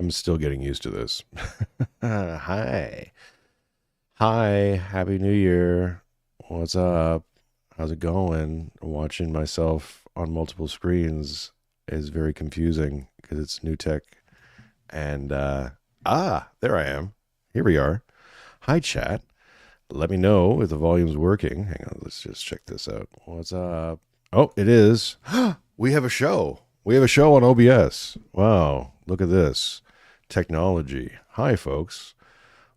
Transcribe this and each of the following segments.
I'm still getting used to this. Hi. Hi. Happy New Year. What's up? How's it going? Watching myself on multiple screens is very confusing because it's new tech. And, there I am. Here we are. Hi, chat. Let me know if the volume's working. Hang on. Let's just check this out. What's up? Oh, it is. We have a show. We have a show on OBS. Wow. Look at this. Technology. Hi, folks.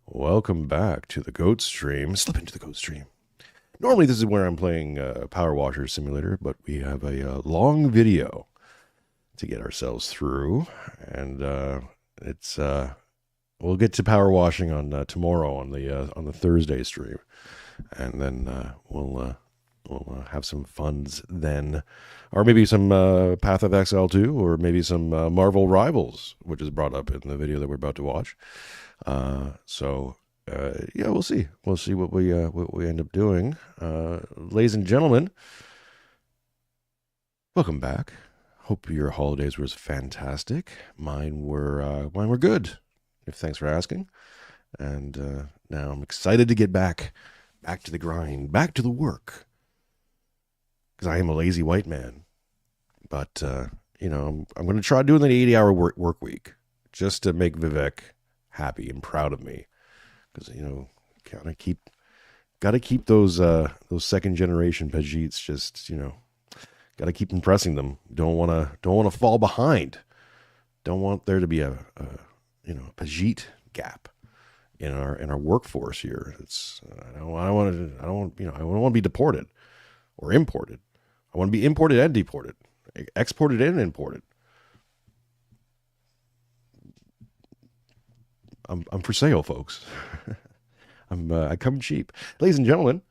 Welcome back to the Goat Stream. Slip into the Goat Stream. Normally, this is where I'm playing Power Washer Simulator, but we have a long video to get ourselves through, and it's we'll get to power washing on tomorrow on the Thursday stream, and then we'll have some funds then, or maybe some Path of Exile 2, or maybe some Marvel Rivals, which is brought up in the video that we're about to watch. Yeah, we'll see. We'll see what we end up doing. Ladies and gentlemen, welcome back. Hope your holidays were fantastic. Mine were good. Thanks for asking. And now I'm excited to get back to the grind, back to the work. Because I am a lazy white man. But, I'm going to try doing an 80-hour work week just to make Vivek happy and proud of me. Because, gotta keep those second generation Pajits just, gotta keep impressing them. Don't want to fall behind. Don't want there to be a Pajit gap in our workforce here. I don't want to be deported or imported. I want to be imported and deported, exported and imported. I'm for sale, folks. I come cheap, ladies and gentlemen.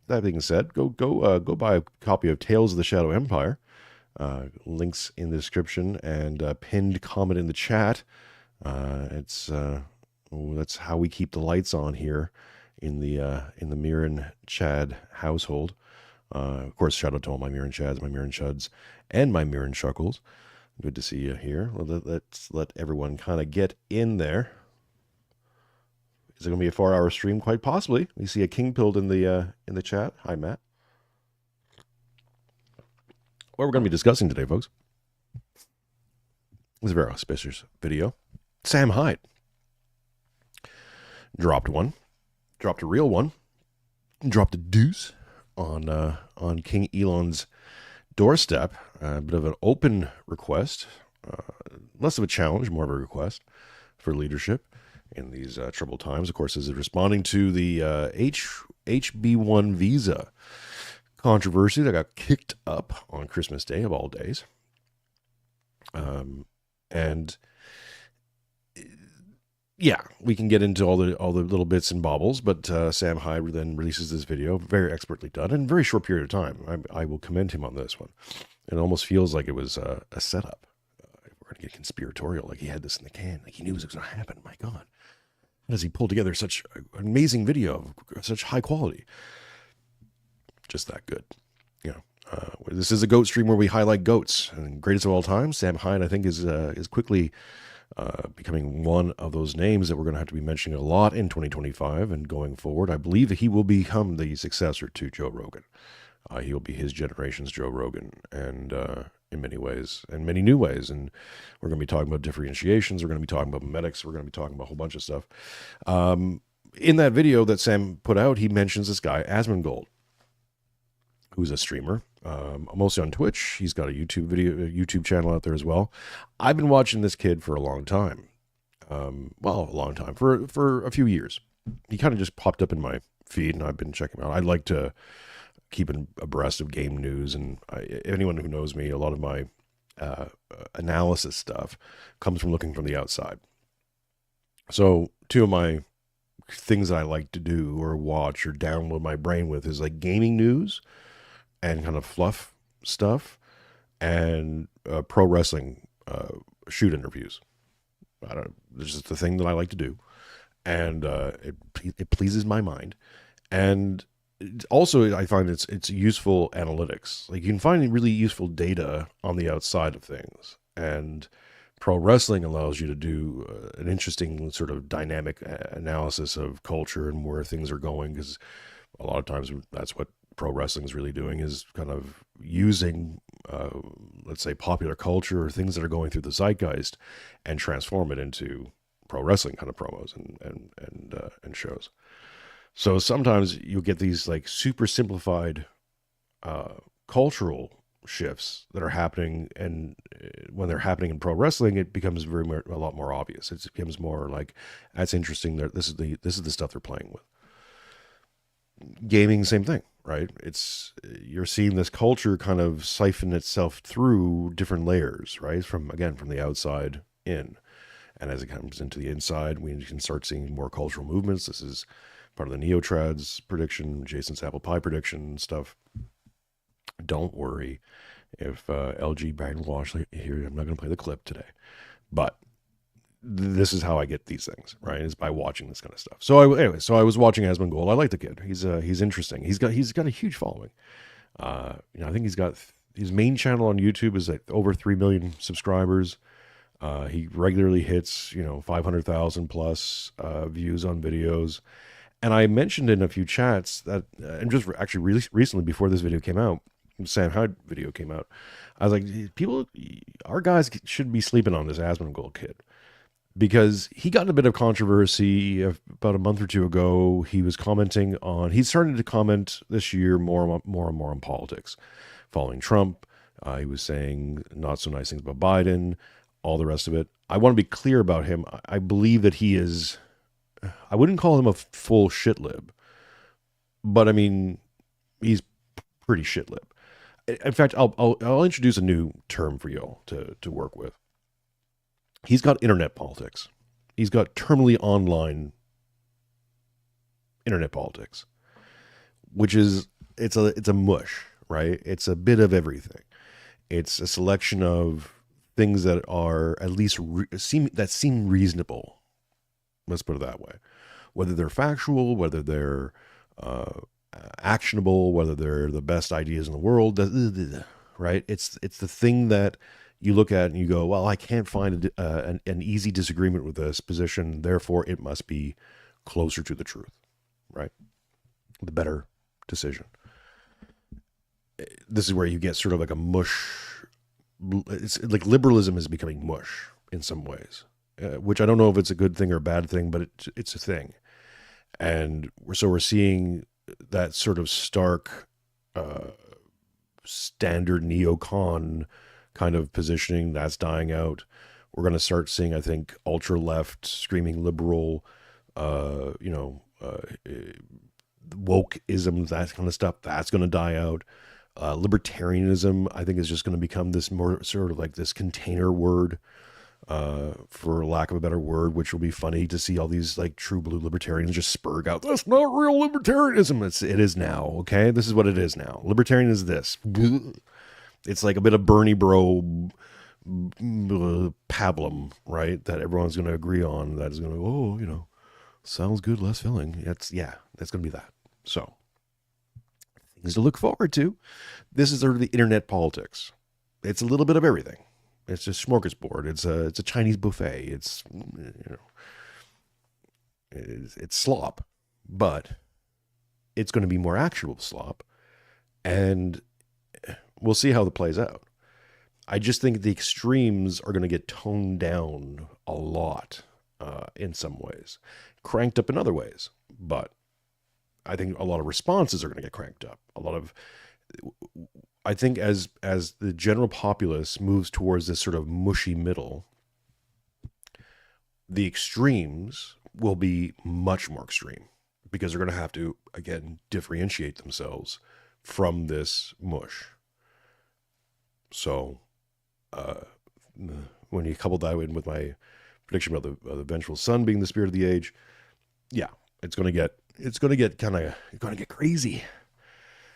That being said, go buy a copy of Tales of the Shadow Empire. Links in the description and pinned comment in the chat. That's how we keep the lights on here in the Miron Chad household. Of course, shout out to all my Miron Chads, my Miron Chuds, and my Miron Chuckles. Good to see you here. Let's let everyone kind of get in there. Is it going to be a 4-hour stream? Quite possibly. We see a king pilled in the chat. Hi, Matt. What we're going to be discussing today, folks, is a very auspicious video. Sam Hyde dropped a real one, dropped a deuce on King Elon's doorstep. A bit of an open request, less of a challenge, more of a request for leadership in these troubled times. Of course, this is responding to the HB1 visa controversy that got kicked up on Christmas Day of all days. And yeah, we can get into all the little bits and bobbles, but Sam Hyde then releases this video, very expertly done, in a very short period of time. I will commend him on this one. It almost feels like it was a setup. We're going to get conspiratorial, like he had this in the can, like he knew this was going to happen. My God, how does he pull together such an amazing video of such high quality? Just that good, This is a goat stream where we highlight goats, and greatest of all time. Sam Hyde, I think, is quickly becoming one of those names that we're going to have to be mentioning a lot in 2025 and going forward. I believe that he will become the successor to Joe Rogan. He will be his generation's Joe Rogan, and in many ways, and many new ways. And we're going to be talking about differentiations. We're going to be talking about medics. We're going to be talking about a whole bunch of stuff. In that video that Sam put out, he mentions this guy, Asmongold, who's a streamer, mostly on Twitch. He's got a YouTube channel out there as well. I've been watching this kid for a long time. For a few years. He kind of just popped up in my feed, and I've been checking him out. I like to keep abreast of game news, and anyone who knows me, a lot of my analysis stuff comes from looking from the outside. So two of my things that I like to do or watch or download my brain with is like gaming news and kind of fluff stuff, and pro wrestling shoot interviews. This is the thing that I like to do, and it pleases my mind. And also, I find it's useful analytics. Like, you can find really useful data on the outside of things, and Pro wrestling allows you to do an interesting sort of dynamic analysis of culture and where things are going, because a lot of times that's what pro wrestling is really doing, is kind of using, let's say, popular culture or things that are going through the zeitgeist and transform it into pro wrestling kind of promos and shows. So sometimes you'll get these like super simplified cultural shifts that are happening, and when they're happening in pro wrestling, it becomes a lot more obvious. It becomes more like, that's interesting. This is the stuff they're playing with. Gaming, same thing, right? You're seeing this culture kind of siphon itself through different layers, right? From the outside in, and as it comes into the inside, we can start seeing more cultural movements. This is part of the Neotrads prediction, Jason's apple pie prediction stuff. Don't worry if LG brainwash here. I'm not going to play the clip today, but this is how I get these things, right? Is by watching this kind of stuff. So I was watching Asmongold. I like the kid. He's interesting. He's got a huge following. I think he's got his main channel on YouTube is like over 3 million subscribers. He regularly hits 500,000 plus views on videos. And I mentioned in a few chats that, and just actually really recently before this video came out, Sam Hyde video came out, I was like, our guys should be sleeping on this Asmongold kid, because he got in a bit of controversy about a month or two ago. He was commenting on, he started to comment this year more and more on politics, following Trump. He was saying not so nice things about Biden, all the rest of it. I want to be clear about him. I believe that he is, I wouldn't call him a full shit lib, but I mean, he's pretty shit lib. In fact, I'll introduce a new term for y'all to work with. He's got internet politics. He's got terminally online internet politics, which is it's a mush, right? It's a bit of everything. It's a selection of things that are at least seem reasonable. Let's put it that way. Whether they're factual, whether they're actionable, whether they're the best ideas in the world, right? It's the thing that you look at and you go, well, I can't find an easy disagreement with this position, therefore it must be closer to the truth, right? The better decision. This is where you get sort of like a mush. It's like liberalism is becoming mush in some ways, which I don't know if it's a good thing or a bad thing, but it's a thing. And we're seeing that sort of stark, standard neocon kind of positioning that's dying out. We're going to start seeing, I think, ultra left screaming liberal, wokeism, that kind of stuff. That's going to die out. Libertarianism, I think, is just going to become this more sort of like this container word, for lack of a better word, which will be funny to see all these like true blue libertarians just spurg out. That's not real libertarianism. It is now. Okay. This is what it is now. Libertarian is this. It's like a bit of Bernie bro pablum, right? That everyone's going to agree on. That is going to, sounds good, less filling. That's going to be that. So things to look forward to. This is sort of the internet politics. It's a little bit of everything. It's a smorgasbord. It's a Chinese buffet. It's it's slop, but it's going to be more actual slop, and we'll see how it plays out. I just think the extremes are going to get toned down a lot in some ways, cranked up in other ways, but I think a lot of responses are going to get cranked up. I think as the general populace moves towards this sort of mushy middle, the extremes will be much more extreme, because they're going to have to, again, differentiate themselves from this mush. So when you couple that in with my prediction about the eventual sun being the spirit of the age, it's going to get crazy.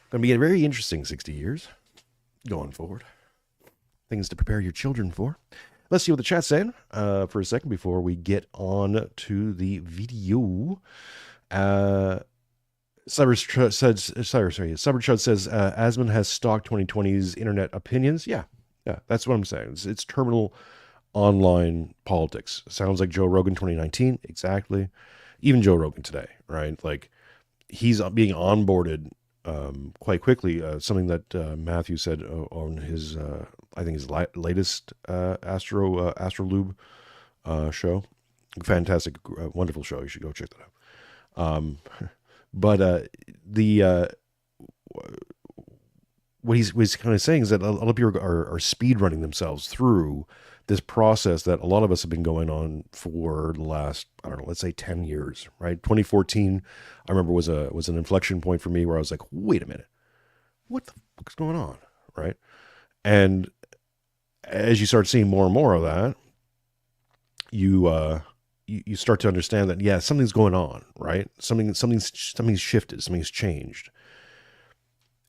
Going to be a very interesting 60 years going forward. Things to prepare your children for. Let's see what the chat's saying for a second before we get on to the video. Cyberchud says, Asmon has stalked 2020's internet opinions. Yeah, that's what I'm saying. It's terminal online politics. Sounds like Joe Rogan 2019, exactly. Even Joe Rogan today, right? Like he's being onboarded quite quickly. Something that Matthew said on his, I think his latest Astrolube show. Fantastic, wonderful show. You should go check that out. But the what he's was kind of saying is that a lot of people are speed running themselves through this process that a lot of us have been going on for the last, I don't know, let's say 10 years, right? 2014, I remember was an inflection point for me where I was like, wait a minute, what the fuck's going on, right? And as you start seeing more and more of that, you start to understand that, yeah, something's going on, right? Something's shifted, something's changed.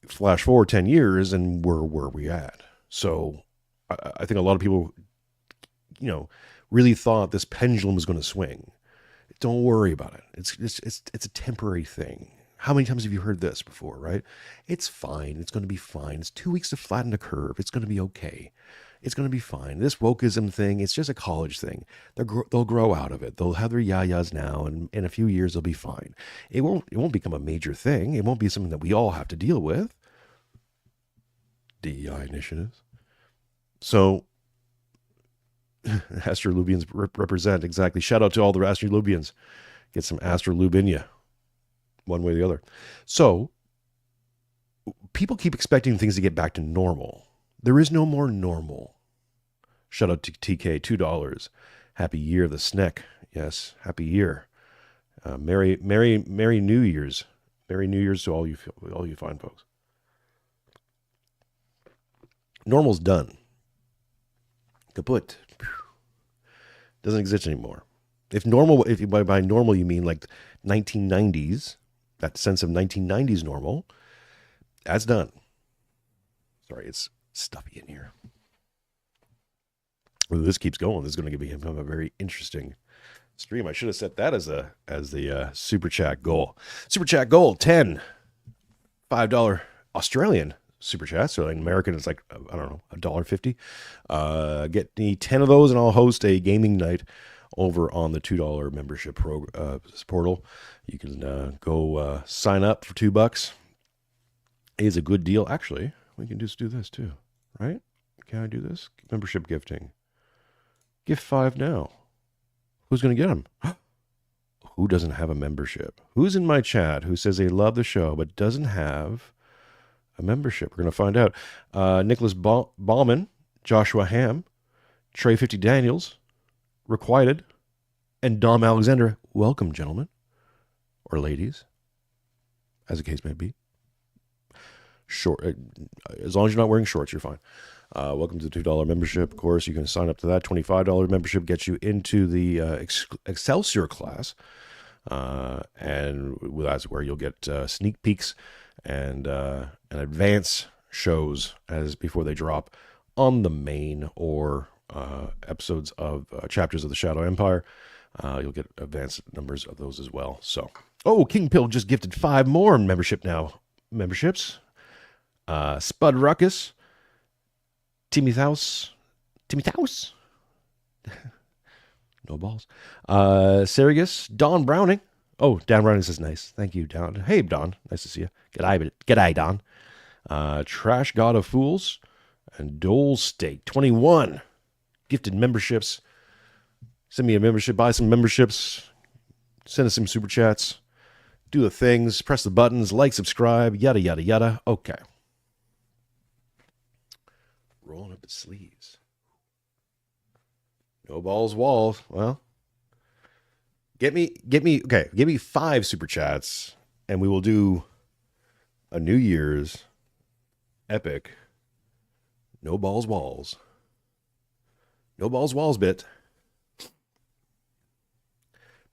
Flash forward 10 years and where we at? So I think a lot of people, really thought this pendulum was going to swing. Don't worry about it. It's a temporary thing. How many times have you heard this before, right? It's fine. It's going to be fine. It's 2 weeks to flatten the curve. It's going to be okay. It's going to be fine. This wokeism thing, it's just a college thing. They'll grow out of it. They'll have their yayas now, and in a few years they'll be fine. It won't become a major thing. It won't be something that we all have to deal with. DEI initiatives. So Astrolubians represent, exactly. Shout out to all the Astrolubians. Get some Astrolube in you, one way or the other. So people keep expecting things to get back to normal. There is no more normal. Shout out to TK, $2. Happy year, the Sneck. Yes, happy year. Merry New Year's. Merry New Year's to all you fine folks. Normal's done. Kaput. Doesn't exist anymore. If by normal you mean like 1990s, that sense of 1990s normal, that's done. Sorry, it's stuffy in here. Well, this keeps going. This is going to become a very interesting stream. I should have set that as the super chat goal. Super chat goal 10 $5 Australian super chat. So in American, it's like, I don't know, $1.50. Get me 10 of those and I'll host a gaming night over on the $2 membership portal. You can go sign up for $2. It is a good deal. Actually, we can just do this too, right? Can I do this? Membership gifting. Gift 5 now. Who's going to get them? Who doesn't have a membership? Who's in my chat who says they love the show but doesn't have a membership? We're going to find out. Nicholas Ballman, Joshua Ham, Trey 50 Daniels, Requited, and Dom Alexander. Welcome, gentlemen. Or ladies, as the case may be. Short, as long as you're not wearing shorts, you're fine. Welcome to the $2 membership. Of course, you can sign up to that. $25 membership gets you into the Excelsior class. And that's where you'll get sneak peeks and advance shows as before they drop on the main or episodes of chapters of the Shadow Empire. You'll get advanced numbers of those as well. So, King Pill just gifted 5 more memberships. Spud Ruckus, Timmy Thaus, no balls. Sirius, Don Browning. Oh, Don Browning says nice. Thank you, Don. Hey, Don. Nice to see you. G'day, Don. Trash God of Fools and Dole Steak 21 gifted memberships. Send me a membership. Buy some memberships. Send us some super chats. Do the things. Press the buttons. Like, subscribe. Yada yada yada. Okay. Rolling up its sleeves. No balls, walls. Well, give me 5 super chats, and we will do a New Year's epic. No balls, walls. No balls, walls bit.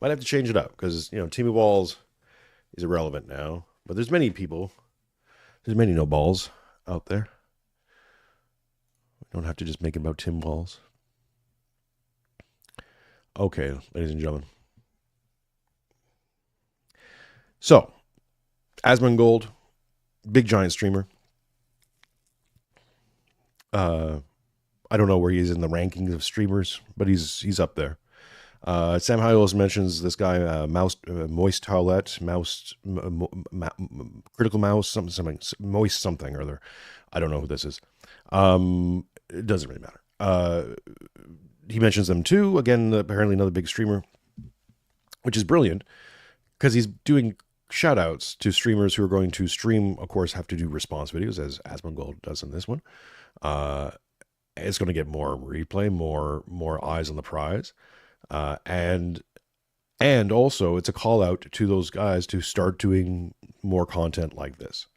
Might have to change it up because Timmy Walls is irrelevant now. But there's many people. There's many no balls out there. We don't have to just make it about Tim Walls. Okay, ladies and gentlemen. So, Asmongold, big giant streamer. I I don't know where he is in the rankings of streamers, but he's up there. Sam Hyde also mentions this guy, Moist Towlette, Critical Mouse, something, Moist something or other. I don't know who this is. It doesn't really matter. He mentions them too. Again, apparently another big streamer, which is brilliant because he's doing shout outs to streamers who are going to stream, of course, have to do response videos, as Asmongold does in this one. It's going to get more replay, more eyes on the prize. And also it's a call out to those guys to start doing more content like this,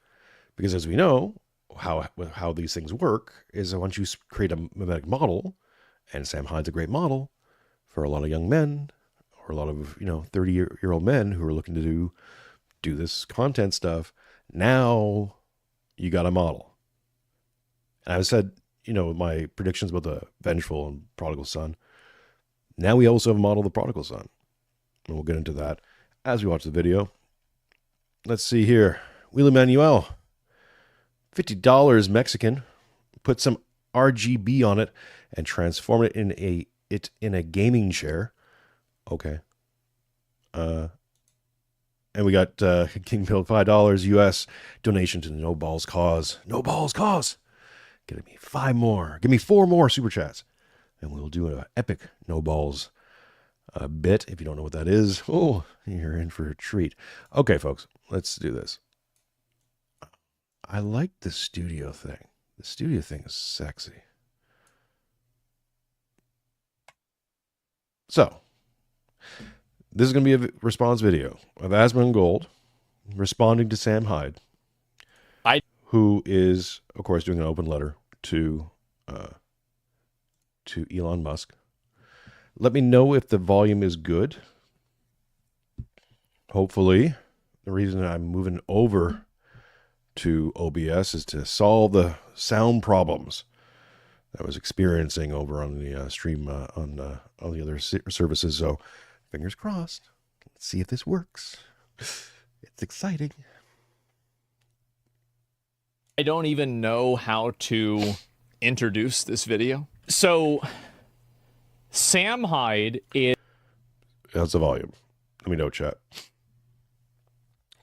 because as we know how these things work is that once you create a mimetic model, and Sam Hyde's a great model for a lot of young men or a lot of 30-year-old men who are looking to do this content stuff. Now you got a model. And I said, my predictions about the vengeful and prodigal son. Now we also have a model of the prodigal son. And we'll get into that as we watch the video. Let's see here. Wheelie Manuel, $50 Mexican. Put some RGB on it and transform it in a gaming chair. Okay. And we got King Bill, $5 US donation to the No Balls Cause. No Balls Cause. Give me 5 more. Give me 4 more super chats. And we'll do an epic no balls bit. If you don't know what that is, oh, you're in for a treat. Okay, folks, let's do this. I like the studio thing. The studio thing is sexy. So, this is going to be a response video of Asmongold responding to Sam Hyde, who is, of course, doing an open letter to Elon Musk. Let me know if the volume is good. Hopefully, the reason I'm moving over to OBS is to solve the sound problems I was experiencing over on the stream on the other services. So, fingers crossed. Let's see if this works. It's exciting. I don't even know how to introduce this video. So, Sam Hyde is... How's the volume? Let me know, chat.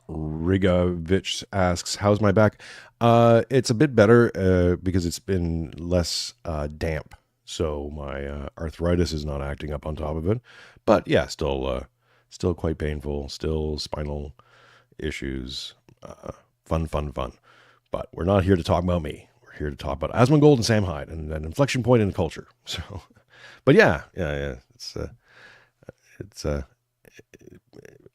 Rigovich asks, how's my back? It's a bit better because it's been less damp. So my arthritis is not acting up on top of it. But yeah, still quite painful. Still spinal issues. Fun. But we're not here to talk about me. We're here to talk about Asmongold and Sam Hyde and an inflection point in the culture. So, but yeah. It's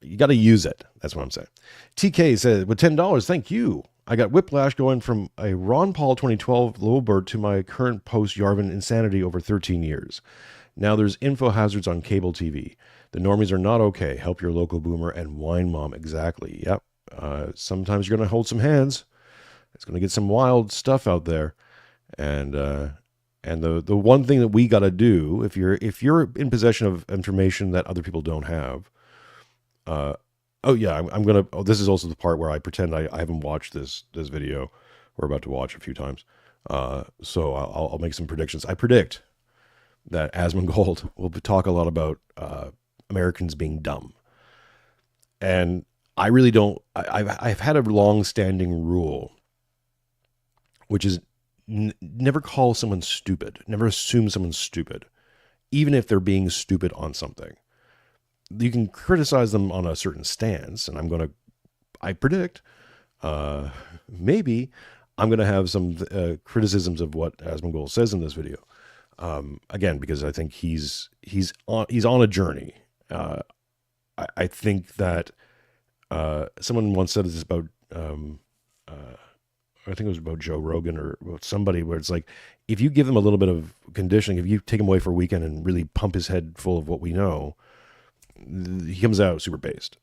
you got to use it. That's what I'm saying. TK said, with $10, thank you. I got whiplash going from a Ron Paul 2012 low bird to my current post-Yarvin insanity over 13 years. Now there's info hazards on cable TV. The normies are not okay. Help your local boomer and wine mom. Exactly. Yep. Sometimes you're going to hold some hands. It's going to get some wild stuff out there. And the one thing that we got to do, if you're in possession of information that other people don't have, this is also the part where I pretend I haven't watched this video. We're about to watch a few times. So I'll make some predictions. I predict that Asmongold will talk a lot about Americans being dumb. And I really don't, I've had a long-standing rule, which is never call someone stupid. Never assume someone's stupid, even if they're being stupid on something. You can criticize them on a certain stance, and I predict, maybe I'm going to have some criticisms of what Asmongold says in this video. Again, because I think he's on a journey. I think that someone once said this about, I think it was about Joe Rogan or about somebody, where it's like, if you give them a little bit of conditioning, if you take him away for a weekend and really pump his head full of what we know, he comes out super based.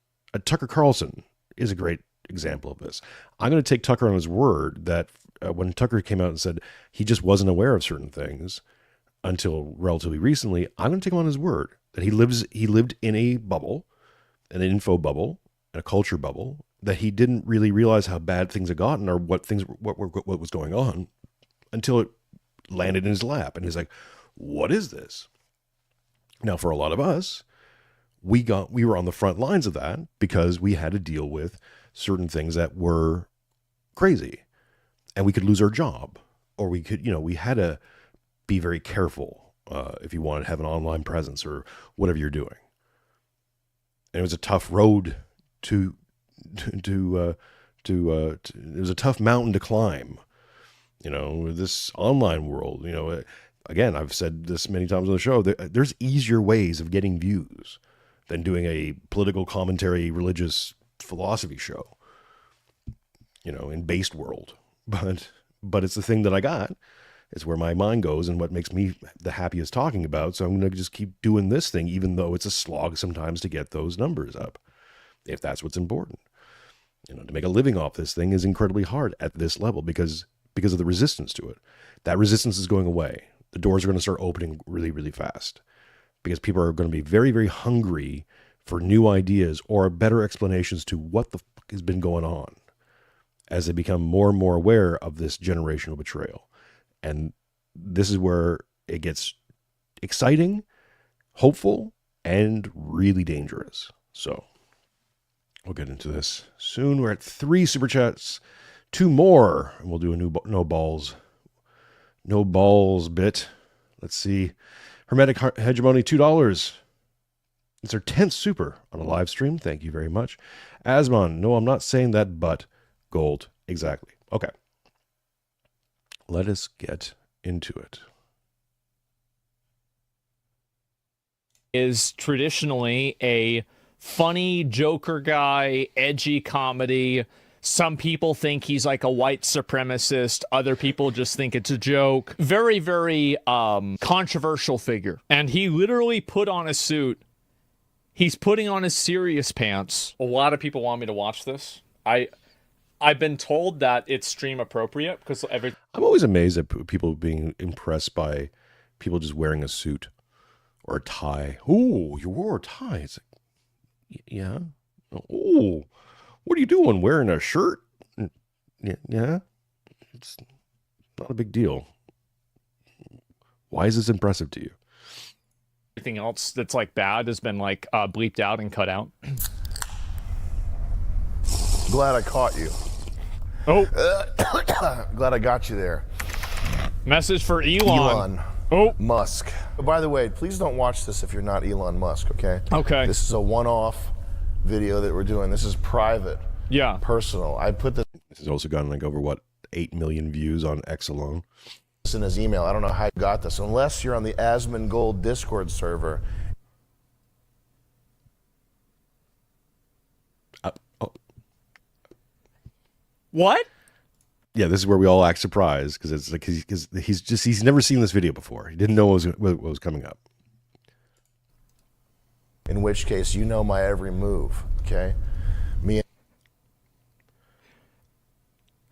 Tucker Carlson is a great example of this. I'm going to take Tucker on his word that when Tucker came out and said he just wasn't aware of certain things until relatively recently, I'm going to take him on his word that he lived in a bubble, an info bubble, a culture bubble, that he didn't really realize how bad things had gotten or what was going on until landed in his lap. And he's like, what is this? Now, for a lot of us, we were on the front lines of that because we had to deal with certain things that were crazy, and we could lose our job, or we could, we had to be very careful if you wanted to have an online presence or whatever you're doing. And it was a tough road it was a tough mountain to climb, this online world. Again, I've said this many times on the show, there's easier ways of getting views than doing a political commentary, religious philosophy show, in based world. But it's the thing that I got. It's where my mind goes and what makes me the happiest talking about. So I'm going to just keep doing this thing, even though it's a slog sometimes to get those numbers up, if that's what's important. To make a living off this thing is incredibly hard at this level because of the resistance to it. That resistance is going away. The doors are going to start opening really, really fast because people are going to be very, very hungry for new ideas or better explanations to what the fuck has been going on as they become more and more aware of this generational betrayal. And this is where it gets exciting, hopeful, and really dangerous. So we'll get into this soon. We're at 3 super chats, 2 more, and we'll do a new no balls bit. Let's see. Hermetic Hegemony, $2. It's our 10th super on a live stream. Thank you very much. Asmon, no, I'm not saying that, but gold. Exactly. Okay. Let us get into it. Is traditionally a funny Joker guy, edgy comedy. Some people think he's like a white supremacist. Other people just think it's a joke. Very, very controversial figure. And he literally put on a suit. He's putting on his serious pants. A lot of people want me to watch this. I've been told that it's stream appropriate because I'm always amazed at people being impressed by people just wearing a suit or a tie. Oh, you wore a tie. It's like, yeah. Oh, what are you doing? Wearing a shirt? Yeah. It's not a big deal. Why is this impressive to you? everything else that's like bad has been like bleeped out and cut out. Glad I caught you. Oh. Glad I got you there. Message for Elon. Elon Oh. Musk. By the way, please don't watch this if you're not Elon Musk, okay? Okay. This is a one-off video that we're doing. This is private. Yeah. Personal. I put this has also gotten like over, what, 8 million views on X alone. in his email. I don't know how you got this, unless you're on the Asmongold Discord server. What? Yeah, this is where we all act surprised because it's like he's never seen this video before. He didn't know what was coming up. In which case, you know my every move, okay?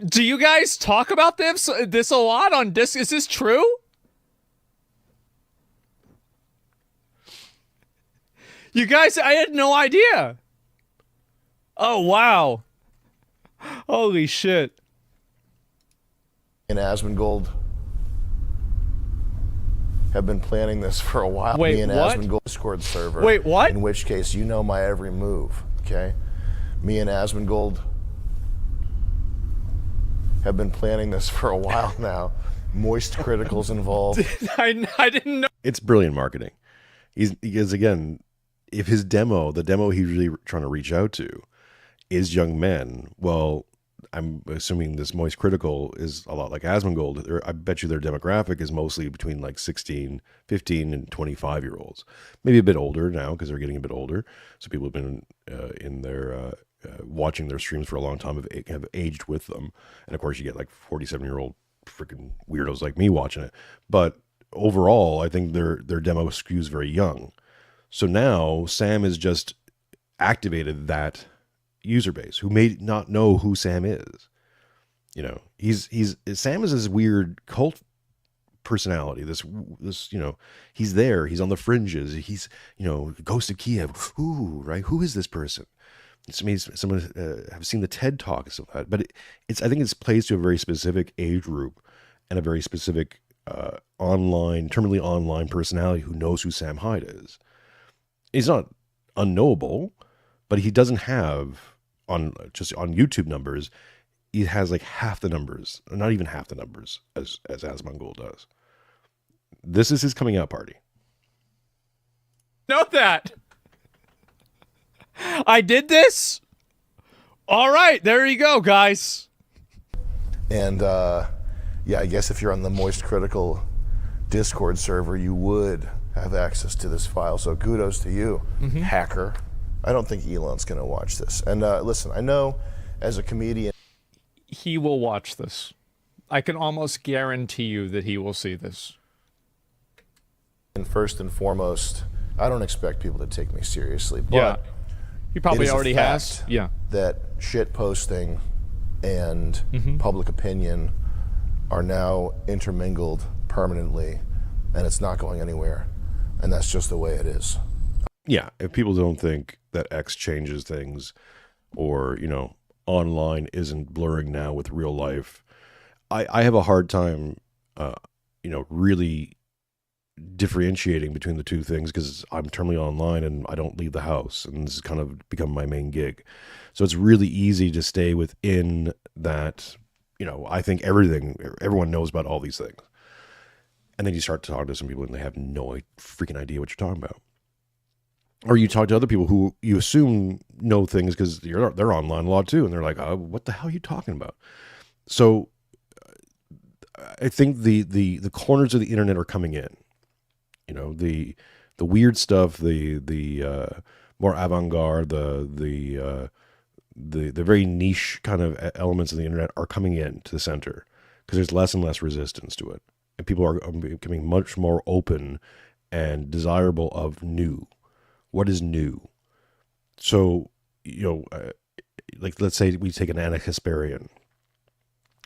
Do you guys talk about this a lot on Disc? Is this true? You guys, I had no idea. Oh, wow. Holy shit. And Asmongold have been planning this for a while. Wait, Me and what? Asmongold Discord server. Wait, what? In which case, you know my every move, okay? Me and Asmongold have been planning this for a while now. Moist Critical's involved. I didn't know. It's brilliant marketing. Because again, if the demo he's really trying to reach out to is young men, well, I'm assuming this Moist Critical is a lot like Asmongold. I bet you their demographic is mostly between like 16, 15, and 25-year-olds. Maybe a bit older now because they're getting a bit older. So people have been in their watching their streams for a long time have aged with them. And of course you get like 47-year-old freaking weirdos like me watching it. But overall, I think their demo skews very young. So now Sam has just activated that user base who may not know who Sam is. You know, Sam is this weird cult personality. This he's there. He's on the fringes. He's Ghost of Kiev. Ooh, right? Who is this person? Someone have seen the TED Talk and stuff like that. But I think it plays to a very specific age group and a very specific terminally online personality who knows who Sam Hyde is. He's not unknowable, but he doesn't have on YouTube numbers. He has like half the numbers, or not even half the numbers as Asmongold does. This is his coming out party. Know that. I did this. All right, there you go, guys. And yeah, I guess if you're on the Moist Critical Discord server, you would have access to this file. So kudos to you, hacker. I don't think Elon's going to watch this. And listen, I know as a comedian, He will watch this. I can almost guarantee you that he will see this. and first and foremost, I don't expect people to take me seriously. But Yeah. He probably it is a already has. fact Yeah. that shit posting and public opinion are now intermingled permanently, and it's not going anywhere. And that's just the way it is. Yeah, if people don't think that X changes things, or online isn't blurring now with real life, I have a hard time, really differentiating between the two things, because I'm terminally online and I don't leave the house, and this has kind of become my main gig. So it's really easy to stay within that. I think everyone knows about all these things, and then you start talking to some people and they have no freaking idea what you're talking about. Or you talk to other people who you assume know things because they're online a lot too, and they're like, "Oh, what the hell are you talking about?" So I think the corners of the internet are coming in. The weird stuff, the more avant-garde, the very niche kind of elements of the internet are coming in to the center, because there's less and less resistance to it, and people are becoming much more open and desirable of new. What is new? So, like, let's say we take an Anna Kasparian.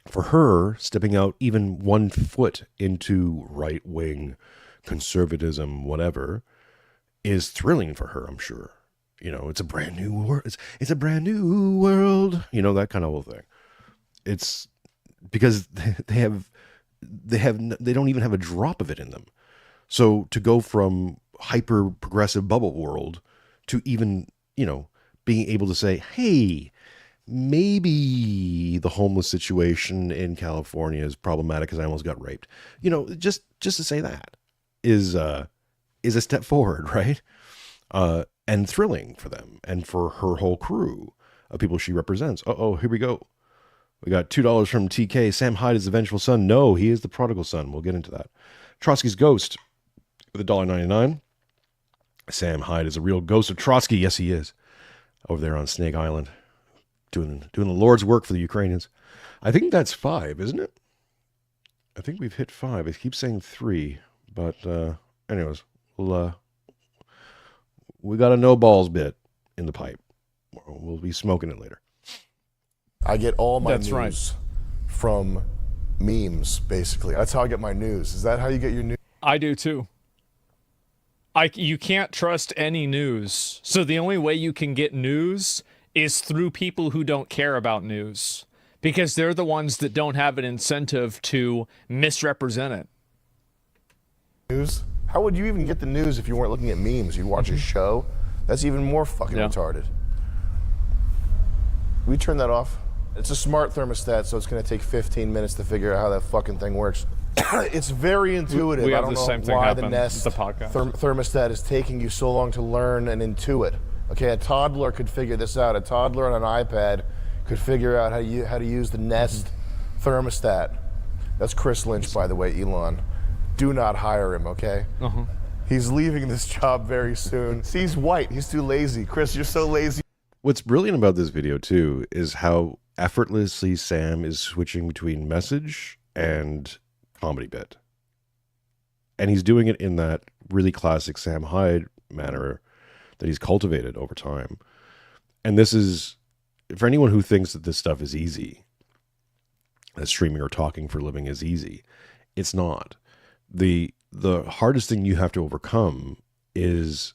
For her, stepping out even 1 foot into right-wing conservatism, whatever, is thrilling for her, I'm sure. It's a brand new world. It's a brand new world. That kind of whole thing. It's because they don't even have a drop of it in them. So to go from hyper progressive bubble world to even, being able to say, hey, maybe the homeless situation in California is problematic because I almost got raped. Just to say that is a step forward, right? And thrilling for them and for her whole crew of people she represents. Here we go. We got $2 from TK. Sam Hyde is the vengeful son. No, he is the prodigal son. We'll get into that. Trotsky's Ghost with $1.99. Sam Hyde is a real ghost of Trotsky. Yes, he is. Over there on Snake Island, doing the Lord's work for the Ukrainians. I think that's 5, isn't it? I think we've hit 5. It keeps saying 3, but anyways, we got a no balls bit in the pipe. We'll be smoking it later. I get all my That's news right. from memes, basically. That's how I get my news. Is that how you get your news? I do too. You can't trust any news. So the only way you can get news is through people who don't care about news, because they're the ones that don't have an incentive to misrepresent it. News? How would you even get the news if you weren't looking at memes? You watch a show? That's even more fucking Yeah. retarded. We turn that off. It's a smart thermostat, so it's going to take 15 minutes to figure out how that fucking thing works. It's very intuitive. We I have don't the know same thing why the happen Nest with the podcast. thermostat is taking you so long to learn and intuit. Okay, a toddler could figure this out. A toddler on an iPad could figure out how to use the Nest thermostat. That's Chris Lynch, by the way, Elon. Do not hire him, okay? He's leaving this job very soon. See, he's white. He's too lazy. Chris, you're so lazy. What's brilliant about this video, too, is how effortlessly Sam is switching between message and comedy bit. And he's doing it in that really classic Sam Hyde manner that he's cultivated over time. And this is, for anyone who thinks that this stuff is easy, that streaming or talking for a living is easy, it's not. The hardest thing you have to overcome is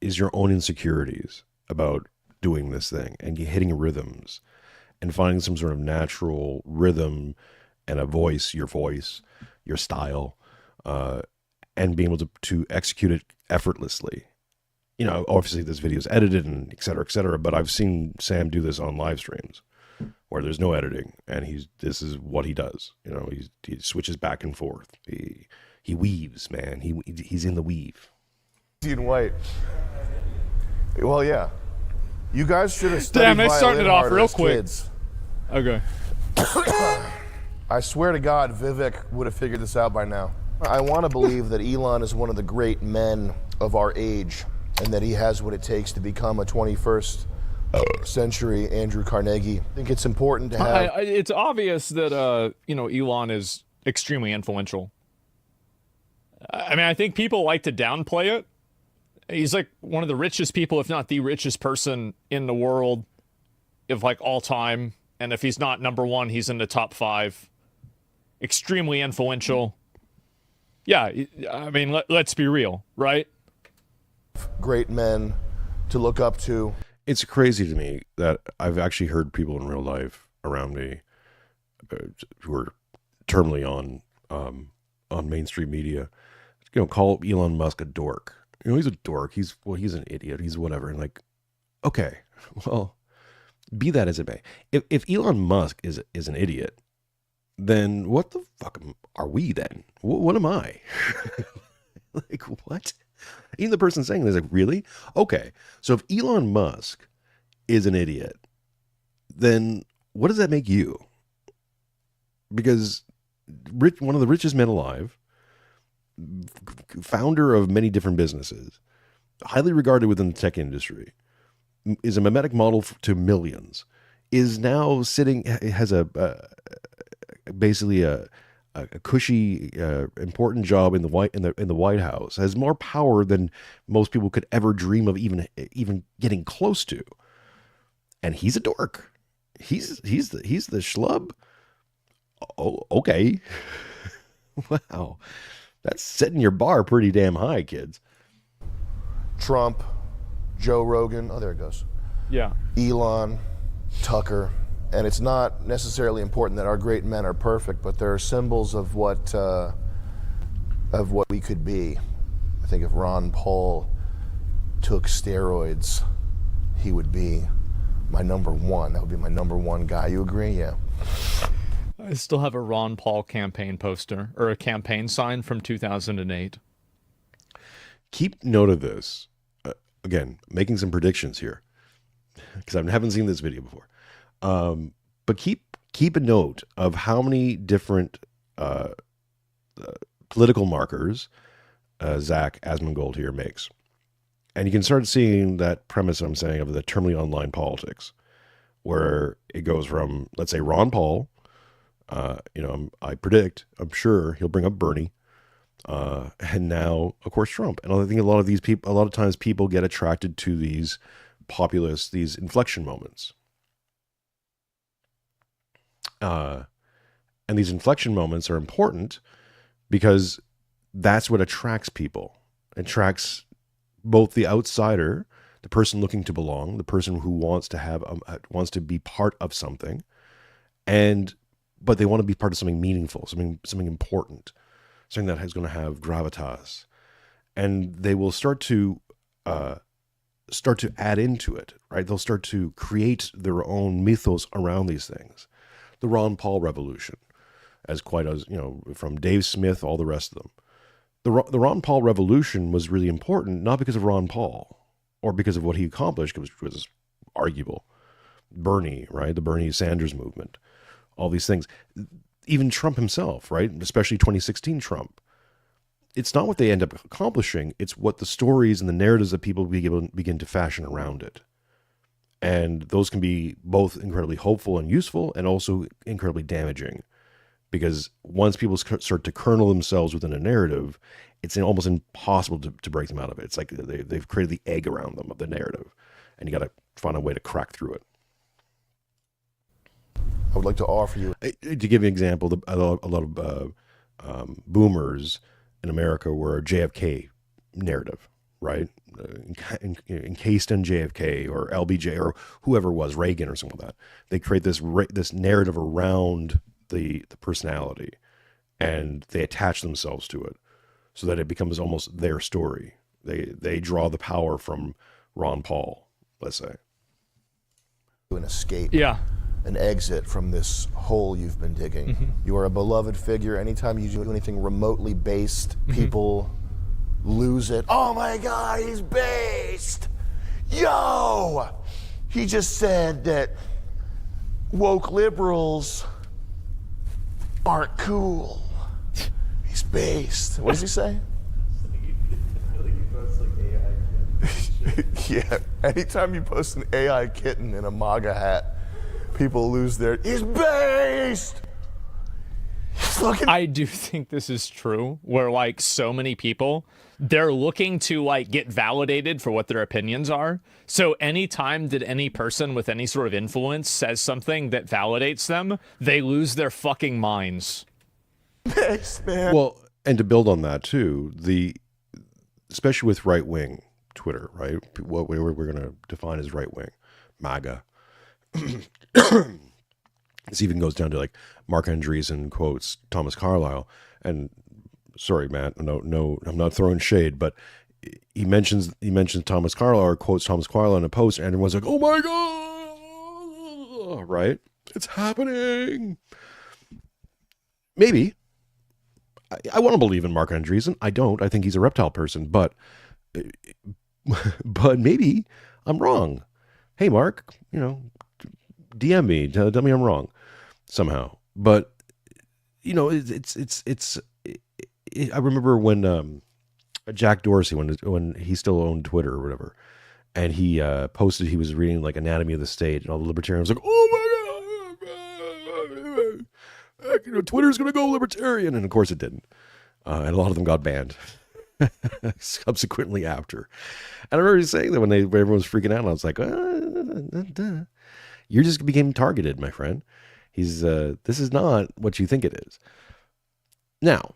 your own insecurities about doing this thing and hitting rhythms and finding some sort of natural rhythm and a voice, your style, and being able to execute it effortlessly. You know, obviously this video is edited and et cetera, but I've seen Sam do this on live streams where there's no editing, and this is what he does. You know, he switches back and forth. He weaves, man. He's in the weave. In white. Well, yeah. You guys should have studied Damn, they started violin it off harder real as quick. kids. Okay. I swear to God, Vivek would have figured this out by now. I want to believe that Elon is one of the great men of our age, and that he has what it takes to become a 21st century Andrew Carnegie. I think it's important to have... It's obvious that, Elon is extremely influential. I mean, I think people like to downplay it. He's like one of the richest people, if not the richest person in the world of like all time. And if he's not number one, he's in the top 5. Extremely influential. Yeah, I mean, let's be real, right? Great men to look up to. It's crazy to me that I've actually heard people in real life around me who are terminally on mainstream media, call Elon Musk a dork. You know, he's a dork. He's an idiot. He's whatever. And like, okay, well, be that as it may. If Elon Musk is an idiot, then what the fuck are we then? What am I? Like, what? Even the person saying this is like, really? Okay, so if Elon Musk is an idiot, then what does that make you? Because one of the richest men alive, founder of many different businesses, highly regarded within the tech industry, is a mimetic model to millions, is now has basically a cushy, important job in the White House, has more power than most people could ever dream of even getting close to, and he's a dork. He's the schlub. Oh, okay. Wow. That's setting your bar pretty damn high, kids. Trump, Joe Rogan, oh, there it goes. Yeah. Elon, Tucker, and it's not necessarily important that our great men are perfect, but there are symbols of what we could be. I think if Ron Paul took steroids, he would be my number one. That would be my number one guy. You agree? Yeah. I still have a Ron Paul campaign poster, or a campaign sign from 2008. Keep note of this. Again, making some predictions here, because I haven't seen this video before. But keep a note of how many different political markers Zach Asmongold here makes. And you can start seeing that premise I'm saying of the terminally online politics, where it goes from, let's say, Ron Paul. I predict, I'm sure he'll bring up Bernie, and now, of course, Trump. And I think a lot of times people get attracted to these populist, these inflection moments. And these inflection moments are important because that's what attracts people. It attracts both the outsider, the person looking to belong, the person who wants to be part of something, but they want to be part of something meaningful, something important, something that is going to have gravitas, and they will start to add into it, right? They'll start to create their own mythos around these things. The Ron Paul revolution, from Dave Smith, all the rest of them. The Ron Paul revolution was really important, not because of Ron Paul or because of what he accomplished, which was arguable. Bernie, right? The Bernie Sanders movement, all these things. Even Trump himself, right? Especially 2016 Trump. It's not what they end up accomplishing. It's what the stories and the narratives that people begin to fashion around it. And those can be both incredibly hopeful and useful, and also incredibly damaging. Because once people start to kernel themselves within a narrative, it's almost impossible to break them out of it. It's like they've created the egg around them of the narrative, and you got to find a way to crack through it. I would like to offer you... To give you an example, a lot of boomers in America were a JFK narrative, right? Encased in JFK or LBJ or whoever it was, Reagan or something like that. They create this narrative around the personality, and they attach themselves to it, so that it becomes almost their story. They draw the power from Ron Paul, let's say. An escape, an exit from this hole you've been digging. You are a beloved figure. Anytime you do anything remotely based, people lose it. Oh my God, he's based. Yo, he just said that woke liberals aren't cool. He's based. What does he say? Yeah, anytime you post an AI kitten in a MAGA hat, people lose their, he's based! I do think this is true, where like so many people, they're looking to like get validated for what their opinions are. So anytime that any person with any sort of influence says something that validates them, they lose their fucking minds. Based, man. Well, and to build on that too, especially with right wing Twitter, right? What we're going to define as right wing, MAGA. This even goes down to like Mark Andreessen quotes Thomas Carlyle, and sorry, Matt, no, I'm not throwing shade, but he mentions Thomas Carlyle or quotes Thomas Carlyle in a post, and everyone's like, "Oh my God!" Right? It's happening. Maybe I want to believe in Mark Andreessen. I don't. I think he's a reptile person, but maybe I'm wrong. Hey, Mark, DM me, tell me I'm wrong somehow. But I remember when Jack Dorsey, when he still owned Twitter or whatever, and he posted he was reading like Anatomy of the State, and all the libertarians were like, "Oh my God, Twitter's gonna go libertarian," and of course it didn't, and a lot of them got banned subsequently after. And I remember saying that when everyone was freaking out, and I was like, "You just became targeted, my friend. This is not what you think it is." Now,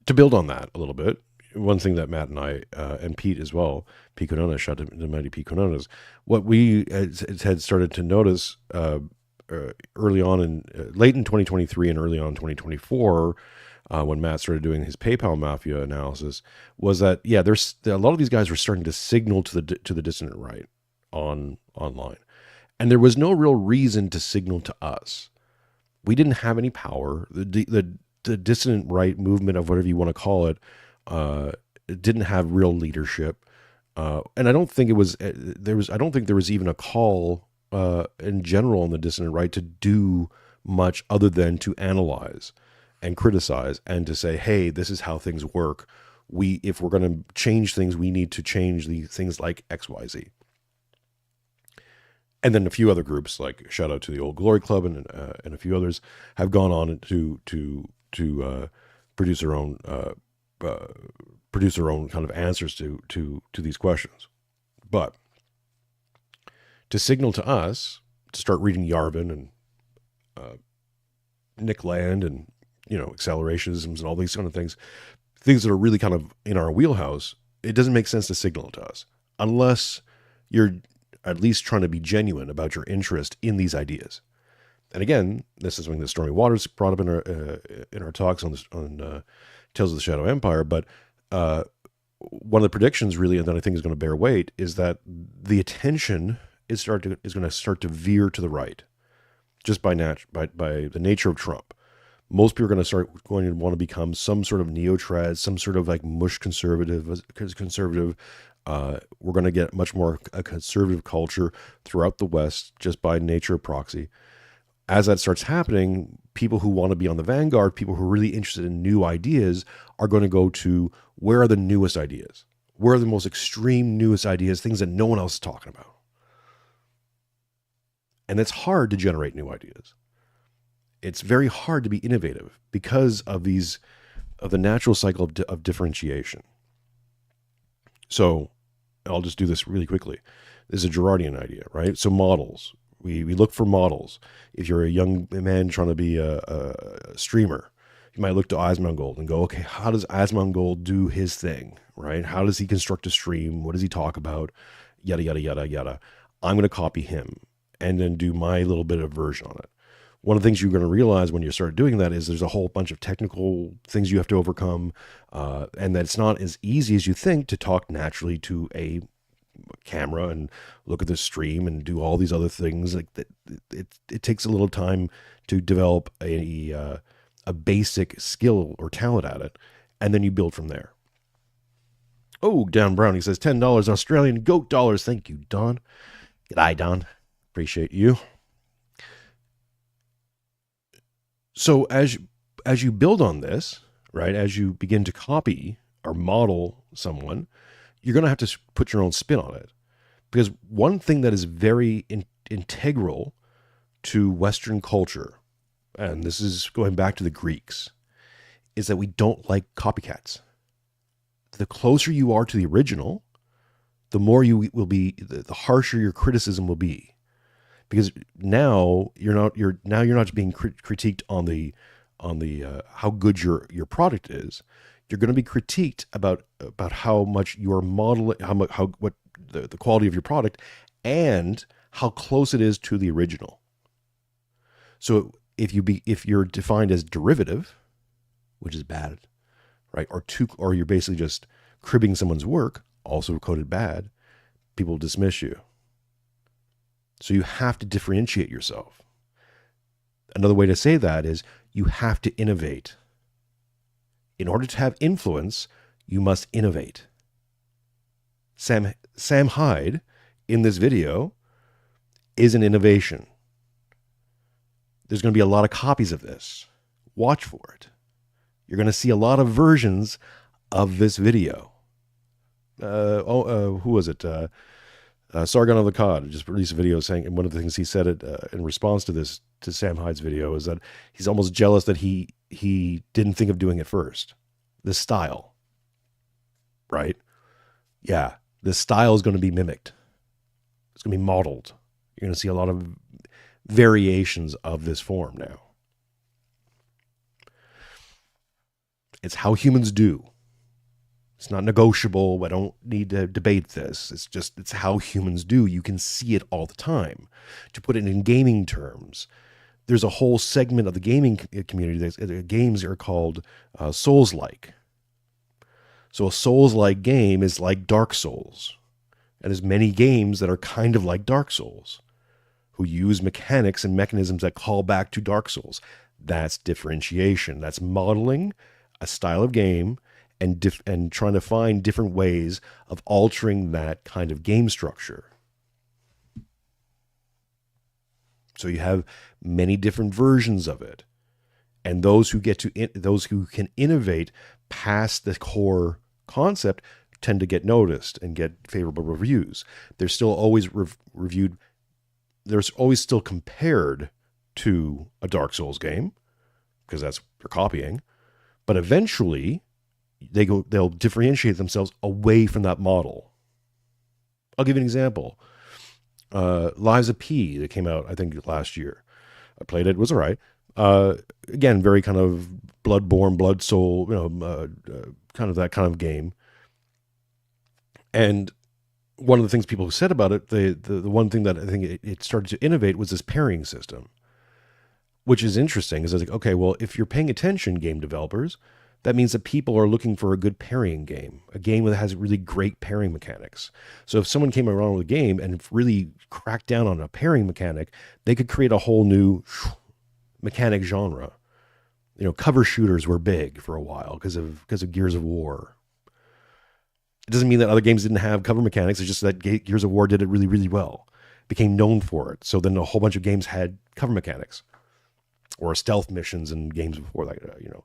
to build on that a little bit, one thing that Matt and I, and Pete as well, Pete Conona, shout out to the mighty Pete Cononas, what we had started to notice early on late in 2023 and early on in 2024, when Matt started doing his PayPal Mafia analysis, was that, there's a lot of these guys were starting to signal to the dissident right online. And there was no real reason to signal to us. We didn't have any power. The dissident right movement, of whatever you want to call it, it didn't have real leadership. And I don't think I don't think there was even a call in general on the dissident right to do much other than to analyze and criticize and to say, hey, this is how things work. If we're going to change things, we need to change the things like XYZ. And then a few other groups, like shout out to the Old Glory Club and a few others, have gone on to produce their own kind of answers to these questions. But to signal to us to start reading Yarvin and Nick Land and accelerationisms and all these kind of things that are really kind of in our wheelhouse, it doesn't make sense to signal to us unless you're at least trying to be genuine about your interest in these ideas. And again, this is something that Stormy Waters brought up in our talks on Tales of the Shadow Empire. But one of the predictions, really, that I think is going to bear weight, is that the attention is going to start to veer to the right, just by the nature of Trump. Most people are going to want to become some sort of neo-trad, some sort of like mush conservative. We're going to get much more a conservative culture throughout the West just by nature of proxy. As that starts happening, people who want to be on the vanguard, people who are really interested in new ideas, are going to go to, where are the newest ideas? Where are the most extreme newest ideas, things that no one else is talking about? And it's hard to generate new ideas. It's very hard to be innovative because of the natural cycle of differentiation. So I'll just do this really quickly. This is a Girardian idea, right? So models. We look for models. If you're a young man trying to be a streamer, you might look to Asmongold and go, okay, how does Asmongold do his thing, right? How does he construct a stream? What does he talk about? Yada, yada, yada, yada. I'm going to copy him and then do my little bit of version on it. one of the things you're going to realize when you start doing that is there's a whole bunch of technical things you have to overcome, and that it's not as easy as you think to talk naturally to a camera and look at the stream and do all these other things. Like that, it takes a little time to develop a basic skill or talent at it, and then you build from there. Oh, Dan Browning says $10 Australian goat dollars. Thank you, Don. G'day, Don. Appreciate you. So as you build on this, right, as you begin to copy or model someone, you're going to have to put your own spin on it. Because one thing that is very integral to Western culture, and this is going back to the Greeks, is that we don't like copycats. The closer you are to the original, the more you will be, the harsher your criticism will be. Because now you're not just being critiqued on the how good your product is. You're going to be critiqued about how much you are modeling, what the quality of your product, and how close it is to the original. So if you're defined as derivative, which is bad, right, or you're basically just cribbing someone's work, also coded bad, people dismiss you. So you have to differentiate yourself. Another way to say that is you have to innovate. In order to have influence, you must innovate. Sam Hyde in this video is an innovation. There's going to be a lot of copies of this. Watch for it. You're going to see a lot of versions of this video. Who was it? Sargon of the Cod just released a video saying, and one of the things he said in response to this, to Sam Hyde's video, is that he's almost jealous that he didn't think of doing it first. This style, right? Yeah, this style is going to be mimicked. It's going to be modeled. You're going to see a lot of variations of this form now. It's how humans do. It's not negotiable. I don't need to debate this. It's how humans do. You can see it all the time. To put it in gaming terms, there's a whole segment of the gaming community. Games are called Souls-like. So a Souls-like game is like Dark Souls. And there's many games that are kind of like Dark Souls, who use mechanics and mechanisms that call back to Dark Souls. That's differentiation. That's modeling a style of game and trying to find different ways of altering that kind of game structure. So you have many different versions of it, and those who can innovate past the core concept tend to get noticed and get favorable reviews. They're still always reviewed. There's always still compared to a Dark Souls game because that's what they're copying, but eventually they'll differentiate themselves away from that model. I'll give you an example. Lies of P that came out, I think, last year. I played it. It was all right. Again, very kind of Bloodborne, Blood Soul, kind of that kind of game. And one of the things people said about it, the one thing that I think it started to innovate was this pairing system, which is interesting. Is like, okay, well, if you're paying attention, game developers, that means that people are looking for a good pairing game, a game that has really great pairing mechanics. So if someone came around with a game and really cracked down on a pairing mechanic, they could create a whole new mechanic genre. Cover shooters were big for a while because of Gears of War. It doesn't mean that other games didn't have cover mechanics. It's just that Gears of War did it really, really well, became known for it. So then a whole bunch of games had cover mechanics or stealth missions in games before that,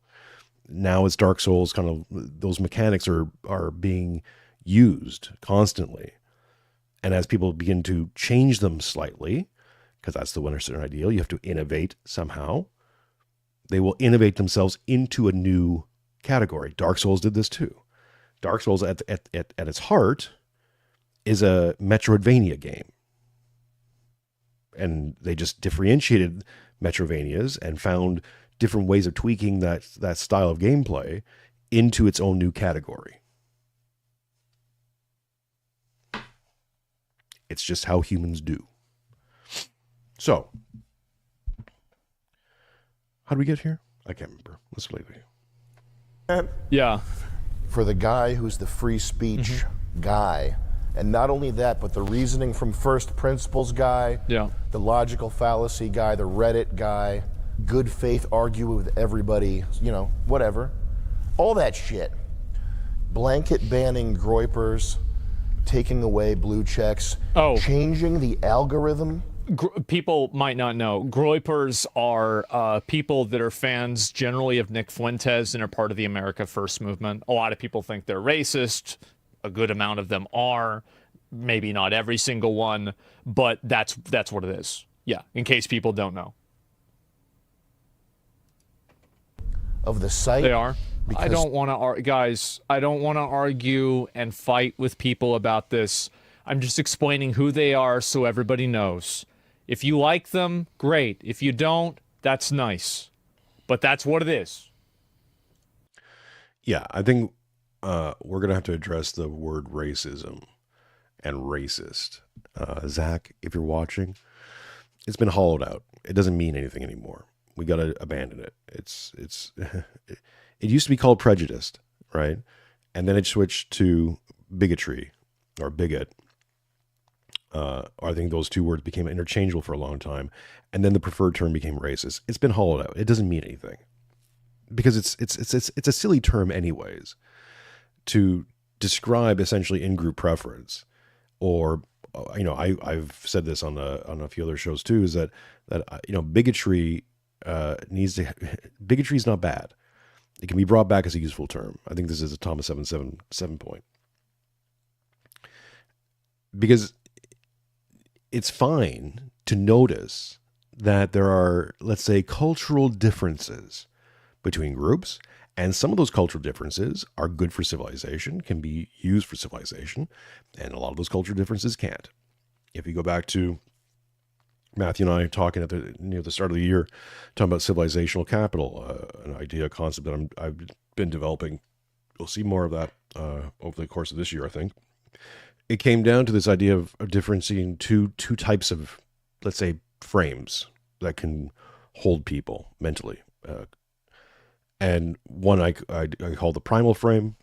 Now it's Dark Souls, kind of those mechanics are being used constantly. And as people begin to change them slightly, because that's the Western ideal, you have to innovate somehow. They will innovate themselves into a new category. Dark Souls did this too. Dark Souls at its heart is a Metroidvania game. And they just differentiated Metrovanias and found different ways of tweaking that style of gameplay into its own new category. It's just how humans do. So, How did we get here? I can't remember. Let's play the Yeah. For the guy who's the free speech guy. And not only that, but the reasoning from first principles guy, Yeah. the logical fallacy guy, the Reddit guy, good faith argue with everybody, whatever. All that shit. Blanket banning groypers, taking away blue checks, changing the algorithm. People might not know. Groypers are people that are fans generally of Nick Fuentes and are part of the America First movement. A lot of people think they're racist. A good amount of them are. Maybe not every single one, but that's what it is. Yeah, in case people don't know. Of the site. They are. I don't want to, guys, I don't want to argue and fight with people about this. I'm just explaining who they are so everybody knows. If you like them, great. If you don't, that's nice. But that's what it is. Yeah, I think we're going to have to address the word racism and racist. Zach, if you're watching, it's been hollowed out. It doesn't mean anything anymore. We got to abandon it. It's it used to be called prejudiced, right? And then it switched to bigotry or bigot. I think those two words became interchangeable for a long time, and then the preferred term became racist. It's been hollowed out. It doesn't mean anything because it's a silly term anyways to describe essentially in-group preference, or I've said this on a few other shows too, is that bigotry bigotry is not bad. It can be brought back as a useful term. I think this is a Thomas 7 point, because it's fine to notice that there are, let's say, cultural differences between groups, and some of those cultural differences are good for civilization, can be used for civilization, and a lot of those cultural differences can't. If you go back to Matthew and I talking at the start of the year, talking about civilizational capital, an idea, a concept that I've been developing. You'll see more of that over the course of this year, I think. It came down to this idea of differentiating two types of, let's say, frames that can hold people mentally. And one I call the primal frame,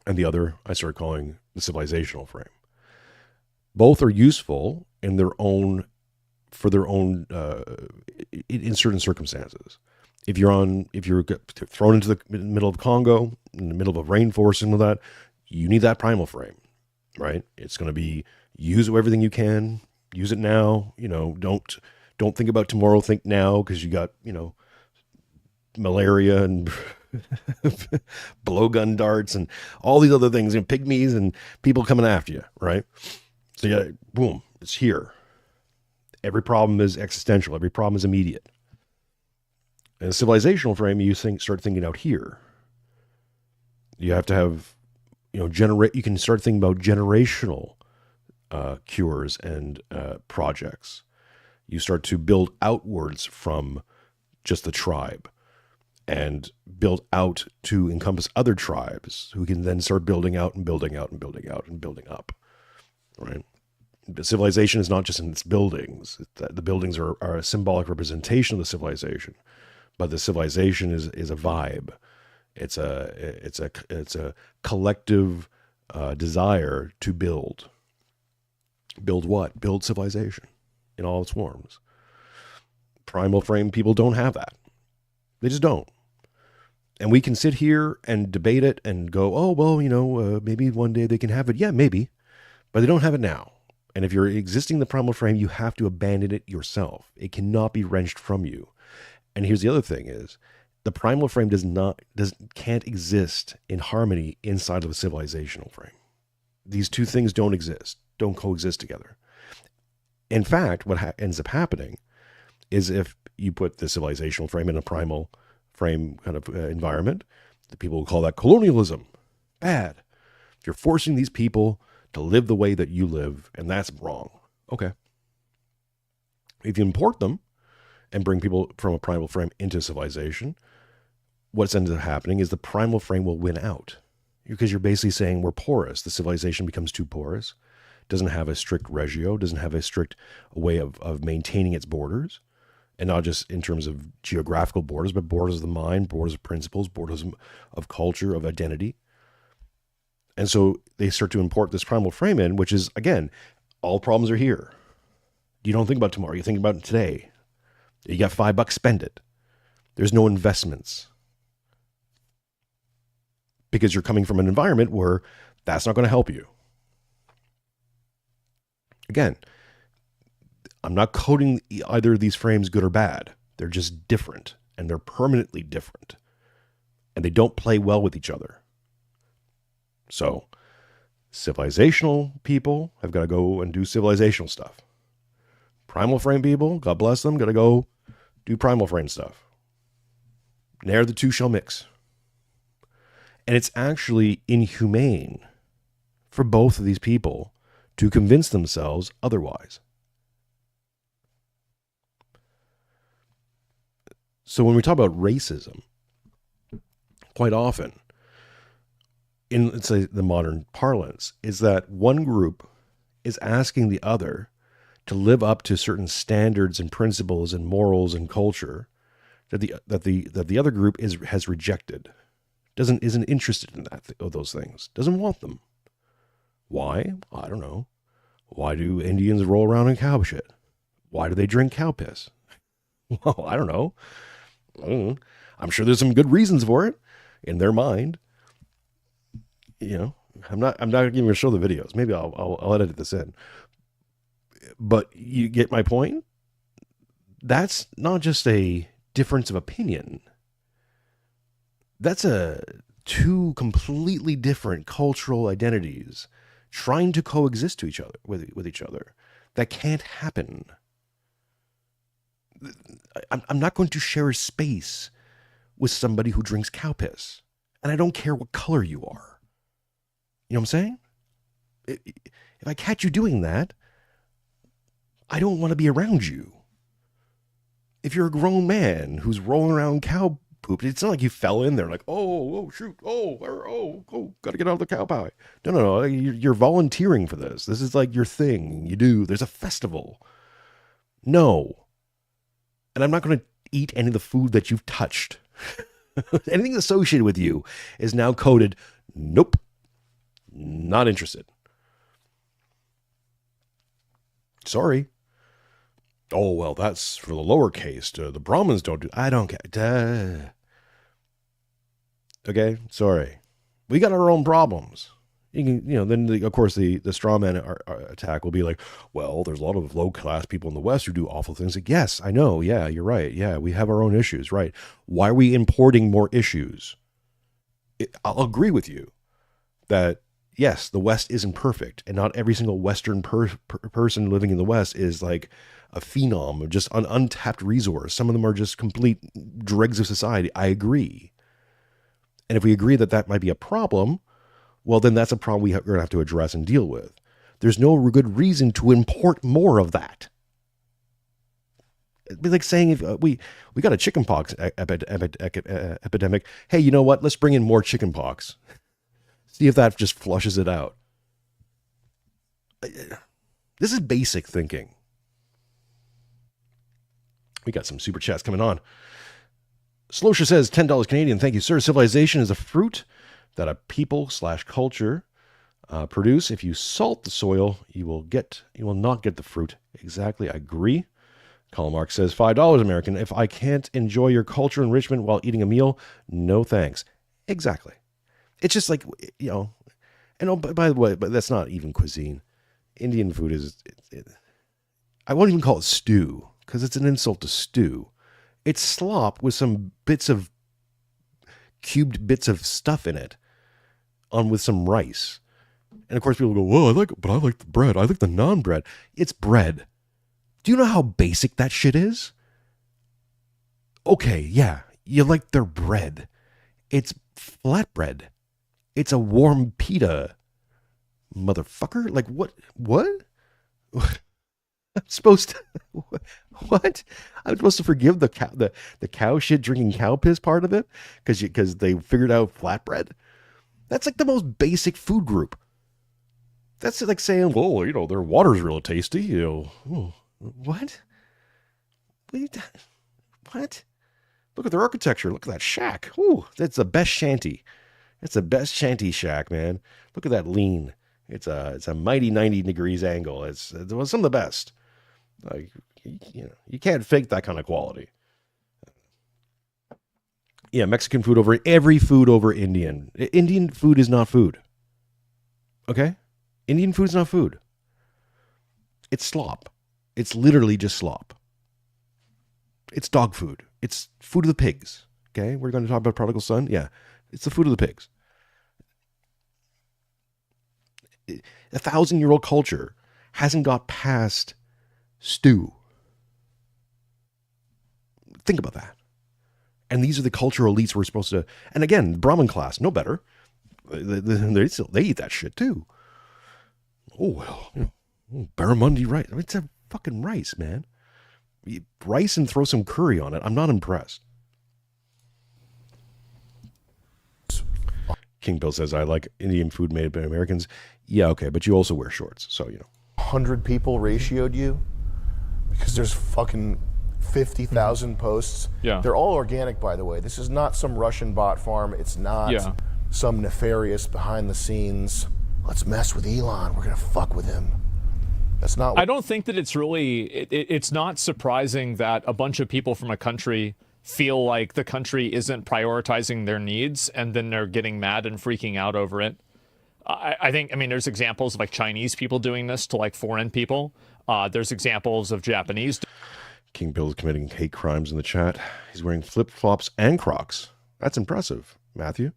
and the other I started calling the civilizational frame. Both are useful in their own, in certain circumstances. If you're thrown into the middle of Congo, in the middle of a rainforest and all that, you need that primal frame, right? It's going to be use everything you can, use it now. Don't think about tomorrow. Think now, because you got malaria and blowgun darts and all these other things, and pygmies and people coming after you, right? So yeah, boom, it's here. Every problem is existential. Every problem is immediate. In a civilizational frame, you start thinking out here. You have to have, you can start thinking about generational cures and projects. You start to build outwards from just the tribe and build out to encompass other tribes who can then start building out and building out and building out and building up, right? But civilization is not just in its buildings. The buildings are a symbolic representation of the civilization, but the civilization is a vibe. It's a collective desire to build. Build what? Build civilization in all its forms. Primal frame people don't have that. They just don't. And we can sit here and debate it and go, oh, well, maybe one day they can have it. Yeah, maybe. But they don't have it now. And if you're existing the primal frame, you have to abandon it yourself. It cannot be wrenched from you. And here's the other thing is, the primal frame can't exist in harmony inside of a civilizational frame. These two things don't coexist together. In fact, what ends up happening is if you put the civilizational frame in a primal frame kind of environment, the people will call that colonialism. Bad. You're forcing these people to live the way that you live, and that's wrong. Okay. If you import them and bring people from a primal frame into civilization, what's ended up happening is the primal frame will win out, because you're basically saying we're porous. The civilization becomes too porous, doesn't have a strict regio, doesn't have a strict way of maintaining its borders. And not just in terms of geographical borders, but borders of the mind, borders of principles, borders of culture, of identity. And so they start to import this primal frame in, which is, again, all problems are here. You don't think about tomorrow. You think about today. You got $5, spend it. There's no investments. Because you're coming from an environment where that's not going to help you. Again, I'm not coding either of these frames good or bad. They're just different, and they're permanently different. And they don't play well with each other. So, civilizational people have got to go and do civilizational stuff. Primal frame people, God bless them, got to go do primal frame stuff. Ne'er the two shall mix. And it's actually inhumane for both of these people to convince themselves otherwise. So when we talk about racism, quite often, in, let's say, the modern parlance, is that one group is asking the other to live up to certain standards and principles and morals and culture that the other group has rejected, isn't interested in those things, doesn't want them. Why? I don't know. Why do Indians roll around in cow shit? Why do they drink cow piss? Well, I don't know. I'm sure there's some good reasons for it in their mind. You know, I'm not even going to show the videos. Maybe I'll edit this in. But you get my point? That's not just a difference of opinion. That's two completely different cultural identities trying to coexist to each other with each other. That can't happen. I'm not going to share a space with somebody who drinks cow piss. And I don't care what color you are. You know what I'm saying? If I catch you doing that, I don't want to be around you. If you're a grown man who's rolling around cow poop, it's not like you fell in there like, oh, shoot, gotta get out of the cow pie. No, you're volunteering for this. This is like your thing. You do. There's a festival. No. And I'm not going to eat any of the food that you've touched. Anything associated with you is now coded, nope, not interested. Sorry. Oh, well, that's for the lowercase. The Brahmins don't do. I don't care. Okay, sorry. We got our own problems. Then of course the straw man attack will be like, well, there's a lot of low class people in the West who do awful things. Like, yes, I know. Yeah, you're right. Yeah, we have our own issues, right? Why are we importing more issues? I'll agree with you that yes, the West isn't perfect, and not every single Western person living in the West is like a phenom, just an untapped resource. Some of them are just complete dregs of society. I agree. And if we agree that that might be a problem, well, then that's a problem we're going to have to address and deal with. There's no good reason to import more of that. It'd be like saying if we got a chickenpox epidemic, hey, you know what? Let's bring in more chickenpox. See if that just flushes it out. This is basic thinking. We got some super chats coming on. Slosher says, $10 Canadian. Thank you, sir. Civilization is a fruit that a people/culture produce. If you salt the soil, you will not get the fruit. Exactly, I agree. Colin Mark says, $5 American. If I can't enjoy your culture enrichment while eating a meal, no thanks. Exactly. It's just like, and oh, by the way, but that's not even cuisine. Indian food is, I won't even call it stew, because it's an insult to stew. It's slop with some cubed bits of stuff in it, with some rice. And of course people go, well, I like the bread. I like the naan bread. It's bread. Do you know how basic that shit is? Okay, yeah, you like their bread. It's flatbread. It's a warm pita. Motherfucker. Like, what? I'm supposed to, what? I'm supposed to forgive the cow shit drinking cow piss part of it because they figured out flatbread? That's like the most basic food group. That's like saying, well, their water's real tasty. What? What? Look at their architecture. Look at that shack. Ooh, that's the best shanty. It's the best shanty shack, man. Look at that lean. It's a mighty 90 degrees angle. It's some of the best. Like, you can't fake that kind of quality. Yeah, Mexican food over every food over Indian. Indian food is not food. Okay? Indian food is not food. It's slop. It's literally just slop. It's dog food. It's food of the pigs. Okay? We're going to talk about prodigal son? Yeah. It's the food of the pigs. 1,000-year-old culture hasn't got past stew. Think about that. And these are the cultural elites we're supposed to... And again, Brahmin class, no better. They eat that shit too. Oh, well, barramundi rice. I mean, it's a fucking rice, man. Rice and throw some curry on it. I'm not impressed. King Bill says, I like Indian food made by Americans. Yeah, okay, but you also wear shorts, so, 100 people ratioed you? Because there's fucking 50,000 posts. Yeah. They're all organic, by the way. This is not some Russian bot farm. It's not some nefarious behind the scenes, let's mess with Elon, we're going to fuck with him. That's not what... I don't think that it's really... It's not surprising that a bunch of people from a country feel like the country isn't prioritizing their needs, and then they're getting mad and freaking out over it. I think, there's examples of like Chinese people doing this to like foreign people. There's examples of Japanese. King Bill is committing hate crimes in the chat. He's wearing flip-flops and Crocs. That's impressive, Matthew.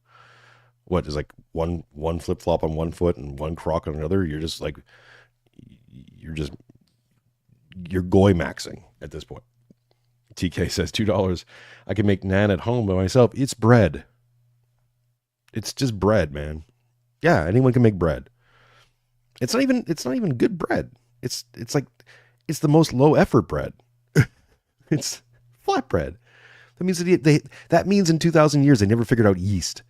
What is like one flip-flop on one foot and one Croc on another? You're goy maxing at this point. TK says $2. I can make naan at home by myself. It's bread. It's just bread, man. Yeah, anyone can make bread. It's not even good bread. It's the most low effort bread. It's flat bread. That means that means in 2,000 years they never figured out yeast.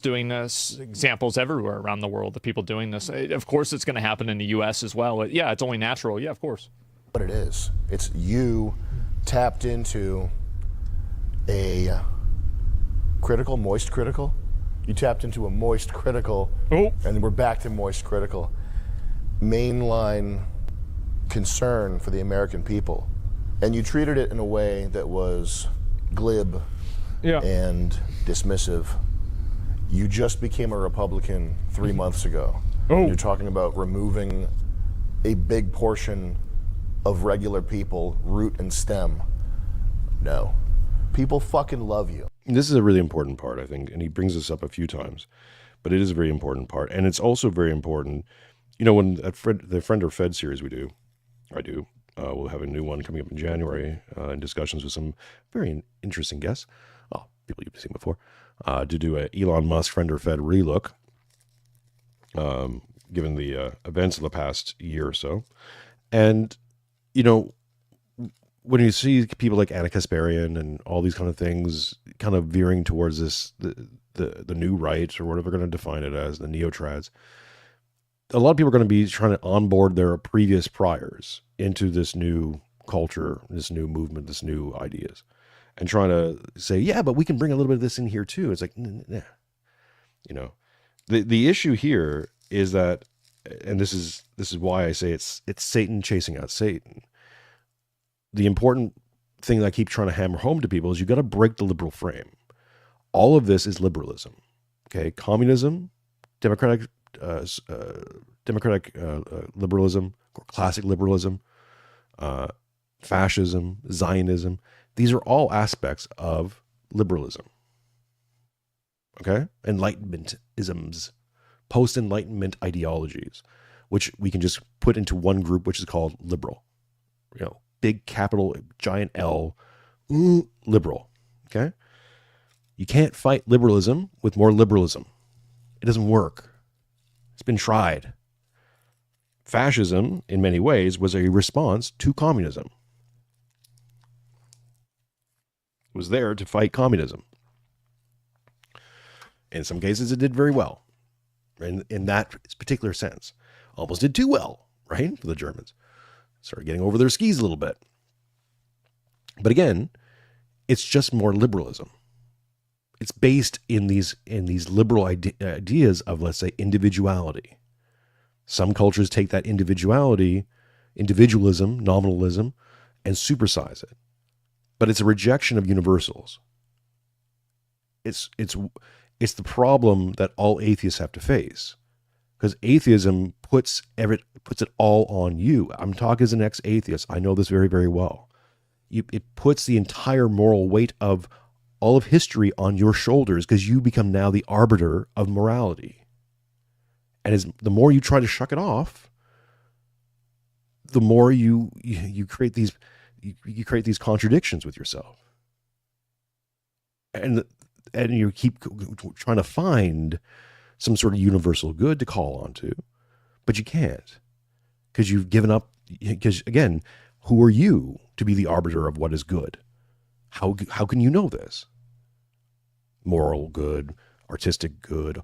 Doing this, examples everywhere around the world of people doing this. Of course, it's going to happen in the U.S. as well. It's only natural. Yeah, of course. What it is, it's you tapped into a moist critical. You tapped into a moist critical, and we're back to moist critical. Mainline concern for the American people. And you treated it in a way that was glib and dismissive. You just became a Republican 3 months ago. You're talking about removing a big portion of regular people, root and stem. No. People fucking love you. This is a really important part, I think, and he brings this up a few times, but it is a very important part. And it's also very important, when the Friend or Fed series I do, we'll have a new one coming up in January in discussions with some very interesting guests. Oh, people you've seen before. To do a Elon Musk Friend or Fed relook, given the events of the past year or so. And, when you see people like Anna Kasparian and all these kind of things kind of veering towards this, the new right, or whatever they're going to define it as, the neo-trads, a lot of people are going to be trying to onboard their previous priors into this new culture, this new movement, this new ideas, and trying to say, yeah, but we can bring a little bit of this in here too. It's like, nah. The issue here is that, and this is why I say it's Satan chasing out Satan. The important thing that I keep trying to hammer home to people is you got to break the liberal frame. All of this is liberalism. Okay, communism, democratic liberalism, or classic liberalism, fascism, Zionism. These are all aspects of liberalism. Okay, Enlightenmentisms, post-Enlightenment ideologies, which we can just put into one group, which is called liberal. Big capital, giant L, liberal. Okay, you can't fight liberalism with more liberalism. It doesn't work. It's been tried. Fascism, in many ways, was a response to communism. It was there to fight communism. In some cases, it did very well. In that particular sense. Almost did too well, right? For the Germans. Started getting over their skis a little bit. But again, it's just more liberalism. It's based in these liberal ideas of, let's say, individuality. Some cultures take that individualism, nominalism, and supersize it. But it's a rejection of universals. It's the problem that all atheists have to face, because atheism puts it all on you. I'm talking as an ex-atheist. I know this very, very well. It puts the entire moral weight of all of history on your shoulders, because you become now the arbiter of morality. And the more you try to shuck it off, the more you create these contradictions with yourself, and you keep trying to find some sort of universal good to call onto, but you can't, because you've given up. Because again, who are you to be the arbiter of what is good? How can you know this? Moral good, artistic good.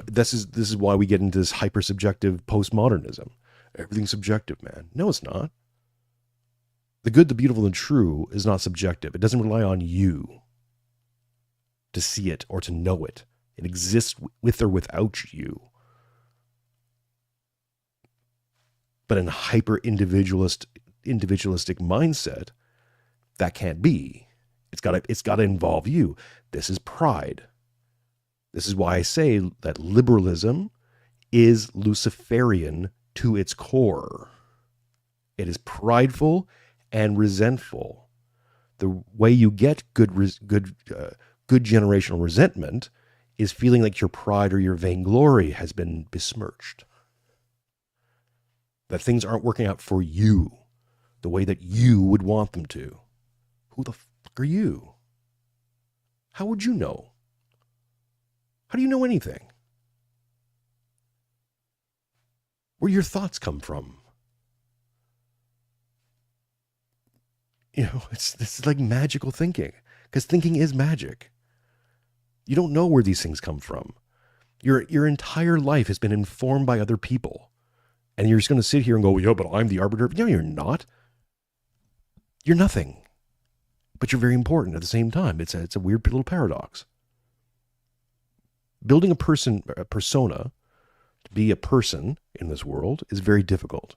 This is why we get into this hyper subjective postmodernism. Everything's subjective, man. No, it's not. The good, the beautiful, and true is not subjective. It doesn't rely on you to see it or to know it. It exists with or without you. But in a hyper individualistic mindset, that can't be. It's got to involve you. This is pride. This is why I say that liberalism is Luciferian to its core. It is prideful and resentful. The way you get good generational resentment is feeling like your pride or your vainglory has been besmirched. That things aren't working out for you the way that you would want them to. Who the fuck are you? How would you know? How do you know anything? Where your thoughts come from? This is like magical thinking, because thinking is magic. You don't know where these things come from. Your entire life has been informed by other people, and you're just going to sit here and go, "Yeah, but I'm the arbiter." No, you're not. You're nothing, but you're very important at the same time. It's a weird little paradox. Building a persona, to be a person in this world, is very difficult.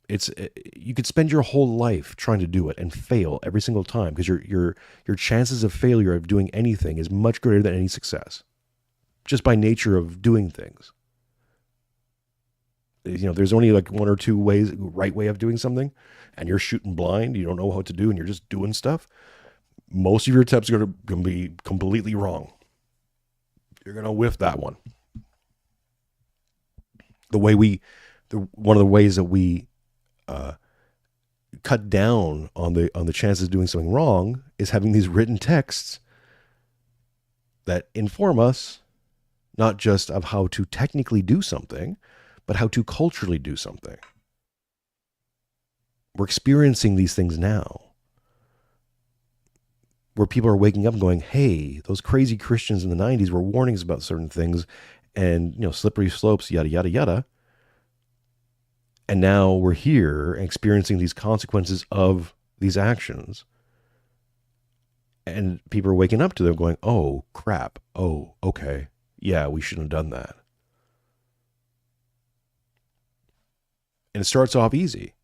You could spend your whole life trying to do it and fail every single time, because your chances of failure of doing anything is much greater than any success, just by nature of doing things. There's only like one or two ways, right way of doing something, and you're shooting blind. You don't know what to do, and you're just doing stuff. Most of your attempts are going to be completely wrong. You're going to whiff that one. One of the ways that we cut down on the chances of doing something wrong is having these written texts that inform us not just of how to technically do something, but how to culturally do something. We're experiencing these things now, where people are waking up and going, "Hey, those crazy Christians in the 90s were warning us about certain things, and slippery slopes, yada yada yada." And now we're here experiencing these consequences of these actions. And people are waking up to them going, "Oh, crap. Oh, okay. Yeah, we shouldn't have done that." And it starts off easy.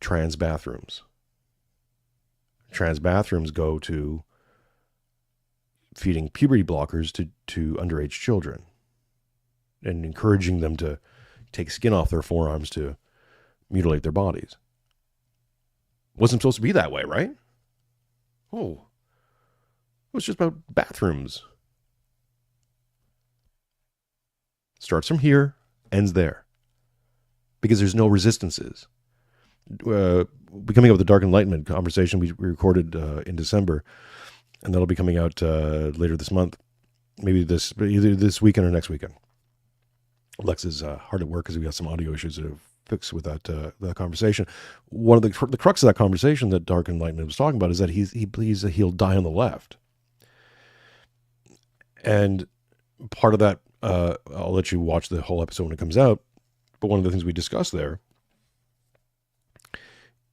Trans bathrooms. Trans bathrooms go to feeding puberty blockers to underage children and encouraging them to take skin off their forearms to mutilate their bodies. Wasn't supposed to be that way, right? Oh, it was just about bathrooms. Starts from here, ends there. Because there's no resistances. We're coming up with the Dark Enlightenment conversation we recorded in December, and that'll be coming out later this month. Maybe either this weekend or next weekend. Lex is hard at work because we got some audio issues to fix with that conversation. One of the crux of that conversation that Dark Enlightenment was talking about is that he believes that he'll die on the left. And part of that, I'll let you watch the whole episode when it comes out, but one of the things we discussed there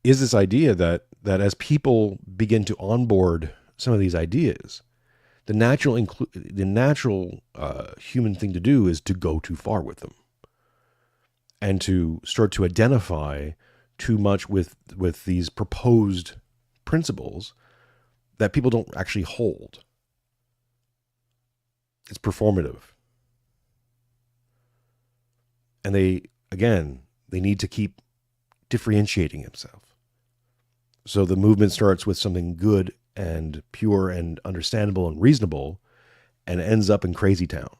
is this idea that as people begin to onboard some of these ideas, the natural human thing to do is to go too far with them, and to start to identify too much with these proposed principles that people don't actually hold. It's performative. And they need to keep differentiating himself. So the movement starts with something good and pure and understandable and reasonable, and ends up in crazy town.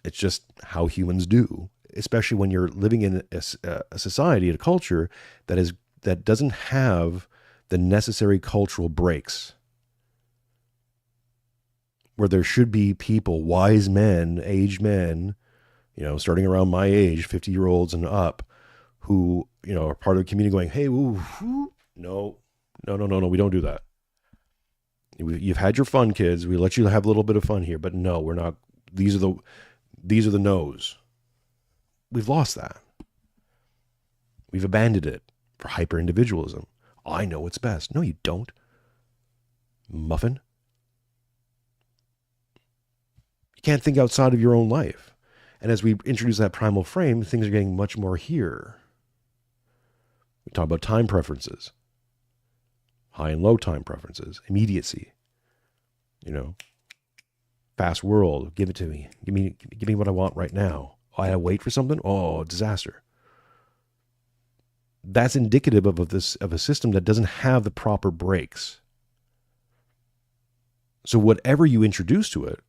It's just how humans do, especially when you're living in a society, a culture that doesn't have the necessary cultural breaks, where there should be people, wise men, aged men, starting around my age, 50-year-olds and up, who, are part of the community going, hey, woo, no, we don't do that. You've had your fun, kids. We let you have a little bit of fun here, but no, we're not. These are the no's. We've lost that. We've abandoned it for hyper-individualism. I know what's best. No, you don't. Muffin. You can't think outside of your own life. And as we introduce that primal frame, things are getting much more here. We talk about time preferences. High and low time preferences. Immediacy. Fast world. Give it to me. Give me what I want right now. I gotta wait for something? Oh, disaster. That's indicative of a system that doesn't have the proper brakes. So whatever you introduce to it,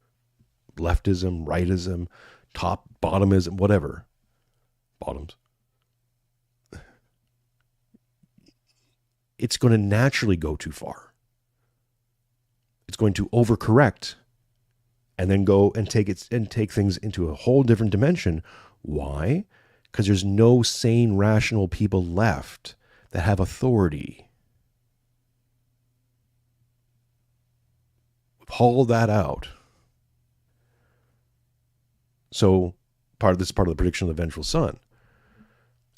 leftism, rightism, bottomism, whatever, bottoms, it's going to naturally go too far. It's going to overcorrect and then go and take things into a whole different dimension. Why? Because there's no sane, rational people left that have authority. Haul that out. So part of the prediction of the vengeful son.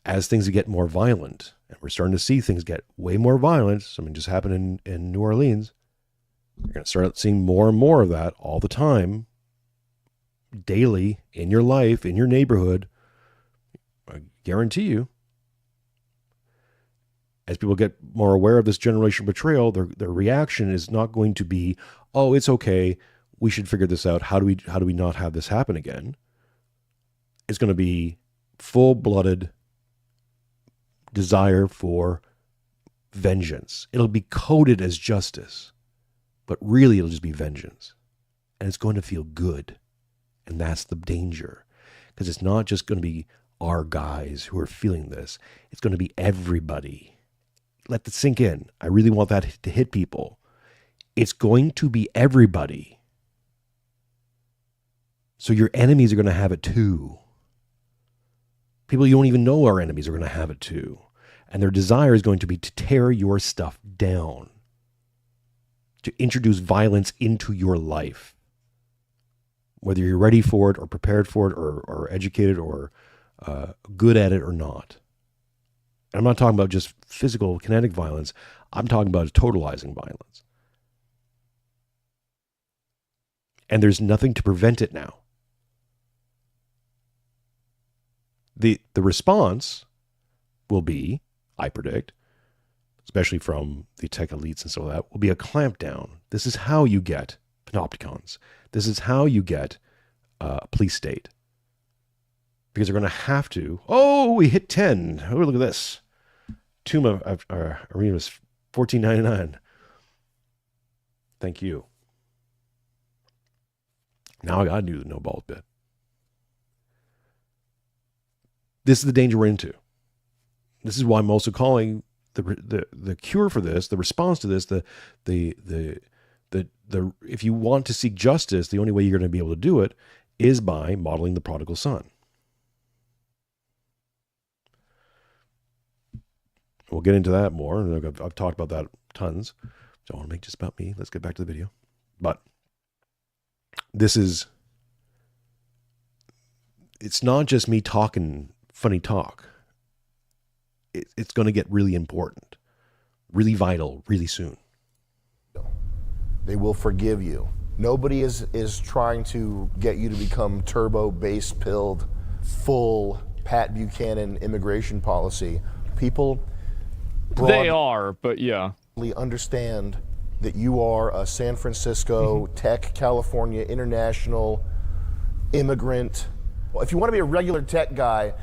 As things get more violent, and we're starting to see things get way more violent, something just happened in New Orleans, you're going to start seeing more and more of that all the time, daily, in your life, in your neighborhood. I guarantee you, as people get more aware of this generational betrayal, their reaction is not going to be, oh, it's okay, we should figure this out. How do we not have this happen again? It's going to be full-blooded desire for vengeance. It'll be coded as justice, but really it'll just be vengeance. And it's going to feel good. And that's the danger. Because it's not just going to be our guys who are feeling this. It's going to be everybody. Let that sink in. I really want that to hit people. It's going to be everybody. So your enemies are going to have it too. People you don't even know are enemies are going to have it too. And their desire is going to be to tear your stuff down. To introduce violence into your life. Whether you're ready for it or prepared for it or educated or good at it or not. I'm not talking about just physical kinetic violence. I'm talking about totalizing violence. And there's nothing to prevent it now. The response will be, I predict, especially from the tech elites and so that, will be a clampdown. This is how you get panopticons. This is how you get a police state. Because they're going to have to, oh, we hit 10. Oh, look at this. Tomb of Arena was $14.99. Thank you. Now I got to do the no balls bit. This is the danger we're into. This is why I'm also calling the cure for this, the response to this, the if you want to seek justice, the only way you're going to be able to do it is by modeling the prodigal son. We'll get into that more. I've talked about that tons. Don't want to make just about me. Let's get back to the video. But it's not just me talking funny talk. it's going to get really important, really vital, really soon. They will forgive you. Nobody is trying to get you to become turbo, base pilled, full Pat Buchanan immigration policy. People They are, but yeah. understand that you are a San Francisco, tech, California, international immigrant. Well, if you want to be a regular tech guy,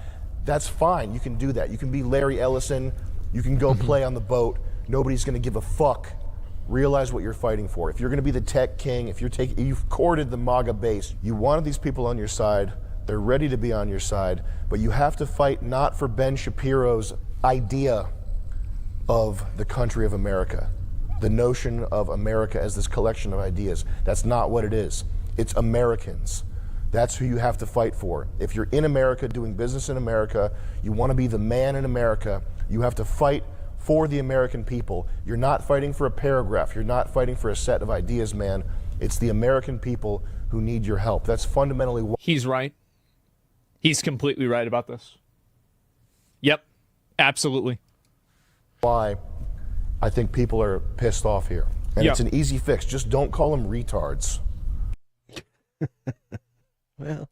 that's fine. You can do that. You can be Larry Ellison. You can go play on the boat. Nobody's going to give a fuck. Realize what you're fighting for. If you're going to be the tech king, if you've courted the MAGA base, you wanted these people on your side. They're ready to be on your side, but you have to fight not for Ben Shapiro's idea of the country of America, the notion of America as this collection of ideas. That's not what it is. It's Americans. That's who you have to fight for. If you're in America, doing business in America, you want to be the man in America, you have to fight for the American people. You're not fighting for a paragraph. You're not fighting for a set of ideas, man. It's the American people who need your help. That's fundamentally what... He's right. He's completely right about this. Yep, absolutely. Why I think people are pissed off here. And it's an easy fix. Just don't call them retards. Well,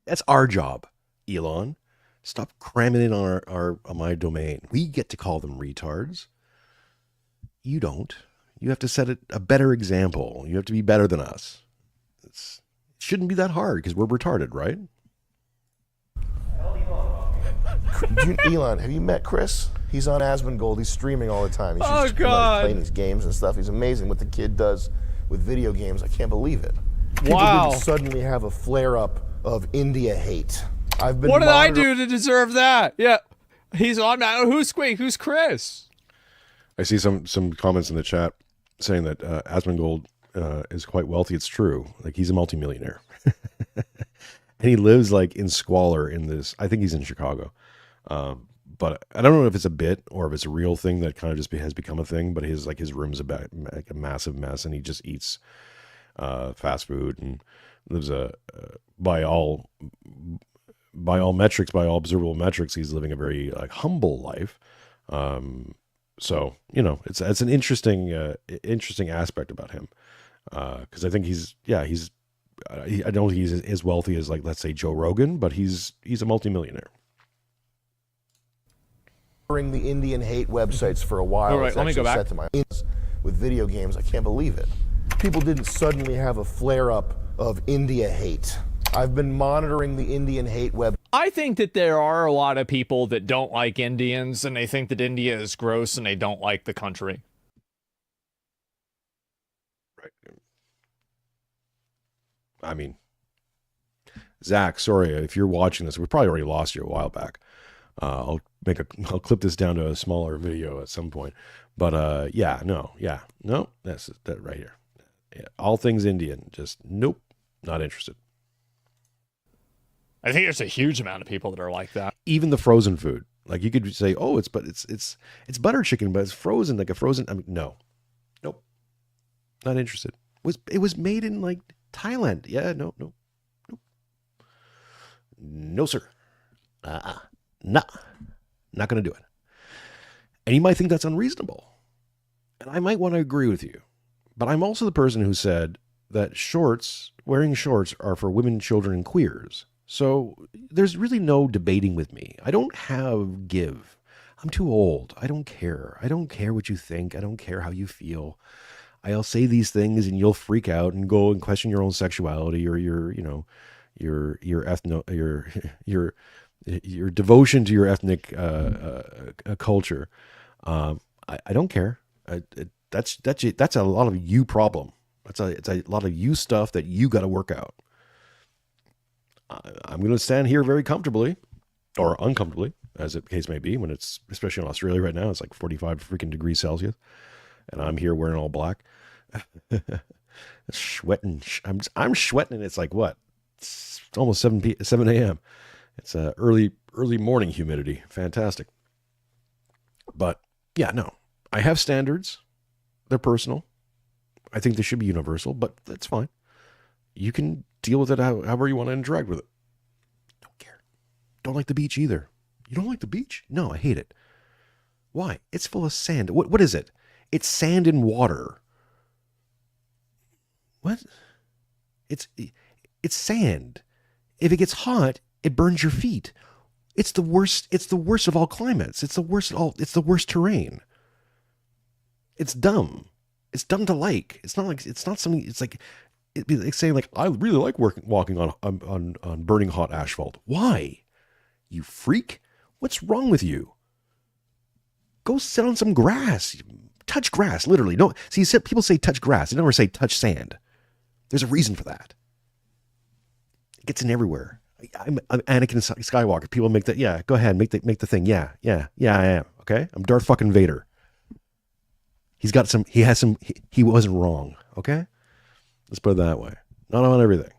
that's our job, Elon. Stop cramming it on my domain. We get to call them retards. You don't. You have to set a better example. You have to be better than us. It shouldn't be that hard because we're retarded, right? Elon, have you met Chris? He's on Asmongold. He's streaming all the time. He's Oh, just God. playing these games and stuff. He's amazing what the kid does with video games. I can't believe it. People Wow. didn't suddenly have a flare-up of India hate. I've been What did I monitoring- do to deserve that? Yeah. He's on now. Who's Chris? I see some comments in the chat saying that Asmongold is quite wealthy. It's true. Like, he's a multimillionaire. And he lives like in squalor in this. I think he's in Chicago. But I don't know if it's a bit or if it's a real thing that kind of just has become a thing. But his room's like a massive mess, and he just eats fast food and lives by all metrics, by all observable metrics, he's living a very humble life. So it's an interesting aspect about him, because I think I don't think he's as wealthy as, like, let's say, Joe Rogan, but he's a multimillionaire. the Indian hate websites for a while. All right, It's let me go actually back. set to my with video games. I can't believe it. People didn't suddenly have a flare-up of India hate. I've been monitoring the Indian hate web. I think that there are a lot of people that don't like Indians, and they think that India is gross, and they don't like the country. Right. I mean, Zach, sorry if you're watching this. We probably already lost you a while back. I'll clip this down to a smaller video at some point. But no, that's that right here. Yeah, all things Indian, just nope, not interested. I think there's a huge amount of people that are like that. Even the frozen food, like, you could say, oh, it's butter chicken, but it's frozen, like a frozen. I mean, nope, not interested. It was made in, like, Thailand? Yeah, no, sir. Nah, not gonna do it. And you might think that's unreasonable, and I might want to agree with you, but I'm also the person who said that wearing shorts are for women, children, and queers. So there's really no debating with me. I don't have give. I'm too old. I don't care. I don't care what you think. I don't care how you feel. I'll say these things and you'll freak out and go and question your own sexuality or your devotion to your ethnic culture. I don't care. That's a lot of you problem. It's a lot of you stuff that you got to work out. I'm going to stand here very comfortably, or uncomfortably, as the case may be, when it's, especially in Australia right now, it's like 45 freaking degrees Celsius, and I'm here wearing all black, sweating. I'm sweating, and it's like, what? It's almost 7 a.m. It's early morning humidity. Fantastic. But yeah, no, I have standards. They're personal. I think they should be universal, but that's fine. You can deal with it however you want to interact with it. Don't care. Don't like the beach either. You don't like the beach? No, I hate it. Why? It's full of sand. What is it? It's sand and water. What? It's sand. If it gets hot, it burns your feet. It's the worst. It's the worst of all climates. It's the worst of all. It's the worst terrain. It's dumb. It's dumb to like. It's not like it's not something. It's like it'd be like saying like I really like walking on burning hot asphalt. Why? You freak! What's wrong with you? Go sit on some grass. Touch grass, literally. No, see, people say touch grass. They never say touch sand. There's a reason for that. It gets in everywhere. I'm Anakin Skywalker. People make that. Yeah, go ahead, make the thing. Yeah, I am. Okay, I'm Darth fucking Vader. He wasn't wrong. Okay, let's put it that way. Not on everything.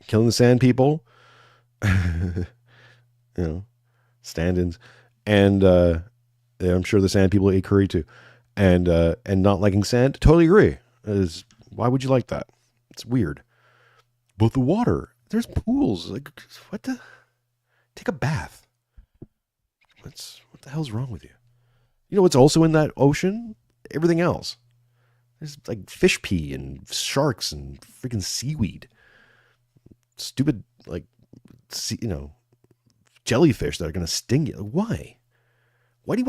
Killing the sand people, stand-ins, and I'm sure the sand people ate curry too, and not liking sand. Totally agree. Why would you like that? It's weird. But the water, there's pools. Like what the? Take a bath. What the hell's wrong with you? You know what's also in that ocean? Everything else. There's like fish pee and sharks and freaking seaweed. Stupid jellyfish that are going to sting you. Why? Why do you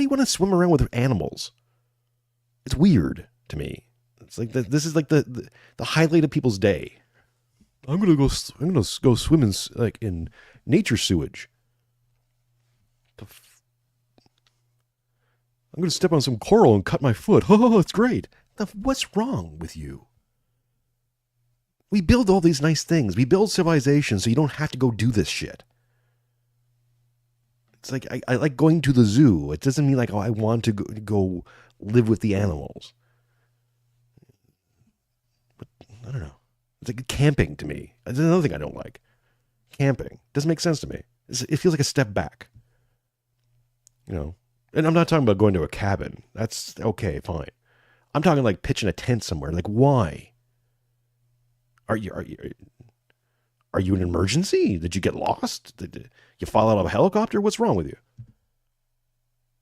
want to swim around with animals? It's weird to me. It's like this is like the highlight of people's day. I'm gonna go swim in nature sewage. I'm gonna step on some coral and cut my foot. Oh, it's great. What's wrong with you? We build all these nice things. We build civilization so you don't have to go do this shit. It's like I like going to the zoo. It doesn't mean like, oh, I want to go live with the animals. But I don't know. It's like camping to me. That's another thing I don't like. Camping doesn't make sense to me. It feels like a step back. And I'm not talking about going to a cabin. That's okay, fine. I'm talking like pitching a tent somewhere. Like, why? Are you an emergency? Did you get lost? Did you fall out of a helicopter? What's wrong with you?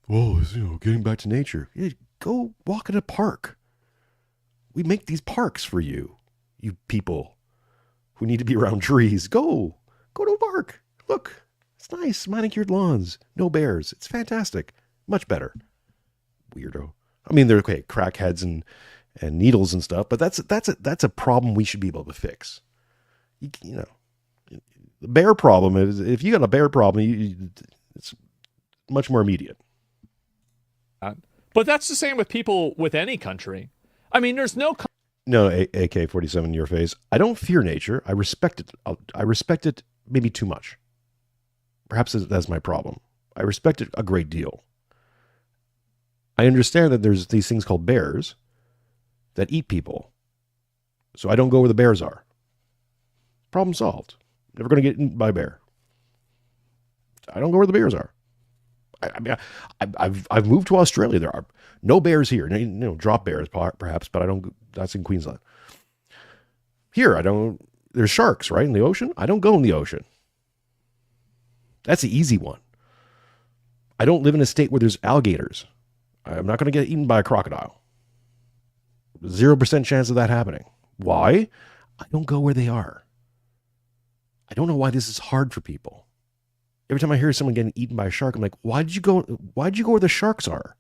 Well, getting back to nature. Yeah, go walk in a park. We make these parks for you people who need to be around trees. Go to a park. Look, it's nice, manicured lawns, no bears. It's fantastic. Much better. Weirdo. I mean, they're okay, crackheads and needles and stuff, but that's a problem we should be able to fix. The bear problem is, if you got a bear problem, it's much more immediate. But that's the same with people with any country. I mean, there's no AK-47 in your face. I don't fear nature. I respect it. I respect it maybe too much. Perhaps that's my problem. I respect it a great deal. I understand that there's these things called bears that eat people. So I don't go where the bears are. Problem solved. Never going to get eaten by a bear. I don't go where the bears are. I've moved to Australia. There are no bears here. Drop bears perhaps, but I don't. That's in Queensland. Here, I don't. There's sharks, right, in the ocean. I don't go in the ocean. That's the easy one. I don't live in a state where there's alligators. I'm not going to get eaten by a crocodile. 0% chance of that happening. Why? I don't go where they are. I don't know why this is hard for people. Every time I hear someone getting eaten by a shark, I'm like, why'd you go where the sharks are?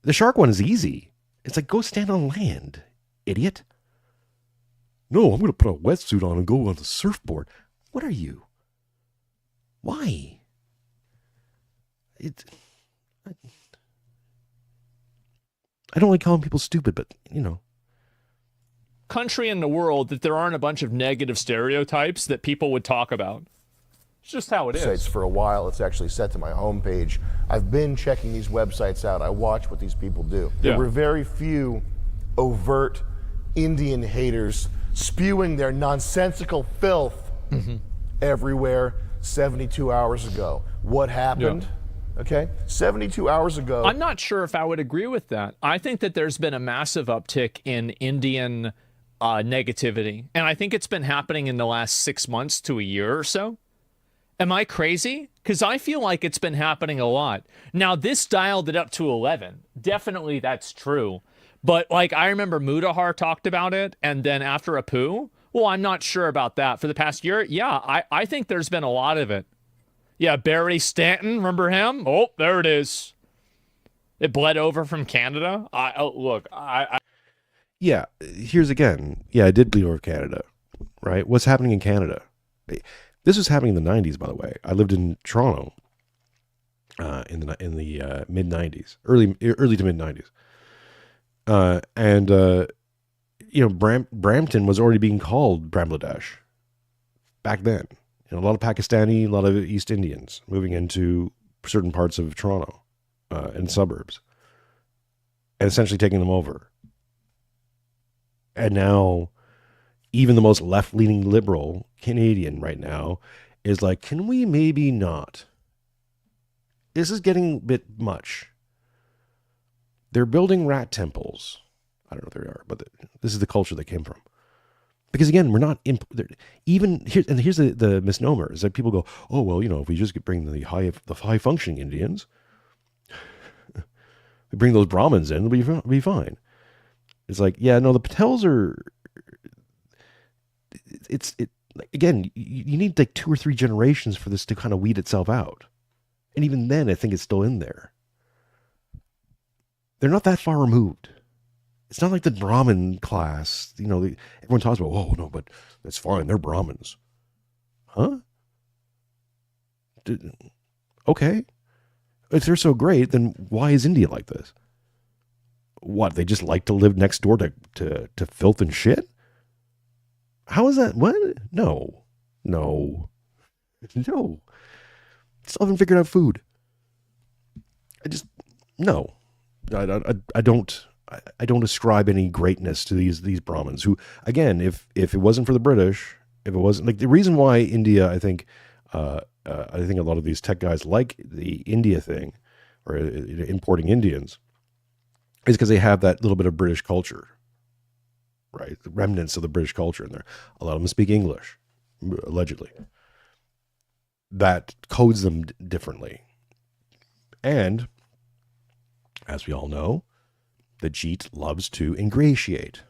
The shark one is easy. It's like, go stand on land, idiot. No, I'm going to put a wetsuit on and go on the surfboard. What are you? Why? I don't like calling people stupid, but, country in the world that there aren't a bunch of negative stereotypes that people would talk about. It's just how it is. For a while, it's actually set to my homepage. I've been checking these websites out. I watch what these people do. Yeah. There were very few overt Indian haters spewing their nonsensical filth everywhere 72 hours ago. What happened? Yeah. Okay, 72 hours ago. I'm not sure if I would agree with that. I think that there's been a massive uptick in Indian negativity. And I think it's been happening in the last 6 months to a year or so. Am I crazy? Because I feel like it's been happening a lot. Now, this dialed it up to 11. Definitely that's true. But, like, I remember Mudahar talked about it, and then after Apu, well, I'm not sure about that. For the past year, yeah, I think there's been a lot of it. Yeah, Barry Stanton, remember him? Oh, there it is. It bled over from Canada. Yeah, here's again. Yeah, I did bleed over Canada, right? What's happening in Canada? This was happening in the 90s, by the way. I lived in Toronto in the mid 90s, early to mid 90s. Brampton was already being called Bangladesh back then. A lot of Pakistani, a lot of East Indians moving into certain parts of Toronto and suburbs and essentially taking them over. And now even the most left-leaning liberal Canadian right now is like, can we maybe not? This is getting a bit much. They're building rat temples. I don't know if they are, but this is the culture they came from. Because again, we're not even here. And here's the misnomer: is that people go, "Oh well, if we just bring the high functioning Indians, we bring those Brahmins in, it'll be fine." It's like, yeah, no, the Patels are. Again, you need like 2 or 3 generations for this to kind of weed itself out, and even then, I think it's still in there. They're not that far removed. It's not like the Brahmin class. Everyone talks about, oh, no, but that's fine. They're Brahmins. Huh? Okay. If they're so great, then why is India like this? What, they just like to live next door to filth and shit? How is that? What? No. Still haven't figured out food. No. I don't ascribe any greatness to these Brahmins who, again, if it wasn't for the British, if it wasn't like the reason why India, I think a lot of these tech guys like the India thing or importing Indians is because they have that little bit of British culture, right? The remnants of the British culture in there. A lot of them speak English, allegedly. That codes them differently. And as we all know, the Jeet loves to ingratiate.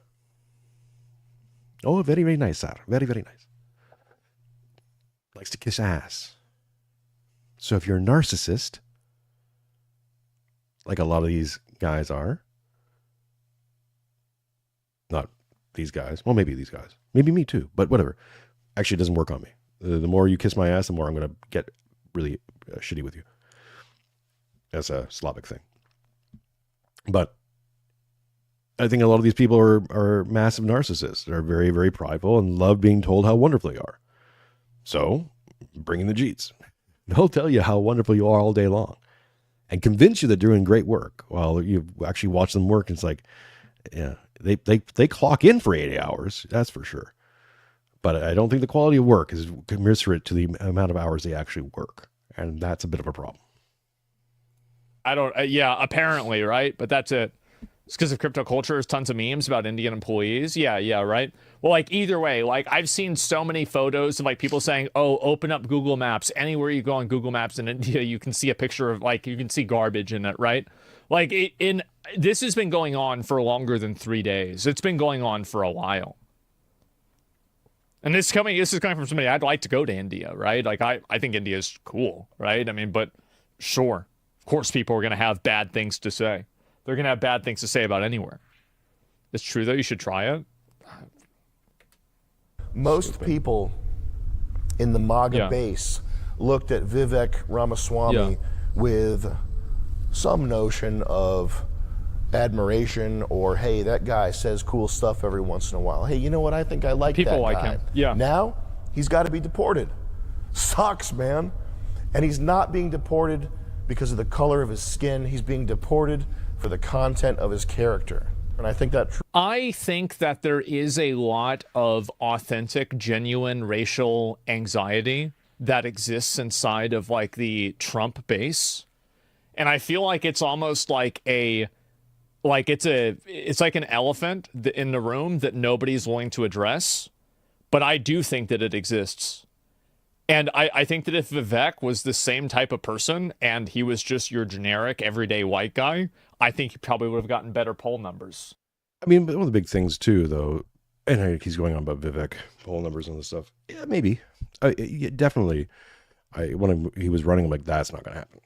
Oh, very, very nice, sir. Very, very nice. Likes to kiss ass. So if you're a narcissist, like a lot of these guys are, not these guys, well, maybe these guys, maybe me too, but whatever. Actually, it doesn't work on me. The more you kiss my ass, the more I'm going to get really shitty with you. That's a Slavic thing. But I think a lot of these people are massive narcissists. They're very, very prideful and love being told how wonderful they are. So bring in the Jeets. They'll tell you how wonderful you are all day long and convince you that they're doing great work while you actually watch them work. It's like, yeah, they clock in for 80 hours. That's for sure. But I don't think the quality of work is commensurate to the amount of hours they actually work. And that's a bit of a problem. Apparently, right? But that's it. It's because of crypto culture. There's tons of memes about Indian employees. Yeah, right? Well, like, either way, like, I've seen so many photos of, like, people saying, oh, open up Google Maps. Anywhere you go on Google Maps in India, you can see a picture of, like, you can see garbage in it, right? Like, this has been going on for longer than 3 days. It's been going on for a while. And this is coming from somebody, I'd like to go to India, right? Like, I think India is cool, right? I mean, but sure, of course people are going to have bad things to say. They're going to have bad things to say about anywhere. It's true, though. You should try it. Most people in the MAGA base looked at Vivek Ramaswamy with some notion of admiration or, hey, that guy says cool stuff every once in a while. Hey, you know what? I think I like people that like guy. him. Yeah. Now, he's got to be deported. Sucks, man. And he's not being deported because of the color of his skin. He's being deported for the content of his character. And I think that there is a lot of authentic, genuine racial anxiety that exists inside of, like, the Trump base. And I feel like it's almost like Like it's like an elephant in the room that nobody's willing to address. But I do think that it exists. And I think that if Vivek was the same type of person and he was just your generic everyday white guy, I think he probably would have gotten better poll numbers. I mean, one of the big things too, though, and he's going on about Vivek poll numbers and this stuff. Yeah, maybe. Yeah, definitely. When he was running, I'm like, that's not going to happen.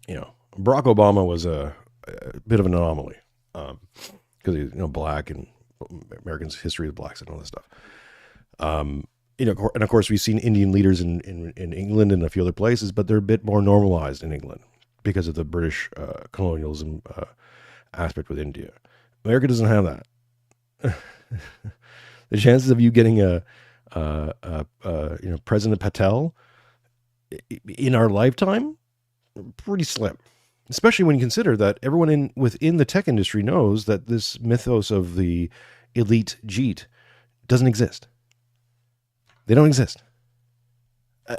You know, Barack Obama was a bit of an anomaly because he's black and Americans' history of blacks and all this stuff. And of course we've seen Indian leaders in England and a few other places, but they're a bit more normalized in England because of the British colonialism aspect with India. America doesn't have that. The chances of you getting a President Patel in our lifetime, pretty slim. Especially when you consider that everyone within the tech industry knows that this mythos of the elite Jeet doesn't exist. They don't exist.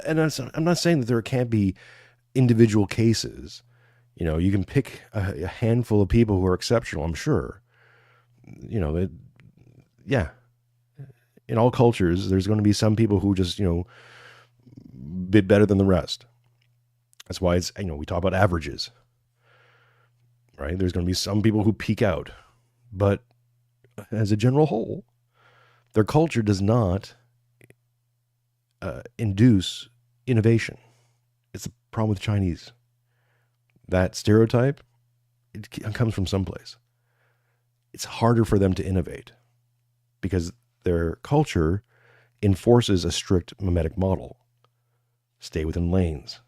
And I'm not saying that there can't be individual cases. You can pick a handful of people who are exceptional, I'm sure. Yeah. In all cultures, there's going to be some people who just, bit better than the rest. That's why it's, we talk about averages. Right? There's going to be some people who peak out. But as a general whole, their culture does not induce innovation. It's a problem with the Chinese. That stereotype, it comes from someplace. It's harder for them to innovate because their culture enforces a strict mimetic model. Stay within lanes.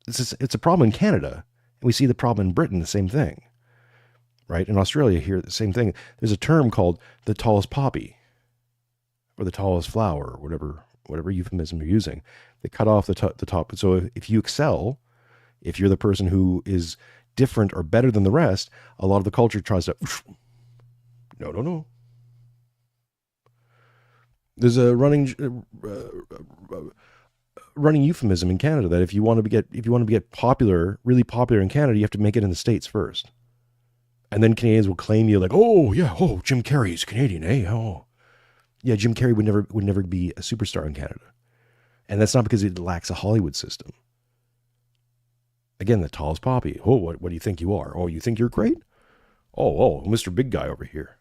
It's a problem in Canada, and we see the problem in Britain, the same thing. Right? In Australia, here, the same thing. There's a term called the tallest poppy or the tallest flower, or whatever euphemism you're using. They cut off the top. So if you excel, if you're the person who is different or better than the rest, a lot of the culture tries to, no. There's a running euphemism in Canada that if you want to get popular, really popular in Canada, you have to make it in the States first. And then Canadians will claim you like, oh yeah, oh, Jim Carrey's Canadian, eh? Oh. Yeah, Jim Carrey would never be a superstar in Canada. And that's not because it lacks a Hollywood system. Again, the tallest poppy. Oh, what do you think you are? Oh, you think you're great? Oh, Mr. Big Guy over here.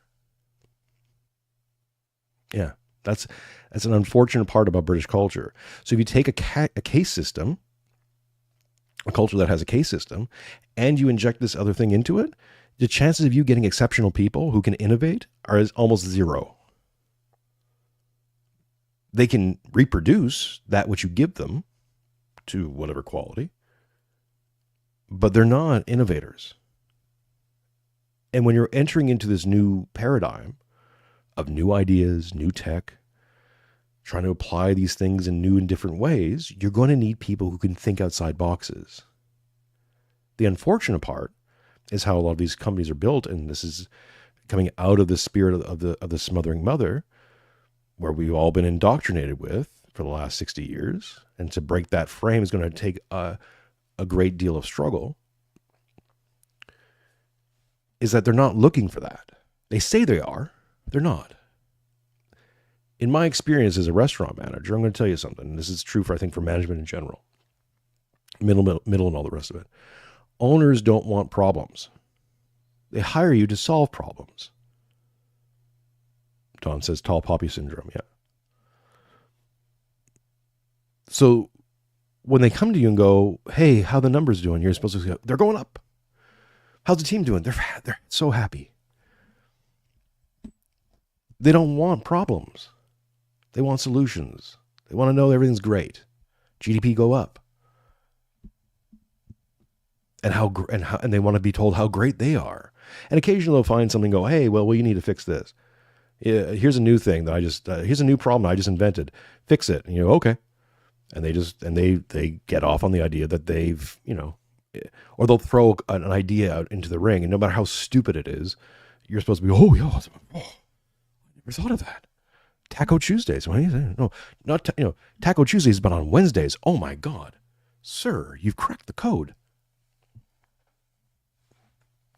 Yeah, that's an unfortunate part about British culture. So if you take a case system, a culture that has a case system, and you inject this other thing into it, the chances of you getting exceptional people who can innovate are almost zero. They can reproduce that which you give them to whatever quality, but they're not innovators. And when you're entering into this new paradigm of new ideas, new tech, trying to apply these things in new and different ways, you're going to need people who can think outside boxes. The unfortunate part is how a lot of these companies are built, and this is coming out of the spirit of the smothering mother, where we've all been indoctrinated with for the last 60 years. And to break that frame is going to take a great deal of struggle. Is that they're not looking for that. They say they are. They're not. In my experience as a restaurant manager, I'm going to tell you something. And this is true for management in general. Middle and all the rest of it. Owners don't want problems. They hire you to solve problems. Don says tall poppy syndrome. Yeah. So when they come to you and go, hey, how the numbers doing? You're supposed to go, they're going up. How's the team doing? They're so happy. They don't want problems. They want solutions. They want to know everything's great. GDP go up. And they want to be told how great they are. And occasionally they'll find something and go, hey, well, you need to fix this. Yeah, here's a new thing that here's a new problem I just invented. Fix it. And you go, okay. And they get off on the idea that they've, or they'll throw an idea out into the ring, and no matter how stupid it is, you're supposed to be, oh, yeah, never thought of that. Taco Tuesdays. No, not, Taco Tuesdays, but on Wednesdays. Oh my God. Sir, you've cracked the code.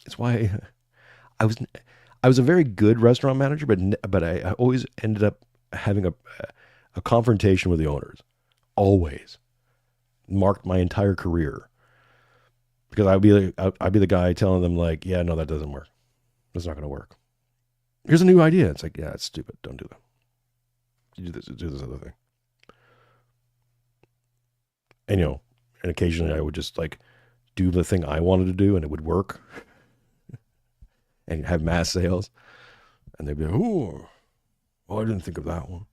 It's why I was a very good restaurant manager, but I always ended up having a confrontation with the owners. Always marked my entire career because I'd be the guy telling them like, yeah, no, that doesn't work. It's not going to work. Here's a new idea. It's like, yeah, it's stupid. Don't do that. You do this other thing. And and occasionally I would just like do the thing I wanted to do, and it would work, and have mass sales, and they'd be like, oh, I didn't think of that one,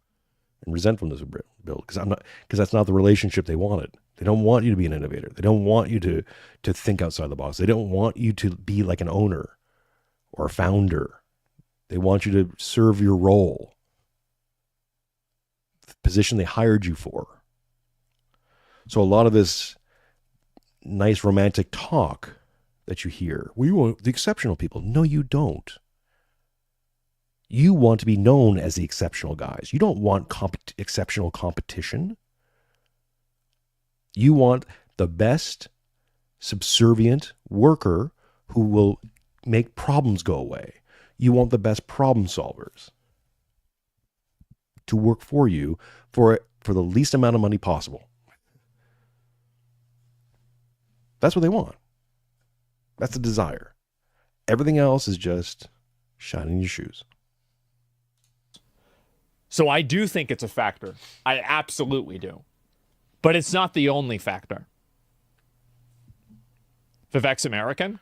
and resentfulness would build because that's not the relationship they wanted. They don't want you to be an innovator. They don't want you to think outside the box. They don't want you to be like an owner or a founder. They want you to serve your role, the position they hired you for. So a lot of this nice romantic talk that you hear, we want the exceptional people. No, you don't. You want to be known as the exceptional guys. You don't want exceptional competition. You want the best subservient worker who will make problems go away. You want the best problem solvers to work for you for the least amount of money possible. That's what they want. That's the desire. Everything else is just shining your shoes. So I do think it's a factor. I absolutely do. But it's not the only factor. Vivek's American?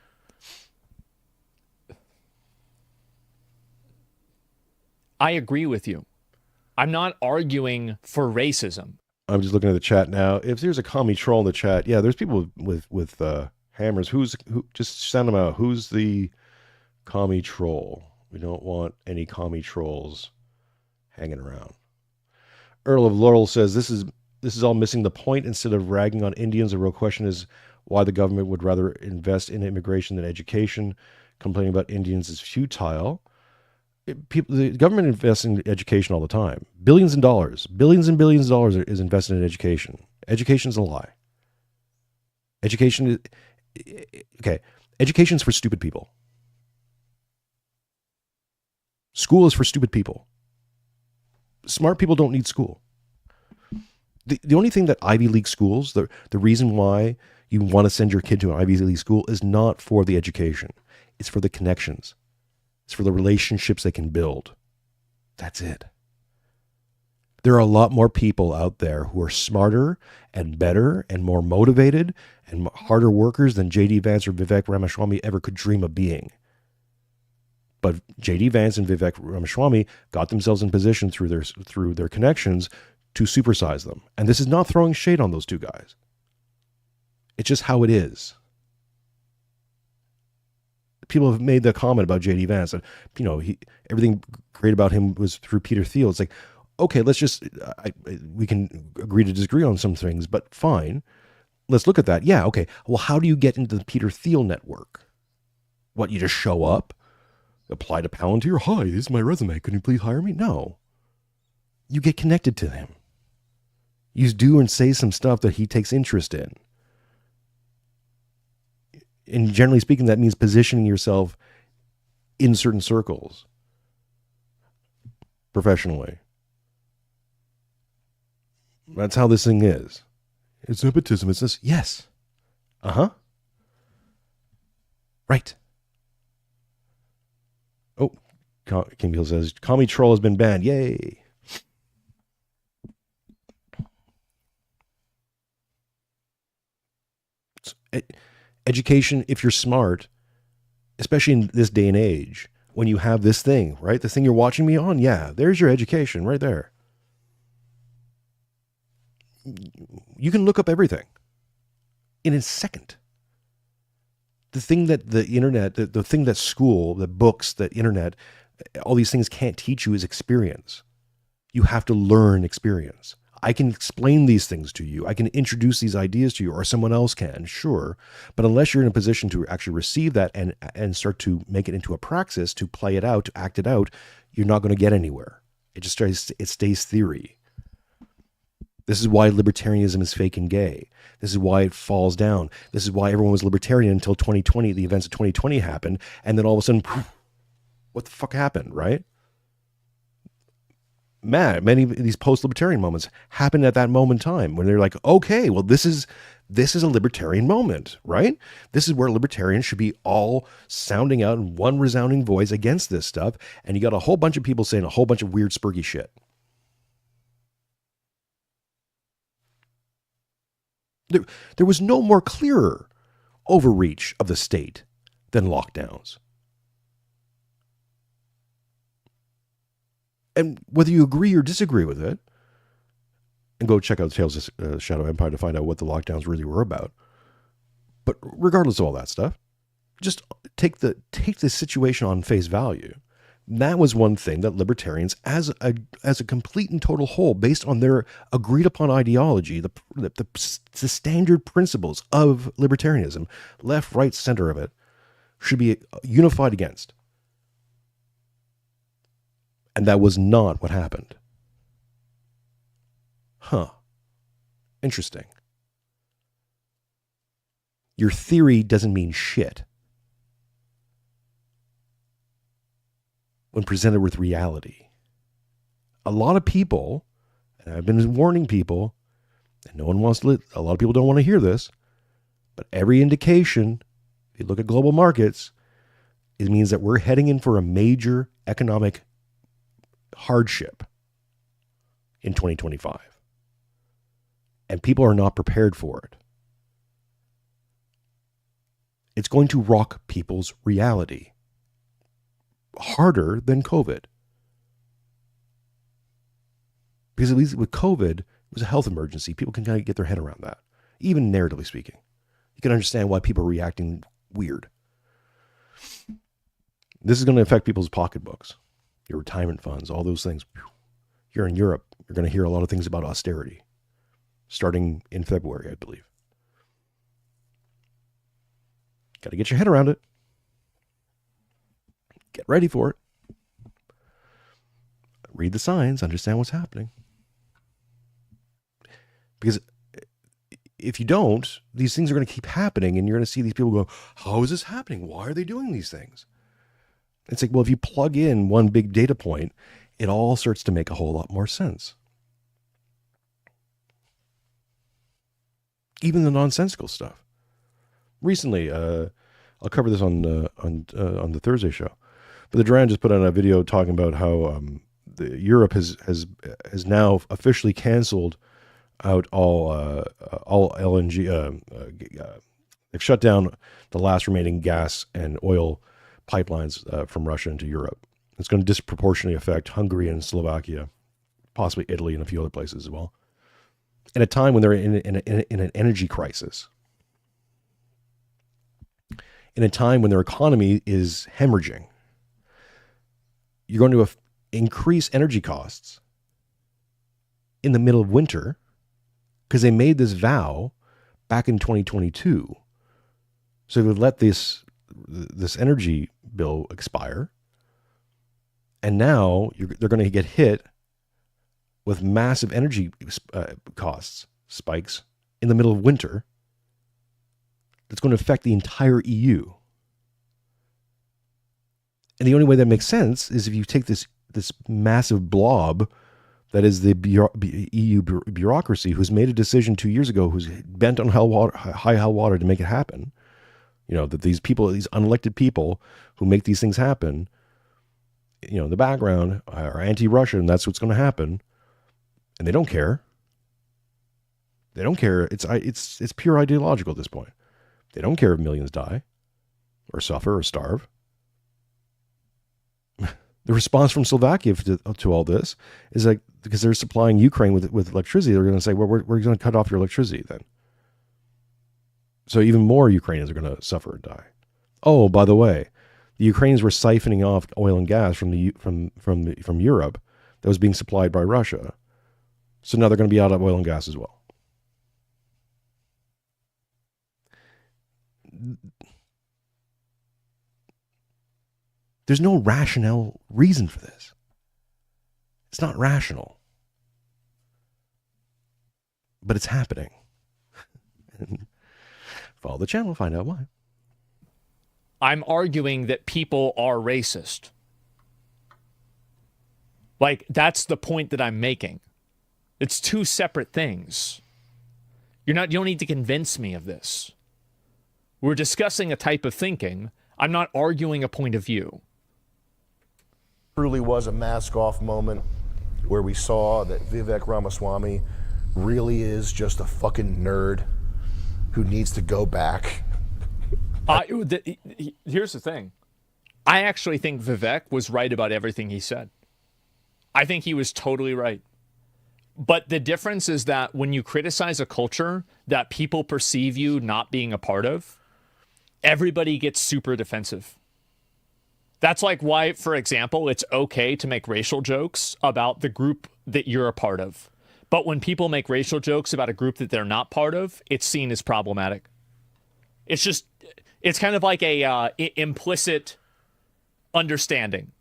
I agree with you. I'm not arguing for racism. I'm just looking at the chat now. If there's a commie troll in the chat, yeah, there's people with hammers. Who? Just send them out. Who's the commie troll? We don't want any commie trolls hanging around. Earl of Laurel says this is all missing the point. Instead of ragging on Indians, the real question is why the government would rather invest in immigration than education. Complaining about Indians is futile. The government invests in education all the time. Billions and billions of dollars is invested in education. Education is a lie. Education is for stupid people. School is for stupid people. Smart people don't need school. The only thing that Ivy League schools, the reason why you want to send your kid to an Ivy League school is not for the education. It's for the connections. It's for the relationships they can build. That's it. There are a lot more people out there who are smarter and better and more motivated and harder workers than J.D. Vance or Vivek Ramaswamy ever could dream of being. But J.D. Vance and Vivek Ramaswamy got themselves in position through their connections to supersize them. And this is not throwing shade on those two guys. It's just how it is. People have made the comment about J.D. Vance, and everything great about him was through Peter Thiel. It's like, okay, let's just we can agree to disagree on some things, but fine. Let's look at that. Yeah, okay. Well, how do you get into the Peter Thiel network? What, you just show up, apply to Palantir? Hi, this is my resume. Can you please hire me? No. You get connected to him. You do and say some stuff that he takes interest in. And generally speaking, that means positioning yourself in certain circles professionally. That's how this thing is. It's nepotism. It's this. Yes. Uh-huh. Right. Oh, King Hill says, Commie Troll has been banned. Yay. Education, if you're smart, especially in this day and age, when you have this thing, right? This thing you're watching me on, yeah, there's your education right there. You can look up everything in a second. The thing that the internet, the thing that school, the books, the internet, all these things can't teach you is experience. You have to learn experience. I can explain these things to you. I can introduce these ideas to you, or someone else can, sure. But unless you're in a position to actually receive that and start to make it into a praxis, to play it out, to act it out, you're not going to get anywhere. It stays theory. This is why libertarianism is fake and gay. This is why it falls down. This is why everyone was libertarian until 2020, the events of 2020 happened, and then all of a sudden, poof, what the fuck happened, right? Many of these post-libertarian moments happened at that moment in time when they're like, okay, well, this is a libertarian moment, right? This is where libertarians should be all sounding out in one resounding voice against this stuff, and you got a whole bunch of people saying a whole bunch of weird, spurgy shit. There was no more clearer overreach of the state than lockdowns. And whether you agree or disagree with it, and go check out Tales of Shadow Empire to find out what the lockdowns really were about. But regardless of all that stuff, just take the situation on face value. That was one thing that libertarians, as a complete and total whole, based on their agreed upon ideology, the standard principles of libertarianism, left, right, center of it, should be unified against. And that was not what happened. Huh. Interesting. Your theory doesn't mean shit when presented with reality. A lot of people, and I've been warning people, and no one wants to, a lot of people don't want to hear this, but every indication, if you look at global markets, it means that we're heading in for a major economic hardship in 2025. And people are not prepared for it. It's going to rock people's reality harder than COVID. Because at least with COVID, it was a health emergency. People can kind of get their head around that. Even narratively speaking. You can understand why people are reacting weird. This is going to affect people's pocketbooks, your retirement funds, all those things. Here in Europe, you're going to hear a lot of things about austerity, starting in February, I believe. Got to get your head around it. Get ready for it. Read the signs, understand what's happening. Because if you don't, these things are going to keep happening, and you're going to see these people go, how is this happening? Why are they doing these things? It's like, well, if you plug in one big data point, it all starts to make a whole lot more sense. Even the nonsensical stuff. Recently, I'll cover this on the Thursday show, but the Duran just put out a video talking about how Europe has now officially canceled out all LNG. They've shut down the last remaining gas and oil pipelines from Russia into Europe. It's going to disproportionately affect Hungary and Slovakia, possibly Italy and a few other places as well. At a time when they're in an energy crisis, in a time when their economy is hemorrhaging, you're going to increase energy costs in the middle of winter because they made this vow back in 2022. So they would let this energy bill expire, and now they're going to get hit with massive energy costs spikes in the middle of winter. That's going to affect the entire EU. And the only way that makes sense is if you take this massive blob that is the EU bureaucracy, who's made a decision 2 years ago, who's bent on high hell water to make it happen. You know, that these people, these unelected people who make these things happen, you know, in the background are anti-Russian. That's what's going to happen. And they don't care. They don't care. It's pure ideological at this point. They don't care if millions die or suffer or starve. The response from Slovakia to all this is like, because they're supplying Ukraine with electricity, they're going to say, well, we're going to cut off your electricity then. So even more Ukrainians are going to suffer and die. Oh, by the way, the Ukrainians were siphoning off oil and gas from Europe that was being supplied by Russia. So now they're going to be out of oil and gas as well. There's no rational reason for this. It's not rational. but it's happening. And follow the channel, find out why. I'm arguing that people are racist. Like, that's the point that I'm making. It's two separate things. You don't need to convince me of this. We're discussing a type of thinking. I'm not arguing a point of view. Truly was a mask-off moment where we saw that Vivek Ramaswamy really is just a fucking nerd who needs to go back. Here's the thing. I actually think Vivek was right about everything he said. I think he was totally right. But the difference is that when you criticize a culture that people perceive you not being a part of, everybody gets super defensive. That's like why, for example, it's okay to make racial jokes about the group that you're a part of. But when people make racial jokes about a group that they're not part of, it's seen as problematic. It's kind of like a implicit understanding.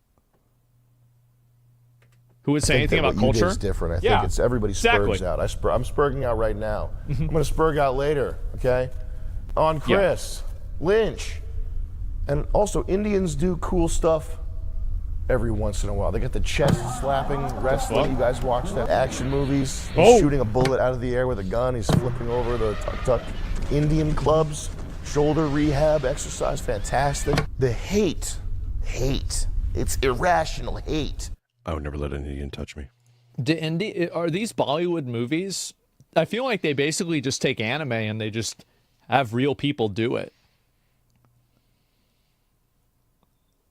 Who would say anything about culture? It's different. I think it's everybody spurgs out. I'm spurging out right now. I'm going to spurg out later, okay? On Chris, Lynch. And also, Indians do cool stuff every once in a while. They got the chest slapping wrestling. You guys watch that action movies? He's shooting a bullet out of the air with a gun. He's flipping over the tuk-tuk. Indian clubs, shoulder rehab, exercise, fantastic. The hate. It's irrational hate. I would never let an Indian touch me. Are these Bollywood movies? I feel like they basically just take anime and they just have real people do it.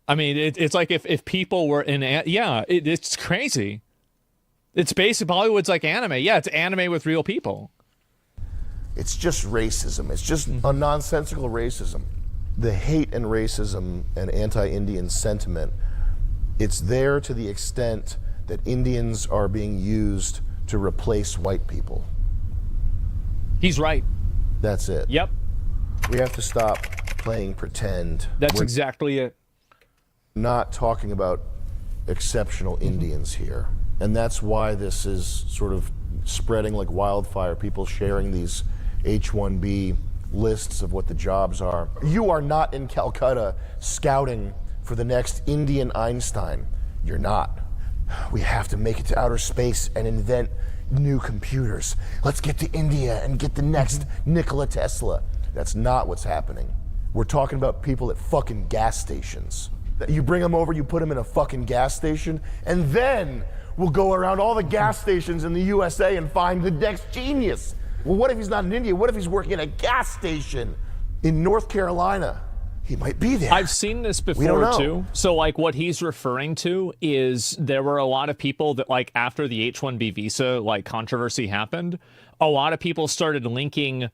I mean, it's like if people were in... it's crazy. It's basically... Bollywood's like anime. Yeah, it's anime with real people. It's just racism. It's just a nonsensical racism. The hate and racism and anti-Indian sentiment, it's there to the extent that Indians are being used to replace white people. He's right. That's it. Yep. We have to stop playing pretend. We're exactly it. Not talking about exceptional Indians here. And that's why this is sort of spreading like wildfire, people sharing these H-1B lists of what the jobs are. You are not in Calcutta scouting for the next Indian Einstein. You're not. We have to make it to outer space and invent new computers. Let's get to India and get the next Nikola Tesla. That's not what's happening. We're talking about people at fucking gas stations. You bring them over, you put them in a fucking gas station, and then we'll go around all the gas stations in the USA and find the next genius. Well, what if he's not in India? What if he's working at a gas station in North Carolina? He might be there. I've seen this before too. So like what he's referring to is there were a lot of people that like after the H-1B visa like controversy happened, a lot of people started linking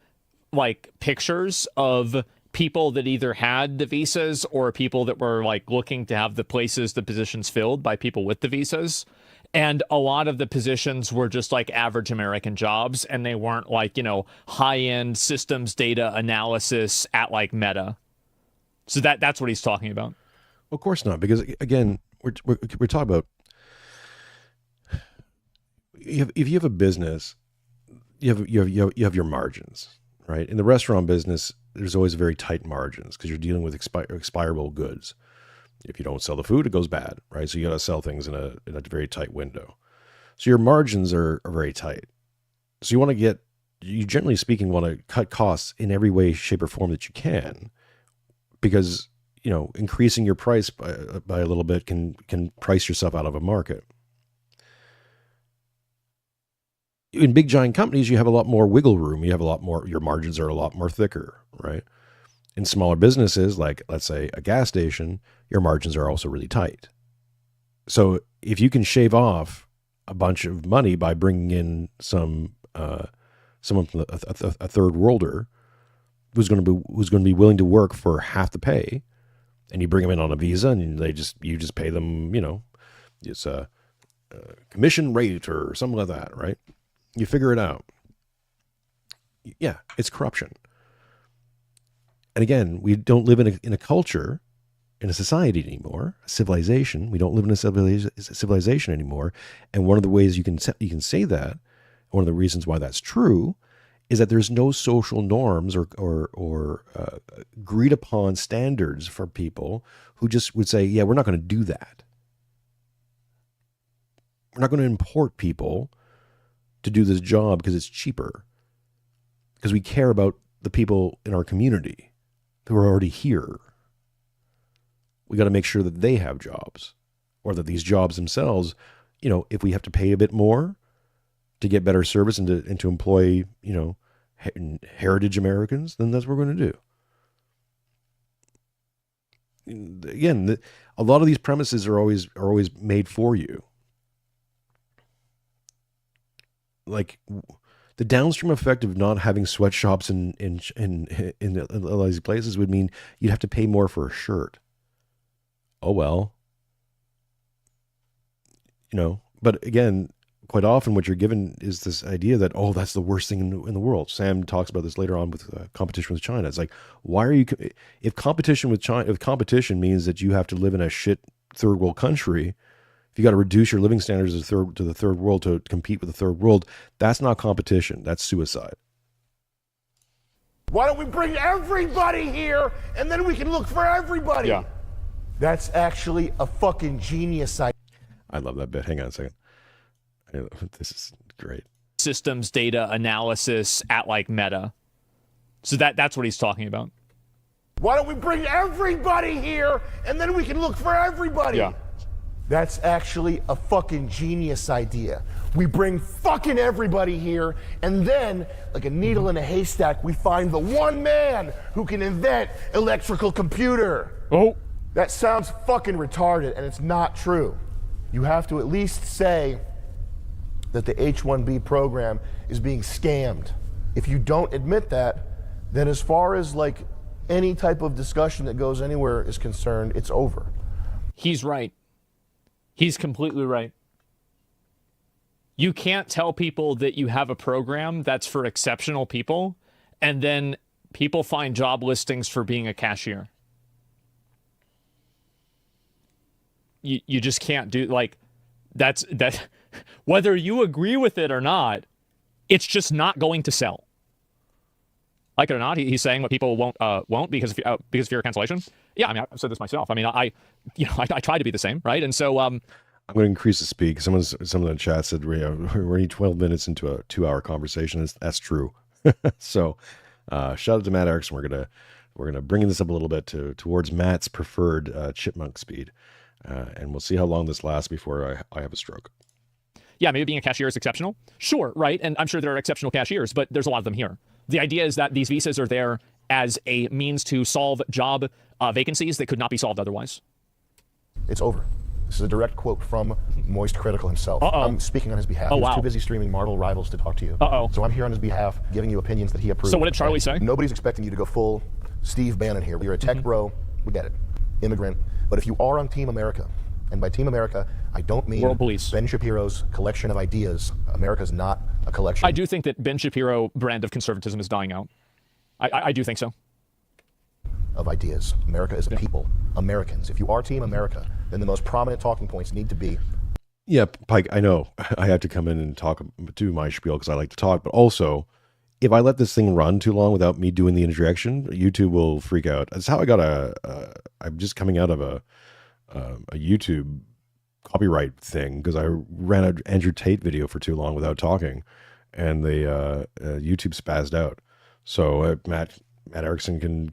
like pictures of people that either had the visas or people that were like looking to have the positions filled by people with the visas. And a lot of the positions were just like average American jobs, and they weren't like, high-end systems data analysis at like Meta. So that's what he's talking about. Of course not, because again, we're talking about if you have a business, you have your margins, right? In the restaurant business, there's always very tight margins because you're dealing with expirable goods. If you don't sell the food, it goes bad, right? So you got to sell things in a very tight window. So your margins are very tight. So you generally speaking want to cut costs in every way, shape, or form that you can, because increasing your price by a little bit can price yourself out of a market. In big giant companies, you have a lot more wiggle room. You have a lot more. Your margins are a lot more thicker, right? In smaller businesses, like let's say a gas station, your margins are also really tight. So if you can shave off a bunch of money by bringing in someone from a third worlder who's going to be willing to work for half the pay, and you bring them in on a visa, and you just pay them, it's a commission rate or something like that, right? You figure it out. Yeah, it's corruption. And again, we don't live in a culture, in a society anymore, a civilization. We don't live in a civilization anymore. And one of the ways you can say that One of the reasons why that's true is that there's no social norms or agreed upon standards for people who just would say, yeah, we're not going to do that. We're not going to import people to do this job because it's cheaper. Because we care about the people in our community who are already here. We got to make sure that they have jobs, or that these jobs themselves, you know, if we have to pay a bit more to get better service and to employ, you know, heritage Americans, then that's what we're going to do. Again, a lot of these premises are always made for you. Like, the downstream effect of not having sweatshops in a lot of these places would mean you'd have to pay more for a shirt. Oh well, you know. But again, quite often what you're given is this idea that, oh, that's the worst thing in the world. Sam talks about this later on with competition with China. It's like, why are you? If competition with China, if competition means that you have to live in a shit third world country, if you got to reduce your living standards to the third world to compete with the third world, that's not competition. That's suicide. Why don't we bring everybody here and then we can look for everybody? Yeah. That's actually a fucking genius idea. I love that bit. Hang on a second. This is great. Systems data analysis at like Meta. So that's what he's talking about. Why don't we bring everybody here and then we can look for everybody? Yeah. That's actually a fucking genius idea. We bring fucking everybody here, and then, like a needle in a haystack, we find the one man who can invent electrical computer. Oh. That sounds fucking retarded, and it's not true. You have to at least say that the H-1B program is being scammed. If you don't admit that, then as far as like any type of discussion that goes anywhere is concerned, it's over. He's right. He's completely right. You can't tell people that you have a program that's for exceptional people, and then people find job listings for being a cashier. You just can't do, like, that. Whether you agree with it or not, it's just not going to sell. Like it or not, he's saying what people won't because of fear of cancellation. Yeah, I mean, I've said this myself. I mean, I try to be the same, right? And so I'm going to increase the speed. Someone in the chat said we're already 12 minutes into a 2-hour conversation. That's true. So shout out to Matt Erickson. We're gonna bring this up a little bit towards Matt's preferred chipmunk speed, and we'll see how long this lasts before I have a stroke. Yeah, maybe being a cashier is exceptional. Sure, right? And I'm sure there are exceptional cashiers, but there's a lot of them here. The idea is that these visas are there as a means to solve job vacancies that could not be solved otherwise. It's over. This is a direct quote from Moist Critical himself. I'm speaking on his behalf. He's too busy streaming Marvel Rivals to talk to you. So I'm here on his behalf, giving you opinions that he approves. So what did Charlie say? Nobody's expecting you to go full Steve Bannon here. You're a tech bro. We get it. Immigrant. But if you are on Team America, and by Team America, I don't mean World Police. Ben Shapiro's collection of ideas. America's not a collection. I do think that Ben Shapiro brand of conservatism is dying out. I do think so. Of ideas. America is a people. Americans. If you are Team America, then the most prominent talking points need to be. Yeah, Pike, I know I have to come in and talk, do my spiel because I like to talk, but also, if I let this thing run too long without me doing the interjection, YouTube will freak out. That's how I got I'm just coming out of a YouTube copyright thing because I ran an Andrew Tate video for too long without talking, and the YouTube spazzed out. So Matt Erickson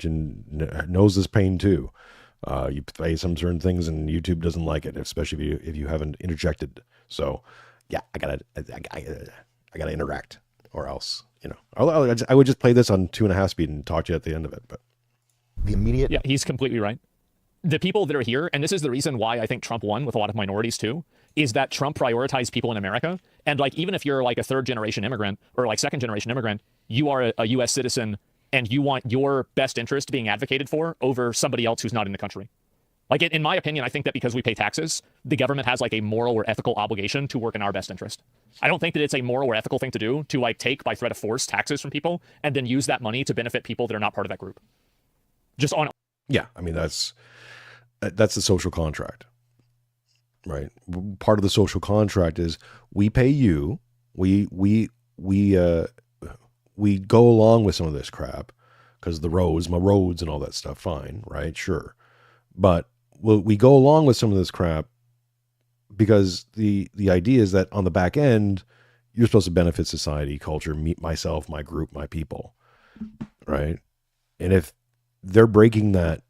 knows this pain too. You play some certain things and YouTube doesn't like it, especially if you haven't interjected. So yeah, I gotta interact, or else, you know, I would just play this on 2.5 speed and talk to you at the end of it. But the immediate. Yeah, he's completely right. The people that are here, and this is the reason why I think Trump won with a lot of minorities too, is that Trump prioritized people in America. And like, even if you're like a 3rd-generation immigrant or like 2nd-generation immigrant, you are a U.S. citizen and you want your best interest being advocated for over somebody else who's not in the country. Like, in my opinion, I think that because we pay taxes, the government has like a moral or ethical obligation to work in our best interest. I don't think that it's a moral or ethical thing to do to like take by threat of force taxes from people and then use that money to benefit people that are not part of that group. Just on. Yeah, I mean, that's the social contract, right? Part of the social contract is we pay you, we we we go along with some of this crap because the roads, my roads and all that stuff, fine, right? Sure. But we go along with some of this crap because the idea is that on the back end, you're supposed to benefit society, culture, myself, my group, my people, right? And if they're breaking that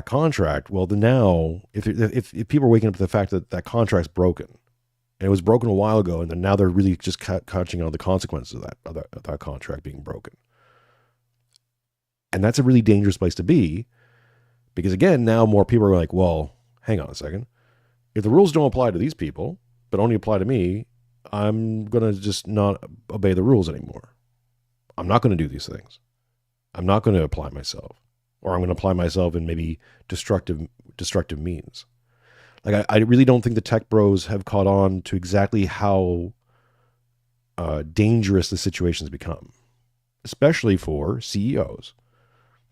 contract, well, then now, if people are waking up to the fact that that contract's broken, and it was broken a while ago, and then now they're really just catching on the consequences of that contract being broken, and that's a really dangerous place to be, because again, now more people are like, well, hang on a second, if the rules don't apply to these people, but only apply to me, I'm gonna just not obey the rules anymore. I'm not going to do these things. I'm not going to apply myself, or I'm going to apply myself in maybe destructive means. Like I really don't think the tech bros have caught on to exactly how dangerous the situation's become, especially for CEOs.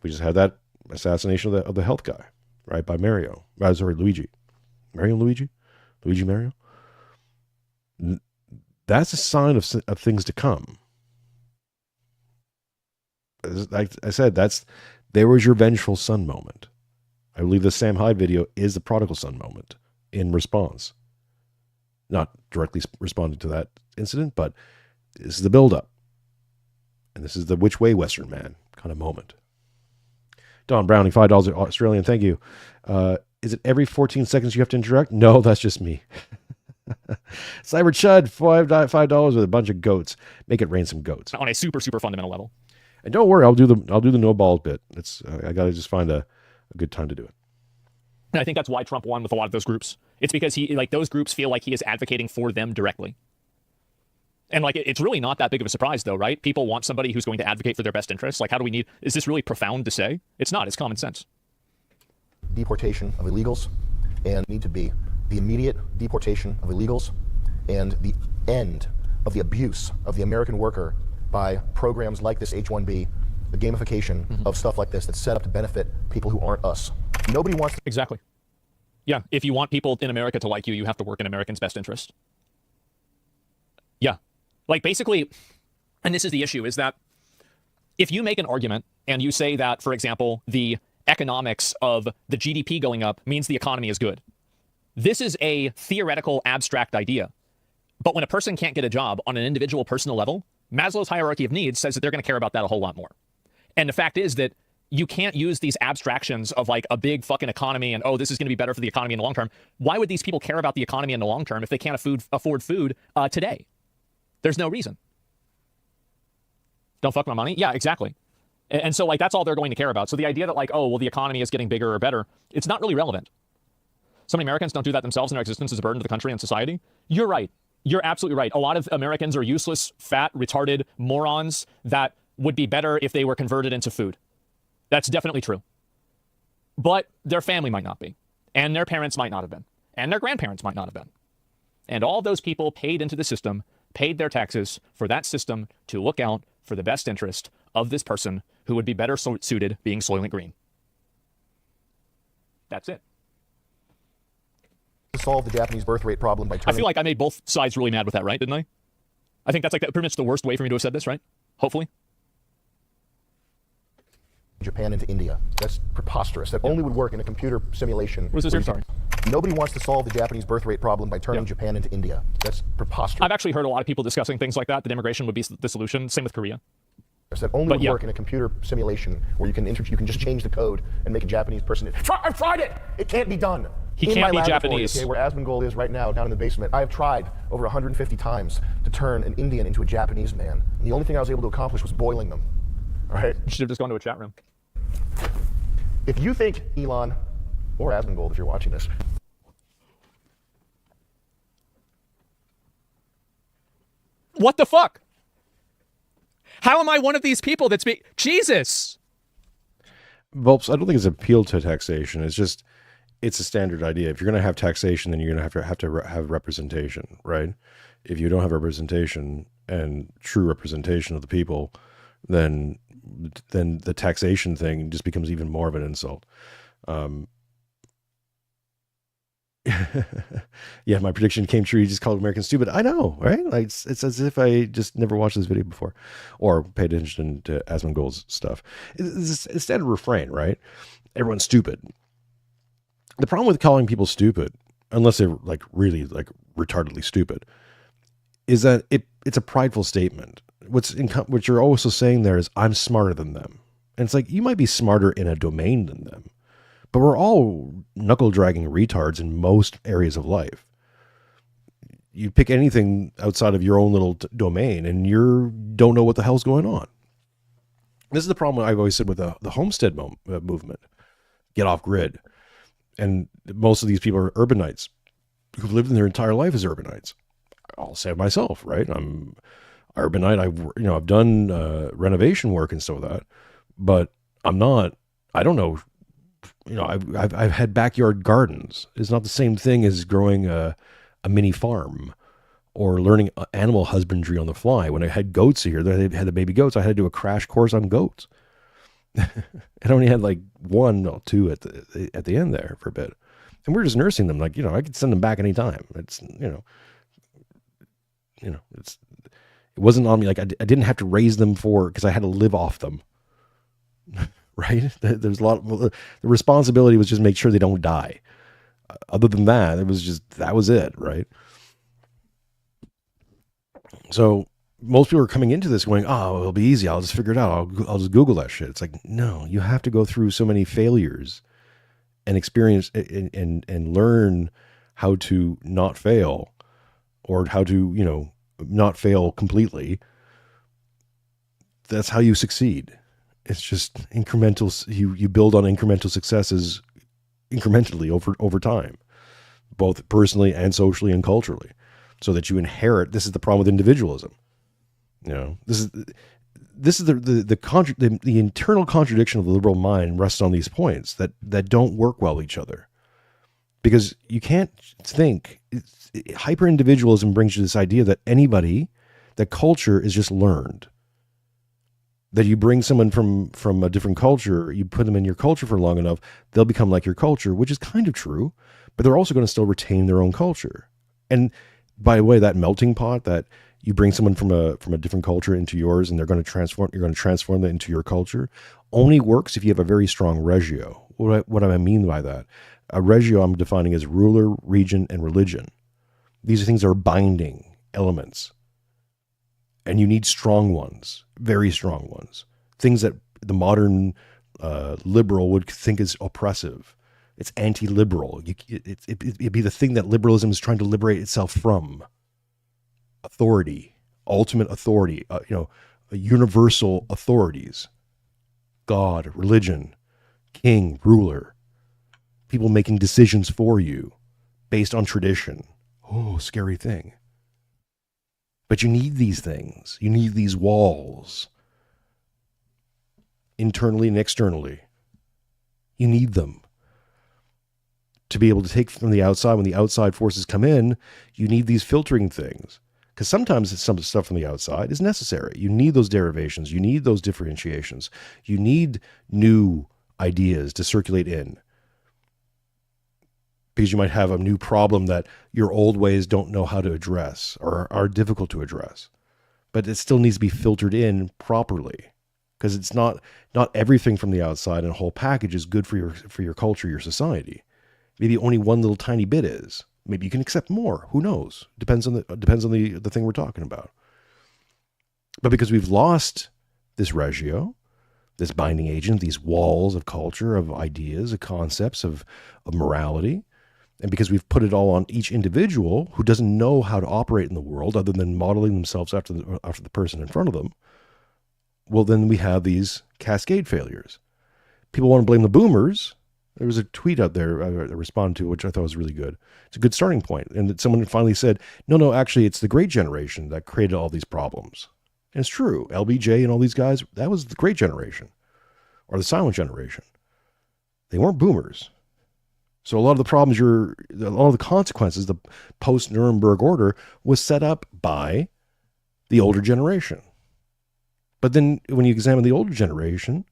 We just had that assassination of the health guy, right, by Mario. Luigi. Luigi Mario. That's a sign of things to come. Like I said, there was your vengeful son moment. I believe the Sam Hyde video is the prodigal son moment in response. Not directly responding to that incident, but this is the build-up. And this is the which way Western man kind of moment. Don Browning, $5 Australian, thank you. Is it every 14 seconds you have to interact? No, that's just me. Cyber Chud, $5 with a bunch of goats. Make it rain some goats. On a super, super fundamental level. And don't worry, I'll do the no balls bit. I got to just find a good time to do it. And I think that's why Trump won with a lot of those groups. It's because those groups feel like he is advocating for them directly. And it's really not that big of a surprise though, right? People want somebody who's going to advocate for their best interests. Is this really profound to say? It's not, it's common sense. Deportation of illegals, and need to be the immediate deportation of illegals and the end of the abuse of the American worker by programs like this H-1B, the gamification of stuff like this that's set up to benefit people who aren't us. Nobody wants to... Exactly. Yeah, if you want people in America to like you, you have to work in Americans' best interest. Yeah. Basically, and this is the issue, is that if you make an argument and you say that, for example, the economics of the GDP going up means the economy is good, this is a theoretical, abstract idea. But when a person can't get a job on an individual personal level, Maslow's hierarchy of needs says that they're going to care about that a whole lot more. And the fact is that you can't use these abstractions of a big fucking economy and, oh, this is going to be better for the economy in the long term. Why would these people care about the economy in the long term if they can't afford food today? There's no reason. Don't fuck my money? Yeah, exactly. And so that's all they're going to care about. So the idea that oh, well, the economy is getting bigger or better, it's not really relevant. So many Americans don't do that themselves, and their existence is a burden to the country and society. You're right. You're absolutely right. A lot of Americans are useless, fat, retarded morons that would be better if they were converted into food. That's definitely true. But their family might not be. And their parents might not have been. And their grandparents might not have been. And all those people paid into the system, paid their taxes for that system to look out for the best interest of this person who would be better suited being Soylent Green. That's it. To solve the Japanese birth rate problem by turning... I feel like I made both sides really mad with that, right? Didn't I? I think that's pretty much the worst way for me to have said this, right? Hopefully. Japan into India. That's preposterous. That only would work in a computer simulation. What is this here? Sorry. Nobody wants to solve the Japanese birth rate problem by turning Japan into India. That's preposterous. I've actually heard a lot of people discussing things like that immigration would be the solution. Same with Korea. That only would work in a computer simulation where you can just change the code and make a Japanese person... I've tried it! It can't be done. He can't be Japanese. Okay, where Asmongold is right now, down in the basement, I have tried over 150 times to turn an Indian into a Japanese man. And the only thing I was able to accomplish was boiling them. All right? You should have just gone to a chat room. If you think Elon, or Asmongold if you're watching this... What the fuck? How am I one of these people that's Jesus? Volps, I don't think it's appeal to taxation. It's a standard idea. If you're going to have taxation, then you're going to have representation, right? If you don't have representation and true representation of the people, then the taxation thing just becomes even more of an insult. Yeah, my prediction came true. You just called Americans stupid. I know, right? Like it's as if I just never watched this video before, or paid attention to Asmongold's stuff. It's a standard refrain, right? Everyone's stupid. The problem with calling people stupid, unless they're like really like retardedly stupid, is that it's a prideful statement. What you're also saying there is I'm smarter than them, and it's like you might be smarter in a domain than them, but we're all knuckle dragging retards in most areas of life. You pick anything outside of your own little domain, and you don't know what the hell's going on. This is the problem I've always said with the homestead movement. Get off grid. And most of these people are urbanites who've lived in their entire life as urbanites. I'll say it myself, right? I'm urbanite. I've done renovation work and stuff like that, but I don't know. I've had backyard gardens. It's not the same thing as growing a mini farm or learning animal husbandry on the fly. When I had goats here, they had the baby goats. I had to do a crash course on goats. I only had like one or two at the end there for a bit, and we're just nursing them. Like I could send them back anytime. It's it wasn't on me. Like I didn't have to raise them because I had to live off them. Right? There's a lot. The responsibility was just make sure they don't die. Other than that, that was it. Right? So most people are coming into this going, oh, it'll be easy. I'll just figure it out. I'll just Google that shit. It's like, no, you have to go through so many failures and experience and learn how to not fail, or how to, not fail completely. That's how you succeed. It's just incremental. You build on incremental successes incrementally over time, both personally and socially and culturally, so that you inherit. This is the problem with individualism. This is the internal contradiction of the liberal mind rests on these points that don't work well with each other, because you can't think. Hyper individualism brings you this idea that culture is just learned. That you bring someone from a different culture, you put them in your culture for long enough, they'll become like your culture, which is kind of true, but they're also going to still retain their own culture. And by the way, that melting pot that you bring someone from a different culture into yours, and you're going to transform that into your culture, only works if you have a very strong regio. What do I mean by that? A regio I'm defining as ruler, region, and religion. These things are binding elements. And you need strong ones, very strong ones. Things that the modern liberal would think is oppressive. It's anti-liberal. It'd be the thing that liberalism is trying to liberate itself from. Authority, ultimate authority, universal authorities. God, religion, king, ruler. People making decisions for you based on tradition. Oh, scary thing. But you need these things. You need these walls. Internally and externally. You need them. To be able to take from the outside, when the outside forces come in, you need these filtering things. Because sometimes some stuff from the outside is necessary. You need those derivations. You need those differentiations. You need new ideas to circulate in. Because you might have a new problem that your old ways don't know how to address, or are difficult to address. But it still needs to be filtered in properly. Because it's not everything from the outside and a whole package is good for your culture, your society. Maybe only one little tiny bit is. Maybe you can accept more. Who knows? Depends on the thing we're talking about. But because we've lost this regio, this binding agent, these walls of culture, of ideas, of concepts, of morality, and because we've put it all on each individual who doesn't know how to operate in the world other than modeling themselves after the person in front of them, well, then we have these cascade failures. People want to blame the boomers. There was a tweet out there I responded to, which I thought was really good. It's a good starting point. And someone finally said, no, actually, it's the great generation that created all these problems. And it's true. LBJ and all these guys, that was the great generation, or the silent generation. They weren't boomers. So a lot of the problems, a lot of the consequences, the post-Nuremberg order was set up by the older generation. But then when you examine the older generation,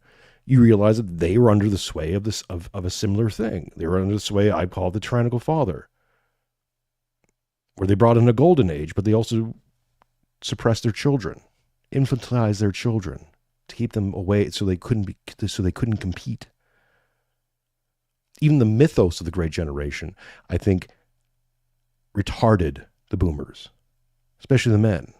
you realize that they were under the sway of a similar thing. They were under the sway I call the tyrannical father. where they brought in a golden age, but they also suppressed their children, infantilized their children to keep them away so they couldn't compete. Even the mythos of the Great Generation, I think, retarded the boomers, especially the men.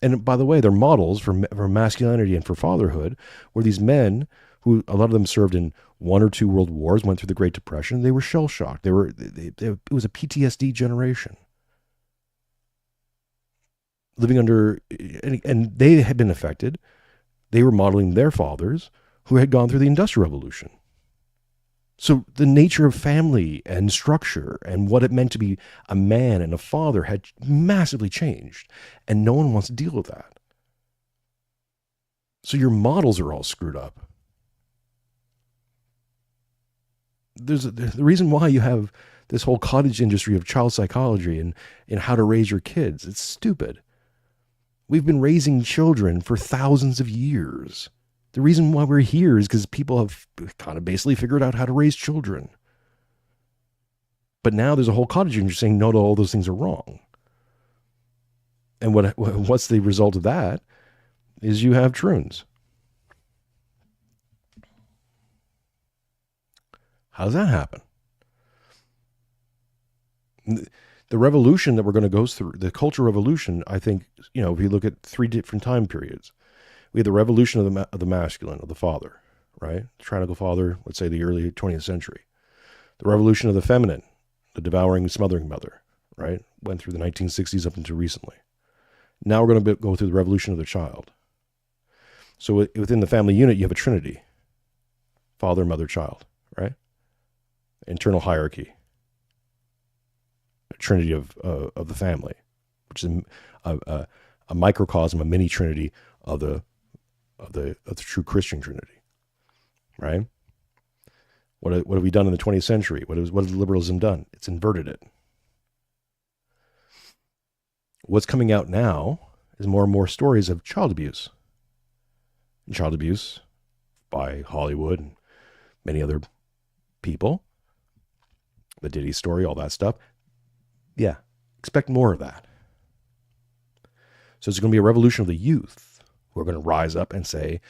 And by the way, their models for masculinity and for fatherhood were these men who, a lot of them served in 1 or 2 world wars, went through the Great Depression. They were shell-shocked. It was a PTSD generation. Living under, and they had been affected. They were modeling their fathers who had gone through the Industrial Revolution. So the nature of family and structure and what it meant to be a man and a father had massively changed, and no one wants to deal with that. So your models are all screwed up. There's the reason why you have this whole cottage industry of child psychology and how to raise your kids. It's stupid. We've been raising children for thousands of years. The reason why we're here is because people have kind of basically figured out how to raise children. But now there's a whole cottage industry saying no to all those things are wrong. And what's the result of that is you have troons. How does that happen? The revolution that we're going to go through, the cultural revolution, I think, if you look at 3 different time periods, we had the revolution of the masculine, of the father, right? The tyrannical father, let's say the early 20th century. The revolution of the feminine, the devouring, smothering mother, right? Went through the 1960s up until recently. Now we're going to go through the revolution of the child. So within the family unit, you have a trinity: father, mother, child, right? Internal hierarchy. A trinity of the family, which is a microcosm, a mini trinity of the true Christian Trinity, right? What have we done in the 20th century? What has liberalism done? It's inverted it. What's coming out now is more and more stories of child abuse. And child abuse by Hollywood and many other people. The Diddy story, all that stuff. Yeah, expect more of that. So it's going to be a revolution of the youth. We're going to rise up and say,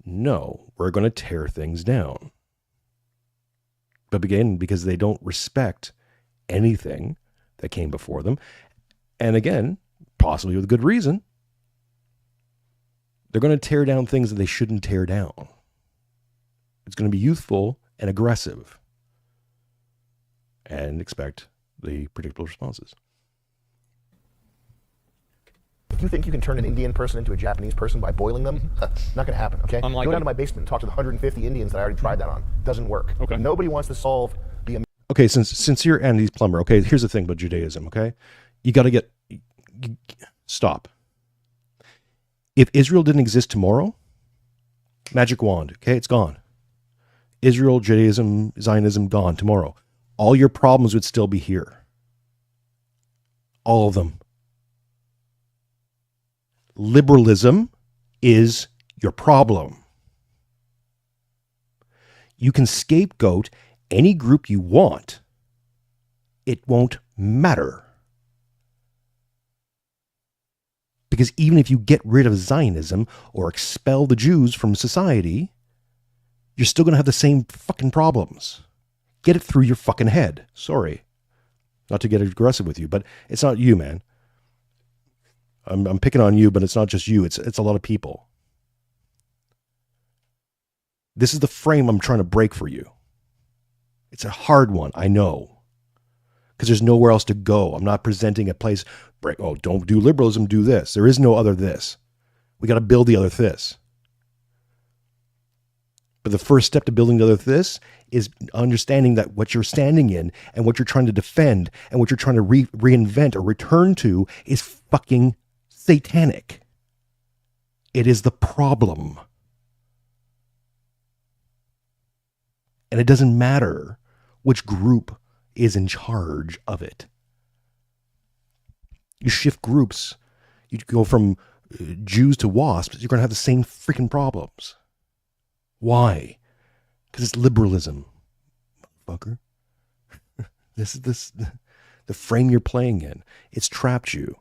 no, we're going to tear things down. But again, because they don't respect anything that came before them, and again, possibly with good reason, they're going to tear down things that they shouldn't tear down. It's going to be youthful and aggressive, and expect the predictable responses. If you think you can turn an Indian person into a Japanese person by boiling them, not going to happen, okay? Unlikely. Go down to my basement and talk to the 150 Indians that I already tried that on. Doesn't work. Okay. Nobody wants to solve the... Okay, since you're Andy's plumber, okay, here's the thing about Judaism, okay? You got to stop. If Israel didn't exist tomorrow, magic wand, okay, it's gone. Israel, Judaism, Zionism, gone tomorrow. All your problems would still be here. All of them. Liberalism is your problem. You can scapegoat any group you want. It won't matter. Because even if you get rid of Zionism or expel the Jews from society, you're still going to have the same fucking problems. Get it through your fucking head. Sorry. Not to get aggressive with you, but it's not you, man. I'm picking on you, but it's not just you. It's a lot of people. This is the frame I'm trying to break for you. It's a hard one, I know. Because there's nowhere else to go. I'm not presenting a place, don't do liberalism, do this. There is no other this. We got to build the other this. But the first step to building the other this is understanding that what you're standing in and what you're trying to defend and what you're trying to reinvent or return to is fucking satanic. It is the problem. And it doesn't matter which group is in charge of it. You shift groups. You go from Jews to wasps. You're going to have the same freaking problems. Why? Because it's liberalism, motherfucker. This the frame you're playing in. It's trapped you.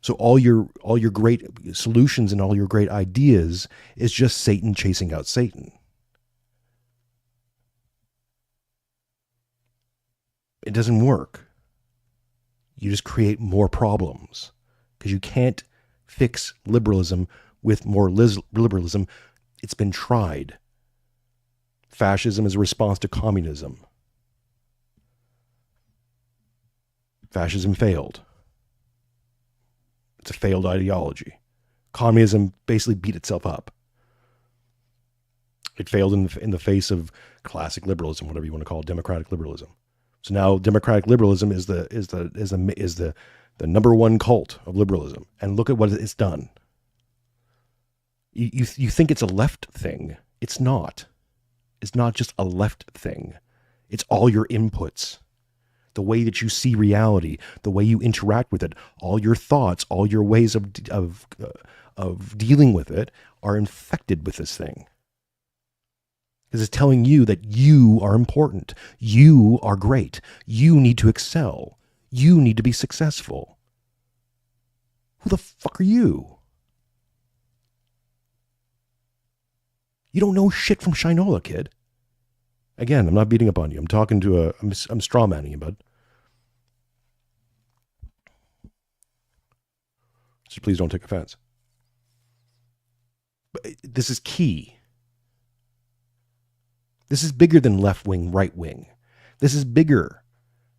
So all your great solutions and all your great ideas is just Satan chasing out Satan. It doesn't work. You just create more problems because you can't fix liberalism with more liberalism. It's been tried. Fascism is a response to communism. Fascism failed. It's a failed ideology. Communism basically beat itself up. It failed in the face of classic liberalism, whatever you want to call it, democratic liberalism. So now democratic liberalism is the number one cult of liberalism. And look at what it's done. You think it's a left thing. It's not. It's not just a left thing. It's all your inputs. The way that you see reality, the way you interact with it, all your thoughts, all your ways of dealing with it are infected with this thing. Because it's telling you that you are important. You are great. You need to excel. You need to be successful. Who the fuck are you? You don't know shit from Shinola, kid. Again, I'm not beating up on you. I'm talking to I'm strawmanning you, bud. So please don't take offense. But this is key. This is bigger than left wing, right wing. This is bigger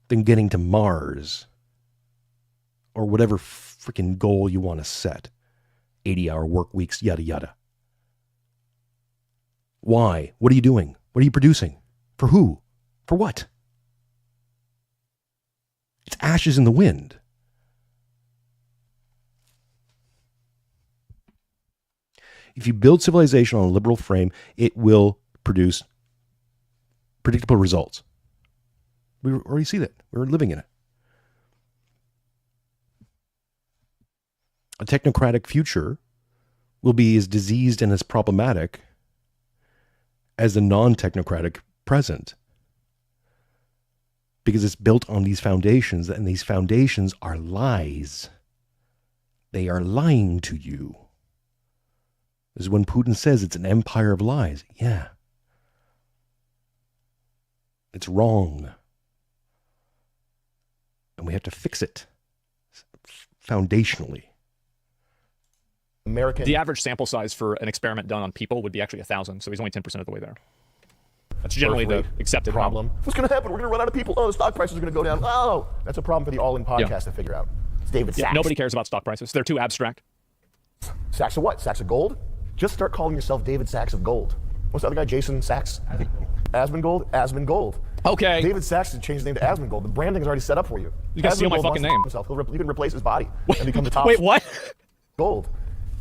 than getting to Mars or whatever freaking goal you want to set. 80-hour work weeks, yada, yada. Why? What are you doing? What are you producing? For who? For what? It's ashes in the wind. If you build civilization on a liberal frame, it will produce predictable results. We already see that. We're living in it. A technocratic future will be as diseased and as problematic as the non-technocratic present, because it's built on these foundations, and these foundations are lies. They are lying to you. This is when Putin says it's an empire of lies. Yeah. It's wrong. And we have to fix it foundationally. The average sample size for an experiment done on people would be actually 1,000, so he's only 10% of the way there. That's generally the accepted problem. What's going to happen? We're going to run out of people. Oh, the stock prices are going to go down. Oh, that's a problem for the All-In podcast to figure out. It's David Sachs. Nobody cares about stock prices. They're too abstract. Sachs of what? Sachs of gold? Just start calling yourself David Sachs of gold. What's the other guy? Jason Sachs? Asmongold? Asmongold. Okay. David Sachs has changed his name to Asmongold. The branding is already set up for you. You guys steal my fucking name. You can replace his body and become the top. Wait, what? Gold.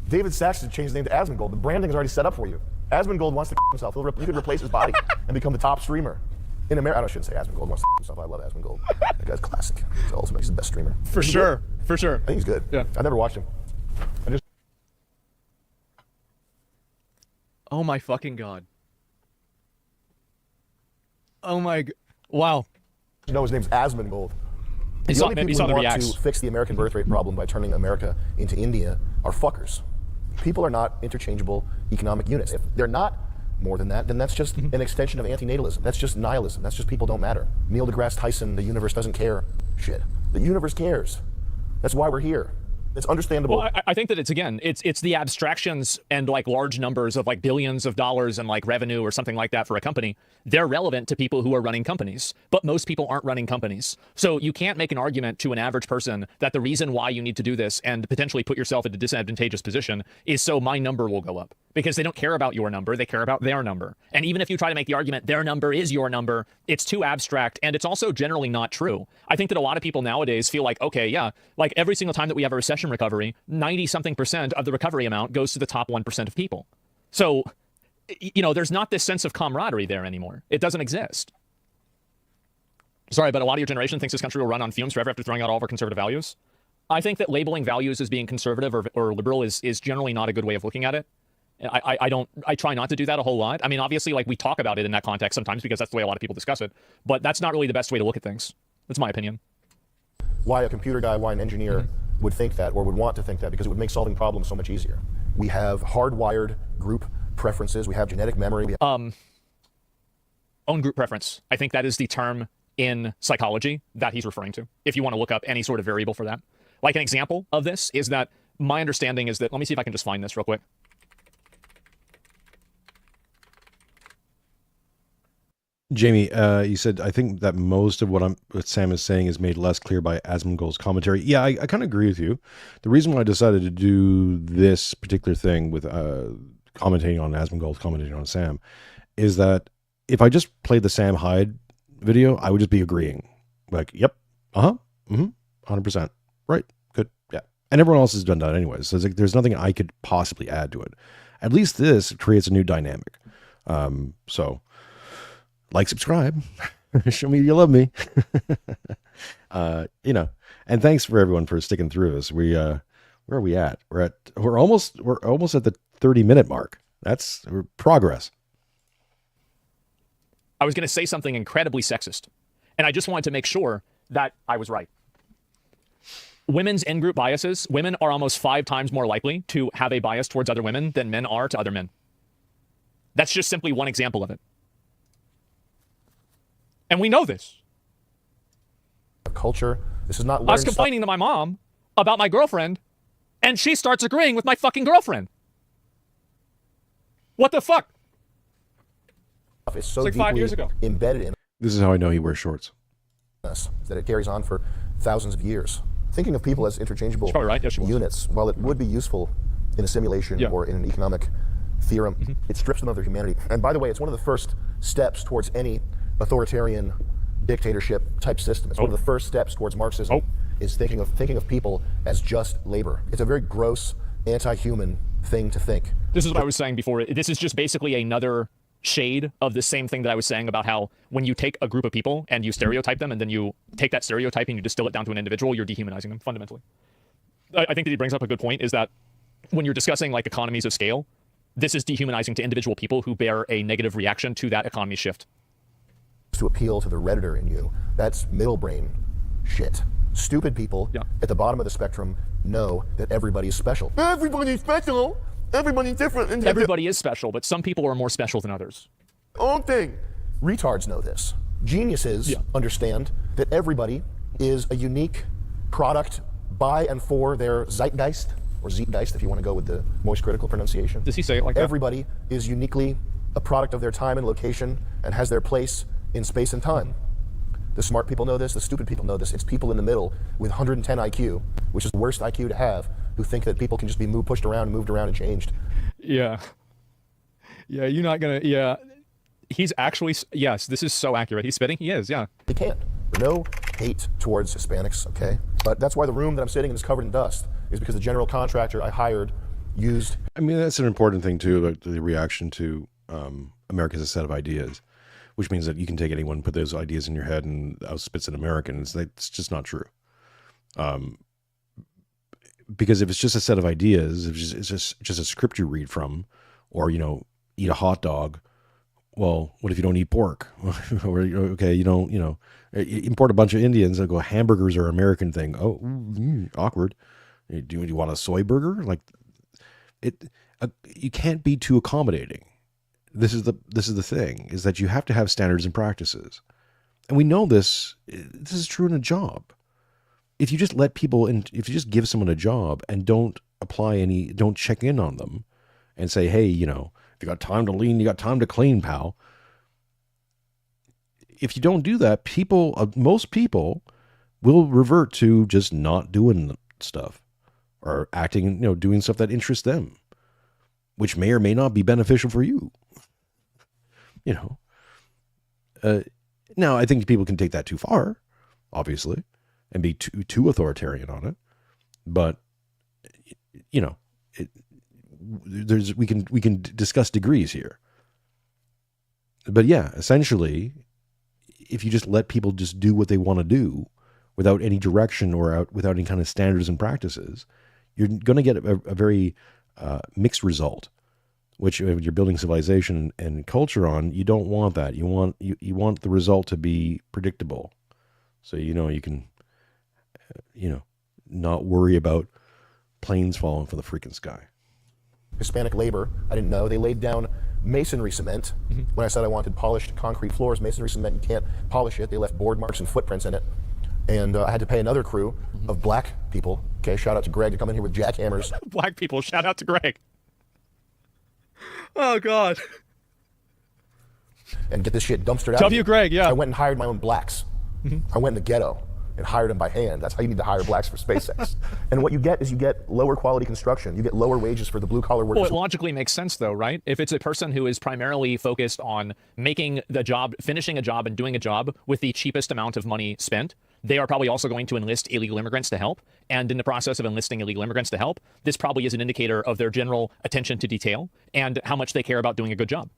David Sachs has changed his name to Asmongold. The branding is already set up for you. Asmongold wants to himself. You can replace his body and become the top streamer in America. I shouldn't say Asmongold wants to himself. I love Asmongold. That guy's classic. He's ultimately the best streamer. For sure. For sure. I think he's good. Yeah. I never watched him. Oh my fucking god. Oh my. Wow. You know his name's Asmongold. He saw the who want reacts. to fix the American birth rate problem by turning America into India are fuckers. People are not interchangeable economic units. If they're not more than that, then that's just an extension of antinatalism. That's just nihilism. That's just people don't matter. Neil deGrasse Tyson, the universe doesn't care. Shit. The universe cares. That's why we're here. It's understandable. Well, I think that it's the abstractions and like large numbers of like billions of dollars and like revenue or something like that for a company. They're relevant to people who are running companies, but most people aren't running companies. So you can't make an argument to an average person that the reason why you need to do this and potentially put yourself in a disadvantageous position is so my number will go up, because they don't care about your number. They care about their number. And even if you try to make the argument their number is your number, it's too abstract. And it's also generally not true. I think that a lot of people nowadays feel like, okay, yeah, like every single time that we have a recession recovery, 90-something% of the recovery amount goes to the top 1% of people. So, you know, there's not this sense of camaraderie there anymore. It doesn't exist. Sorry, but a lot of your generation thinks this country will run on fumes forever after throwing out all of our conservative values. I think that labeling values as being conservative or liberal is generally not a good way of looking at it. I try not to do that a whole lot. I mean, obviously, like we talk about it in that context sometimes because that's the way a lot of people discuss it, but that's not really the best way to look at things. That's my opinion. Why a computer guy, why an engineer would think that or would want to think that, because it would make solving problems so much easier. We have hardwired group preferences. We have genetic memory. We have Own group preference. I think that is the term in psychology that he's referring to, if you want to look up any sort of variable for that. Like an example of this is that my understanding is that, let me see if I can just find this real quick. Jamie, you said, I think that most of what Sam is saying is made less clear by Asmongold's commentary. Yeah, I kind of agree with you. The reason why I decided to do this particular thing with commentating on Asmongold, commentating on Sam, is that if I just played the Sam Hyde video, I would just be agreeing. Like, yep, 100%. Right, good, yeah. And everyone else has done that anyways, so there's nothing I could possibly add to it. At least this creates a new dynamic. So... like, subscribe, show me you love me. And thanks for everyone for sticking through this. Where are we at? We're almost at the 30-minute mark. That's progress. I was going to say something incredibly sexist, and I just wanted to make sure that I was right. Women's in-group biases, women are almost 5 times more likely to have a bias towards other women than men are to other men. That's just simply one example of it. And we know this. Culture. This is not. I was complaining to my mom about my girlfriend, and she starts agreeing with my fucking girlfriend. What the fuck? It's so like 5 years ago. Embedded in This is how I know he wears shorts. us that it carries on for thousands of years. Thinking of people as interchangeable She's probably right. Yes, she was. units, while it would be useful in a simulation or in an economic theorem, it strips them of their humanity. And by the way, it's one of the first steps towards any authoritarian dictatorship type system. It's one of the first steps towards Marxism, is thinking of people as just labor. It's a very gross, anti-human thing to think. This is what I was saying before. This is just basically another shade of the same thing that I was saying about how when you take a group of people and you stereotype them, and then you take that stereotype and you distill it down to an individual, you're dehumanizing them fundamentally. I think that he brings up a good point, is that when you're discussing like economies of scale, this is dehumanizing to individual people who bear a negative reaction to that economy shift. To appeal to the Redditor in you. That's middle brain shit. Stupid people at the bottom of the spectrum know that everybody's special. Everybody's special. Everybody's different. Everybody is special, but some people are more special than others. Own thing. Retards know this. Geniuses understand that everybody is a unique product by and for their zeitgeist, or zeitgeist if you want to go with the most critical pronunciation. Does he say it like that? Everybody is uniquely a product of their time and location and has their place in space and time. The smart people know this, the stupid people know this. It's people in the middle with 110 IQ, which is the worst IQ to have, who think that people can just be pushed around, moved around, and changed. Yeah. Yeah, you're not gonna, yeah. He's actually, yes, this is so accurate. He's spitting? He is, yeah. They can't. No hate towards Hispanics, okay? But that's why the room that I'm sitting in is covered in dust, is because the general contractor I hired used... I mean, that's an important thing, too, about the reaction to America's a set of ideas, which means that you can take anyone, put those ideas in your head, and outspits an American. It's just not true. Because if it's just a set of ideas, if it's just a script you read from, or, eat a hot dog, well, what if you don't eat pork? Or, okay, you don't, import a bunch of Indians and go, hamburgers are American thing. Oh, awkward. Do you want a soy burger? Like, you can't be too accommodating. This is the thing, is that you have to have standards and practices. And we know this is true in a job. If you just let people in, if you just give someone a job and don't check in on them and say, hey, if you got time to lean, you got time to clean, pal. If you don't do that, most people will revert to just not doing stuff or acting, doing stuff that interests them, which may or may not be beneficial for you. Now I think people can take that too far, obviously, and be too authoritarian on it. But we can discuss degrees here. But yeah, essentially, if you just let people just do what they want to do without any direction or without any kind of standards and practices, you're going to get a very mixed result. Which, if you're building civilization and culture on, you don't want that. You want the result to be predictable. So you can, not worry about planes falling from the freaking sky. Hispanic labor, I didn't know. They laid down masonry cement. When I said I wanted polished concrete floors, masonry cement, you can't polish it. They left board marks and footprints in it. And I had to pay another crew of black people. Okay, shout out to Greg to come in here with jackhammers. Black people, shout out to Greg. Oh, God. And get this shit dumpstered out. W. Greg, yeah. I went and hired my own blacks. I went in the ghetto and hired them by hand. That's how you need to hire blacks for SpaceX. And what you get is you get lower quality construction. You get lower wages for the blue collar workers. Well, it logically makes sense though, right? If it's a person who is primarily focused on making the job, finishing a job and doing a job with the cheapest amount of money spent, they are probably also going to enlist illegal immigrants to help. And in the process of enlisting illegal immigrants to help, this probably is an indicator of their general attention to detail and how much they care about doing a good job.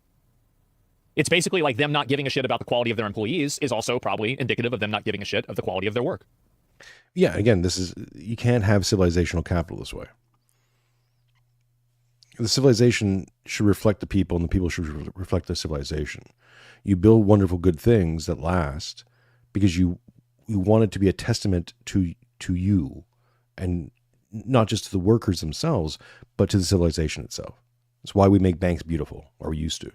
It's basically like them not giving a shit about the quality of their employees is also probably indicative of them not giving a shit of the quality of their work. Yeah, again, you can't have civilizational capital this way. The civilization should reflect the people, and the people should reflect the civilization. You build wonderful, good things that last because you want it to be a testament to you, and not just to the workers themselves, but to the civilization itself. That's why we make banks beautiful, or we used to.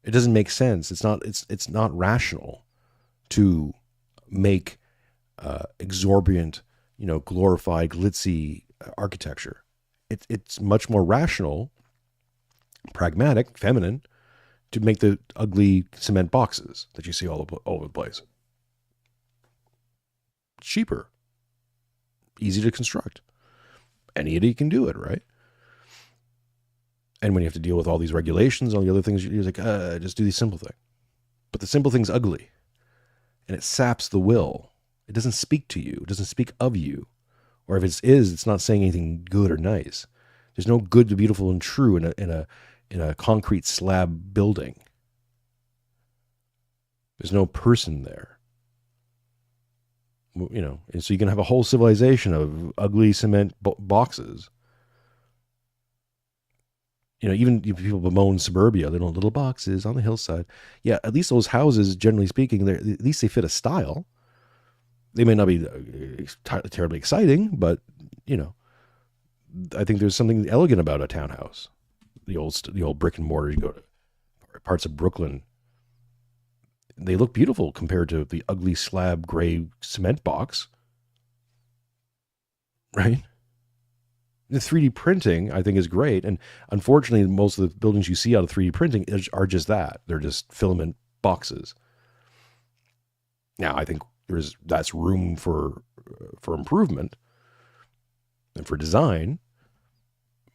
It doesn't make sense. It's not rational to make exorbitant, glorified, glitzy architecture. It's much more rational, pragmatic, feminine, to make the ugly cement boxes that you see all over the place. It's cheaper, easy to construct. Any idiot can do it, right? And when you have to deal with all these regulations, all the other things, you're like, just do the simple thing. But the simple thing's ugly. And it saps the will. It doesn't speak to you. It doesn't speak of you. Or if it is, it's not saying anything good or nice. There's no good, beautiful, and true in a concrete slab building. There's no person there. And so you can have a whole civilization of ugly cement boxes. Even people bemoan suburbia, little boxes on the hillside. Yeah, at least those houses, generally speaking, at least they fit a style. They may not be terribly exciting, but, I think there's something elegant about a townhouse. The old brick and mortar, you go to parts of Brooklyn, they look beautiful compared to the ugly slab gray cement box. Right? The 3D printing, I think, is great. And unfortunately, most of the buildings you see out of 3D printing are just that. They're just filament boxes. Now, I think that's room for improvement and for design.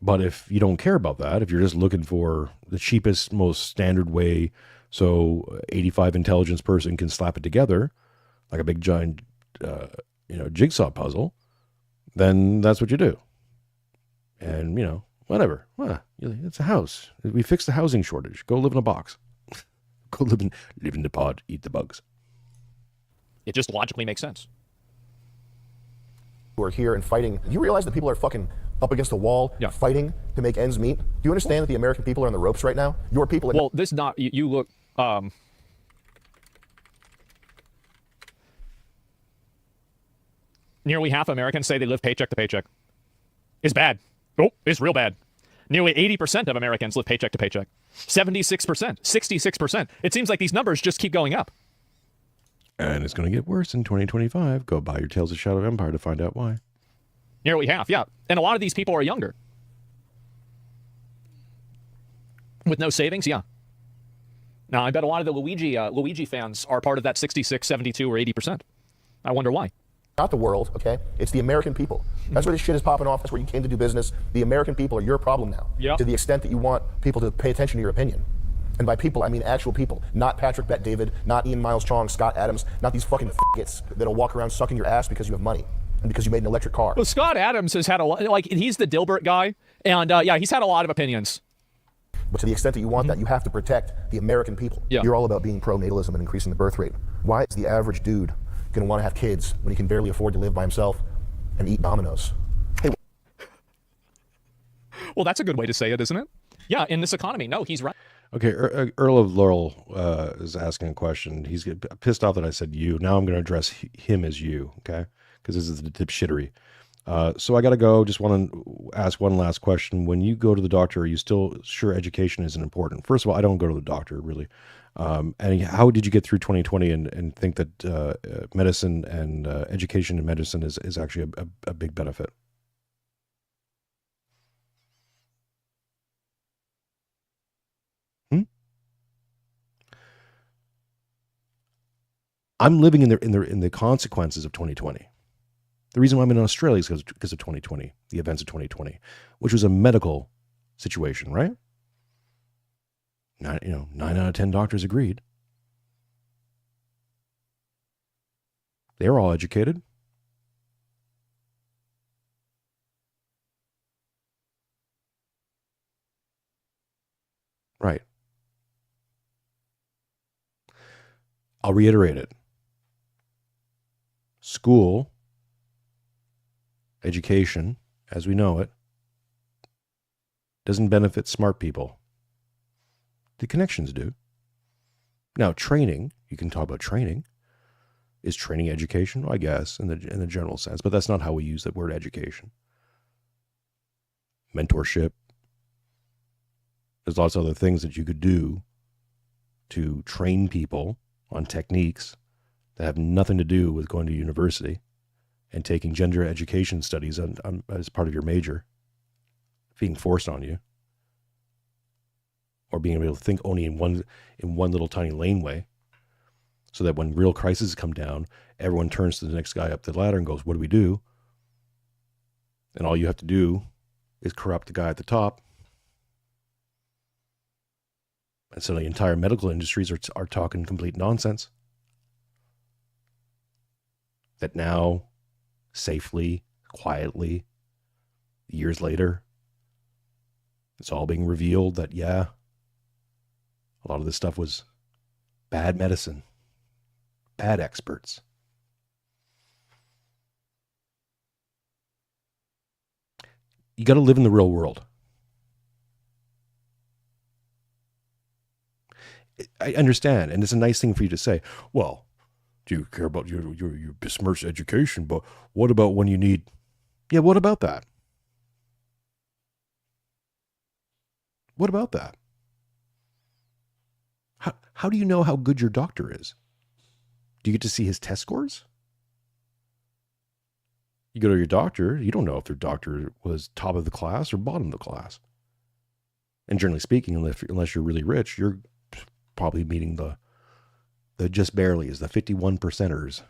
But if you don't care about that, if you're just looking for the cheapest, most standard way so 85 intelligence person can slap it together like a big giant jigsaw puzzle, then that's what you do. And, whatever. Well, it's a house. We fixed the housing shortage. Go live in a box. Go live in the pod, eat the bugs. It just logically makes sense. Who are here and fighting. Do you realize that people are fucking up against the wall, fighting to make ends meet? Do you understand that the American people are on the ropes right now? Your people... Well, this not... You look... Nearly half Americans say they live paycheck to paycheck. It's bad. Oh, it's real bad. Nearly 80% of Americans live paycheck to paycheck. 76%, 66%. It seems like these numbers just keep going up. And it's going to get worse in 2025. Go buy your Tales of Shadow Empire to find out why. Nearly half, yeah. And a lot of these people are younger. With no savings, yeah. Now, I bet a lot of the Luigi fans are part of that 66, 72, or 80%. I wonder why. Not the world, okay? It's the American people. That's where this shit is popping off. That's where you came to do business. The American people are your problem now. Yep. To the extent that you want people to pay attention to your opinion. And by people, I mean actual people. Not Patrick Bet-David, not Ian Miles Chong, Scott Adams, not these fucking f***its that'll walk around sucking your ass because you have money and because you made an electric car. Well, Scott Adams has had a lot, he's the Dilbert guy, and he's had a lot of opinions. But to the extent that you want that, you have to protect the American people. Yeah. You're all about being pro-natalism and increasing the birth rate. Why is the average dude going to want to have kids when he can barely afford to live by himself and eat Domino's? Hey. Well, that's a good way to say it, isn't it? Yeah, in this economy. No, he's right. Okay, Earl of Laurel is asking a question. He's pissed off that I said you. Now I'm going to address him as you, okay? Because this is the dipshittery. So I got to go. Just want to ask one last question. When you go to the doctor, are you still sure education isn't important? First of all, I don't go to the doctor, really. And how did you get through 2020 and think that medicine and education in medicine is actually a big benefit? Hmm? I'm living in the consequences of 2020. The reason why I'm in Australia is because of 2020, the events of 2020, which was a medical situation, right? 9 out of 10 doctors agreed. They were all educated. Right. I'll reiterate it. School, education, as we know it, doesn't benefit smart people. The connections do. Now, training, you can talk about training. Is training education? Well, I guess, in the general sense, but that's not how we use the word education. Mentorship. There's lots of other things that you could do to train people on techniques that have nothing to do with going to university and taking gender education studies as part of your major, being forced on you, or being able to think only in one little tiny laneway, so that when real crises come down, everyone turns to the next guy up the ladder and goes, "What do we do?" And all you have to do is corrupt the guy at the top. And so the entire medical industries are talking complete nonsense. That now, safely, quietly, years later, it's all being revealed that, yeah, a lot of this stuff was bad medicine, bad experts. You got to live in the real world. I understand, and it's a nice thing for you to say, well, do you care about your besmirched education, but what about when you need... Yeah, what about that? What about that? How do you know how good your doctor is? Do you get to see his test scores? You go to your doctor, you don't know if their doctor was top of the class or bottom of the class. And generally speaking, unless you're really rich, you're probably meeting the just barely is the 51 percenters.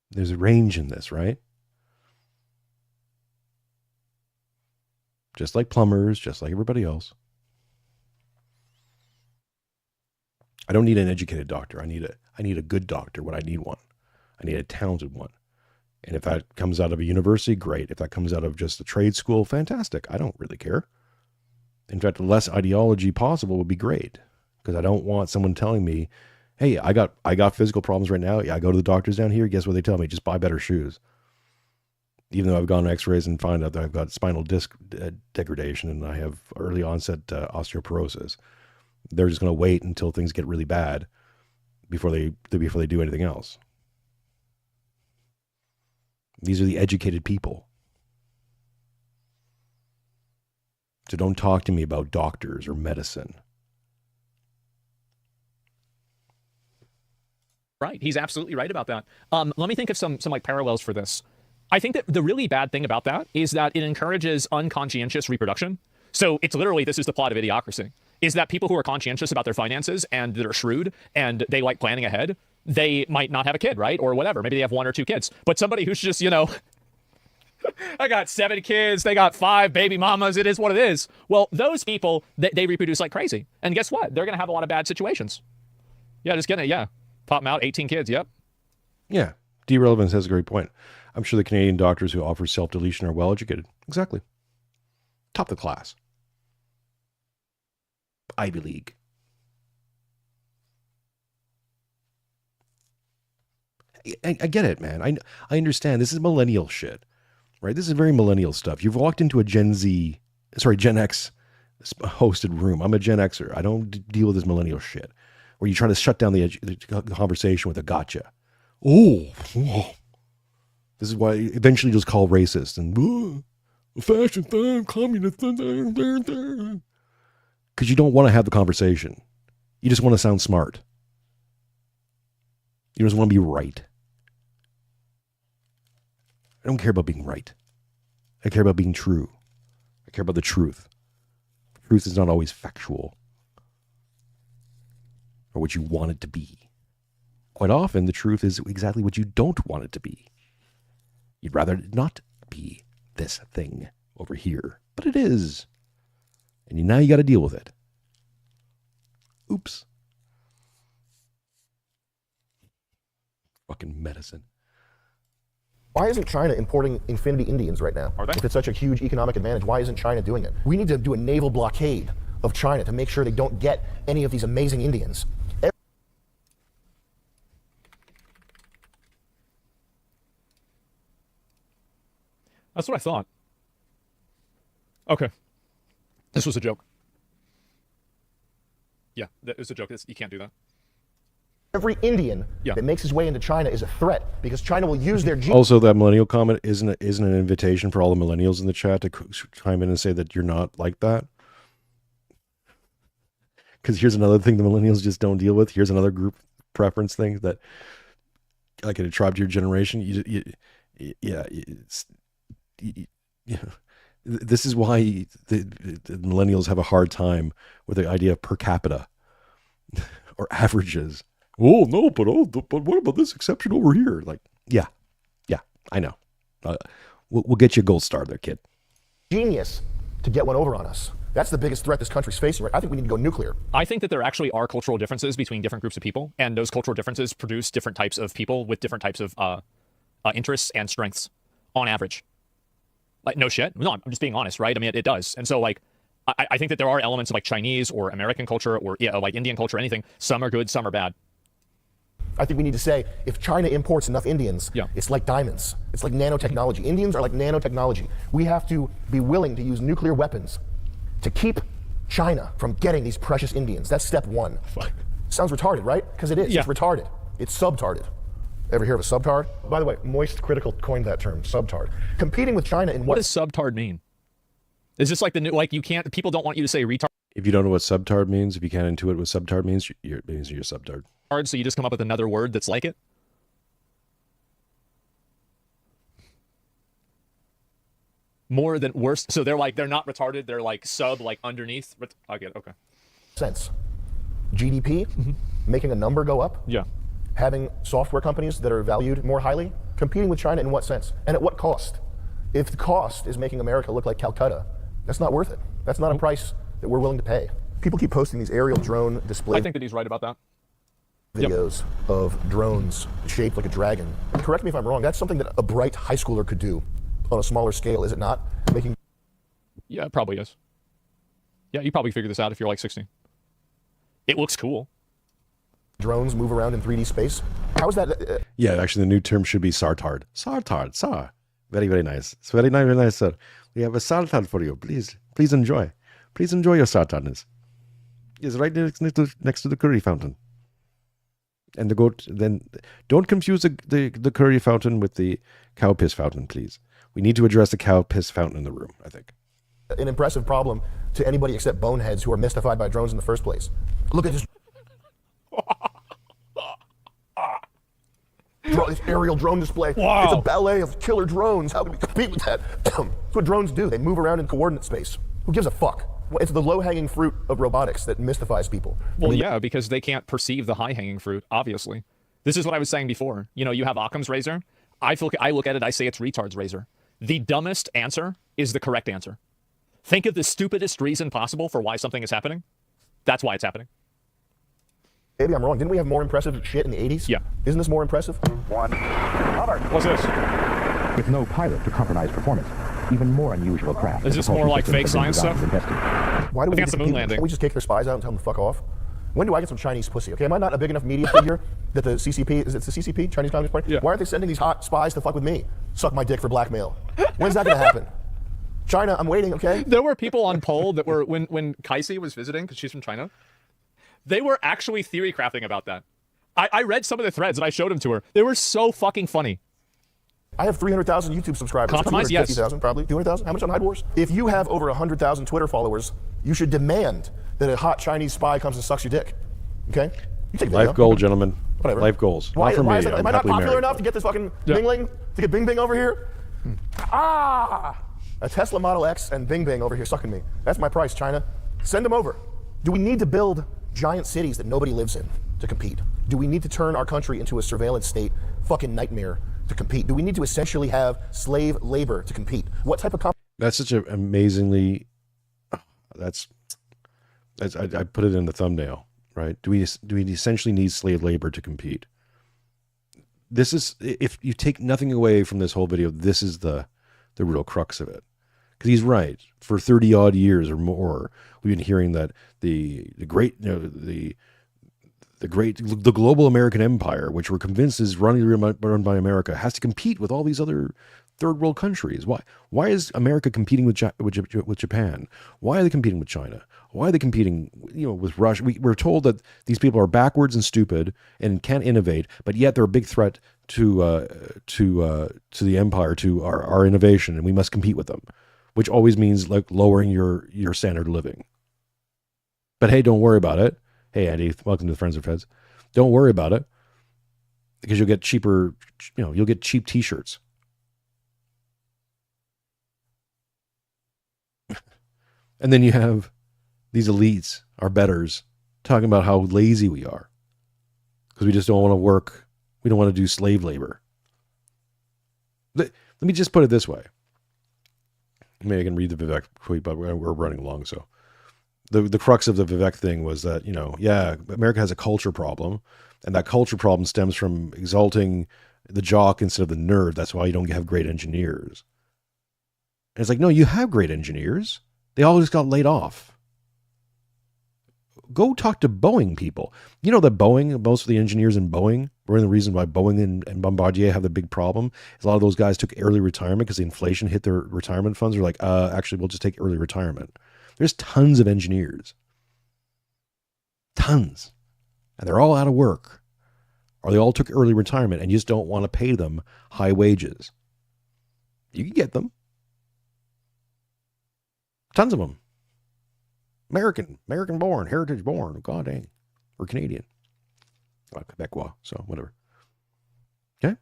There's a range in this, right? Just like plumbers, just like everybody else. I don't need an educated doctor. I need a good doctor when I need one. I need a talented one. And if that comes out of a university, great. If that comes out of just a trade school, fantastic. I don't really care. In fact, the less ideology possible would be great, because I don't want someone telling me, "Hey, I got physical problems right now. Yeah, I go to the doctors down here. Guess what they tell me? Just buy better shoes." Even though I've gone X-rays and find out that I've got spinal disc degradation and I have early onset osteoporosis, they're just going to wait until things get really bad before they do anything else. These are the educated people. So don't talk to me about doctors or medicine. Right. He's absolutely right about that. Let me think of some like parallels for this. I think that the really bad thing about that is that it encourages unconscientious reproduction. So it's literally, this is the plot of Idiocracy, is that people who are conscientious about their finances and that are shrewd and they like planning ahead, they might not have a kid, right? Or whatever. Maybe they have 1 or 2 kids. But somebody who's just, I got 7 kids, they got 5 baby mamas, it is what it is. Well, those people, they reproduce like crazy. And guess what? They're going to have a lot of bad situations. Yeah, just getting it. Yeah. Pop them out, 18 kids. Yep. Yeah. D-Relevance has a great point. I'm sure the Canadian doctors who offer self-deletion are well-educated. Exactly. Top of the class. Ivy League. I get it, man. I understand. This is millennial shit. right? This is very millennial stuff. You've walked into a Gen X hosted room. I'm a Gen Xer. I don't deal with this millennial shit where you try to shut down the conversation with a gotcha. Oh, this is why eventually just call racist and fashion thing, communist thing, because you don't want to have the conversation. You just want to sound smart. You just want to be right. I don't care about being right. I care about being true. I care about the truth. Truth is not always factual or what you want it to be. Quite often, the truth is exactly what you don't want it to be. You'd rather it not be this thing over here, but it is. And now you got to deal with it. Oops. Fucking medicine. Why isn't China importing Infinity Indians right now? Are they? If it's such a huge economic advantage, why isn't China doing it? We need to do a naval blockade of China to make sure they don't get any of these amazing Indians. That's what I thought. Okay. This was a joke. Yeah, that was a joke. You can't do that. Every Indian that makes his way into China is a threat because China will use their genius. Also, that millennial comment isn't an invitation for all the millennials in the chat to chime in and say that you're not like that. Because here's another thing the millennials just don't deal with. Here's another group preference thing that, like in a tribe to your generation, this is why the millennials have a hard time with the idea of per capita or averages. Oh no, but what about this exception over here? Like, yeah, I know. We'll get you a gold star there, kid. Genius to get one over on us. That's the biggest threat this country's facing. Right? I think we need to go nuclear. I think that there actually are cultural differences between different groups of people, and those cultural differences produce different types of people with different types of interests and strengths on average. Like, no shit. No, I'm just being honest, right? I mean, it does. And so, like, I think that there are elements of, like, Chinese or American culture or, like, Indian culture, anything. Some are good, some are bad. I think we need to say, if China imports enough Indians, it's like diamonds. It's like nanotechnology. Indians are like nanotechnology. We have to be willing to use nuclear weapons to keep China from getting these precious Indians. That's step one. Fuck. Sounds retarded, right? Because it is. Yeah. It's retarded. It's subtarded. Ever hear of a subtard? By the way, Moist Critical coined that term, subtard. Competing with China in What does subtard mean? Is this like the new, like, you can't, people don't want you to say retard, If you don't know what subtard means, if you can't intuit what subtard means, it means you're subtard. so you just come up with another word that's like it? More than worse. So they're not retarded, they're like sub, like underneath. I get it, okay. Sense. GDP, making a number go up. Yeah. Having software companies that are valued more highly, competing with China in what sense? And at what cost? If the cost is making America look like Calcutta, that's not worth it. That's not a price that we're willing to pay. People keep posting these aerial drone display I think that he's right about that. videos of drones shaped like a dragon. Correct me if I'm wrong, that's something that a bright high schooler could do on a smaller scale, is it not? Making Yeah, it probably is. Yeah, you probably figure this out if you're like 16. It looks cool. drones move around in 3D space. How is that? Yeah, actually, the new term should be sartard. Sartard, sar. Very, very nice. It's very nice, very nice, sir. We have a sartard for you. Please enjoy. Please enjoy your sartardness. It's right next to the curry fountain. And the goat. Then don't confuse the curry fountain with the cow piss fountain, please. We need to address the cow piss fountain in the room, I think. An impressive problem to anybody except boneheads who are mystified by drones in the first place. Look at this. This aerial drone display. Wow. It's a ballet of killer drones. How can we compete with that? That's what drones do. They move around in coordinate space. Who gives a fuck? It's the low-hanging fruit of robotics that mystifies people. Well, yeah, because they can't perceive the high-hanging fruit, obviously. This is what I was saying before. You know, you have Occam's razor. I look at it, I say it's retard's razor. The dumbest answer is the correct answer. Think of the stupidest reason possible for why something is happening. That's why it's happening. Maybe I'm wrong. Didn't we have more impressive shit in the 80s? Yeah. Isn't this more impressive? What's this? With no pilot to compromise performance, even more unusual craft. Is this more like fake science stuff? Why do we I think it's the moon landing. Can't we just kick their spies out and tell them to fuck off? When do I get some Chinese pussy? Okay, am I not a big enough media figure that the CCP, is it the CCP, Chinese Communist Party? Yeah. Why aren't they sending these hot spies to fuck with me? suck my dick for blackmail. When's that going to happen? China, I'm waiting, okay? There were people on poll that were, when Kaisi was visiting, because she's from China, they were actually theory crafting about that. I read some of the threads and I showed them to her. They were so fucking funny. I have 300,000 YouTube subscribers. Compromise, yes. 250,000 probably. 200,000? How much on Hyde Wars? If you have over 100,000 Twitter followers, you should demand that a hot Chinese spy comes and sucks your dick. Okay? You take the Life video. goal, gentlemen. Whatever. Life goals. Why Not for me. is that, am I not happily popular married. enough to get this fucking Bing-ling? To get Bing Bing over here? Ah! A Tesla Model X and Bing Bing over here sucking me. That's my price, China. Send them over. Do we need to build giant cities that nobody lives in to compete? Do we need to turn our country into a surveillance state fucking nightmare to compete? Do we need to essentially have slave labor to compete? What type of That's such an amazingly. That's I put it in the thumbnail, right? Do we essentially need slave labor to compete? This is, if you take nothing away from this whole video, this is the real crux of it. Because he's right. For 30 odd years or more, we've been hearing that the global American empire, which we're convinced is run by America, has to compete with all these other third world countries. Why is America competing with Japan? Why are they competing with China? Why are they competing, with Russia? We're told that these people are backwards and stupid and can't innovate, but yet they're a big threat to the empire, to our innovation, and we must compete with them, which always means like lowering your standard of living. But hey, don't worry about it. Hey, Andy, welcome to the Friends of Feds. Don't worry about it, because you'll get cheaper, you'll get cheap t-shirts. And then you have these elites, our betters, talking about how lazy we are because we just don't want to work. We don't want to do slave labor. Let me just put it this way. Maybe I can read the Vivek tweet, but we're running along. So the crux of the Vivek thing was that, America has a culture problem, and that culture problem stems from exalting the jock instead of the nerd. That's why you don't have great engineers. And it's like, no, you have great engineers. They all just got laid off. Go talk to Boeing people. You know that Boeing, most of the engineers in Boeing, were the reason why Boeing and Bombardier have the big problem. Is a lot of those guys took early retirement because the inflation hit their retirement funds. They're like, actually, we'll just take early retirement. There's tons of engineers. Tons. And they're all out of work. Or they all took early retirement and you just don't want to pay them high wages. You can get them. Tons of them. American born, heritage born, God dang. Or Canadian. Well, Quebecois, so whatever. Okay?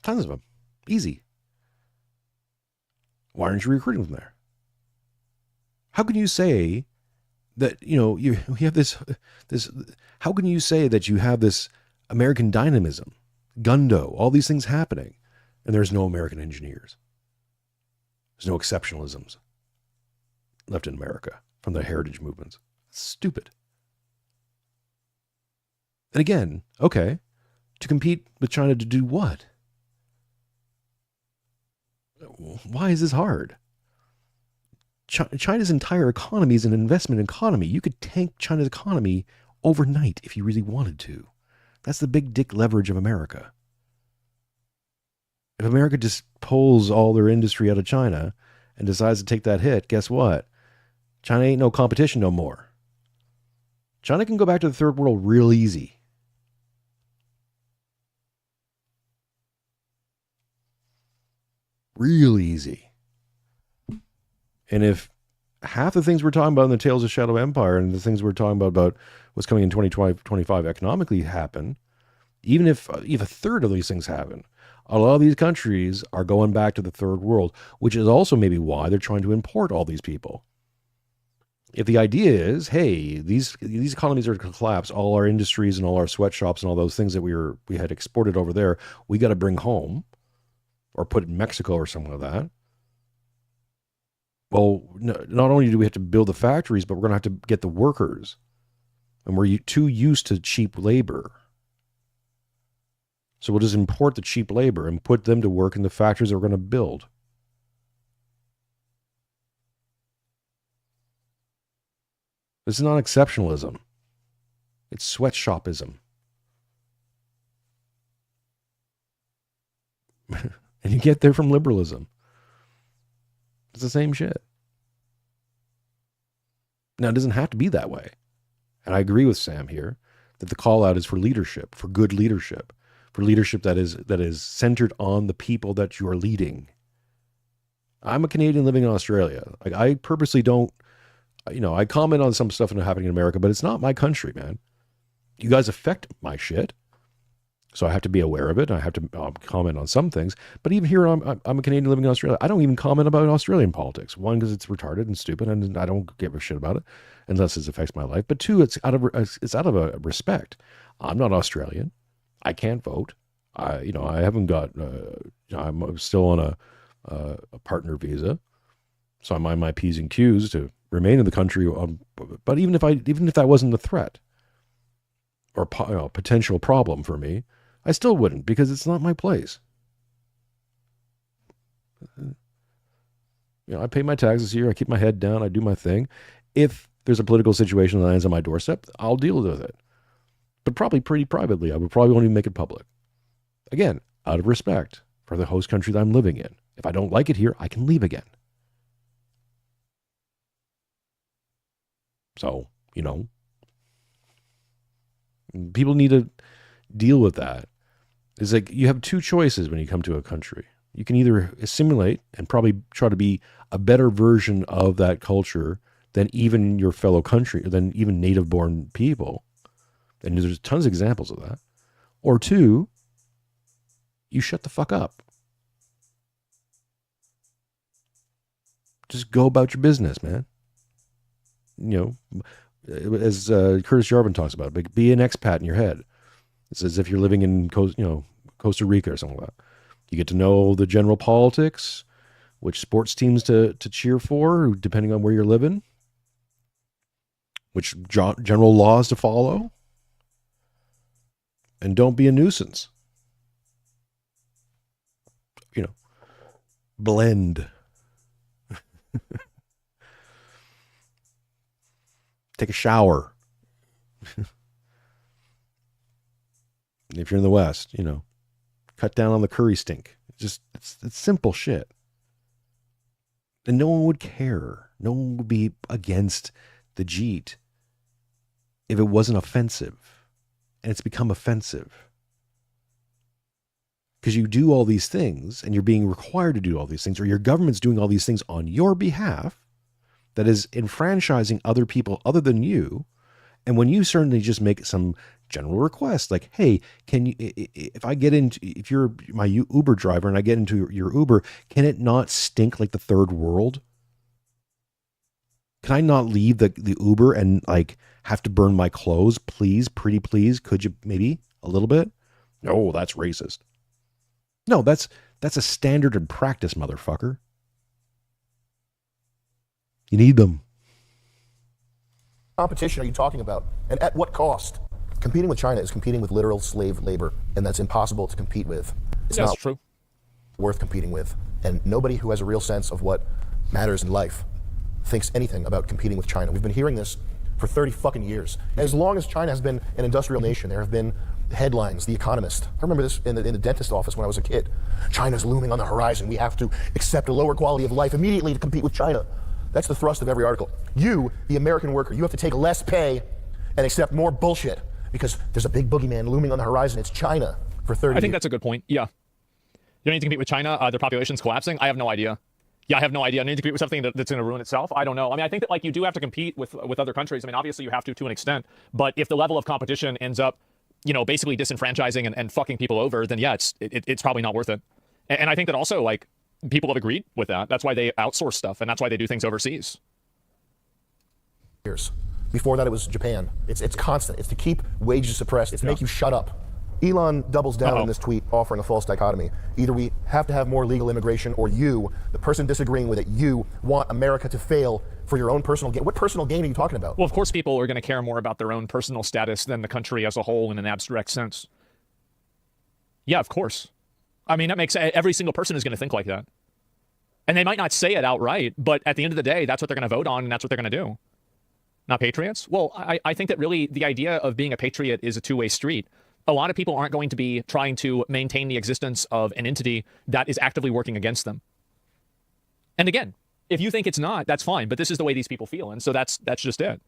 Tons of them. Easy. Why aren't you recruiting them there? How can you say that, you have this, how can you say that you have this American dynamism, gundo, all these things happening, and there's no American engineers? There's no exceptionalisms left in America from the heritage movements. It's stupid. And again, okay, to compete with China to do what? Why is this hard? China's entire economy is an investment economy. You could tank China's economy overnight if you really wanted to. That's the big dick leverage of America. If America just pulls all their industry out of China and decides to take that hit, guess what? China ain't no competition no more. China can go back to the third world real easy. Real easy. And if half the things we're talking about in the Tales of Shadow Empire and the things we're talking about what's coming in 2025 economically happen, even if a third of these things happen, a lot of these countries are going back to the third world, which is also maybe why they're trying to import all these people. If the idea is, hey, these economies are going to collapse, all our industries and all our sweatshops and all those things that we had exported over there, we got to bring home or put in Mexico or something like that. Well, not only do we have to build the factories, but we're going to have to get the workers. And we're too used to cheap labor. So we'll just import the cheap labor and put them to work in the factories that we're going to build. This is not exceptionalism. It's sweatshopism. And you get there from liberalism. It's the same shit. Now, it doesn't have to be that way. And I agree with Sam here that the call out is for leadership, for good leadership, for leadership that is centered on the people that you are leading. I'm a Canadian living in Australia. Like, I purposely don't, I comment on some stuff that's happening in America, but it's not my country, man. You guys affect my shit. So I have to be aware of it. I have to comment on some things. But even here, I'm a Canadian living in Australia. I don't even comment about Australian politics. One, because it's retarded and stupid, and I don't give a shit about it unless it affects my life. But two, it's out of a respect. I'm not Australian. I can't vote. I haven't got. I'm still on a partner visa, so I'm on my P's and Q's to remain in the country. But even if that wasn't a threat or potential problem for me, I still wouldn't, because it's not my place. I pay my taxes here. I keep my head down. I do my thing. If there's a political situation that lands on my doorstep, I'll deal with it. But probably pretty privately. I would probably won't even make it public. Again, out of respect for the host country that I'm living in. If I don't like it here, I can leave again. So, people need to deal with that. It's like you have two choices when you come to a country. You can either assimilate and probably try to be a better version of that culture than even your fellow country, than even native-born people. And there's tons of examples of that. Or two, you shut the fuck up. Just go about your business, man. As Curtis Jarvin talks about, be an expat in your head. It's as if you're living in Costa Rica or something like that. You get to know the general politics, which sports teams to cheer for, depending on where you're living, which general laws to follow, and don't be a nuisance. Blend. Take a shower. If you're in the West, cut down on the curry stink. It's simple shit. And no one would care. No one would be against the Jeet if it wasn't offensive. And it's become offensive. Because you do all these things, and you're being required to do all these things, or your government's doing all these things on your behalf, that is enfranchising other people other than you. And when you certainly just make some general request, like, hey, can you, if you're my Uber driver and I get into your Uber, can it not stink like the third world? Can I not leave the Uber and have to burn my clothes? Please, pretty please. Could you maybe a little bit? No, that's racist. No, that's a standard and practice, motherfucker. You need them. Competition are you talking about? And at what cost? Competing with China is competing with literal slave labor, and that's impossible to compete with. It's not true. Worth competing with. And nobody who has a real sense of what matters in life thinks anything about competing with China. We've been hearing this for 30 fucking years. As long as China has been an industrial nation, there have been headlines, The Economist. I remember this in the dentist office when I was a kid. China's looming on the horizon. We have to accept a lower quality of life immediately to compete with China. That's the thrust of every article. You, the American worker, you have to take less pay and accept more bullshit because there's a big boogeyman looming on the horizon. It's China for 30 years. I think that's a good point. Yeah. You don't need to compete with China. Their population's collapsing. I have no idea. Yeah, I have no idea. I need to compete with something that's going to ruin itself. I don't know. I mean, I think that you do have to compete with other countries. I mean, obviously you have to an extent, but if the level of competition ends up, basically disenfranchising and fucking people over, then yeah, it's probably not worth it. And I think that also people have agreed with that. That's why they outsource stuff, and that's why they do things overseas. Years. Before that, it was Japan. It's constant. It's to keep wages suppressed. It's to make you shut up. Elon doubles down in this tweet, offering a false dichotomy. Either we have to have more legal immigration, or you, the person disagreeing with it, you want America to fail for your own personal gain. What personal gain are you talking about? Well, of course people are going to care more about their own personal status than the country as a whole in an abstract sense. Yeah, of course. I mean, that makes every single person is going to think like that. And they might not say it outright, but at the end of the day, that's what they're going to vote on, and that's what they're going to do. Not patriots? Well, I think that really the idea of being a patriot is a two-way street. A lot of people aren't going to be trying to maintain the existence of an entity that is actively working against them. And again, if you think it's not, that's fine, but this is the way these people feel, and so that's just it.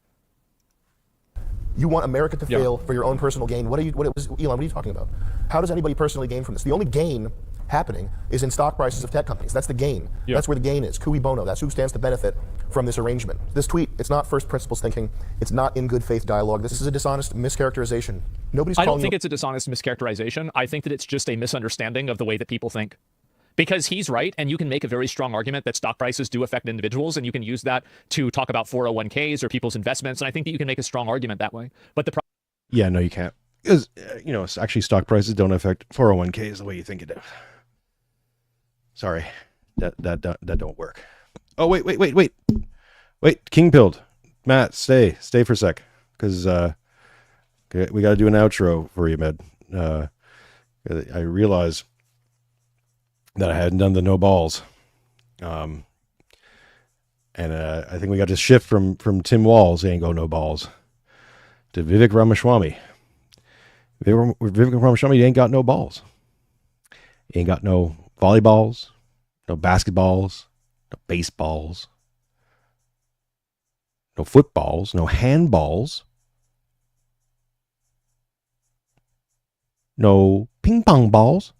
You want America to fail for your own personal gain. Elon, what are you talking about? How does anybody personally gain from this? The only gain happening is in stock prices of tech companies. That's the gain. That's where the gain is. Cui bono. That's who stands to benefit from this arrangement. This tweet, it's not first principles thinking. It's not in good faith dialogue. This is a dishonest mischaracterization. I don't think it's a dishonest mischaracterization. I think that it's just a misunderstanding of the way that people think. Because he's right, and you can make a very strong argument that stock prices do affect individuals, and you can use that to talk about 401ks or people's investments, and I think that you can make a strong argument that way. But the Yeah, no, you can't. Because, actually stock prices don't affect 401ks the way you think it does. Sorry, that don't work. Oh, wait. King pilled. Matt, stay for a sec. Because we got to do an outro for you, Med. I realize that I hadn't done the no balls. And I think we got to shift from Tim Walls, he ain't go no balls, to Vivek Ramaswamy. Vivek Ramaswamy ain't got no balls. He ain't got no volleyballs, no basketballs, no baseballs, no footballs, no handballs, no ping pong balls,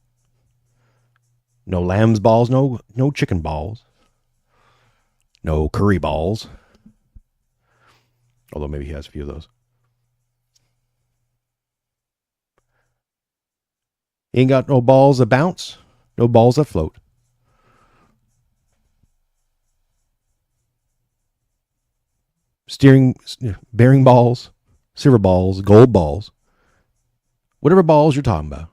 no lamb's balls, no chicken balls, no curry balls. Although maybe he has a few of those. He ain't got no balls that bounce, no balls that float. Bearing balls, silver balls, gold balls. Whatever balls you're talking about.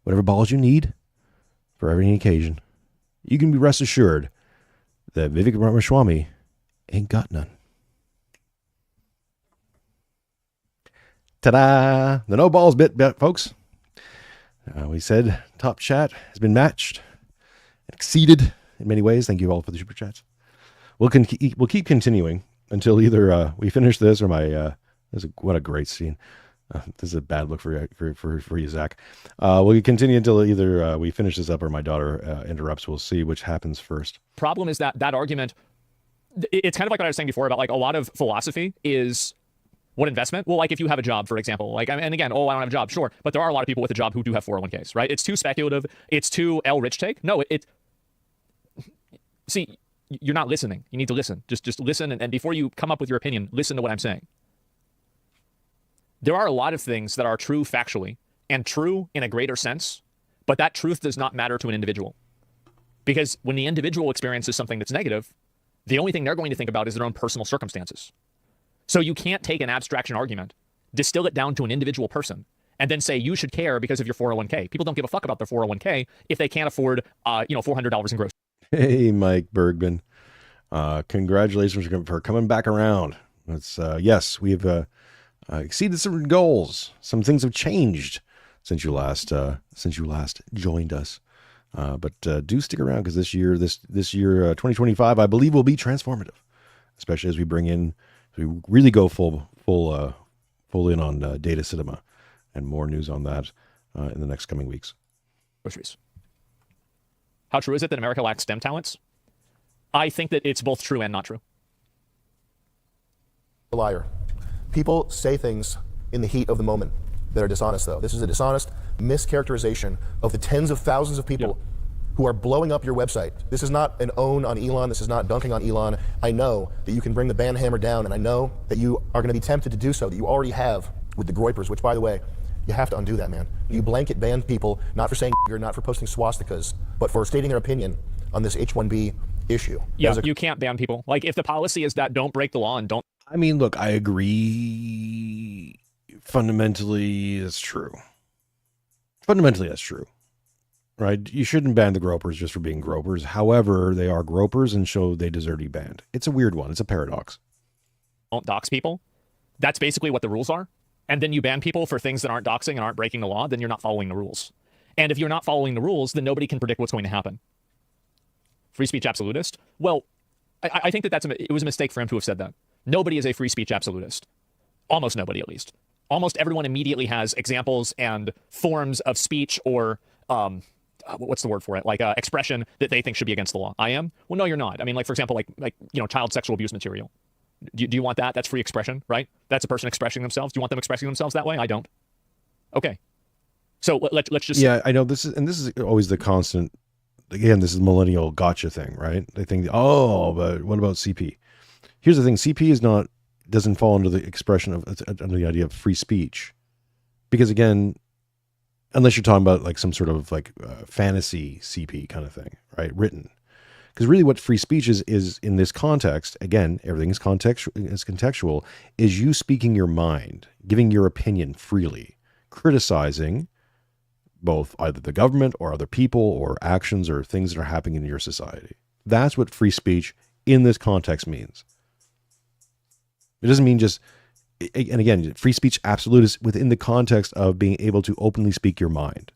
Whatever balls you need for every occasion. You can be rest assured that Vivek Ramaswamy ain't got none. Ta-da! The no balls bit, folks. We said top chat has been matched and exceeded in many ways. Thank you all for the super chats. We'll keep continuing until either we finish this or what a great scene. This is a bad look for you, Zach. We'll continue until either we finish this up or my daughter interrupts. We'll see which happens first. Problem is that argument, it's kind of like what I was saying before about like a lot of philosophy is what investment? Well, like if you have a job, for example, like, and again, I don't have a job, sure. But there are a lot of people with a job who do have 401ks, right? It's too speculative. It's too L rich take. No, see, you're not listening. You need to listen. Just listen. And before you come up with your opinion, listen to what I'm saying. There are a lot of things that are true factually and true in a greater sense, but that truth does not matter to an individual. Because when the individual experiences something that's negative, the only thing they're going to think about is their own personal circumstances. So you can't take an abstraction argument, distill it down to an individual person, and then say you should care because of your 401k. People don't give a fuck about their 401k if they can't afford, $400 in groceries. Hey, Mike Bergman. Congratulations for coming back around. It's yes, we've exceeded some goals. Some things have changed since you last joined us. But do stick around because this year, 2025, I believe will be transformative, especially as we really go full in on data cinema, and more news on that in the next coming weeks. Groceries. How true is it that America lacks STEM talents? I think that it's both true and not true. A liar. People say things in the heat of the moment that are dishonest, though. This is a dishonest mischaracterization of the tens of thousands of people who are blowing up your website. This is not an own on Elon. This is not dunking on Elon. I know that you can bring the ban hammer down, and I know that you are going to be tempted to do so, that you already have with the Groypers, which, by the way, you have to undo that, man. You blanket ban people, not for saying or not for posting swastikas, but for stating their opinion on this H-1B issue. Yeah, you can't ban people. Like, if the policy is that don't break the law and don't... I mean, look, I agree. Fundamentally, it's true. Fundamentally, that's true. Right? You shouldn't ban the gropers just for being gropers. However, they are gropers and so they deserve to be banned. It's a weird one. It's a paradox. Don't dox people. That's basically what the rules are. And then you ban people for things that aren't doxing and aren't breaking the law, then you're not following the rules. And if you're not following the rules, then nobody can predict what's going to happen. Free speech absolutist? Well, I think that it was a mistake for him to have said that. Nobody is a free speech absolutist. Almost nobody, at least. almost everyone immediately has examples and forms of speech or what's the word for it? Like expression that they think should be against the law. I am? Well, no, you're not. I mean, like, for example, child sexual abuse material. Do you want that? That's free expression, right? That's a person expressing themselves. Do you want them expressing themselves that way? I don't. Okay. So let's just... Yeah, I know this is always the constant. Again, this is millennial gotcha thing, right? They think, oh, but what about CP? Here's the thing: CP doesn't fall under the expression of under the idea of free speech, because again, unless you're talking about like some sort of like fantasy CP kind of thing, right? Written, because really, what free speech is in this context. Again, everything is contextual. Is you speaking your mind, giving your opinion freely, criticizing both either the government or other people or actions or things that are happening in your society. That's what free speech in this context means. It doesn't mean just, and again, free speech absolute is within the context of being able to openly speak your mind.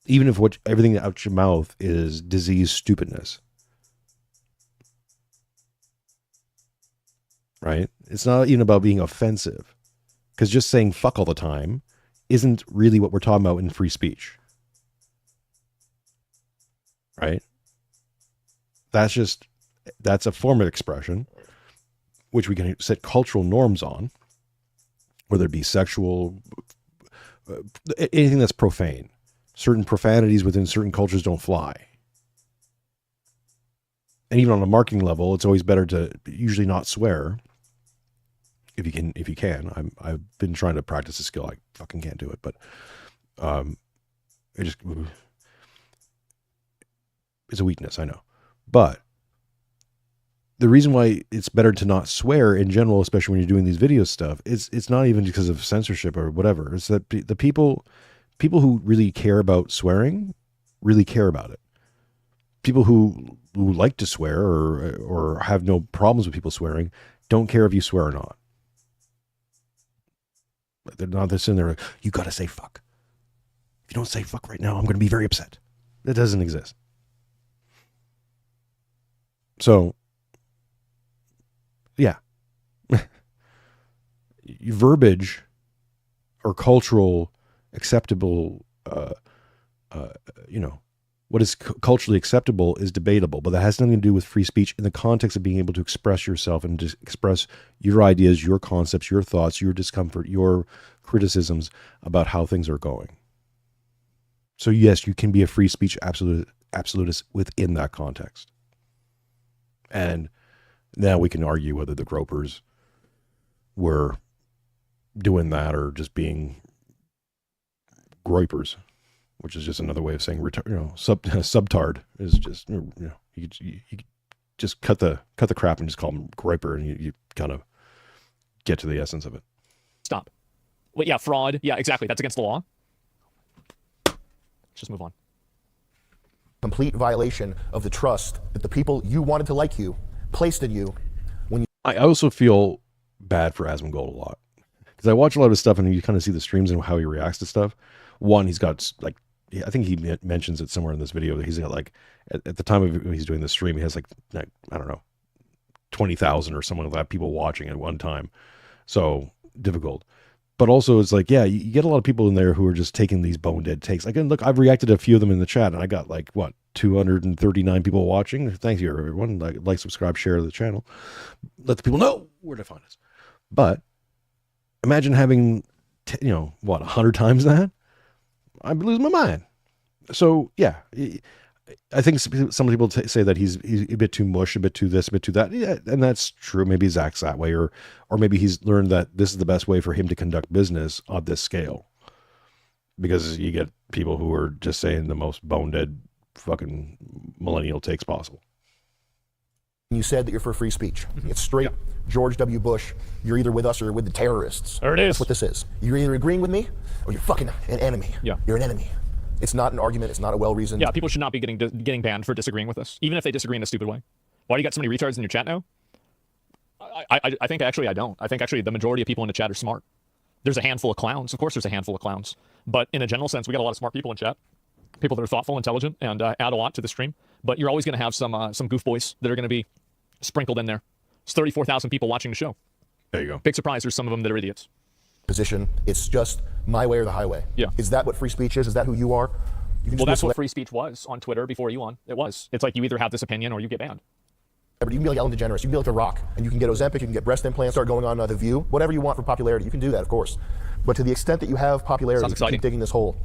Even if everything out your mouth is diseased stupidness. Right? It's not even about being offensive. Because just saying fuck all the time isn't really what we're talking about in free speech. Right? That's a form of expression, which we can set cultural norms on, whether it be sexual, anything that's profane. Certain profanities within certain cultures don't fly. And even on a marketing level, it's always better to usually not swear. If you can. I've been trying to practice the skill. I fucking can't do it, but it's a weakness, I know. But the reason why it's better to not swear in general, especially when you're doing these video stuff, it's not even because of censorship or whatever. It's that the people who really care about swearing really care about it. People who like to swear or have no problems with people swearing don't care if you swear or not. They're sitting there like, you got to say fuck. If you don't say fuck right now, I'm going to be very upset. That doesn't exist. So, yeah. Verbiage or cultural acceptable, what is culturally acceptable is debatable, but that has nothing to do with free speech in the context of being able to express yourself and just express your ideas, your concepts, your thoughts, your discomfort, your criticisms about how things are going. So yes, you can be a free speech absolutist within that context. And now we can argue whether the gropers were doing that or just being groypers, which is just another way of saying, subtard is just, you just cut the crap and just call them groyper, and you kind of get to the essence of it. Stop. Well, yeah, fraud. Yeah, exactly. That's against the law. Let's just move on. Complete violation of the trust that the people you wanted to like you placed in you when you... I also feel bad for Asmongold a lot, because I watch a lot of his stuff and you kind of see the streams and how he reacts to stuff. One, he's got like, I think he mentions it somewhere in this video that he's got like, at the time of he's doing the stream, he has like I don't know, 20,000 or something like that people watching at one time. So difficult. But also it's like, yeah, you get a lot of people in there who are just taking these bone dead takes. Like, and look, I've reacted to a few of them in the chat and I got like, 239 people watching. Thank you, everyone. Like, subscribe, share the channel. Let the people know where to find us. But imagine having, 100 times that? I'd be losing my mind. So yeah, I think some people say that he's a bit too mush, a bit too this, a bit too that. Yeah, and that's true. Maybe Zach's that way, or maybe he's learned that this is the best way for him to conduct business on this scale. Because you get people who are just saying the most bone dead fucking millennial takes possible. You said that you're for free speech. It's straight George W. Bush. You're either with us or with the terrorists. There it is. That's what this is. You're either agreeing with me or you're fucking an enemy. Yeah. You're an enemy. It's not an argument. It's not a well-reasoned... Yeah, people should not be getting banned for disagreeing with us, even if they disagree in a stupid way. Why do you got so many retards in your chat now? I think actually I don't. I think actually the majority of people in the chat are smart. There's a handful of clowns. Of course there's a handful of clowns. But in a general sense, we got a lot of smart people in chat. People that are thoughtful, intelligent, and add a lot to the stream. But you're always going to have some goofboys that are going to be sprinkled in there. It's 34,000 people watching the show. There you go. Big surprise, there's some of them that are idiots. Position. It's just my way or the highway. Yeah. Is that what free speech is? Is that who you are? You can Well, just that's be a what free speech was on Twitter before Elon. It was. It's like you either have this opinion or you get banned. celebrity. You can be like Ellen DeGeneres. You can be like The Rock. And you can get Ozempic, you can get breast implants, start going on The View. Whatever you want for popularity, you can do that, of course. But to the extent that you have popularity, Sounds if you exciting. keep digging this hole,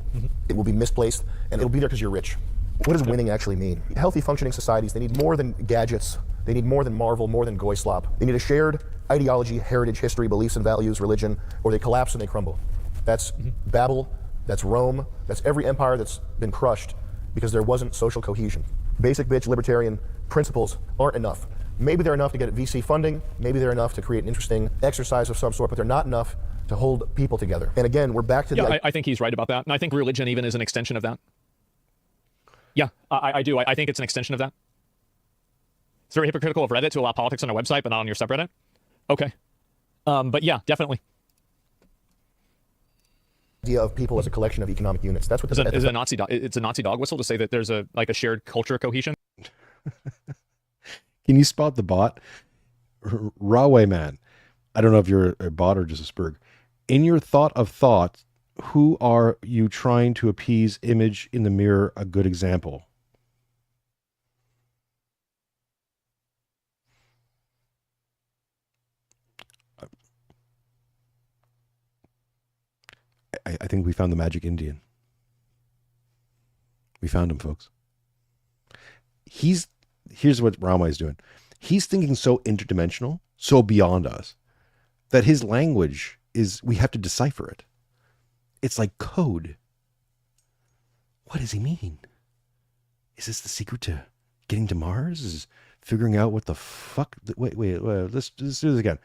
it will be misplaced, and it'll be there because you're rich. What does winning actually mean? Healthy, functioning societies, they need more than gadgets. They need more than Marvel, more than Goy slop. They need a shared ideology, heritage, history, beliefs and values, religion, or they collapse and they crumble. That's Babel, that's Rome, that's every empire that's been crushed because there wasn't social cohesion. Basic bitch libertarian principles aren't enough. Maybe they're enough to get VC funding, maybe they're enough to create an interesting exercise of some sort, but they're not enough to hold people together. And again, we're back to I think he's right about that. And I think religion even is an extension of that. Yeah, I do. I think it's an extension of that. It's very hypocritical of Reddit to allow politics on a website, but not on your subreddit. Okay. But yeah, definitely. idea of people as a collection of economic units. That's what Is it a Nazi it's a Nazi dog whistle to say that there's a shared culture cohesion? Can you spot the bot? Rawway man. I don't know if you're a bot or just a spurg. In your thought of thought, who are you trying to appease? Image in the mirror, a good example. I think we found the magic Indian. We found him, folks. Here's what Rawway is doing. He's thinking so interdimensional, so beyond us, that his language is, we have to decipher it. It's like code. What does he mean? Is this the secret to getting to Mars? Is figuring out what the fuck? Wait, let's do this again.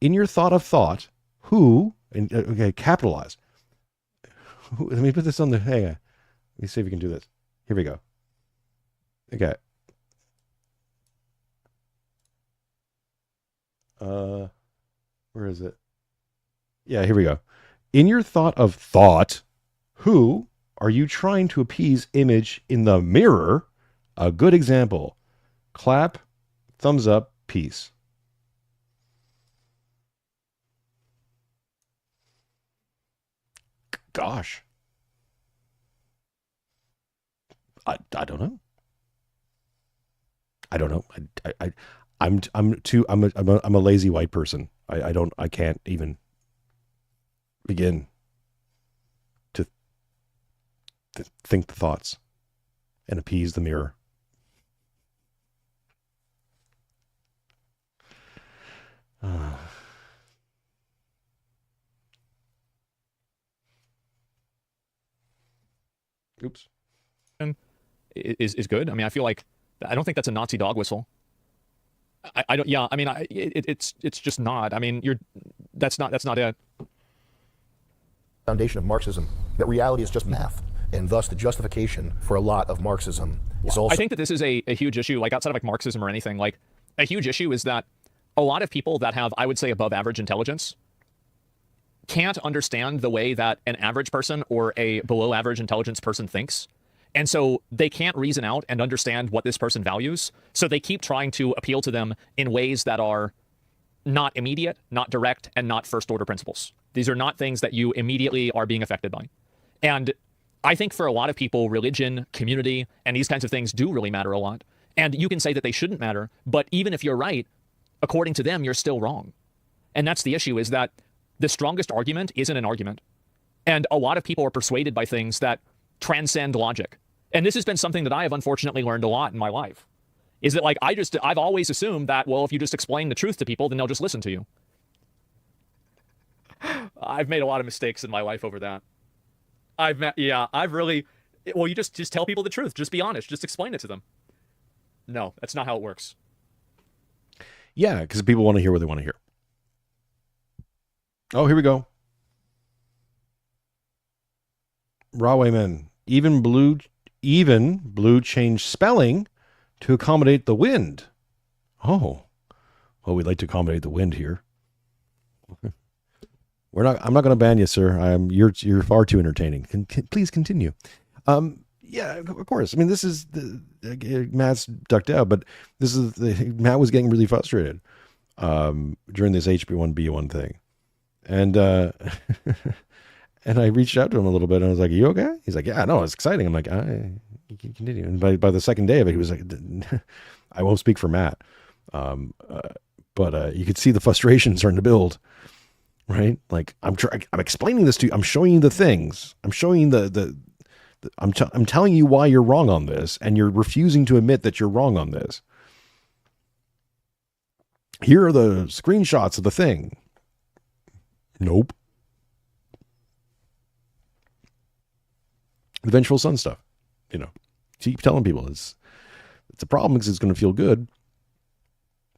In your thought of thought, who, and okay, capitalize. Let me put this on the, hang on. Let me see if we can do this. Here we go. Okay. Where is it? Yeah, here we go. In your thought of thought, who are you trying to appease? Image in the mirror, a good example. Clap, thumbs up, peace. Gosh. I don't know. I don't know. I'm a lazy white person. I can't even begin to think the thoughts and appease the mirror. Oops. Is good. I mean, I feel like I don't think that's a Nazi dog whistle. I don't. Yeah. I mean, it's just not. I mean, that's not it. foundation of Marxism, that reality is just math, and thus the justification for a lot of Marxism is also. I think that this is a huge issue, like outside of like Marxism or anything. Like a huge issue is that a lot of people that have, I would say, above average intelligence can't understand the way that an average person or a below average intelligence person thinks. And so they can't reason out and understand what this person values. So they keep trying to appeal to them in ways that are not immediate, not direct, and not first order principles. These are not things that you immediately are being affected by. And I think for a lot of people, religion, community, and these kinds of things do really matter a lot. And you can say that they shouldn't matter, but even if you're right, according to them, you're still wrong. And that's the issue, is that the strongest argument isn't an argument. And a lot of people are persuaded by things that transcend logic. And this has been something that I have unfortunately learned a lot in my life, is that like I've always assumed that, well, if you just explain the truth to people, then they'll just listen to you. I've made a lot of mistakes in my life over that. You just tell people the truth. Just be honest. Just explain it to them. No, that's not how it works. Yeah, because people want to hear what they want to hear. Oh, here we go. Rawway men. Even blue changed spelling to accommodate the wind. Oh. Well, we'd like to accommodate the wind here. I'm not going to ban you, sir. You're far too entertaining. Please continue. Yeah, of course. I mean, this is Matt's ducked out, but Matt was getting really frustrated. during this HB1B1 thing. And and I reached out to him a little bit, and I was like, "Are you okay?" He's like, "Yeah, no, it's exciting." I'm like, "You can continue." And by the second day of it, he was like, "I won't speak for Matt, but you could see the frustration starting to build, right? Like I'm explaining this to you. I'm showing you the things. I'm showing you I'm telling you why you're wrong on this, and you're refusing to admit that you're wrong on this. Here are the screenshots of the thing." Nope. The vengeful son stuff, keep telling people it's a problem because it's going to feel good.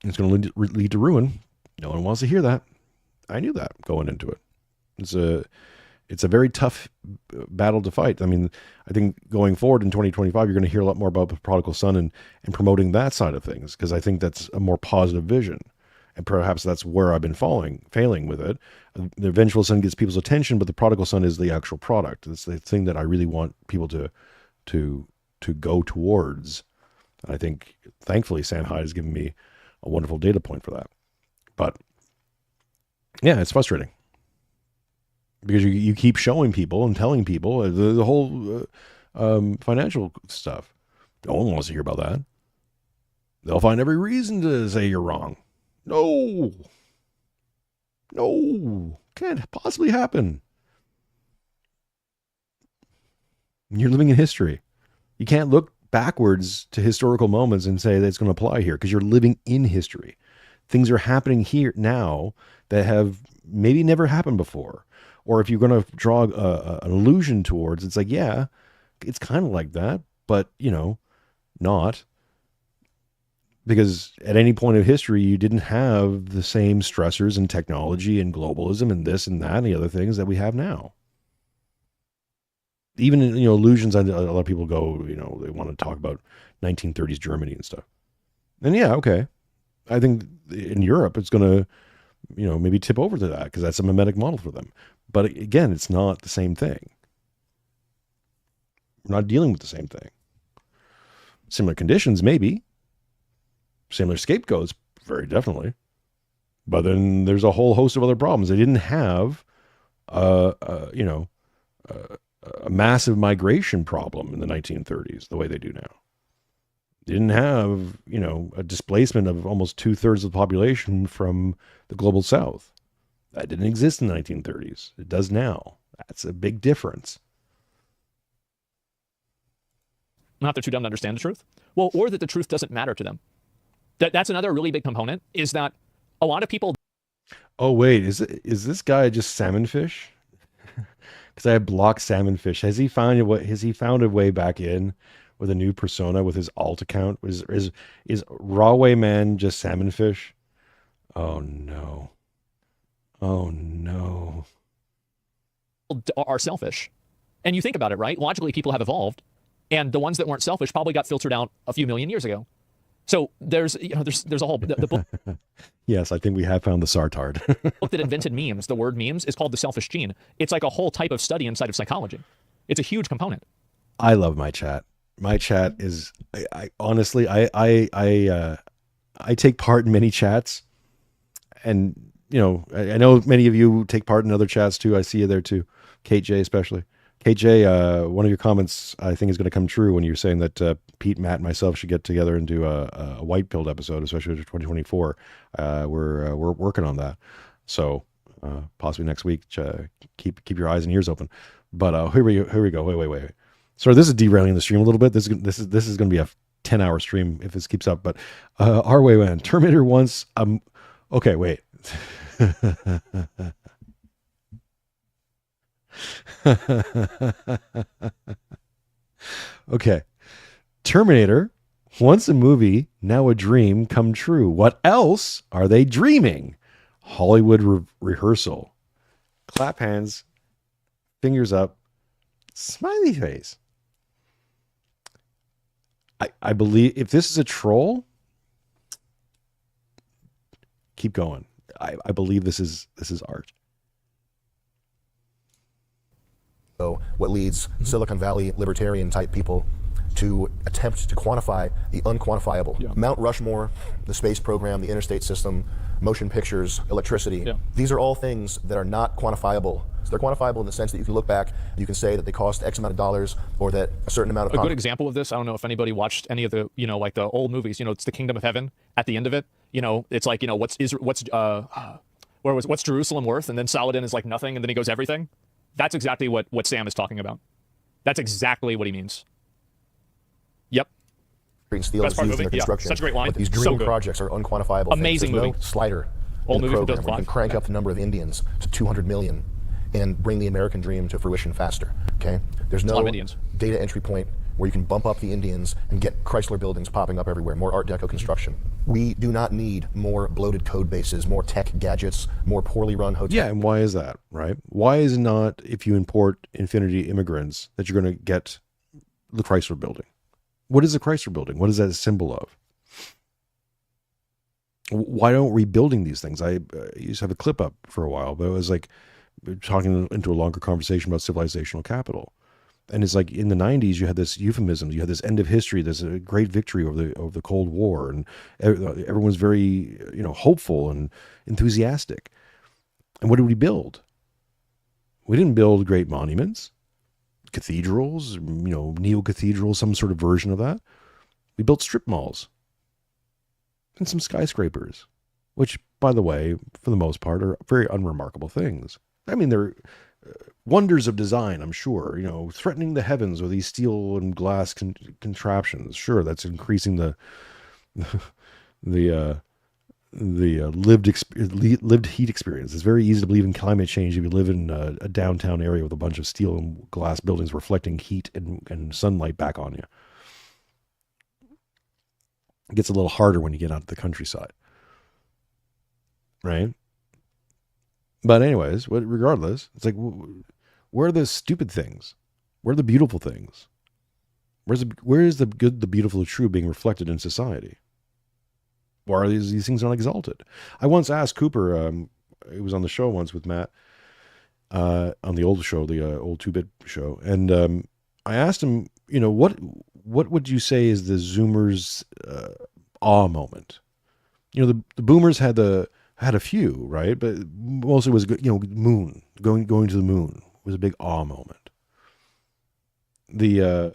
It's going to lead to ruin. No one wants to hear that. I knew that going into it. It's a very tough battle to fight. I mean, I think going forward in 2025, you're going to hear a lot more about the prodigal son and promoting that side of things, because I think that's a more positive vision. And perhaps that's where I've been failing with it. The vengeful son gets people's attention, but the prodigal son is the actual product. It's the thing that I really want people to go towards. I think, thankfully, Hyde has given me a wonderful data point for that. But yeah, it's frustrating because you keep showing people and telling people the whole financial stuff. No one wants to hear about that. They'll find every reason to say you're wrong. No, can't possibly happen. You're living in history. You can't look backwards to historical moments and say that it's going to apply here, because you're living in history. Things are happening here now that have maybe never happened before. Or if you're going to draw an allusion towards, it's like, yeah, it's kind of like that, but, not. Because at any point of history, you didn't have the same stressors and technology and globalism and this and that and the other things that we have now. Even, allusions, a lot of people go, they want to talk about 1930s Germany and stuff. And yeah, okay. I think in Europe, it's going to, maybe tip over to that because that's a mimetic model for them. But again, it's not the same thing. We're not dealing with the same thing. Similar conditions, maybe. Similar scapegoats, very definitely. But then there's a whole host of other problems. They didn't have, a massive migration problem in the 1930s the way they do now. They didn't have, a displacement of almost 2/3 of the population from the global south. That didn't exist in the 1930s. It does now. That's a big difference. Not that they're too dumb to understand the truth. Well, or that the truth doesn't matter to them. That's another really big component, is that a lot of people... Oh, wait, is this guy just salmon fish? Because I have blocked salmon fish. Has he found a way back in with a new persona with his alt account? Is Rawway Man just salmon fish? Oh no. Are selfish. And you think about it, right? Logically, people have evolved, and the ones that weren't selfish probably got filtered out a few million years ago. So there's a whole the book. Yes, I think we have found the Sartard. Book that invented memes. The word memes is called The Selfish Gene. It's like a whole type of study inside of psychology. It's a huge component. I love my chat. My chat is, I honestly, I take part in many chats, and I know many of you take part in other chats too. I see you there too, Kate J especially. Kate J, one of your comments I think is going to come true when you're saying that Pete, Matt, and myself should get together and do a white pilled episode, especially for 2024. We're working on that, so possibly next week. Keep your eyes and ears open. But here we go. Wait. So this is derailing the stream a little bit. This is going to be a 10-hour stream if this keeps up. But our way, man. Terminator once. Okay, wait. Okay. Terminator, once a movie, now a dream come true. What else are they dreaming? Hollywood rehearsal. Clap hands, fingers up, smiley face. I believe if this is a troll, keep going. I believe this is art. So what leads Silicon Valley libertarian type people to attempt to quantify the unquantifiable. Yeah. Mount Rushmore, the space program, the interstate system, motion pictures, electricity. Yeah. These are all things that are not quantifiable. So they're quantifiable in the sense that you can look back, you can say that they cost X amount of dollars, or that a certain amount of... A good example of this, I don't know if anybody watched any of the, like the old movies, it's the Kingdom of Heaven at the end of it. It's like, what's Jerusalem worth? And then Saladin is like nothing, and then he goes everything. That's exactly what Sam is talking about. That's exactly what he means. Yep. And steel is used in their construction. Such a great line. But these dream So good. projects are unquantifiable. Amazing There's movie. no slider Old in the movie from program where you 2005. can crank up the number of Indians to 200 million and bring the American dream to fruition faster. Okay? There's no data entry point where you can bump up the Indians and get Chrysler buildings popping up everywhere, more Art Deco construction. We do not need more bloated code bases, more tech gadgets, more poorly run hotels. Yeah, and why is that, right? Why is it not, if you import infinity immigrants, that you're going to get the Chrysler building? What is the Chrysler building? What is that a symbol of? Why don't we rebuilding these things? I used to have a clip up for a while, but it was like talking into a longer conversation about civilizational capital. And it's like in the 90s, you had this euphemism, you had this end of history, this a great victory over the Cold War, and everyone's very hopeful and enthusiastic. And what did we build? We didn't build great monuments, cathedrals, neo-cathedrals, some sort of version of that. We built strip malls and some skyscrapers, which, by the way, for the most part, are very unremarkable things. I mean, they're wonders of design, I'm sure, threatening the heavens with these steel and glass contraptions. Sure, that's increasing the lived heat experience. It's very easy to believe in climate change if you live in a downtown area with a bunch of steel and glass buildings reflecting heat and sunlight back on you. It gets a little harder when you get out to the countryside, right? But anyways, regardless, it's like, where are the stupid things? Where are the beautiful things? Where is the good, the beautiful, the true being reflected in society? Why are these things not exalted? I once asked Cooper, it was on the show once with Matt, on the old show, the old 2-bit show, and I asked him, what would you say is the Zoomers' awe moment? The Boomers had a few, right? But mostly was, moon, going to the moon was a big awe moment. The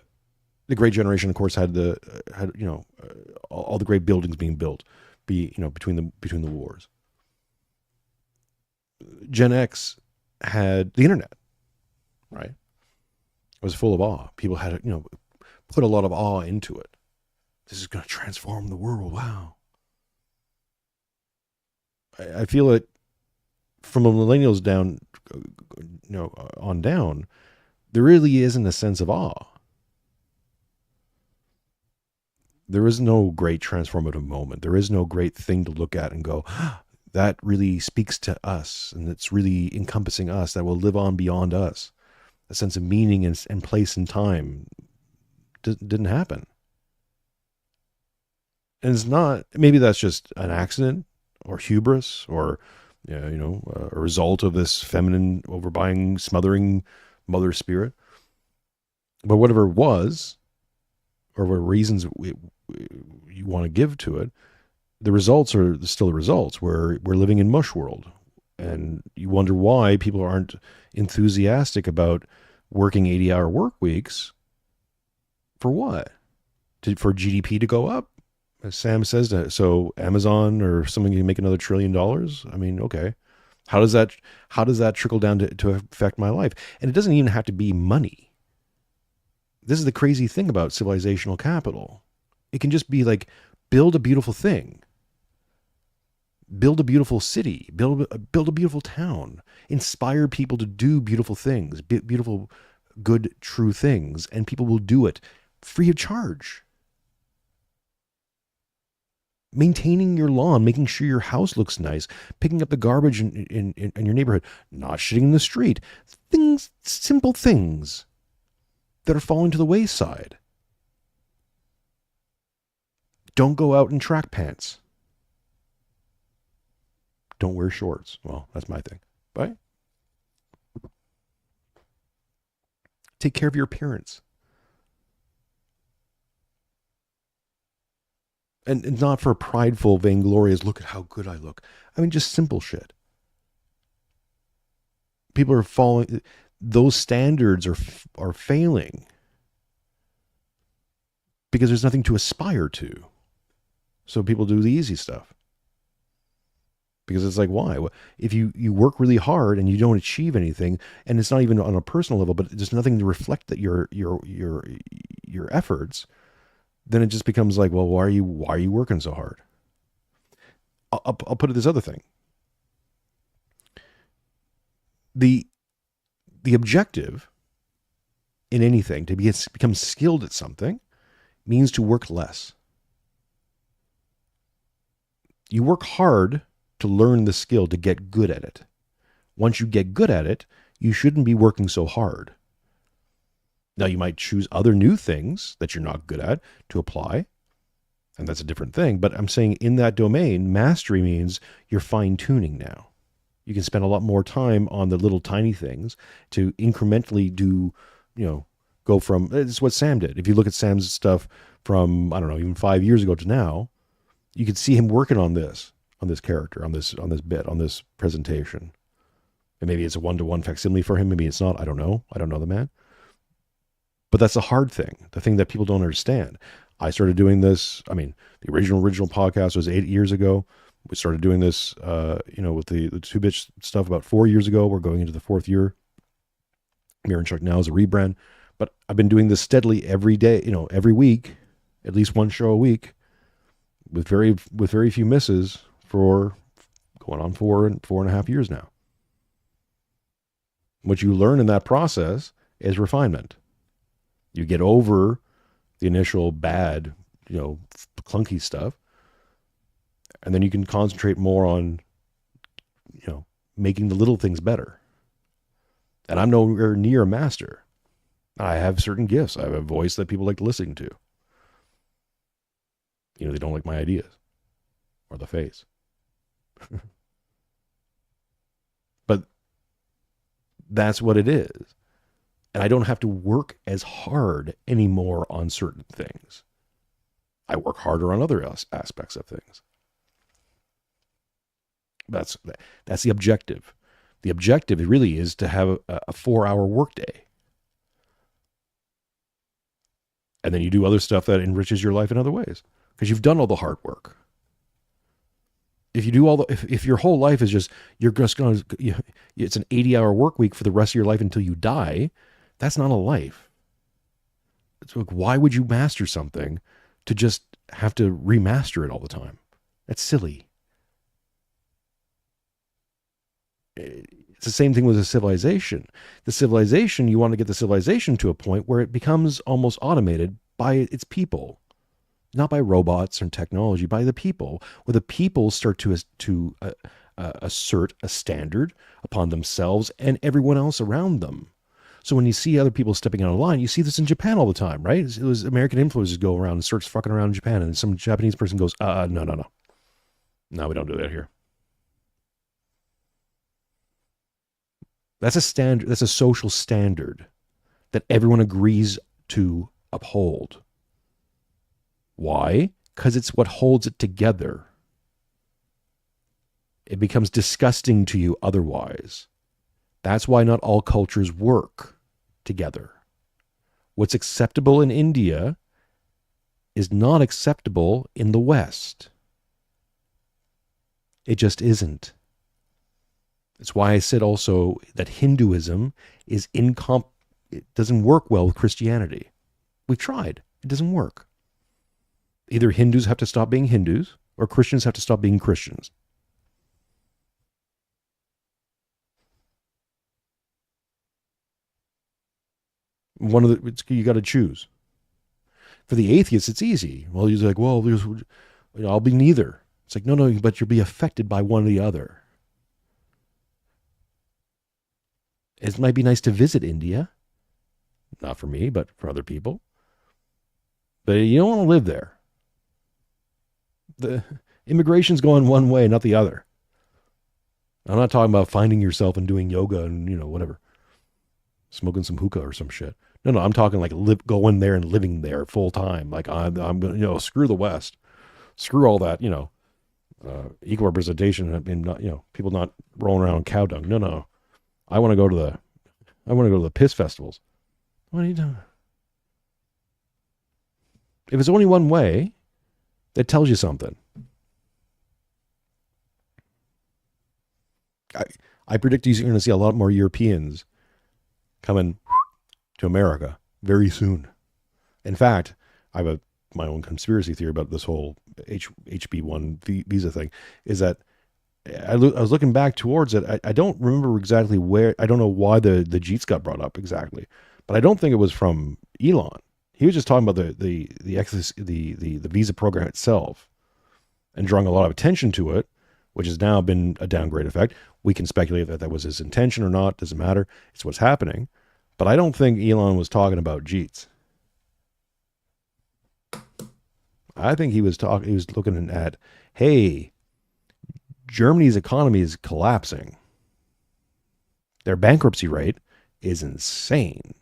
Great Generation, of course, had all the great buildings being built, between the wars. Gen X had the internet, right? It was full of awe. People had put a lot of awe into it. This is going to transform the world. Wow. I feel it from the millennials down, on down, there really isn't a sense of awe. There is no great transformative moment. There is no great thing to look at and go, that really speaks to us, and it's really encompassing us, that will live on beyond us. A sense of meaning and place and time didn't happen. And it's not, maybe that's just an accident, or hubris, or a result of this feminine overbuying, smothering mother spirit. But whatever it was, or what reasons you want to give to it, the results are still the results. We're living in mush world, and you wonder why people aren't enthusiastic about working 80-hour work weeks. For what? For GDP to go up? As Sam says, so Amazon or someone can make another $1 trillion. I mean, okay. How does that trickle down to affect my life? And it doesn't even have to be money. This is the crazy thing about civilizational capital. It can just be like, build a beautiful thing. Build a beautiful city. Build a beautiful town. Inspire people to do beautiful things, beautiful, good, true things, and people will do it free of charge. Maintaining your lawn, making sure your house looks nice, picking up the garbage in your neighborhood, not shitting in the street. Things, simple things that are falling to the wayside. Don't go out in track pants. Don't wear shorts. Well, that's my thing. Right? Take care of your appearance. And not for prideful, vainglorious, look at how good I look. I mean, just simple shit. People are following, those standards are failing because there's nothing to aspire to. So people do the easy stuff. Because it's like, why? If you work really hard and you don't achieve anything, and it's not even on a personal level, but there's nothing to reflect that your efforts, then it just becomes like, well, why are you working so hard? I'll put it this other thing. The objective in anything to become skilled at something means to work less. You work hard to learn the skill, to get good at it. Once you get good at it, you shouldn't be working so hard. Now, you might choose other new things that you're not good at to apply, and that's a different thing. But I'm saying in that domain, mastery means you're fine-tuning now. You can spend a lot more time on the little tiny things to incrementally do, go from, it's what Sam did. If you look at Sam's stuff from, I don't know, even 5 years ago to now, you could see him working on this character, on this bit, on this presentation. And maybe it's a one-to-one facsimile for him. Maybe it's not. I don't know. I don't know the man. But that's a hard thing, the thing that people don't understand. I started doing this. I mean, the original podcast was 8 years ago. We started doing this, with the 2-bit stuff about 4 years ago. We're going into the 4th year. MIRONCHUCK now is a rebrand. But I've been doing this steadily every day, every week, at least one show a week, with very few misses for going on 4.5 years now. What you learn in that process is refinement. You get over the initial bad, clunky stuff, and then you can concentrate more on, making the little things better. And I'm nowhere near a master. I have certain gifts. I have a voice that people like listening to. They don't like my ideas or the face. But that's what it is. And I don't have to work as hard anymore on certain things. I work harder on other aspects of things. That's the objective. The objective really is to have a 4-hour workday. And then you do other stuff that enriches your life in other ways. Because you've done all the hard work. If you do if your whole life is just, you're just going to, it's an 80-hour work week for the rest of your life until you die, that's not a life. It's like, why would you master something to just have to remaster it all the time? That's silly. It's the same thing with a civilization. The civilization, you want to get the civilization to a point where it becomes almost automated by its people. Not by robots and technology, by the people, where the people start to assert a standard upon themselves and everyone else around them. So when you see other people stepping out of line, you see this in Japan all the time, right? It was American influencers go around and starts fucking around in Japan, and some Japanese person goes, no. No, we don't do that here. That's a standard. That's a social standard that everyone agrees to uphold. Why? Because it's what holds it together. It becomes disgusting to you otherwise. That's why not all cultures work together. What's acceptable in India is not acceptable in the West. It just isn't. It's why I said also that Hinduism is it doesn't work well with Christianity. We've tried. It doesn't work. Either Hindus have to stop being Hindus or Christians have to stop being Christians. You got to choose. For the atheists, it's easy. Well, he's like, well, I'll be neither. It's like, no, but you'll be affected by one or the other. It might be nice to visit India. Not for me, but for other people. But you don't want to live there. The immigration's going one way, not the other. I'm not talking about finding yourself and doing yoga and, whatever. Smoking some hookah or some shit. No, I'm talking like going there and living there full time. Like I'm screw the West. Screw all that, equal representation and not, people not rolling around cow dung. No. I want to go to the piss festivals. What are you doing? If it's only one way, that tells you something. I predict you're going to see a lot more Europeans coming to America very soon. In fact, I have my own conspiracy theory about this whole HB1 visa thing, is that I was looking back towards it. I don't remember exactly where. I don't know why the Jeets got brought up exactly, but I don't think it was from Elon. He was just talking about the visa program itself and drawing a lot of attention to it, which has now been a downgrade effect. We can speculate that was his intention or not. Doesn't matter. It's what's happening. But I don't think Elon was talking about Jeets. I think he was looking at, hey, Germany's economy is collapsing. Their bankruptcy rate is insane.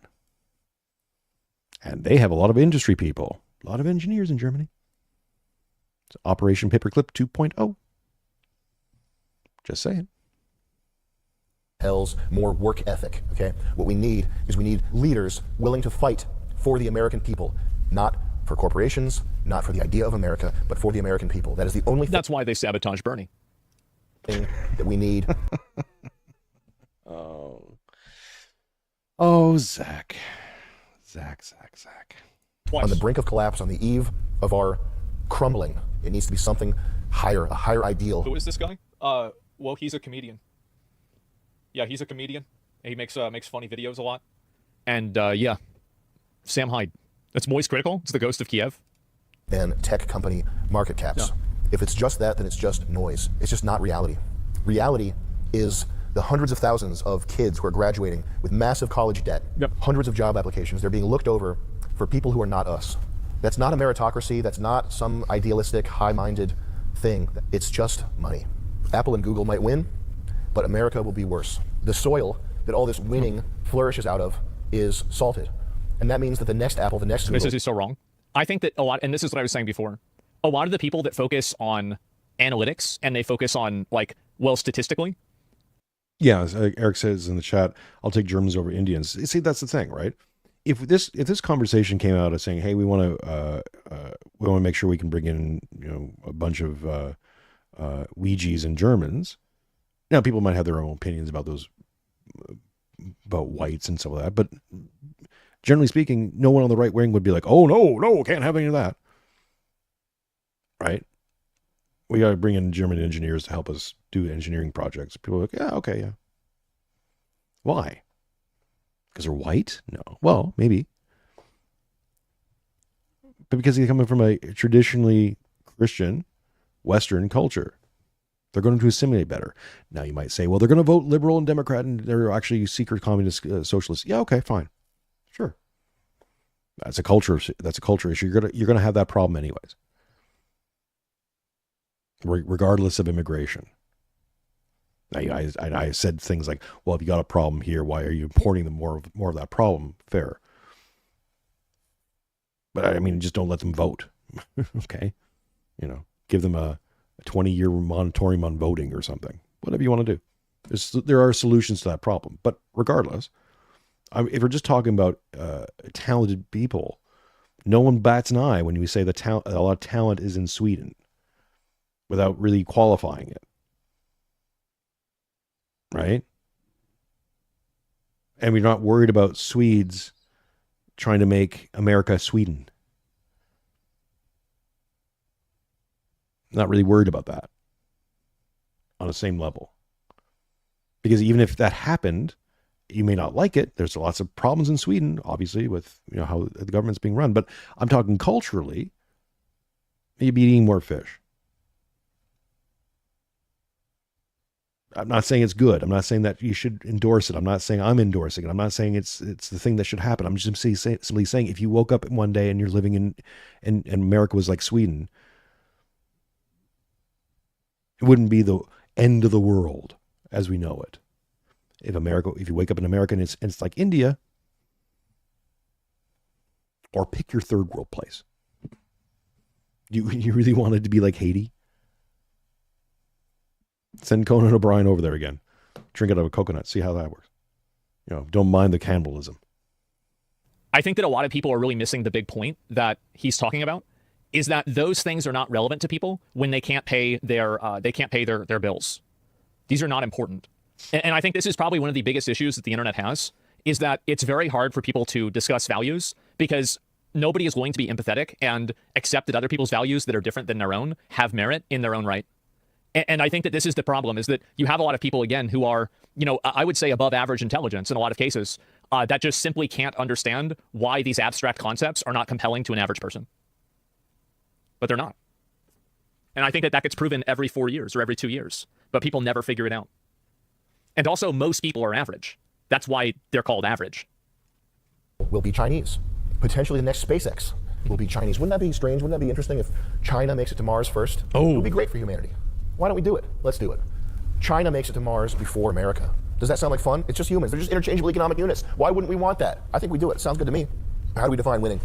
And they have a lot of industry people, a lot of engineers in Germany. It's Operation Paperclip 2.0. Just saying. Hell's more work ethic, okay? What we need is leaders willing to fight for the American people, not for corporations, not for the idea of America, but for the American people. That is the only That's why they sabotage Bernie. thing that we need. Oh, Zach. Twice. On the brink of collapse, on the eve of our crumbling. It needs to be something higher, a higher ideal. Who is this guy? Well, he's a comedian. Yeah, he's a comedian. He makes funny videos a lot. And yeah, Sam Hyde. That's Moist Critical. It's the ghost of Kiev. Than tech company market caps. Yeah. If it's just that, then it's just noise. It's just not reality. Reality is the hundreds of thousands of kids who are graduating with massive college debt, hundreds of job applications. They're being looked over for people who are not us. That's not a meritocracy. That's not some idealistic, high-minded thing. It's just money. Apple and Google might win, but America will be worse. The soil that all this winning flourishes out of is salted. And that means that the next Apple, the next Google... This is so wrong. I think that a lot, and this is what I was saying before, a lot of the people that focus on analytics and they focus on, like, well, statistically. Yeah, as Eric says in the chat, I'll take Germans over Indians. See, that's the thing, right? If this conversation came out as saying, hey, we want to make sure we can bring in, a bunch of Ouija's and Germans. Now, people might have their own opinions about those, about whites and stuff like that, but generally speaking, no one on the right wing would be like, oh, no, can't have any of that. Right? We got to bring in German engineers to help us do engineering projects. People are like, yeah, okay, yeah. Why? Because they're white? No. Well, maybe. But because they're coming from a traditionally Christian Western culture. They're going to assimilate better. Now you might say, well, they're going to vote liberal and Democrat and they're actually secret communist socialists. Yeah, okay, fine. Sure. That's a culture issue. You're going to have that problem anyways. Regardless of immigration. Now, I said things like, well, if you got a problem here, why are you importing them more of that problem? Fair. But I mean, just don't let them vote. Okay. Give them a 20-year moratorium on voting or something. Whatever you want to do. There are solutions to that problem. But regardless, if we're just talking about talented people, no one bats an eye when we say a lot of talent is in Sweden without really qualifying it. Right? And we're not worried about Swedes trying to make America Sweden. Not really worried about that on the same level. Because even if that happened, you may not like it. There's lots of problems in Sweden, obviously, with how the government's being run. But I'm talking culturally, you'd be eating more fish. I'm not saying it's good. I'm not saying that you should endorse it. I'm not saying I'm endorsing it. I'm not saying it's the thing that should happen. I'm just simply saying if you woke up one day and you're living in America was like Sweden, it wouldn't be the end of the world as we know it. If you wake up in America and it's like India, or pick your third world place. You really wanted to be like Haiti? Send Conan O'Brien over there again. Drink out of a coconut. See how that works. Don't mind the cannibalism. I think that a lot of people are really missing the big point that he's talking about, is that those things are not relevant to people when they can't pay their bills. These are not important. And I think this is probably one of the biggest issues that the internet has, is that it's very hard for people to discuss values because nobody is willing to be empathetic and accept that other people's values that are different than their own have merit in their own right. And I think that this is the problem, is that you have a lot of people, again, who are, I would say above average intelligence in a lot of cases, that just simply can't understand why these abstract concepts are not compelling to an average person. But they're not. And I think that gets proven every 4 years or every 2 years, but people never figure it out. And also, most people are average. That's why they're called average. Will be Chinese. Potentially the next SpaceX will be Chinese. Wouldn't that be strange? Wouldn't that be interesting if China makes it to Mars first? Oh. It would be great for humanity. Why don't we do it? Let's do it. China makes it to Mars before America. Does that sound like fun? It's just humans. They're just interchangeable economic units. Why wouldn't we want that? I think we do it. Sounds good to me. How do we define winning?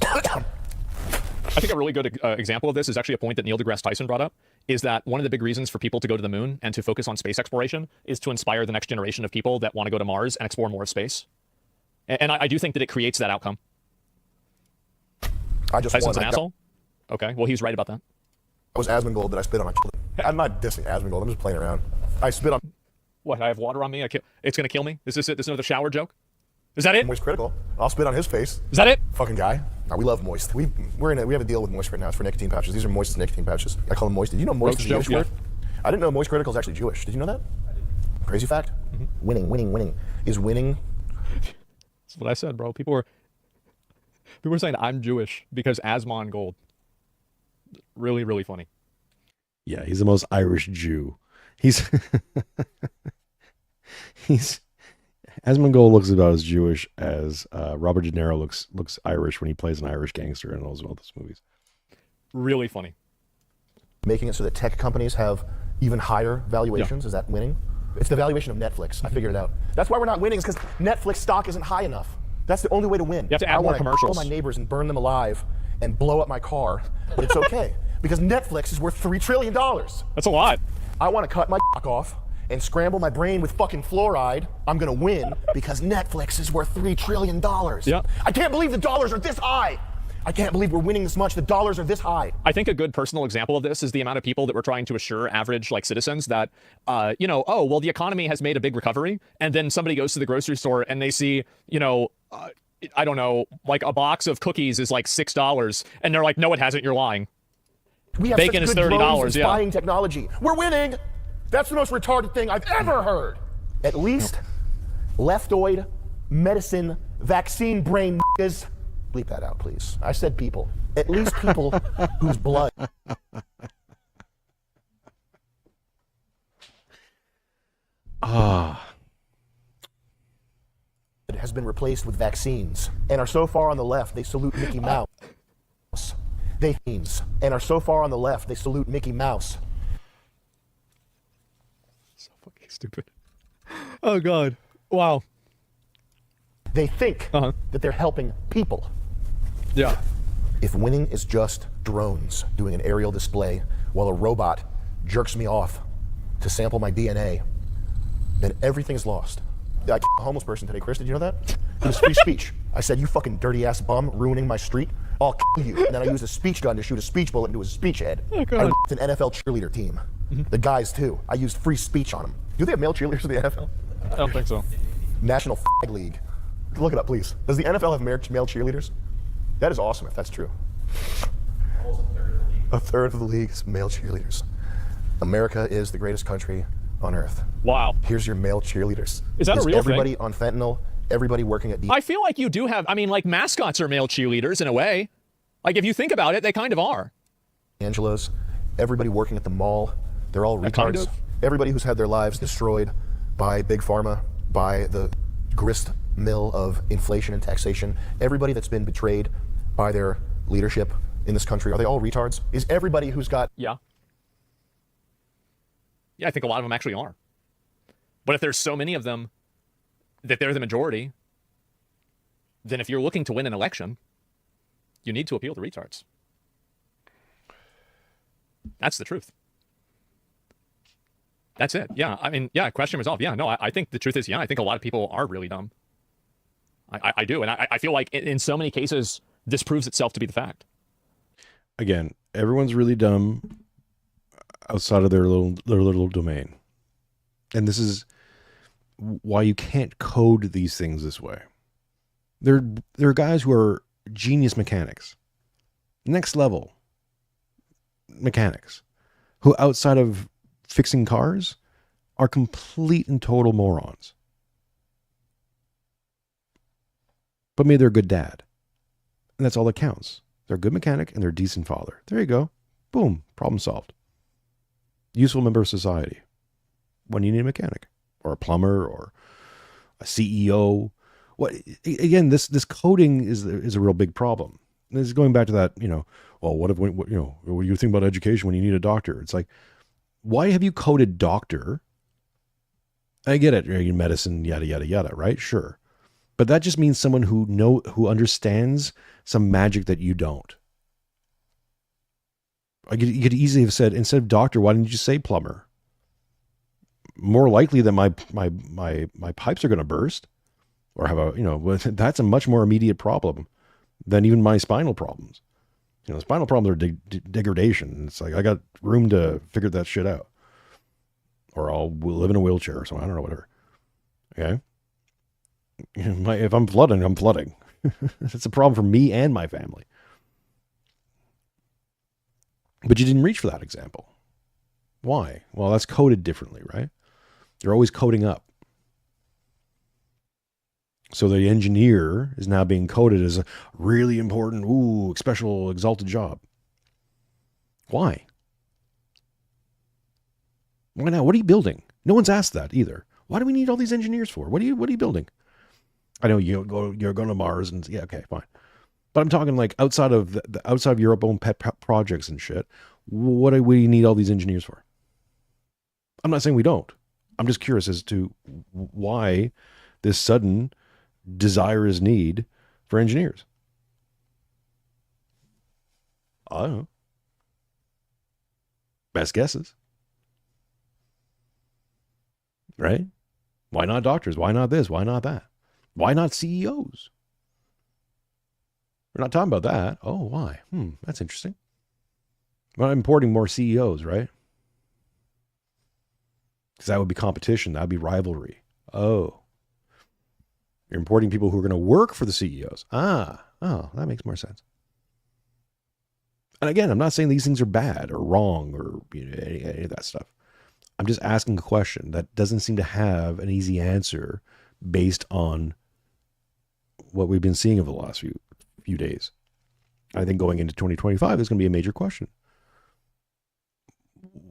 I think a really good example of this is actually a point that Neil deGrasse Tyson brought up, is that one of the big reasons for people to go to the moon and to focus on space exploration is to inspire the next generation of people that want to go to Mars and explore more of space. And I do think that it creates that outcome. Tyson's an asshole? Okay, well, he's right about that. It was Asmongold that I spit on. I'm not dissing Asmongold. I'm just playing around. I spit on. What, I have water on me? It's going to kill me? Is this it? This is another shower joke? Is that it? Moist Critical. I'll spit on his face. Is that it? Fucking guy. No, we love Moist. We have a deal with Moist right now. It's for nicotine pouches. These are Moist nicotine pouches. I call them Moist. Did you know Moist is a Jewish word? I didn't know Moist Critical is actually Jewish. Did you know that? I did. Crazy fact? Mm-hmm. Winning. Is winning. That's what I said, bro. People were saying I'm Jewish because Asmongold. Really, really funny. Yeah, he's the most Irish Jew. He's Asmongold looks about as Jewish as Robert De Niro looks Irish when he plays an Irish gangster in all those movies. Really funny. Making it so that tech companies have even higher valuations. Yeah. Is that winning? It's the valuation of Netflix. I figured it out. That's why we're not winning, is because Netflix stock isn't high enough. That's the only way to win. You have to add more commercials. I want to kill my neighbors and burn them alive and blow up my car, but it's okay because Netflix is worth $3 trillion. That's a lot. I want to cut my off and scramble my brain with fucking fluoride. I'm gonna win because Netflix is worth $3 trillion. Yeah. I can't believe the dollars are this high. I can't believe we're winning this much. The dollars are this high. I think a good personal example of this is the amount of people that were trying to assure average citizens that, the economy has made a big recovery, and then somebody goes to the grocery store and they see, I don't know, like a box of cookies is like $6, and they're like, no, it hasn't. You're lying. We have Bacon is $30. Yeah. Buying technology. We're winning. That's the most retarded thing I've ever heard. At least leftoid medicine vaccine brain is. Bleep that out, please. I said people. At least people whose blood has been replaced with vaccines and are so far on the left they salute Mickey Mouse. And are so far on the left they salute Mickey Mouse. So fucking stupid. Oh God. Wow. They think that they're helping people. Yeah. If winning is just drones doing an aerial display while a robot jerks me off to sample my DNA, then everything's lost. I killed a homeless person today, Chris. Did you know that? It was free speech. I said, you fucking dirty ass bum ruining my street. I'll kill you. And then I used a speech gun to shoot a speech bullet into his speech head. Oh, God. I worked an NFL cheerleader team. The guys too. I used free speech on them. Do they have male cheerleaders in the NFL? I don't think so. National Flag League. Look it up, please. Does the NFL have male cheerleaders? That is awesome if that's true. A third of the league is male cheerleaders. America is the greatest country on earth. Wow. Here's your male cheerleaders. Is that a real everybody thing? On fentanyl, everybody working at I feel like you do have, mascots are male cheerleaders in a way. Like, if you think about it, they kind of are. Angelo's, everybody working at the mall, they're all retards. Kind of. Everybody who's had their lives destroyed by Big Pharma, by the grist mill of inflation and taxation, everybody that's been betrayed by their leadership in this country, are they all retards? Is everybody who's got... Yeah. Yeah, I think a lot of them actually are. But if there's so many of them that they're the majority, then if you're looking to win an election, you need to appeal to retards. That's the truth. That's it. Yeah. I mean, yeah, question resolved. Yeah, no, I think the truth is, yeah, I think a lot of people are really dumb. I do. And I feel like in so many cases, this proves itself to be the fact. Again, everyone's really dumb outside of their little domain. And this is why you can't code these things this way. There are guys who are genius mechanics, next level mechanics, who outside of fixing cars are complete and total morons. But maybe they're a good dad. And that's all that counts. They're a good mechanic and they're a decent father. There you go. Boom. Problem solved. Useful member of society. When you need a mechanic or a plumber or a CEO. What again, this coding is a real big problem. This is going back to that, well, what do you think about education when you need a doctor? It's like, why have you coded doctor? I get it, medicine, yada, yada, yada, right? Sure. But that just means someone who understands some magic that you don't. You could easily have said, instead of doctor, why didn't you say plumber? More likely that my pipes are going to burst or have that's a much more immediate problem than even my spinal problems. Spinal problems are degradation. It's like, I got room to figure that shit out. Or I'll live in a wheelchair or something. I don't know, whatever. Okay. If I'm flooding, I'm flooding. It's a problem for me and my family. But you didn't reach for that example. Why? Well, that's coded differently, right? They're always coding up. So the engineer is now being coded as a really important, special, exalted job. Why? Why not? What are you building? No one's asked that either. Why do we need all these engineers for? What are you building? I know you're going to Mars and yeah, okay, fine. But I'm talking like outside of your own pet projects and shit. What do we need all these engineers for? I'm not saying we don't. I'm just curious as to why this sudden desirous need for engineers. I don't know. Best guesses. Right? Why not doctors? Why not this? Why not that? Why not CEOs? We're not talking about that. Oh, why? That's interesting. We're not importing more CEOs, right? Because that would be competition. That would be rivalry. Oh. You're importing people who are going to work for the CEOs. Oh, that makes more sense. And again, I'm not saying these things are bad or wrong or any of that stuff. I'm just asking a question that doesn't seem to have an easy answer based on what we've been seeing over the last few days. I think going into 2025 is going to be a major question.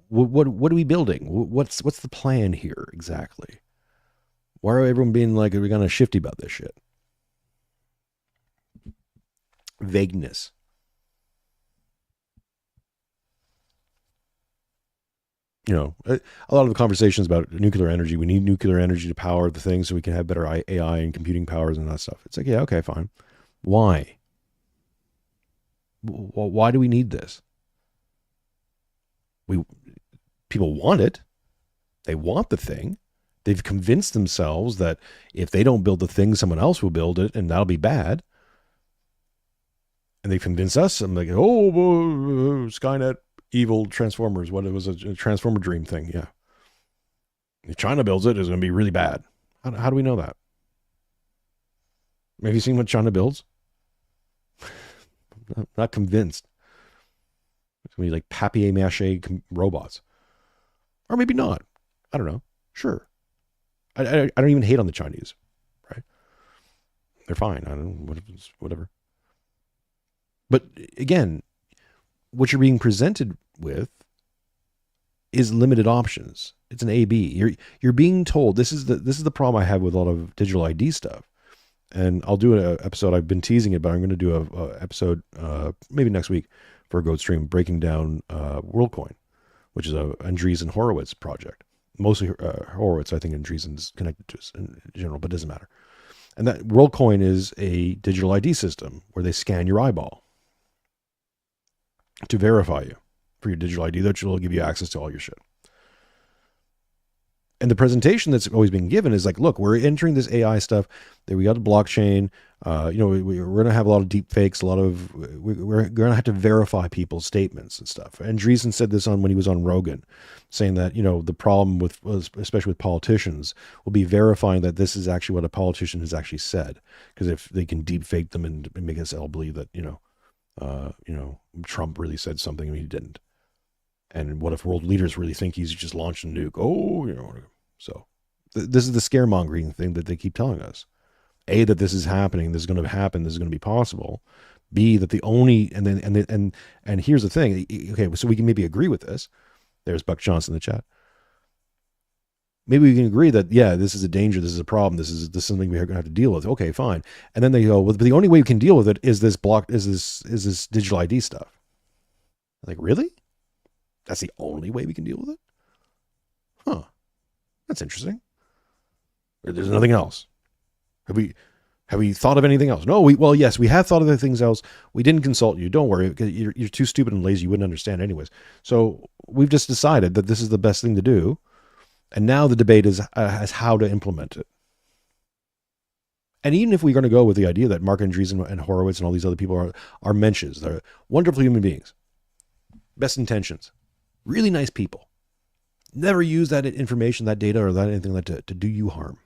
What are we building? What's the plan here exactly? Why are everyone being like, are we going to shifty about this shit? Vagueness. A lot of the conversations about nuclear energy, we need nuclear energy to power the things so we can have better AI and computing powers and that stuff. It's like, yeah, okay, fine. Why? Why do we need this? People want it. They want the thing. They've convinced themselves that if they don't build the thing, someone else will build it, and that'll be bad. And they convince us, I'm like, Skynet, evil Transformers. What it was a Transformer dream thing, yeah. If China builds it, it's going to be really bad. How do we know that? Have you seen what China builds? Not convinced. It's going to be like papier-mâché robots. Or maybe not. I don't know. Sure. I don't even hate on the Chinese, right? They're fine. I don't know, whatever. But again, what you're being presented with is limited options. It's an A/B. You're being told this is the problem I have with a lot of digital ID stuff. And I'll do an episode. I've been teasing it, but I'm going to do a episode maybe next week for a Goat Stream breaking down WorldCoin, which is a Andreessen Horowitz project. Mostly Horowitz, I think Andreessen's connected to us in general, but it doesn't matter. And that WorldCoin is a digital ID system where they scan your eyeball to verify you for your digital ID that will give you access to all your shit. And the presentation that's always been given is like, look, we're entering this AI stuff. That we got the blockchain. We're going to have a lot of deep fakes. We're going to have to verify people's statements and stuff. And Andreessen said this when he was on Rogan, saying that, the problem especially with politicians, will be verifying that this is actually what a politician has actually said. Because if they can deep fake them and make us all believe that, Trump really said something and he didn't. And what if world leaders really think he's just launched a nuke? So this is the scaremongering thing that they keep telling us. A, that this is happening, this is going to happen, this is going to be possible. B, that the only, and here's the thing. Okay, so we can maybe agree with this. There's Buck Johnson in the chat. Maybe we can agree that, yeah, this is a danger, this is a problem, this is something we're going to have to deal with. Okay, fine. And then they go, well, but the only way we can deal with it is this digital ID stuff. Like, really? That's the only way we can deal with it? Huh. That's interesting. There's nothing else. Have we thought of anything else? No, yes, we have thought of other things else. We didn't consult you. Don't worry, because you're too stupid and lazy. You wouldn't understand anyways. So we've just decided that this is the best thing to do. And now the debate is how to implement it. And even if we're going to go with the idea that Mark Andreessen and Horowitz and all these other people are mensches, they're wonderful human beings, best intentions, really nice people, never use that information, that data, or that anything like that to do you harm.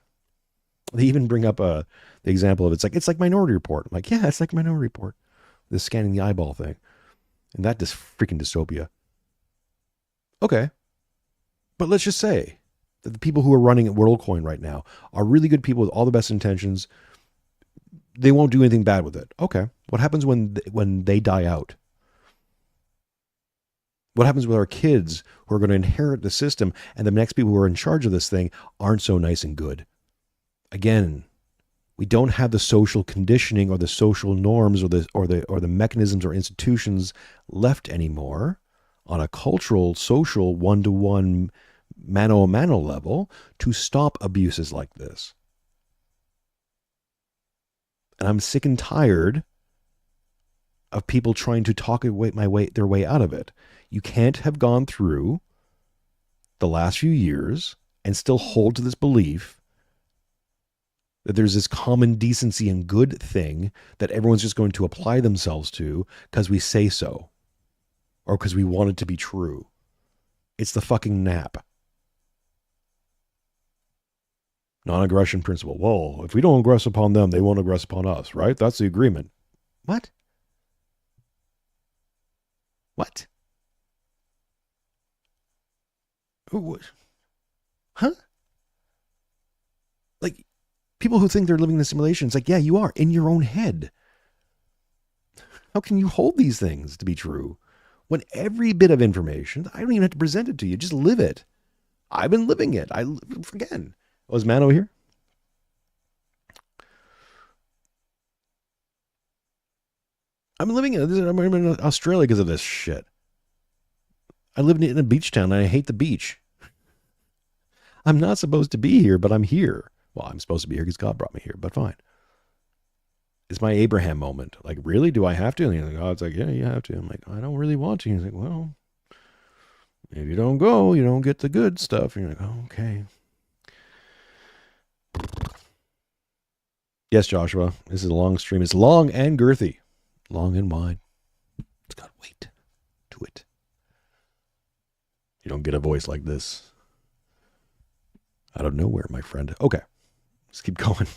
They even bring up the example of it's like Minority Report. I'm like, yeah, it's like Minority Report. This scanning the eyeball thing. And that freaking dystopia. Okay. But let's just say that the people who are running at WorldCoin right now are really good people with all the best intentions. They won't do anything bad with it. Okay. What happens when they die out? What happens with our kids who are going to inherit the system and the next people who are in charge of this thing aren't so nice and good? Again, we don't have the social conditioning or the social norms or the mechanisms or institutions left anymore on a cultural, social, one-to-one, mano-a-mano level to stop abuses like this. And I'm sick and tired of people trying to talk their way out of it. You can't have gone through the last few years and still hold to this belief that there's this common decency and good thing that everyone's just going to apply themselves to because we say so or because we want it to be true. It's the fucking nap. Non-aggression principle. Well, if we don't aggress upon them, they won't aggress upon us, right? That's the agreement. What? What? Huh? Like, people who think they're living in a simulation, it's like, yeah, you are, in your own head. How can you hold these things to be true when every bit of information, I don't even have to present it to you, just live it. I've been living it. Again, was Mano here? I'm living it. I'm in Australia because of this shit. I live in a beach town and I hate the beach. I'm not supposed to be here, but I'm here. Well, I'm supposed to be here because God brought me here, but fine. It's my Abraham moment. Like, really? Do I have to? And God's like, yeah, you have to. I'm like, I don't really want to. He's like, well, if you don't go, you don't get the good stuff. And you're like, oh, okay. Yes, Joshua, this is a long stream. It's long and girthy. Long and wide. It's got weight to it. You don't get a voice like this out of nowhere, my friend. Okay, let's keep going.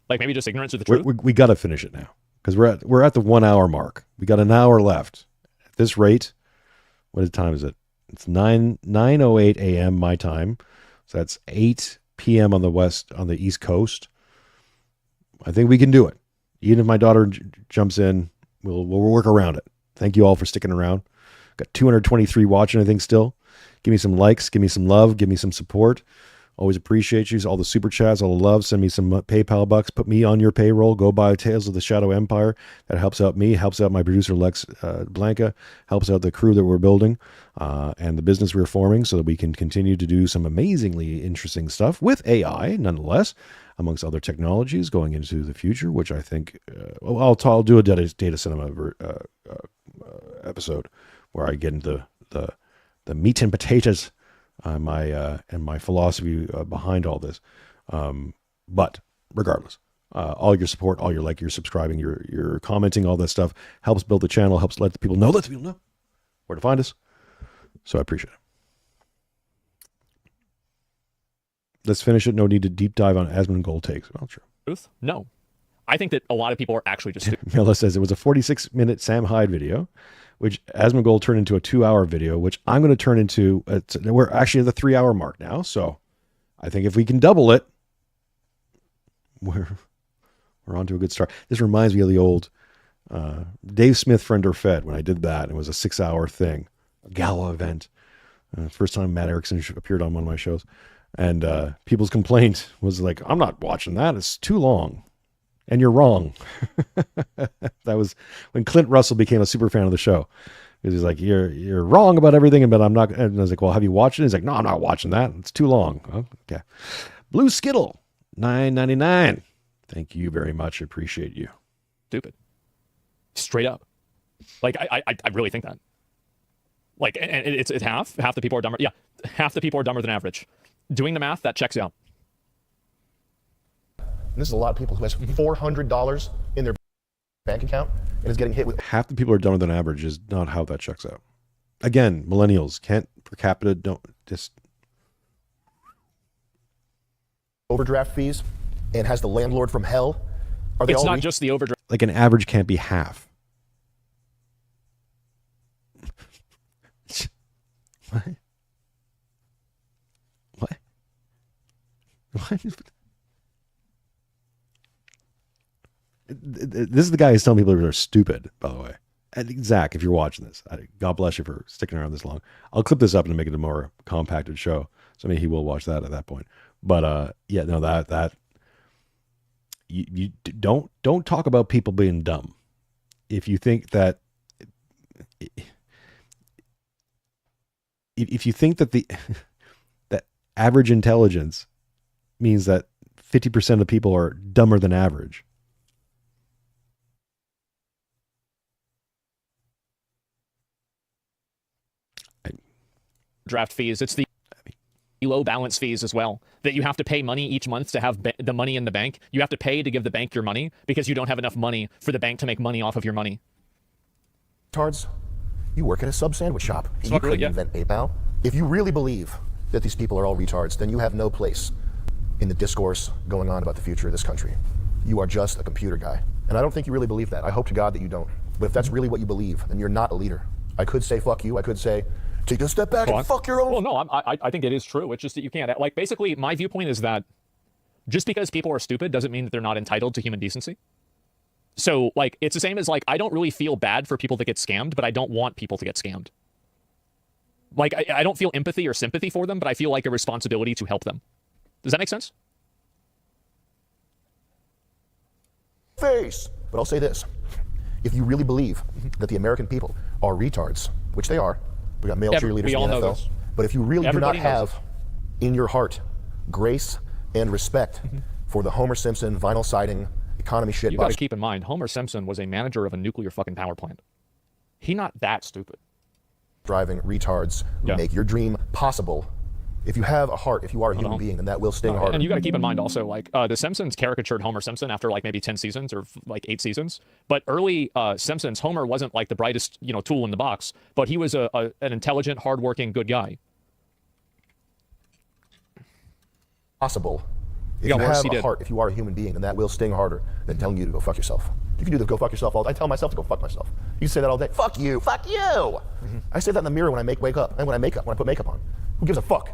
Like maybe just ignorance of the truth? We got to finish it now because we're at the 1 hour mark. We got an hour left. At this rate, what time is it? It's 9:08 a.m. my time. So that's 8 p.m. on the East Coast. I think we can do it. Even if my daughter jumps in, we'll work around it. Thank you all for sticking around. Got 223 watching, I think, still. Give me some likes, give me some love, give me some support. Always appreciate you. All the super chats, all the love. Send me some PayPal bucks. Put me on your payroll. Go buy Tales of the Shadow Empire. That helps out me, helps out my producer, Lex Blanca, helps out the crew that we're building and the business we're forming so that we can continue to do some amazingly interesting stuff with AI, nonetheless, amongst other technologies going into the future, which I think I'll do a data cinema episode where I get into the meat and potatoes and my philosophy behind all this. But regardless, all your support, all your your subscribing, your commenting, all that stuff helps build the channel, helps let the people know where to find us. So I appreciate it. Let's finish it. No need to deep dive on Asmongold takes. Well, true. Truth? No. I think that a lot of people are actually just stupid. Mila says it was a 46-minute Sam Hyde video, which Asmongold turned into a 2-hour video, which I'm going to turn into. We're actually at the 3-hour mark now, so I think if we can double it, we're on to a good start. This reminds me of the old Dave Smith Friend or Fed when I did that. It was a 6-hour thing, a gala event. First time Matt Erickson appeared on one of my shows. And people's complaint was like, I'm not watching that. It's too long. And you're wrong. That was when Clint Russell became a super fan of the show. Because he's like, you're wrong about everything, but I'm not. And I was like, well, have you watched it? He's like, no, I'm not watching that. It's too long. Oh, okay. Blue Skittle, $9.99. Thank you very much. Appreciate you. Stupid. Straight up. Like, I really think that. Like, and it's half. Half the people are dumber. Yeah, half the people are dumber than average. Doing the math, that checks out. And this is a lot of people who has $400 in their bank account and is getting hit with. Half the people are dumber than average is not how that checks out. Again, millennials can't per capita, don't just. Overdraft fees and has the landlord from hell. Are they It's all not just the overdraft. Like an average can't be half. What? What? What? This is the guy who's telling people they're stupid, by the way. And Zach, if you're watching this, God bless you for sticking around this long. I'll clip this up and make it a more compacted show. So maybe he will watch that at that point. But yeah, no, that you don't talk about people being dumb. If you think that if you think that that average intelligence means that 50% of people are dumber than average. Draft fees. It's the low balance fees as well, that you have to pay money each month to have the money in the bank. You have to pay to give the bank your money because you don't have enough money for the bank to make money off of your money. Tards, you work at a sub sandwich shop. You Really, couldn't yeah. invent PayPal. If you really believe that these people are all retards, then you have no place in the discourse going on about the future of this country. You are just a computer guy. And I don't think you really believe that. I hope to God that you don't. But if that's really what you believe, then you're not a leader. I could say fuck you. I could say take a step back and fuck your own. Well, no, I think it is true. It's just that you can't. Like, basically, my viewpoint is that just because people are stupid doesn't mean that they're not entitled to human decency. So, like, it's the same as, like, I don't really feel bad for people that get scammed, but I don't want people to get scammed. Like, I don't feel empathy or sympathy for them, but I feel like a responsibility to help them. Does that make sense? Face. But I'll say this. If you really believe that the American people are retards, which they are, we got male cheerleaders we in all the know NFL. this. But if you really Everybody do not knows have in your heart grace and respect for the Homer Simpson vinyl siding economy shit You got to body keep in mind, Homer Simpson was a manager of a nuclear fucking power plant. He not that stupid. driving retards who Yeah. make your dream possible. If you have a heart, if you are a human being, then that will sting harder. And you got to keep in mind also, like, The Simpsons caricatured Homer Simpson after like maybe 10 seasons or like 8 seasons. But early Simpsons, Homer wasn't like the brightest, tool in the box, but he was an intelligent, hardworking, good guy. Possible. If Yeah, you worse have he a did. heart, if you are a human being, then that will sting harder than telling you to go fuck yourself. You can do the go fuck yourself all. I tell myself to go fuck myself. You say that all day. Fuck you. Fuck you. I say that in the mirror when I wake up and when I put makeup on. Who gives a fuck?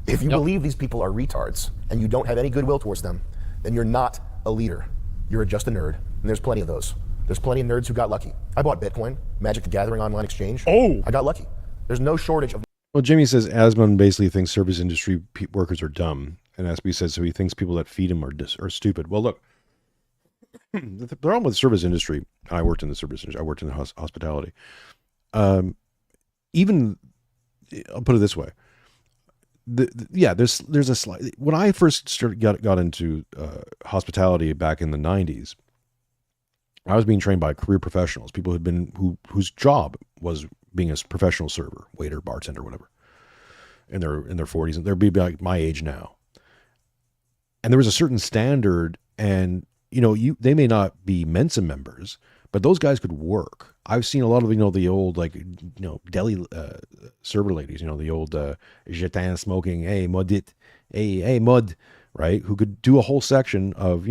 If you believe these people are retards and you don't have any goodwill towards them, then you're not a leader. You're just a nerd. And there's plenty of those. There's plenty of nerds who got lucky. I bought Bitcoin, Magic the Gathering online exchange. Oh. I got lucky. There's no shortage of. Well, Jimmy says Asmon basically thinks service industry workers are dumb. And SB says, so he thinks people that feed him are stupid. Well, look, the problem with the service industry, I worked in the service industry, I worked in the hospitality. Even, I'll put it this way. There's a slight, when I first got into hospitality back in the 90s, I was being trained by career professionals, people whose job was being a professional server, waiter, bartender, whatever, in their 40s, and they'd be like my age now. And there was a certain standard, and they may not be Mensa members, but those guys could work. I've seen a lot of the old deli server ladies, the old jetin smoking, hey modit, hey mod, right? Who could do a whole section of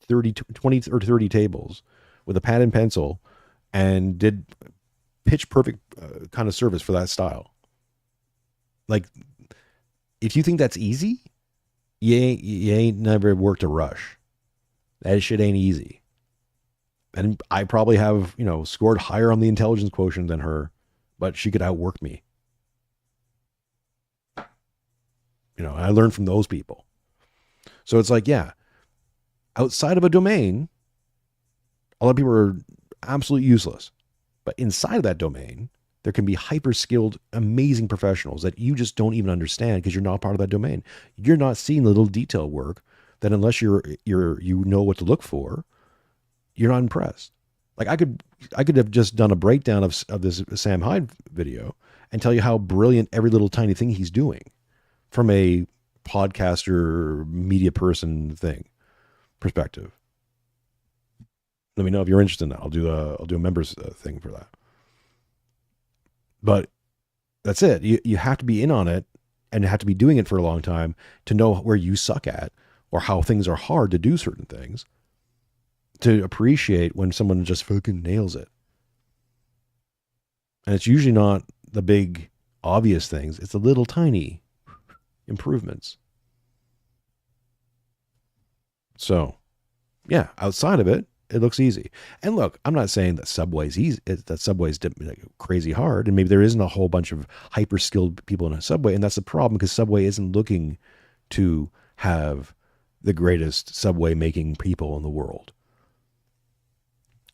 30, 20 or 30 tables with a pad and pencil, and did pitch perfect kind of service for that style. Like, if you think that's easy, you ain't never worked a rush. That shit ain't easy. And I probably have, scored higher on the intelligence quotient than her, but she could outwork me. I learned from those people. So it's like, yeah, outside of a domain, a lot of people are absolutely useless. But inside of that domain, there can be hyper-skilled, amazing professionals that you just don't even understand because you're not part of that domain. You're not seeing the little detail work that, unless you know what to look for, you're not impressed. Like, I could have just done a breakdown of this Sam Hyde video and tell you how brilliant every little tiny thing he's doing from a podcaster, media person perspective. Let me know if you're interested in that. I'll do a members thing for that. But that's it. You have to be in on it and have to be doing it for a long time to know where you suck at or how things are hard to do certain things, to appreciate when someone just fucking nails it. And it's usually not the big obvious things. It's the little tiny improvements. So, yeah, outside of it, it looks easy. And look, I'm not saying that Subway's easy, that Subway's crazy hard, and maybe there isn't a whole bunch of hyper skilled people in a Subway, and that's the problem, because Subway isn't looking to have the greatest Subway making people in the world.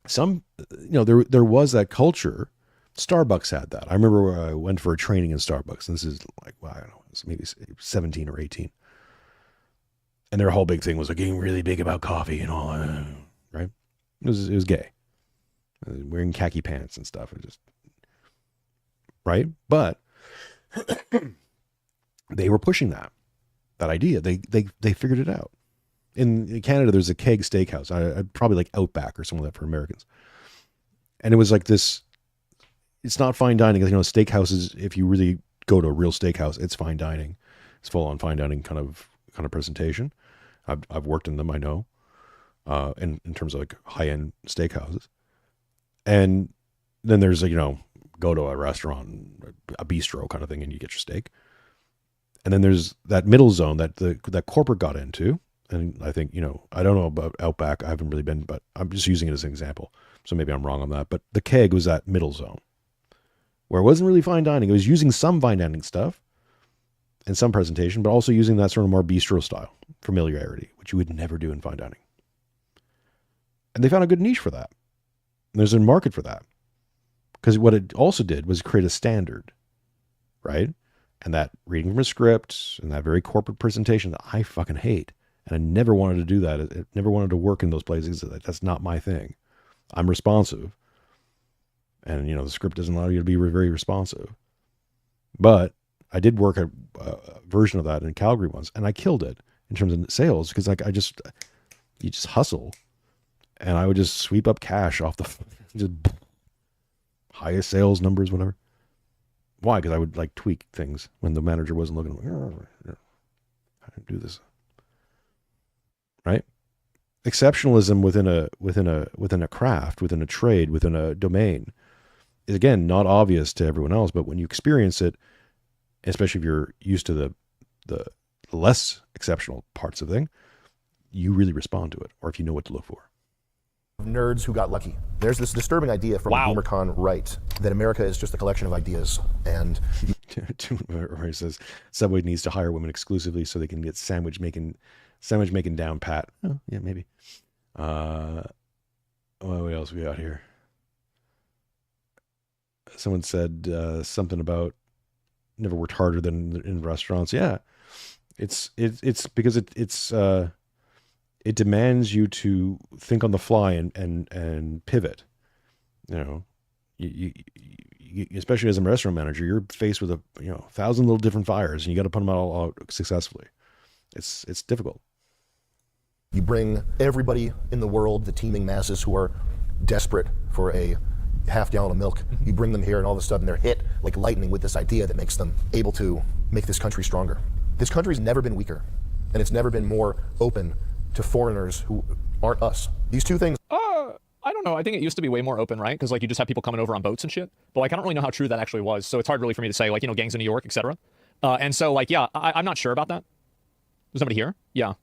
There was that culture. Starbucks had that. I remember I went for a training in Starbucks, and this is like, well, I don't know, it's maybe 17 or 18. And their whole big thing was like getting really big about coffee and all, right? It was gay. Wearing khaki pants and stuff. It just, right? But they were pushing that idea. They figured it out. In Canada, there's a Keg Steakhouse. I'd probably like Outback or something like that for Americans. And it was like this, it's not fine dining. Steakhouses, if you really go to a real steakhouse, it's fine dining. It's full on fine dining kind of presentation. I've worked in them, I know, in terms of like high-end steakhouses. And then there's go to a restaurant, a bistro kind of thing, and you get your steak. And then there's that middle zone that corporate got into. And I think, I don't know about Outback. I haven't really been, but I'm just using it as an example. So maybe I'm wrong on that. But the Keg was that middle zone where it wasn't really fine dining. It was using some fine dining stuff and some presentation, but also using that sort of more bistro style familiarity, which you would never do in fine dining. And they found a good niche for that. And there's a market for that. Because what it also did was create a standard, right? And that reading from a script and that very corporate presentation that I fucking hate. And I never wanted to do that. I never wanted to work in those places. That's not my thing. I'm responsive. And, the script doesn't allow you to be very responsive. But I did work a version of that in Calgary once, and I killed it in terms of sales, because you just hustle. And I would just sweep up cash off just highest sales numbers, whatever. Why? Because I would tweak things when the manager wasn't looking. I didn't do this. Right? Exceptionalism within a craft, within a trade, within a domain is, again, not obvious to everyone else, but when you experience it, especially if you're used to the less exceptional parts of the thing, you really respond to it, or if you know what to look for. Nerds who got lucky. There's this disturbing idea from BoomerCon right that America is just a collection of ideas, and where he says Subway needs to hire women exclusively so they can get sandwich making down pat. Oh yeah, maybe. What else we got here? Someone said something about never worked harder than in restaurants. Yeah, it's because it demands you to think on the fly and pivot. Especially as a restaurant manager, you're faced with 1,000 little different fires, and you got to put them all out successfully. It's difficult. You bring everybody in the world, the teeming masses who are desperate for a half gallon of milk. You bring them here, and all of a sudden they're hit like lightning with this idea that makes them able to make this country stronger. This country's never been weaker, and it's never been more open to foreigners who aren't us. These two things. I don't know. I think it used to be way more open, right? Because like you just have people coming over on boats and shit. But like I don't really know how true that actually was. So it's hard really for me to say like gangs in New York, etc. And so like yeah, I'm not sure about that. There's somebody here. Yeah.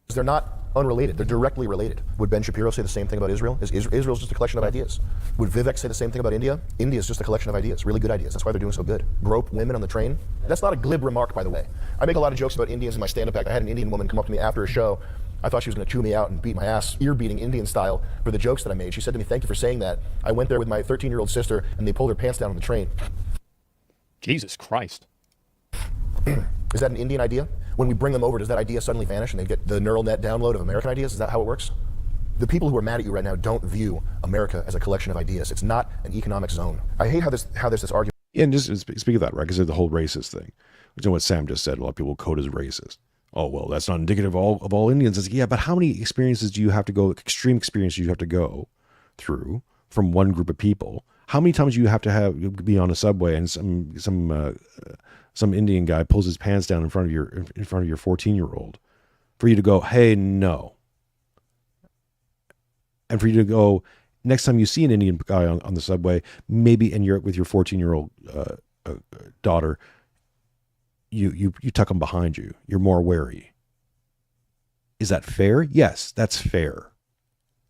They're not unrelated. They're directly related. Would Ben Shapiro say the same thing about Israel? Israel's just a collection of ideas. Would Vivek say the same thing about India? India is just a collection of ideas, really good ideas. That's why they're doing so good. Grope women on the train. That's not a glib remark, by the way. I make a lot of jokes about Indians in my stand-up act. I had an Indian woman come up to me after a show. I thought she was going to chew me out and beat my ass, ear-beating Indian style, for the jokes that I made. She said to me, "Thank you for saying that. I went there with my 13-year-old sister, and they pulled her pants down on the train." Jesus Christ. Is that an Indian idea? When we bring them over, does that idea suddenly vanish and they get the neural net download of American ideas? Is that how it works? The people who are mad at you right now don't view America as a collection of ideas. It's not an economic zone. I hate how there's this argument. Yeah, and just speak of that, right? Because the whole racist thing, which is what Sam just said. A lot of people code as racist. Oh, well, that's not indicative of all Indians. It's, yeah, but how many experiences do you have to go, extreme experiences you have to go through from one group of people? How many times do you have to be on a subway and some Indian guy pulls his pants down in front of your 14-year-old for you to go, hey, no. And for you to go, next time you see an Indian guy on the subway, maybe and you're with your 14-year-old daughter, you tuck them behind you. You're more wary. Is that fair? Yes, that's fair.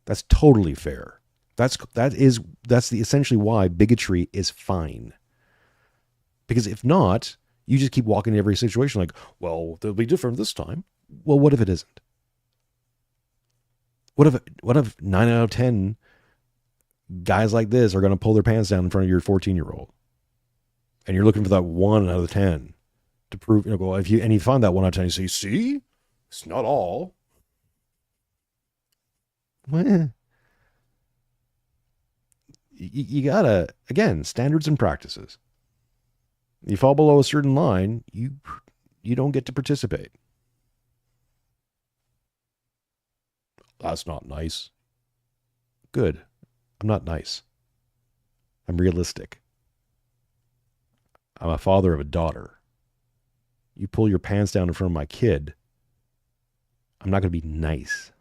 That's totally fair. That's essentially why bigotry is fine. Because if not, you just keep walking in every situation like, well, they'll be different this time. Well, what if it isn't? What if 9 out of 10 guys like this are going to pull their pants down in front of your 14-year-old? And you're looking for that 1 out of 10 to prove, well, if you find that 1 out of 10, you say, see, it's not all. Well, you gotta, again, standards and practices. You fall below a certain line, you don't get to participate. That's not nice. Good. I'm not nice. I'm realistic. I'm a father of a daughter. You pull your pants down in front of my kid, I'm not going to be nice.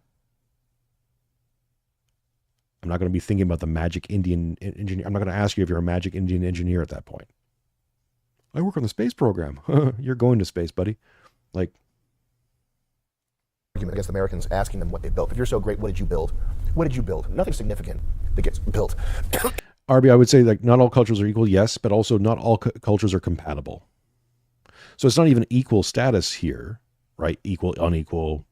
I'm not going to be thinking about the magic Indian engineer. I'm not going to ask you if you're a magic Indian engineer at that point. I work on the space program. You're going to space, buddy. Like, argument against Americans asking them what they built. If you're so great, what did you build? What did you build? Nothing significant that gets built. Arby, I would say like not all cultures are equal, yes, but also not all cultures are compatible. So it's not even equal status here, right? Equal, unequal,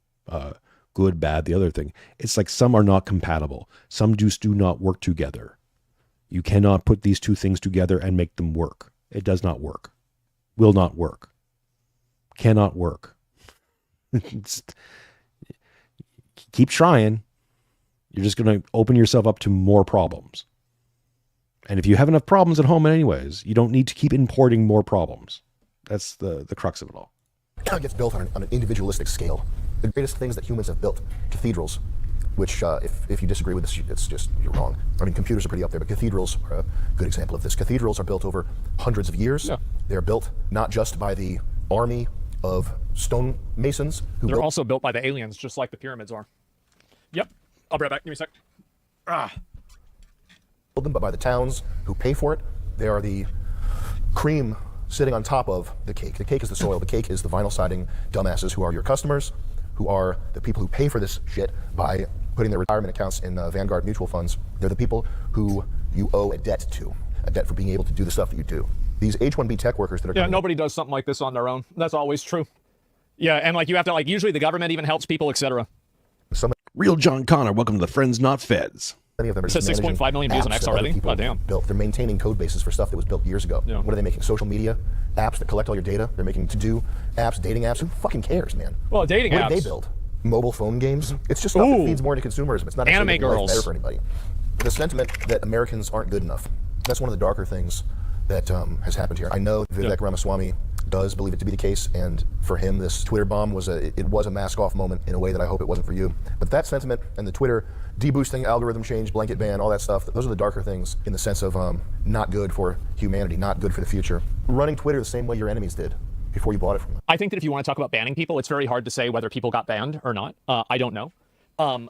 good, bad, the other thing. It's like some are not compatible. Some just do not work together. You cannot put these two things together and make them work. It does not work. Will not work. Cannot work. Keep trying. You're just going to open yourself up to more problems. And if you have enough problems at home anyways, you don't need to keep importing more problems. That's the crux of it all. It gets built on an individualistic scale. The greatest things that humans have built, cathedrals, which if you disagree with this, it's just, you're wrong. I mean, computers are pretty up there, but cathedrals are a good example of this. Cathedrals are built over hundreds of years. Yeah. They're built not just by the army of stone masons. They're also built by the aliens, just like the pyramids are. Yep. I'll be right back. Give me a sec. Them, but by the towns who pay for it. They are the cream sitting on top of the cake. The cake is the soil. The cake is the vinyl siding dumbasses who are your customers, who are the people who pay for this shit by putting their retirement accounts in Vanguard mutual funds. They're the people who you owe a debt to, a debt for being able to do the stuff that you do. These H-1B tech workers that are nobody does something like this on their own. That's always true. Yeah, and like you have to like usually the government even helps people, etc. Real John Connor, welcome to the Friends Not Feds. Many of them are just 6.5 million views on X already. Oh, damn. Built. They're maintaining code bases for stuff that was built years ago. Yeah. What are they making? Social media apps that collect all your data. They're making to-do apps, dating apps. Who fucking cares, man? Well, dating apps. What did they build? Mobile phone games. It's just stuff that feeds more into consumerism. It's not anime girls. Better for anybody. the sentiment that Americans aren't good enough. That's one of the darker things that has happened here. I know Vivek Ramaswamy does believe it to be the case, and for him, this Twitter bomb was a mask-off moment in a way that I hope it wasn't for you. But that sentiment and the Twitter deboosting, algorithm change, blanket ban, all that stuff, those are the darker things in the sense of not good for humanity, not good for the future. Running Twitter the same way your enemies did before you bought it from them. I think that if you want to talk about banning people, it's very hard to say whether people got banned or not. I don't know.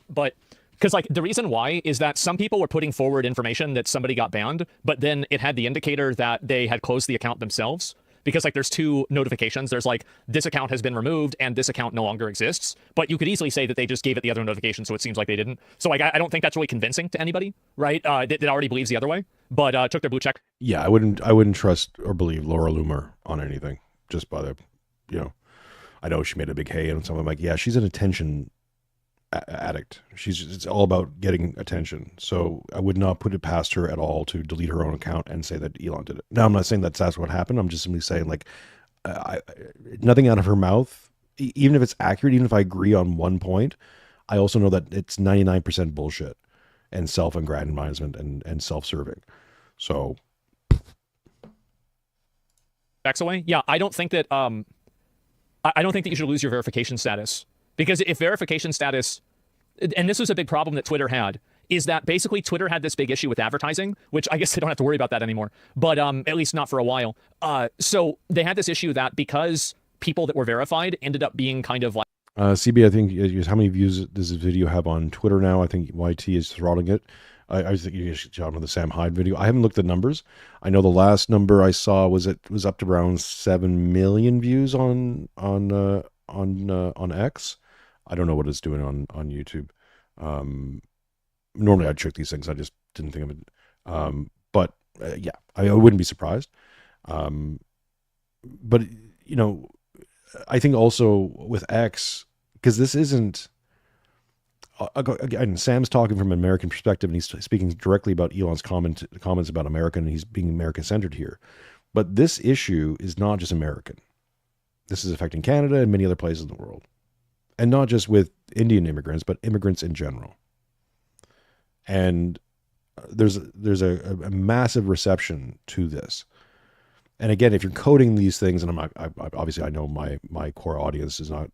But because like the reason why is that some people were putting forward information that somebody got banned, but then it had the indicator that they had closed the account themselves. Because like there's two notifications. There's like this account has been removed and this account no longer exists. But you could easily say that they just gave it the other notification, so it seems like they didn't. So like I don't think that's really convincing to anybody, right? That already believes the other way, but took their blue check. Yeah, I wouldn't trust or believe Laura Loomer on anything just by the, I know she made a big hay and something. I'm like, yeah, she's an attention addict. It's all about getting attention. So I would not put it past her at all to delete her own account and say that Elon did it. Now, I'm not saying that's what happened. I'm just simply saying like, nothing out of her mouth, even if it's accurate, even if I agree on one point, I also know that it's 99% bullshit and self-aggrandizement and self-serving. So. Backs away. Yeah, I don't think that I don't think that you should lose your verification status. Because if verification status, and this was a big problem that Twitter had, is that basically Twitter had this big issue with advertising, which I guess they don't have to worry about that anymore, but at least not for a while. So they had this issue that because people that were verified ended up being kind of like... CB, I think, how many views does this video have on Twitter now? I think YT is throttling it. I think you should jump on the Sam Hyde video. I haven't looked at numbers. I know the last number I saw was up to around 7 million views on X. I don't know what it's doing on YouTube. Normally I'd check these things. I just didn't think of it. But yeah, I wouldn't be surprised. But I think also with X, because this isn't, again, Sam's talking from an American perspective, and he's speaking directly about Elon's comments about America, and he's being American-centered here. But this issue is not just American. This is affecting Canada and many other places in the world. And not just with Indian immigrants, but immigrants in general. And there's a massive reception to this. And again, if you're coding these things, and obviously I know my core audience is not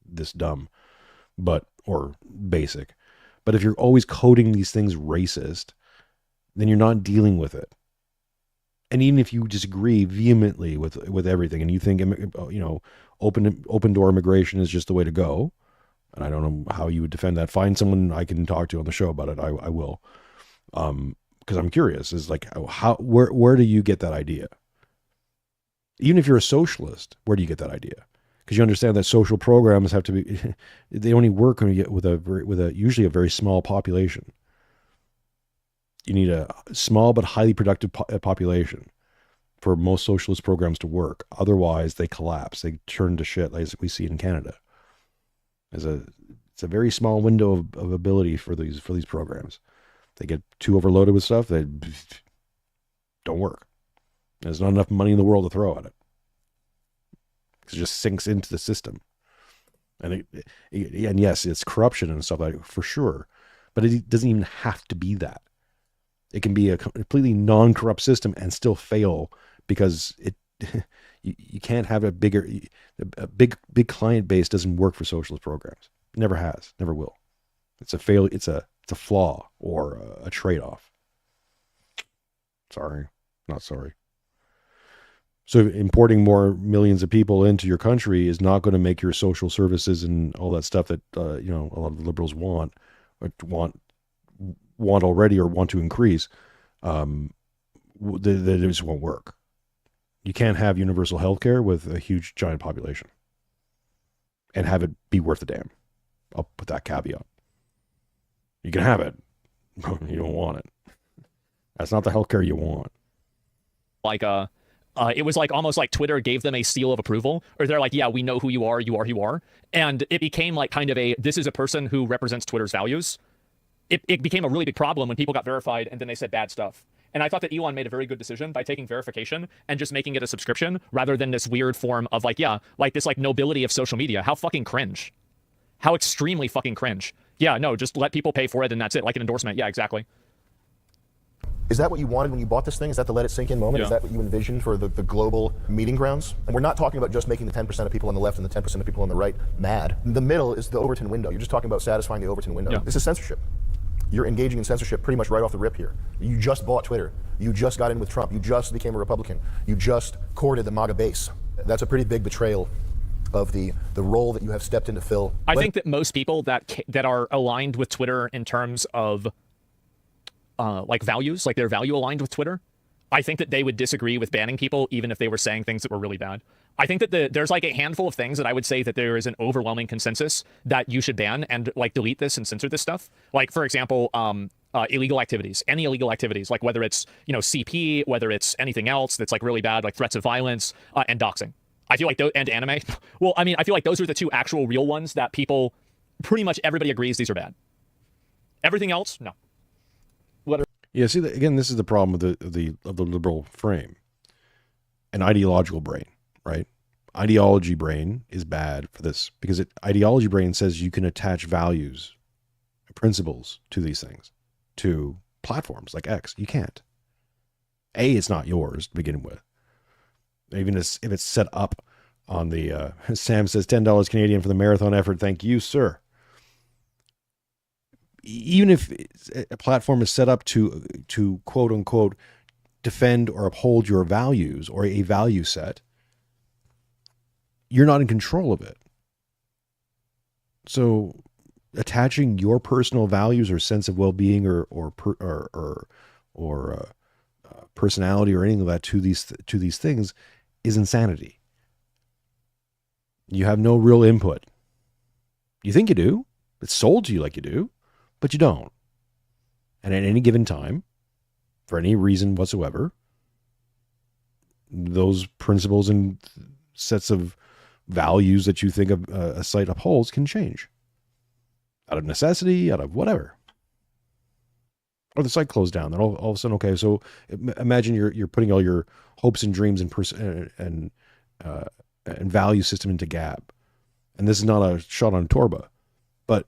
this dumb, or basic, but if you're always coding these things racist, then you're not dealing with it. And even if you disagree vehemently with everything, and you think open door immigration is just the way to go, and I don't know how you would defend that. Find someone I can talk to on the show about it. I will, because I'm curious. Is like where do you get that idea? Even if you're a socialist, where do you get that idea? Because you understand that social programs have to be, they only work when you get with a usually a very small population. You need a small but highly productive population for most socialist programs to work. Otherwise, they collapse. They turn to shit, like we see in Canada. It's a very small window of ability for these programs. They get too overloaded with stuff, they don't work. There's not enough money in the world to throw at it. It just sinks into the system. And yes, it's corruption and stuff like that, for sure. But it doesn't even have to be that. It can be a completely non-corrupt system and still fail because you can't have a big client base doesn't work for socialist programs. It never has, never will. It's a fail. It's a flaw or a trade-off. Sorry, not sorry. So importing more millions of people into your country is not going to make your social services and all that stuff that a lot of the liberals want already or want to increase. They just won't work. You can't have universal health care with a huge giant population and have it be worth a damn. I'll put that caveat. You can have it, but you don't want it. That's not the health care you want. Like it was like almost like Twitter gave them a seal of approval, or they're like, yeah, we know who you are, who you are. And it became like kind of this is a person who represents Twitter's values. It became a really big problem when people got verified and then they said bad stuff. And I thought that Elon made a very good decision by taking verification and just making it a subscription rather than this weird form of this nobility of social media. How fucking cringe. How extremely fucking cringe. Yeah, no, just let people pay for it and that's it. Like an endorsement. Yeah, exactly. Is that what you wanted when you bought this thing? Is that the let it sink in moment? Yeah. Is that what you envisioned for the global meeting grounds? And we're not talking about just making the 10% of people on the left and the 10% of people on the right mad. The middle is the Overton window. You're just talking about satisfying the Overton window. Yeah. This is censorship. You're engaging in censorship pretty much right off the rip here. You just bought Twitter. You just got in with Trump. You just became a Republican. You just courted the MAGA base. That's a pretty big betrayal of the role that you have stepped in to fill. I think that most people that are aligned with Twitter in terms of like values, like they're value aligned with Twitter, I think that they would disagree with banning people even if they were saying things that were really bad. I think that there's like a handful of things that I would say that there is an overwhelming consensus that you should ban and like delete this and censor this stuff. Like, for example, illegal activities, any illegal activities, like whether it's, CP, whether it's anything else that's like really bad, like threats of violence and doxing. I feel like and anime. Well, I mean, I feel like those are the two actual real ones that people, pretty much everybody agrees these are bad. Everything else, no. Yeah, see, again, this is the problem of the liberal frame. An ideological brain, right? Ideology brain is bad for this because ideology brain says you can attach values, principles to these things, to platforms like X. You can't. It's not yours to begin with. Even if it's set up on the, Sam says $10 Canadian for the marathon effort. Thank you, sir. Even if a platform is set up to quote unquote defend or uphold your values or a value set, you're not in control of it. So attaching your personal values or sense of well-being or personality or anything of that to these things is insanity. You have no real input. You think you do. It's sold to you like you do, but you don't. And at any given time, for any reason whatsoever, those principles and sets of values that you think a site upholds can change. Out of necessity, out of whatever. Or the site closed down. Then all of a sudden, okay, so imagine you're putting all your hopes and dreams and value system into Gab. And this is not a shot on Torba. But,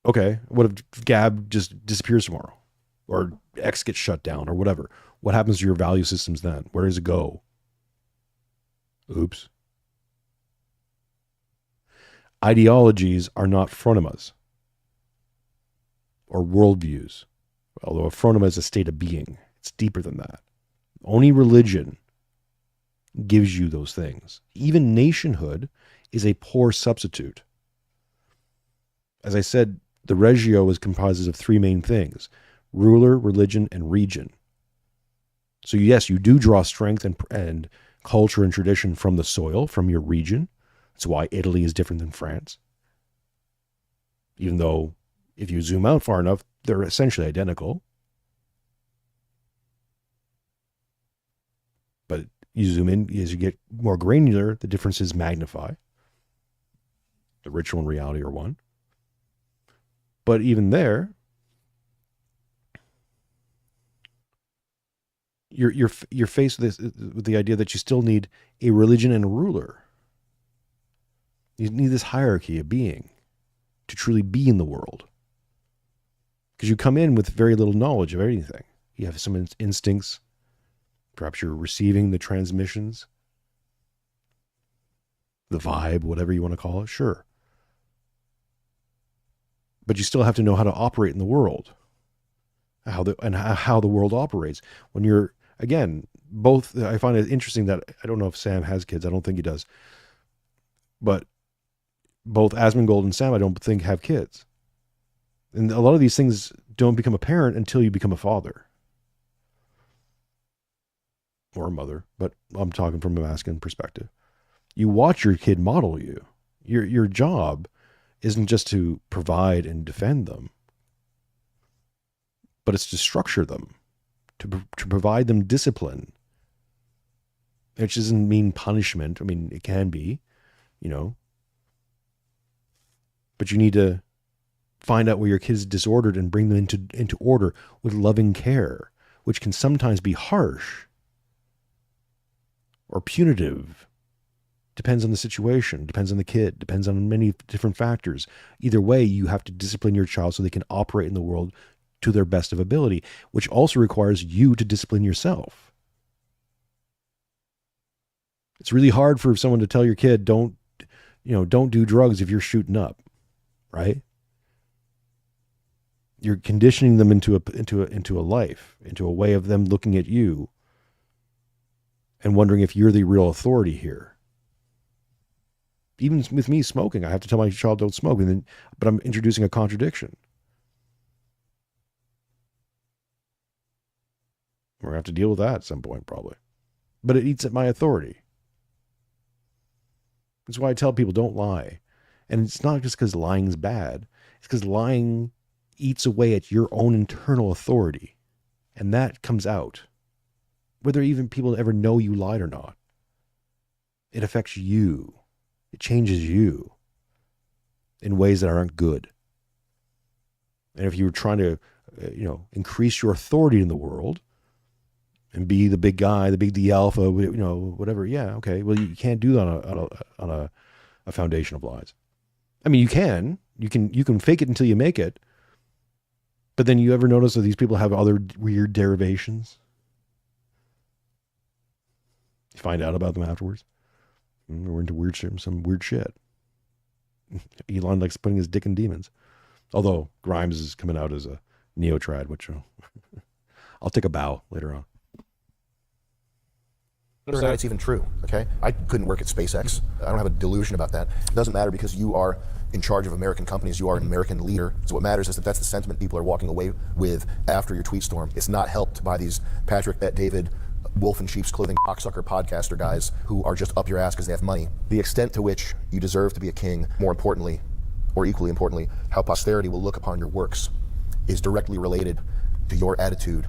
okay, what if Gab just disappears tomorrow? Or X gets shut down or whatever? What happens to your value systems then? Where does it go? Oops. Ideologies are not phronemas or worldviews. Although a phronema is a state of being. It's deeper than that. Only religion gives you those things. Even nationhood is a poor substitute. As I said, the regio is composed of three main things: ruler, religion, and region. So yes, you do draw strength and culture and tradition from the soil, from your region. That's why Italy is different than France. Even though, if you zoom out far enough, they're essentially identical. But you zoom in, as you get more granular, the differences magnify. The ritual and reality are one. But even there, you're faced with the idea that you still need a religion and a ruler. You need this hierarchy of being to truly be in the world. Because you come in with very little knowledge of anything. You have some instincts. Perhaps you're receiving the transmissions, the vibe, whatever you want to call it. Sure. But you still have to know how to operate in the world, how the world operates. When you're, again, both, I find it interesting that, I don't know if Sam has kids. I don't think he does. But both Asmongold and Sam, I don't think, have kids. And a lot of these things don't become apparent until you become a father. Or a mother, but I'm talking from a masculine perspective. You watch your kid model you. Your job isn't just to provide and defend them, but it's to structure them, to provide them discipline. Which doesn't mean punishment. I mean, it can be, but you need to find out where your kid's disordered and bring them into order with loving care, which can sometimes be harsh or punitive. Depends on the situation, depends on the kid, depends on many different factors. Either way, you have to discipline your child so they can operate in the world to their best of ability, which also requires you to discipline yourself. It's really hard for someone to tell your kid, don't do drugs if you're shooting up, right? You're conditioning them into a life, into a way of them looking at you and wondering if you're the real authority here. Even with me smoking, I have to tell my child don't smoke, but I'm introducing a contradiction. We're gonna have to deal with that at some point, probably. But it eats at my authority. That's why I tell people don't lie. And it's not just because lying's bad. It's because lying eats away at your own internal authority. And that comes out. Whether even people ever know you lied or not. It affects you. It changes you in ways that aren't good. And if you were trying to, increase your authority in the world and be the big guy, the alpha, whatever, yeah, okay. Well, you can't do that on a foundation of lies. I mean, you can fake it until you make it. But then you ever notice that these people have other weird derivations? You find out about them afterwards. We're into some weird shit. Elon likes putting his dick in demons. Although Grimes is coming out as a neo-trad, which I'll take a bow later on. Whether or not it's even true, okay? I couldn't work at SpaceX. I don't have a delusion about that. It doesn't matter because you are in charge of American companies. You are an American leader. So what matters is that that's the sentiment people are walking away with after your tweet storm. It's not helped by these Patrick Bet-David, wolf in sheep's clothing, cocksucker podcaster guys who are just up your ass because they have money. The extent to which you deserve to be a king, more importantly, or equally importantly, how posterity will look upon your works is directly related to your attitude,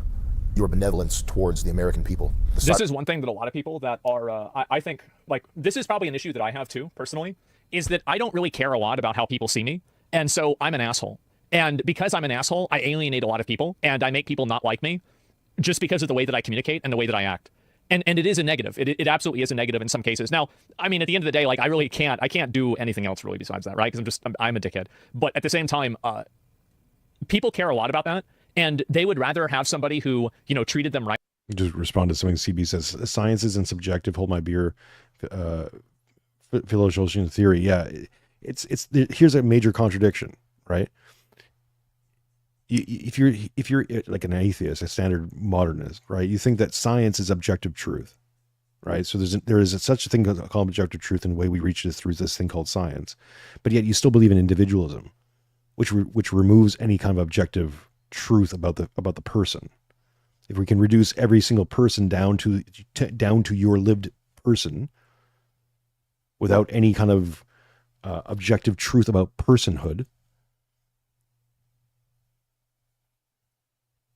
your benevolence towards the American people. This is one thing that a lot of people that are, I think, like, this is probably an issue that I have too, personally, is that I don't really care a lot about how people see me. And so I'm an asshole. And because I'm an asshole, I alienate a lot of people and I make people not like me just because of the way that I communicate and the way that I act. And it is a negative. It absolutely is a negative in some cases. Now, I mean, at the end of the day, like, I can't do anything else really besides that, right? Because I'm a dickhead. But at the same time, people care a lot about that. And they would rather have somebody who, treated them right. Just respond to something CB says. Science isn't subjective. Hold my beer. Philosophical theory. Yeah, here's a major contradiction, right? If you're like an atheist, a standard modernist, right? You think that science is objective truth, right? So there is such a thing called objective truth, and the way we reach this through this thing called science. But yet you still believe in individualism, which removes any kind of objective truth about the person. If we can reduce every single person down to your lived person without any kind of objective truth about personhood,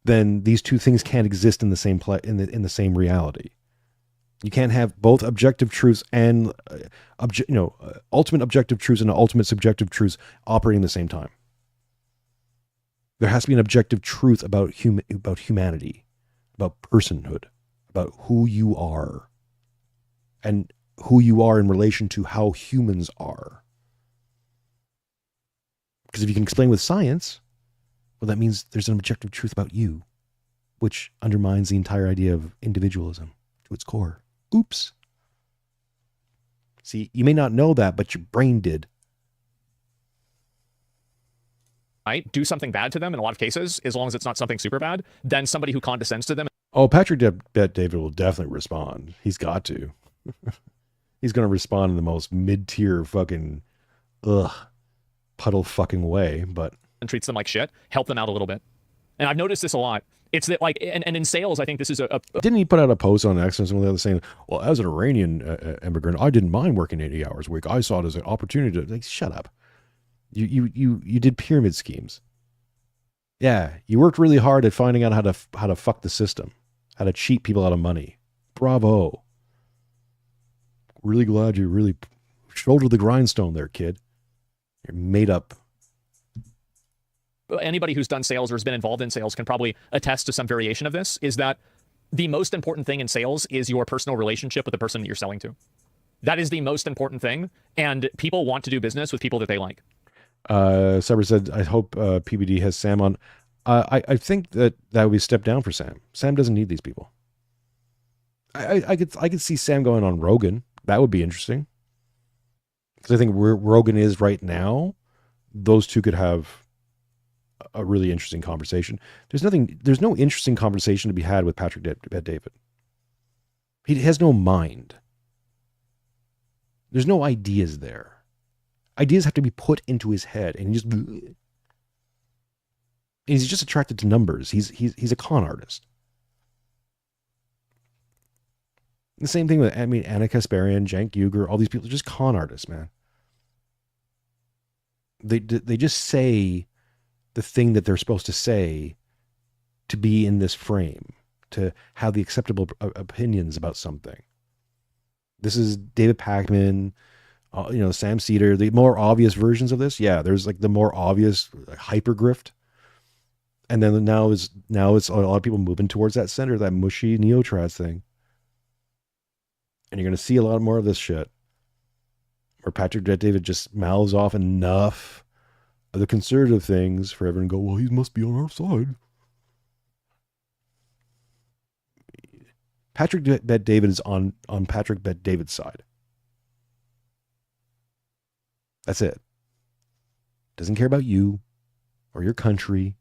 then these two things can't exist in the same in the same reality. You can't have both objective truths and ultimate objective truths and ultimate subjective truths operating at the same time. There has to be an objective truth about humanity, about personhood, about who you are, and who you are in relation to how humans are. Because if you can explain with science, well, that means there's an objective truth about you, which undermines the entire idea of individualism to its core. Oops. See, you may not know that, but your brain did. Right? Do something bad to them in a lot of cases, as long as it's not something super bad, than somebody who condescends to them. Oh, Patrick Bet-David will definitely respond. He's got to. He's going to respond in the most mid-tier fucking, puddle fucking way, but... And treats them like shit, help them out a little bit. And I've noticed this a lot. It's that, like, and in sales, I think this is Didn't he put out a post on X and something like that saying, well, as an Iranian immigrant, I didn't mind working 80 hours a week. I saw it as an opportunity to... Like, shut up. You did pyramid schemes. Yeah, you worked really hard at finding out how to fuck the system, how to cheat people out of money. Bravo. Really glad you really shouldered the grindstone there, kid. You're made up. Anybody who's done sales or has been involved in sales can probably attest to some variation of this, is that the most important thing in sales is your personal relationship with the person that you're selling to. That is the most important thing, and people want to do business with people that they like. Sever said, I hope PBD has Sam on. I think that would be a step down for Sam. Sam doesn't need these people. I could see Sam going on Rogan. That would be interesting. Because I think where Rogan is right now, those two could have a really interesting conversation. There's no interesting conversation to be had with Patrick Bet-David. He has no mind. There's no ideas there. Ideas have to be put into his head, and he's just attracted to numbers. He's a con artist. The same thing with, Anna Kasparian, Cenk Uygur, all these people are just con artists, man. They just say the thing that they're supposed to say to be in this frame, to have the acceptable opinions about something. This is David Pakman, Sam Cedar, the more obvious versions of this. Yeah, there's like the more obvious hyper grift. And then now it's a lot of people moving towards that center, that mushy neo-trad thing. And you're going to see a lot more of this shit where Patrick Bet-David just mouths off enough of the conservative things for everyone to go, well, he must be on our side. Patrick Bet-David is on Patrick Bet-David's side. That's it. Doesn't care about you or your country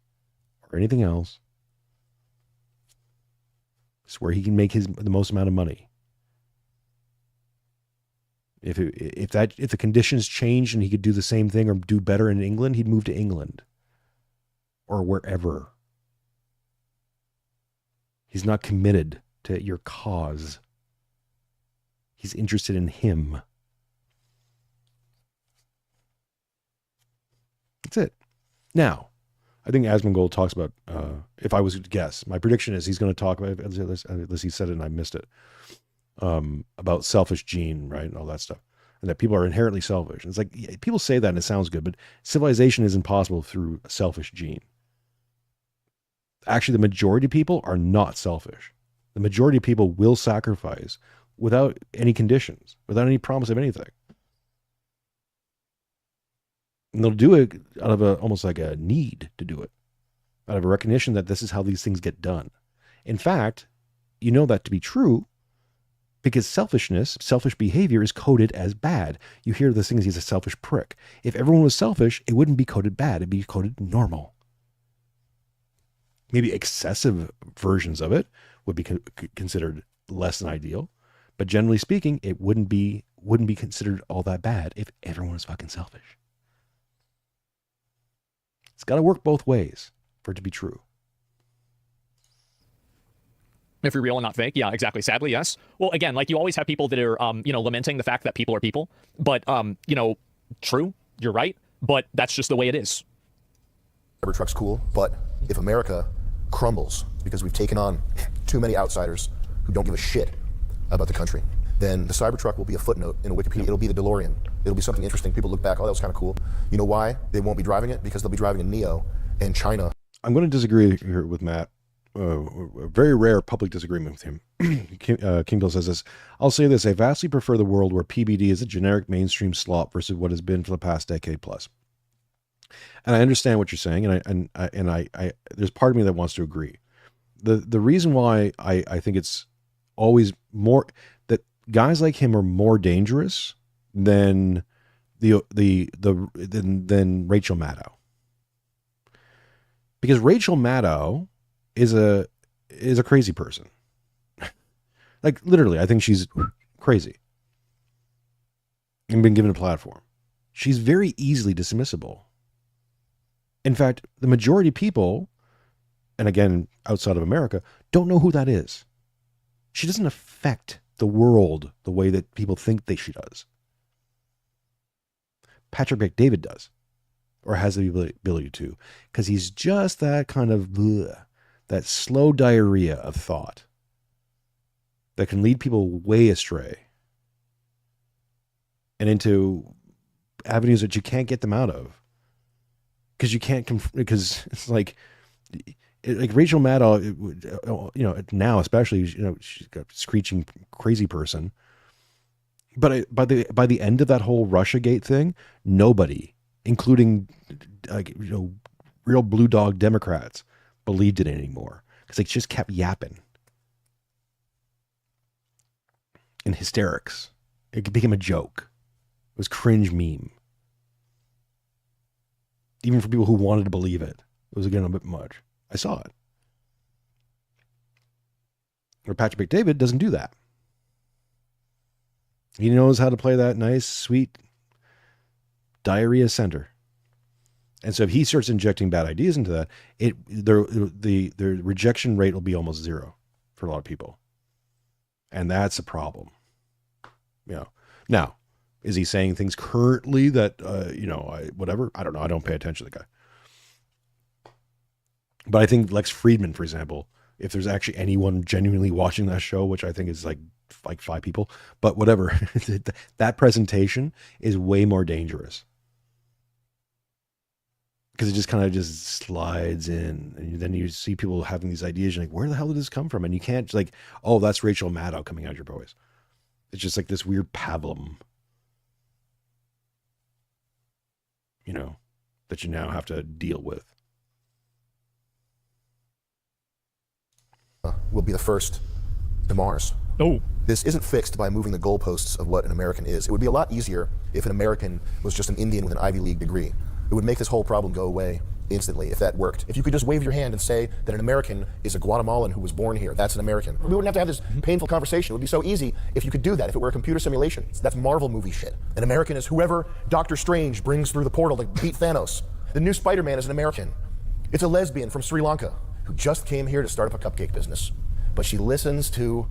or anything else. It's where he can make the most amount of money. If the conditions changed and he could do the same thing or do better in England, he'd move to England or wherever. He's not committed to your cause. He's interested in him. That's it. Now, I think Asmongold talks about, if I was to guess, my prediction is he's going to talk about, unless he said it and I missed it, about selfish gene, right? And all that stuff. And that people are inherently selfish. And it's like, people say that and it sounds good, but civilization is impossible through a selfish gene. Actually, the majority of people are not selfish. The majority of people will sacrifice without any conditions, without any promise of anything. And they'll do it out of almost like a need to do it, out of a recognition that this is how these things get done. In fact, you know that to be true because selfish behavior is coded as bad. You hear this thing, he's a selfish prick. If everyone was selfish, it wouldn't be coded bad. It'd be coded normal. Maybe excessive versions of it would be considered less than ideal. But generally speaking, it wouldn't be considered all that bad if everyone was fucking selfish. It's got to work both ways for it to be true. If you're real and not fake. Yeah, exactly. Sadly, yes. Well, again, like you always have people that are, lamenting the fact that people are people. But, true, you're right. But that's just the way it is. Cybertruck's cool, but if America crumbles because we've taken on too many outsiders who don't give a shit about the country, then the Cybertruck will be a footnote in a Wikipedia. It'll be the DeLorean. It'll be something interesting. People look back, oh, that was kind of cool. You know why they won't be driving it? Because they'll be driving a Neo, and China. I'm going to disagree here with Matt. A very rare public disagreement with him. Kingdall says this. I'll say this. I vastly prefer the world where PBD is a generic mainstream slop versus what has been for the past decade plus. And I understand what you're saying, and I there's part of me that wants to agree. The reason why I think it's always more that guys like him are more dangerous than than Rachel Maddow. Because Rachel Maddow is a crazy person. Like literally, I think she's crazy and been given a platform. She's very easily dismissible. In fact, the majority of people, and again, outside of America, don't know who that is. She doesn't affect the world the way that people think she does. Patrick Bet-David does, or has the ability to, because he's just that kind of that slow diarrhea of thought that can lead people way astray and into avenues that you can't get them out of. Because you can't, because it's like Rachel Maddow, now especially, she's got screeching crazy person. But by the end of that whole Russiagate thing, nobody, including real blue dog Democrats, believed it anymore because they just kept yapping in hysterics. It became a joke. It was cringe meme. Even for people who wanted to believe it. It was, again, a bit much. I saw it. Or Patrick McDavid doesn't do that. He knows how to play that nice, sweet diarrhea center. And so if he starts injecting bad ideas into that, the rejection rate will be almost zero for a lot of people. And that's a problem. Now, is he saying things currently that, whatever? I don't know. I don't pay attention to the guy. But I think Lex Friedman, for example, if there's actually anyone genuinely watching that show, which I think is like 5 people, but whatever, that presentation is way more dangerous. Because it just kind of just slides in, and then you see people having these ideas. You're like, where the hell did this come from? And you can't like, oh, that's Rachel Maddow coming out of your voice. It's just like this weird pablum, that you now have to deal with. Will be the first to Mars. Oh. This isn't fixed by moving the goalposts of what an American is. It would be a lot easier if an American was just an Indian with an Ivy League degree. It would make this whole problem go away instantly if that worked. If you could just wave your hand and say that an American is a Guatemalan who was born here, that's an American. We wouldn't have to have this painful conversation. It would be so easy if you could do that, if it were a computer simulation. That's Marvel movie shit. An American is whoever Doctor Strange brings through the portal to beat Thanos. The new Spider-Man is an American. It's a lesbian from Sri Lanka who just came here to start up a cupcake business. But she listens to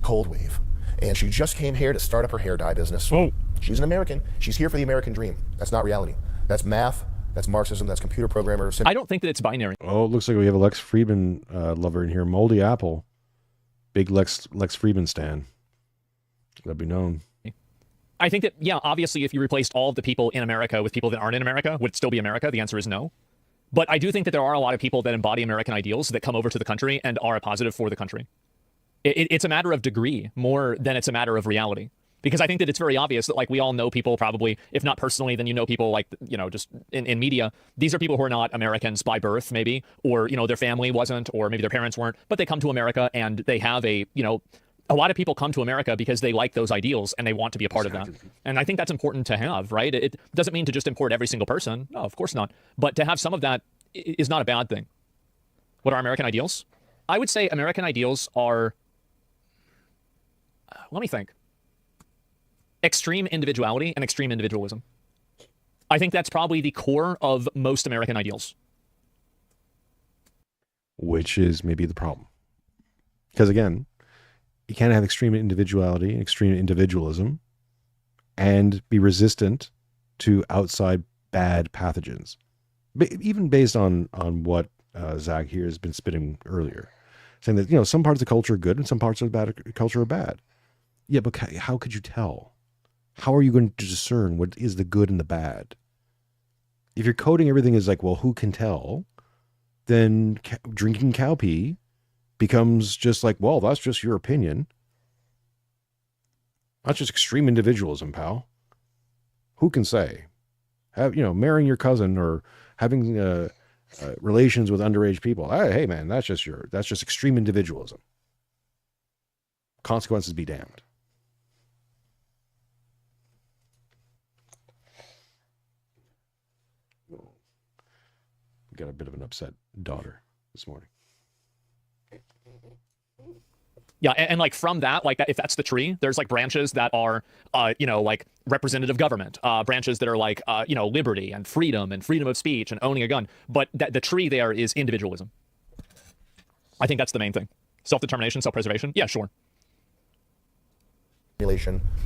Cold Wave. And she just came here to start up her hair dye business. Whoa. She's an American. She's here for the American dream. That's not reality. That's math. That's Marxism. That's computer programmer. I don't think that it's binary. Oh, it looks like we have a Lex Friedman lover in here. Moldy Apple. Big Lex Friedman stan. Let be known. I think that, yeah, obviously if you replaced all of the people in America with people that aren't in America, would it still be America? The answer is no. But I do think that there are a lot of people that embody American ideals that come over to the country and are a positive for the country. It's a matter of degree more than it's a matter of reality. Because I think that it's very obvious that, like, we all know people probably, if not personally, then people like, just in media. These are people who are not Americans by birth, maybe, or, their family wasn't, or maybe their parents weren't, but they come to America and they have a lot of people come to America because they like those ideals and they want to be a part of that. And I think that's important to have, right? It doesn't mean to just import every single person. No, of course not. But to have some of that is not a bad thing. What are American ideals? I would say American ideals are, let me think. Extreme individuality and extreme individualism. I think that's probably the core of most American ideals. Which is maybe the problem. Because again, you can't have extreme individuality and extreme individualism and be resistant to outside bad pathogens. Even based on what Zach here has been spitting earlier. Saying that, some parts of the culture are good and some parts of the culture are bad. Yeah, but how could you tell? How are you going to discern what is the good and the bad? If you're coding everything as like, well, who can tell? Then drinking cow pee becomes just like, well, that's just your opinion. That's just extreme individualism, pal. Who can say? Marrying your cousin or having relations with underage people. Hey, man, that's just extreme individualism. Consequences be damned. Got a bit of an upset daughter this morning. Yeah, and like from that, like if that's the tree, there's like branches that are, like representative government, branches that are like, liberty and freedom of speech and owning a gun. But the tree there is individualism. I think that's the main thing. Self-determination, self-preservation. Yeah, sure.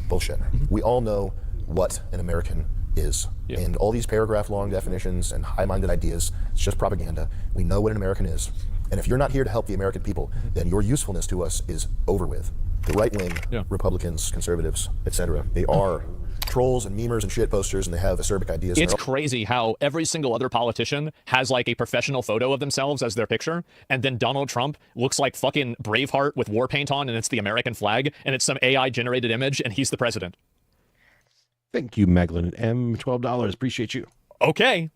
Bullshit. We all know what an American is. Yeah. And all these paragraph-long definitions and high-minded ideas, it's just propaganda. We know what an American is. And if you're not here to help the American people, then your usefulness to us is over with. The right wing, Republicans, conservatives, etc., they are trolls and memers and shit posters, and they have acerbic ideas. It's crazy how every single other politician has like a professional photo of themselves as their picture, and then Donald Trump looks like fucking Braveheart with war paint on, and it's the American flag, and it's some AI-generated image, and he's the president. Thank you, Meglin M. $12. Appreciate you. Okay.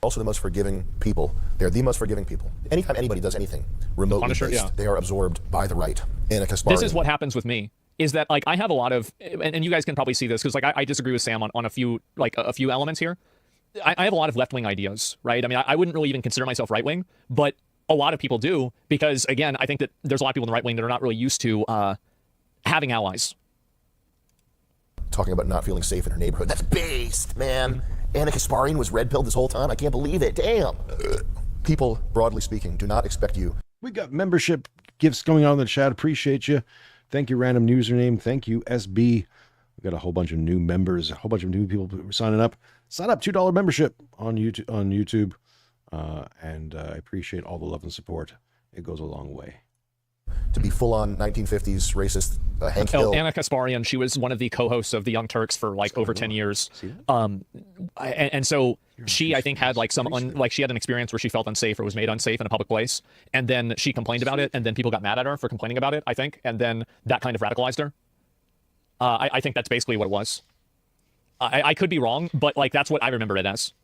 Also the most forgiving people. They're the most forgiving people. Anytime anybody does anything remotely Punisher, based, yeah. they are absorbed by the right. Anna Kasparian. This is what happens with me, is that like I have a lot of, and you guys can probably see this because like I disagree with Sam on a few elements here. I have a lot of left-wing ideas, right? I mean, I wouldn't really even consider myself right-wing, but a lot of people do because, again, I think that there's a lot of people in the right wing that are not really used to having allies. Talking about not feeling safe in her neighborhood. That's based, man. Anna Kasparian was red-pilled this whole time. I can't believe it. Damn. People, broadly speaking, do not expect you. We got membership gifts going on in the chat. Appreciate you. Thank you, random username. Thank you, SB. We got a whole bunch of new members, a whole bunch of new people signing up. Sign up, $2 membership on YouTube. And I appreciate all the love and support. It goes a long way. To be full-on 1950s racist Hank Hill. Anna Kasparian, she was one of the co-hosts of the Young Turks for like over 10 years. And so she, I think, had like she had an experience where she felt unsafe or was made unsafe in a public place. And then she complained about it. And then people got mad at her for complaining about it, I think. And then that kind of radicalized her. I think that's basically what it was. I could be wrong, but like that's what I remember it as.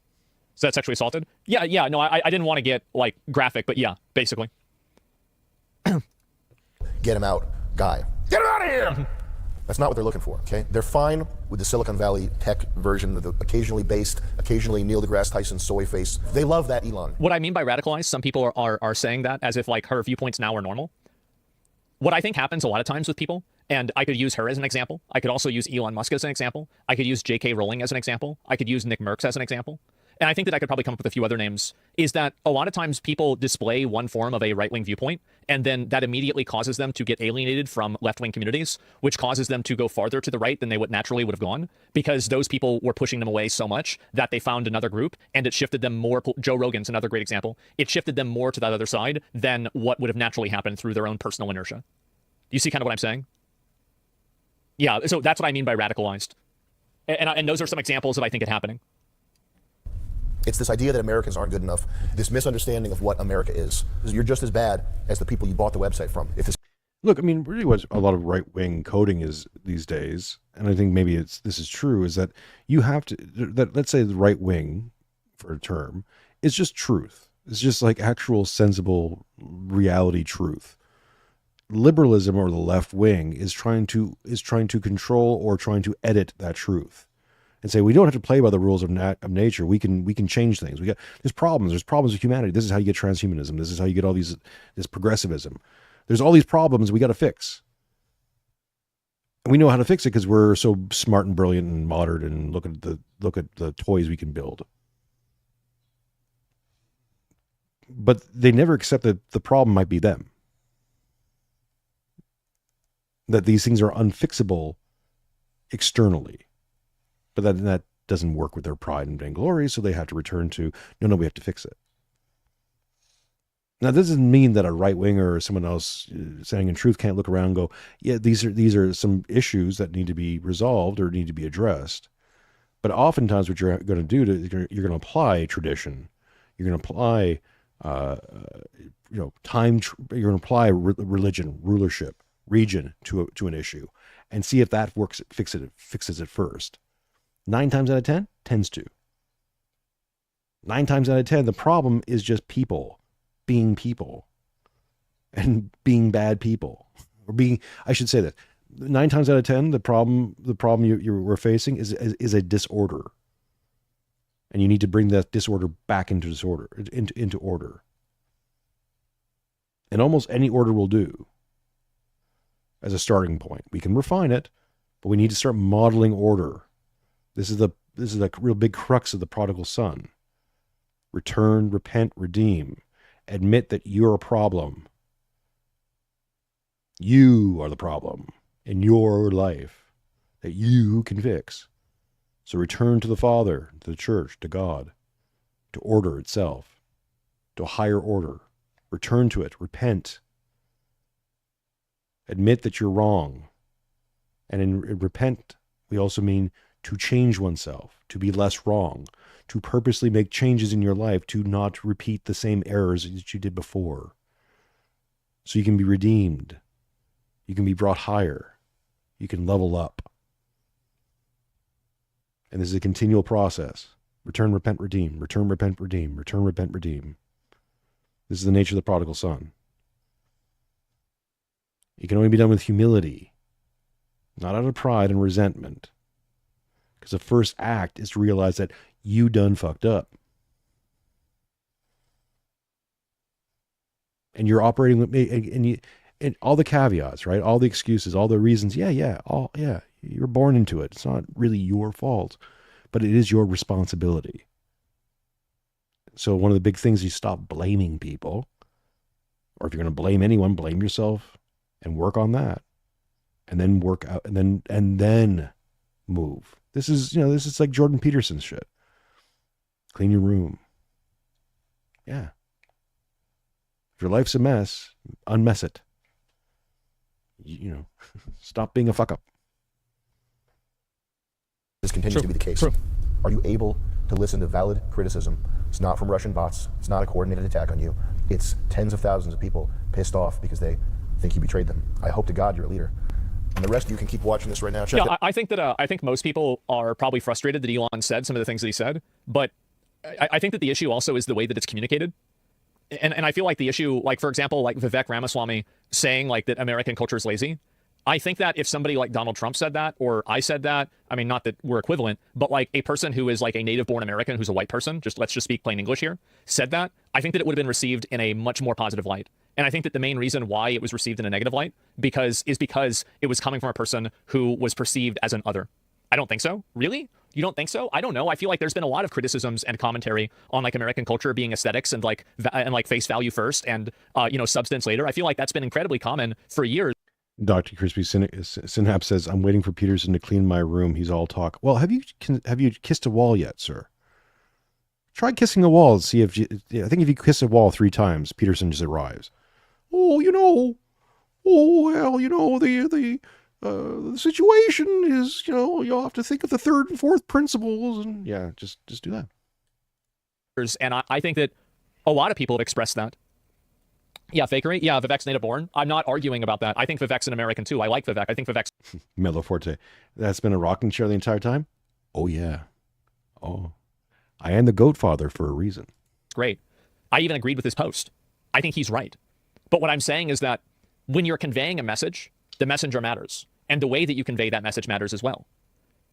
So that's sexually assaulted? Yeah, no, I didn't want to get like graphic, but yeah, basically. Get him out, guy. Get him out of here! That's not what they're looking for, okay? They're fine with the Silicon Valley tech version of the occasionally based, occasionally Neil deGrasse Tyson soy face. They love that Elon. What I mean by radicalized, some people are saying that as if like her viewpoints now are normal. What I think happens a lot of times with people, and I could use her as an example. I could also use Elon Musk as an example. I could use J.K. Rowling as an example. I could use Nick Merckx as an example. And I think that I could probably come up with a few other names, is that a lot of times people display one form of a right-wing viewpoint, and then that immediately causes them to get alienated from left-wing communities, which causes them to go farther to the right than they would naturally would have gone, because those people were pushing them away so much that they found another group, and it shifted them more. Joe Rogan's another great example. It shifted them more to that other side than what would have naturally happened through their own personal inertia. You see kind of what I'm saying? Yeah, so that's what I mean by radicalized. And those are some examples of I think it happening. It's this idea that Americans aren't good enough, this misunderstanding of what America is. You're just as bad as the people you bought the website from. Look, I mean, really what a lot of right-wing coding is these days, and I think maybe this is true, is that you have to, that let's say the right wing, for a term, is just truth. It's just like actual sensible reality truth. Liberalism or the left wing is trying to control or trying to edit that truth. And say we don't have to play by the rules of nature. We can change things. There's problems with humanity. This is how you get transhumanism. This is how you get all this progressivism. There's all these problems we got to fix. And we know how to fix it because we're so smart and brilliant and modern and look at the toys we can build. But they never accept that the problem might be them. That these things are unfixable externally. But that doesn't work with their pride and vainglory, so they have to return to, no, we have to fix it. Now, this doesn't mean that a right-winger or someone else saying in truth can't look around and go, yeah, these are some issues that need to be resolved or need to be addressed. But oftentimes what you're going to do, you're going to apply tradition. You're going to apply, time. You're going to apply religion, rulership, region to an issue, and see if that works. Fixes it first. 9 times out of 10, tends to. 9 times out of 10, the problem is just people being people and being bad people, or being. I should say that 9 times out of 10, the problem we're facing is a disorder, and you need to bring that disorder back into order. And almost any order will do as a starting point. We can refine it, but we need to start modeling order. This is the real big crux of the prodigal son. Return, repent, redeem. Admit that you're a problem. You are the problem in your life that you can fix. So return to the Father, to the church, to God, to order itself, to a higher order. Return to it. Repent. Admit that you're wrong. And in repent, we also mean to change oneself, to be less wrong, to purposely make changes in your life, to not repeat the same errors that you did before. So you can be redeemed. You can be brought higher. You can level up. And this is a continual process. Return, repent, redeem. Return, repent, redeem. Return, repent, redeem. This is the nature of the prodigal son. It can only be done with humility, not out of pride and resentment. Because the first act is to realize that you done fucked up. And you're operating with me, and all the caveats, right? All the excuses, all the reasons. Yeah, you're born into it. It's not really your fault, but it is your responsibility. So one of the big things is stop blaming people, or if you're going to blame anyone, blame yourself and work on that, and then work out, and then move. This is like Jordan Peterson's shit. Clean your room. Yeah. If your life's a mess, unmess it. Stop being a fuck up. This continues to be the case. True. Are you able to listen to valid criticism? It's not from Russian bots. It's not a coordinated attack on you. It's tens of thousands of people pissed off because they think you betrayed them. I hope to God you're a leader. And the rest of you can keep watching this right now. Check it. I think that I think most people are probably frustrated that Elon said some of the things that he said, but I think that the issue also is the way that it's communicated. And I feel like the issue, like, for example, like Vivek Ramaswamy saying like that American culture is lazy. I think that if somebody like Donald Trump said that, or I said that, I mean, not that we're equivalent, but like a person who is like a native born American, who's a white person, let's just speak plain English here, said that, I think that it would have been received in a much more positive light. And I think that the main reason why it was received in a negative light is because it was coming from a person who was perceived as an other. I don't think so. Really? You don't think so? I don't know. I feel like there's been a lot of criticisms and commentary on like American culture being aesthetics and like face value first and substance later. I feel like that's been incredibly common for years. Dr. Crispy Synapse says, I'm waiting for Peterson to clean my room. He's all talk. Well, have you kissed a wall yet, sir? Try kissing a wall and see I think if you kiss a wall 3 times, Peterson just arrives. The situation is, you'll have to think of the 3rd and 4th principles, and just do that. And I think that a lot of people have expressed that. Yeah, fakery. Yeah, Vivek's native born. I'm not arguing about that. I think Vivek's an American too. I like Vivek. I think Vivek's Mellow Forte. That's been a rocking chair the entire time? Oh, yeah. Oh, I am the goat father for a reason. great. I even agreed with his post. I think he's right. But what I'm saying is that when you're conveying a message, the messenger matters. And the way that you convey that message matters as well.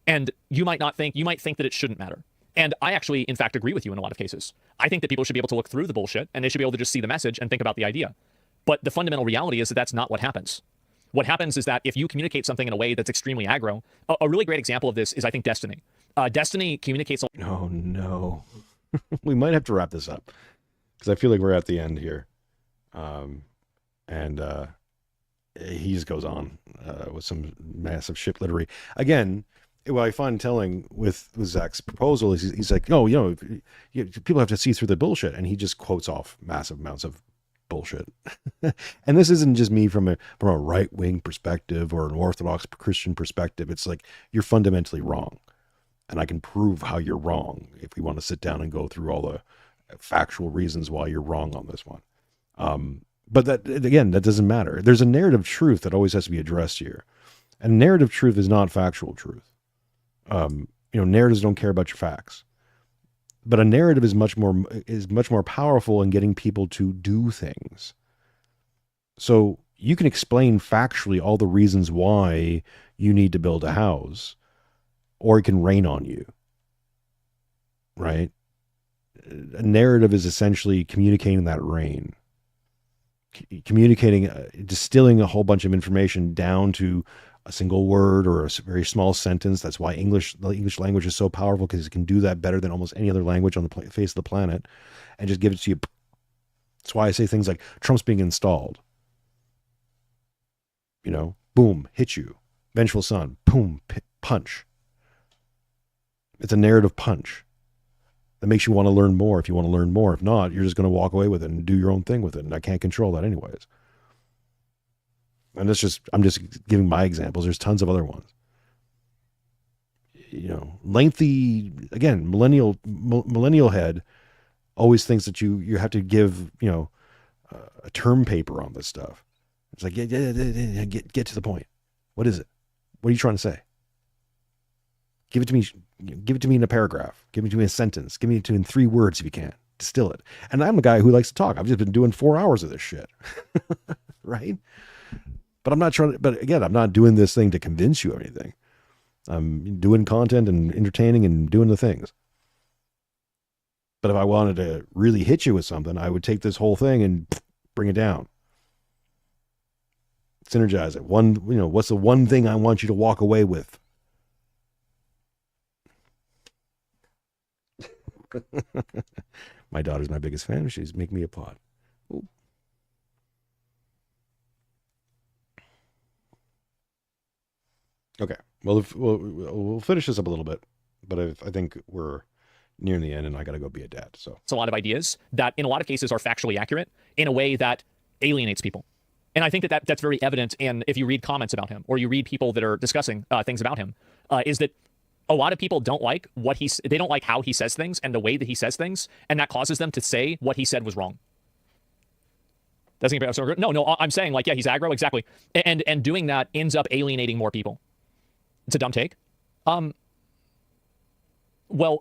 And you might think that it shouldn't matter. And I actually, in fact, agree with you in a lot of cases. I think that people should be able to look through the bullshit and they should be able to just see the message and think about the idea. But the fundamental reality is that that's not what happens. What happens is that if you communicate something in a way that's extremely aggro, a really great example of this is, I think, Destiny. Destiny communicates. Oh, no. We might have to wrap this up because I feel like we're at the end here. He just goes on with some massive shit littery. Again, what I find telling with Zach's proposal is he's like, people have to see through the bullshit. And he just quotes off massive amounts of bullshit. And this isn't just me from a right-wing perspective or an Orthodox Christian perspective. It's like, you're fundamentally wrong. And I can prove how you're wrong if we want to sit down and go through all the factual reasons why you're wrong on this one. But that doesn't matter. There's a narrative truth that always has to be addressed here. And narrative truth is not factual truth. Narratives don't care about your facts. But a narrative is much more powerful in getting people to do things. So you can explain factually all the reasons why you need to build a house, or it can rain on you. Right? A narrative is essentially communicating that rain. Distilling a whole bunch of information down to a single word or a very small sentence. That's why the English language is so powerful, because it can do that better than almost any other language on the face of the planet, and just give it to you. That's why I say things like Trump's being installed. Boom, hit you. Vengeful Son, boom, punch. It's a narrative punch that makes you want to learn more if you want to learn more. If not, you're just going to walk away with it and do your own thing with it. And I can't control that anyways. And I'm just giving my examples. There's tons of other ones. Lengthy, again, millennial head always thinks that you have to give, a term paper on this stuff. It's like, get to the point. What is it? What are you trying to say? Give it to me. Give it to me in a paragraph. Give it to me in a sentence. Give it to me in 3 words if you can. Distill it. And I'm a guy who likes to talk. I've just been doing 4 hours of this shit. Right? But I'm not trying to, but again, I'm not doing this thing to convince you of anything. I'm doing content and entertaining and doing the things. But if I wanted to really hit you with something, I would take this whole thing and bring it down. Synergize it. What's the one thing I want you to walk away with? My daughter's my biggest fan. She's making me applaud. Ooh. Okay. Well, we'll finish this up a little bit, but I think we're nearing the end, and I got to go be a dad. So it's a lot of ideas that, in a lot of cases, are factually accurate in a way that alienates people. And I think that's very evident. And if you read comments about him, or you read people that are discussing things about him, is that a lot of people don't like they don't like how he says things and the way that he says things, and that causes them to say what he said was wrong. Doesn't get so no. I'm saying, like, yeah, he's aggro, exactly, and doing that ends up alienating more people. It's a dumb take. Well,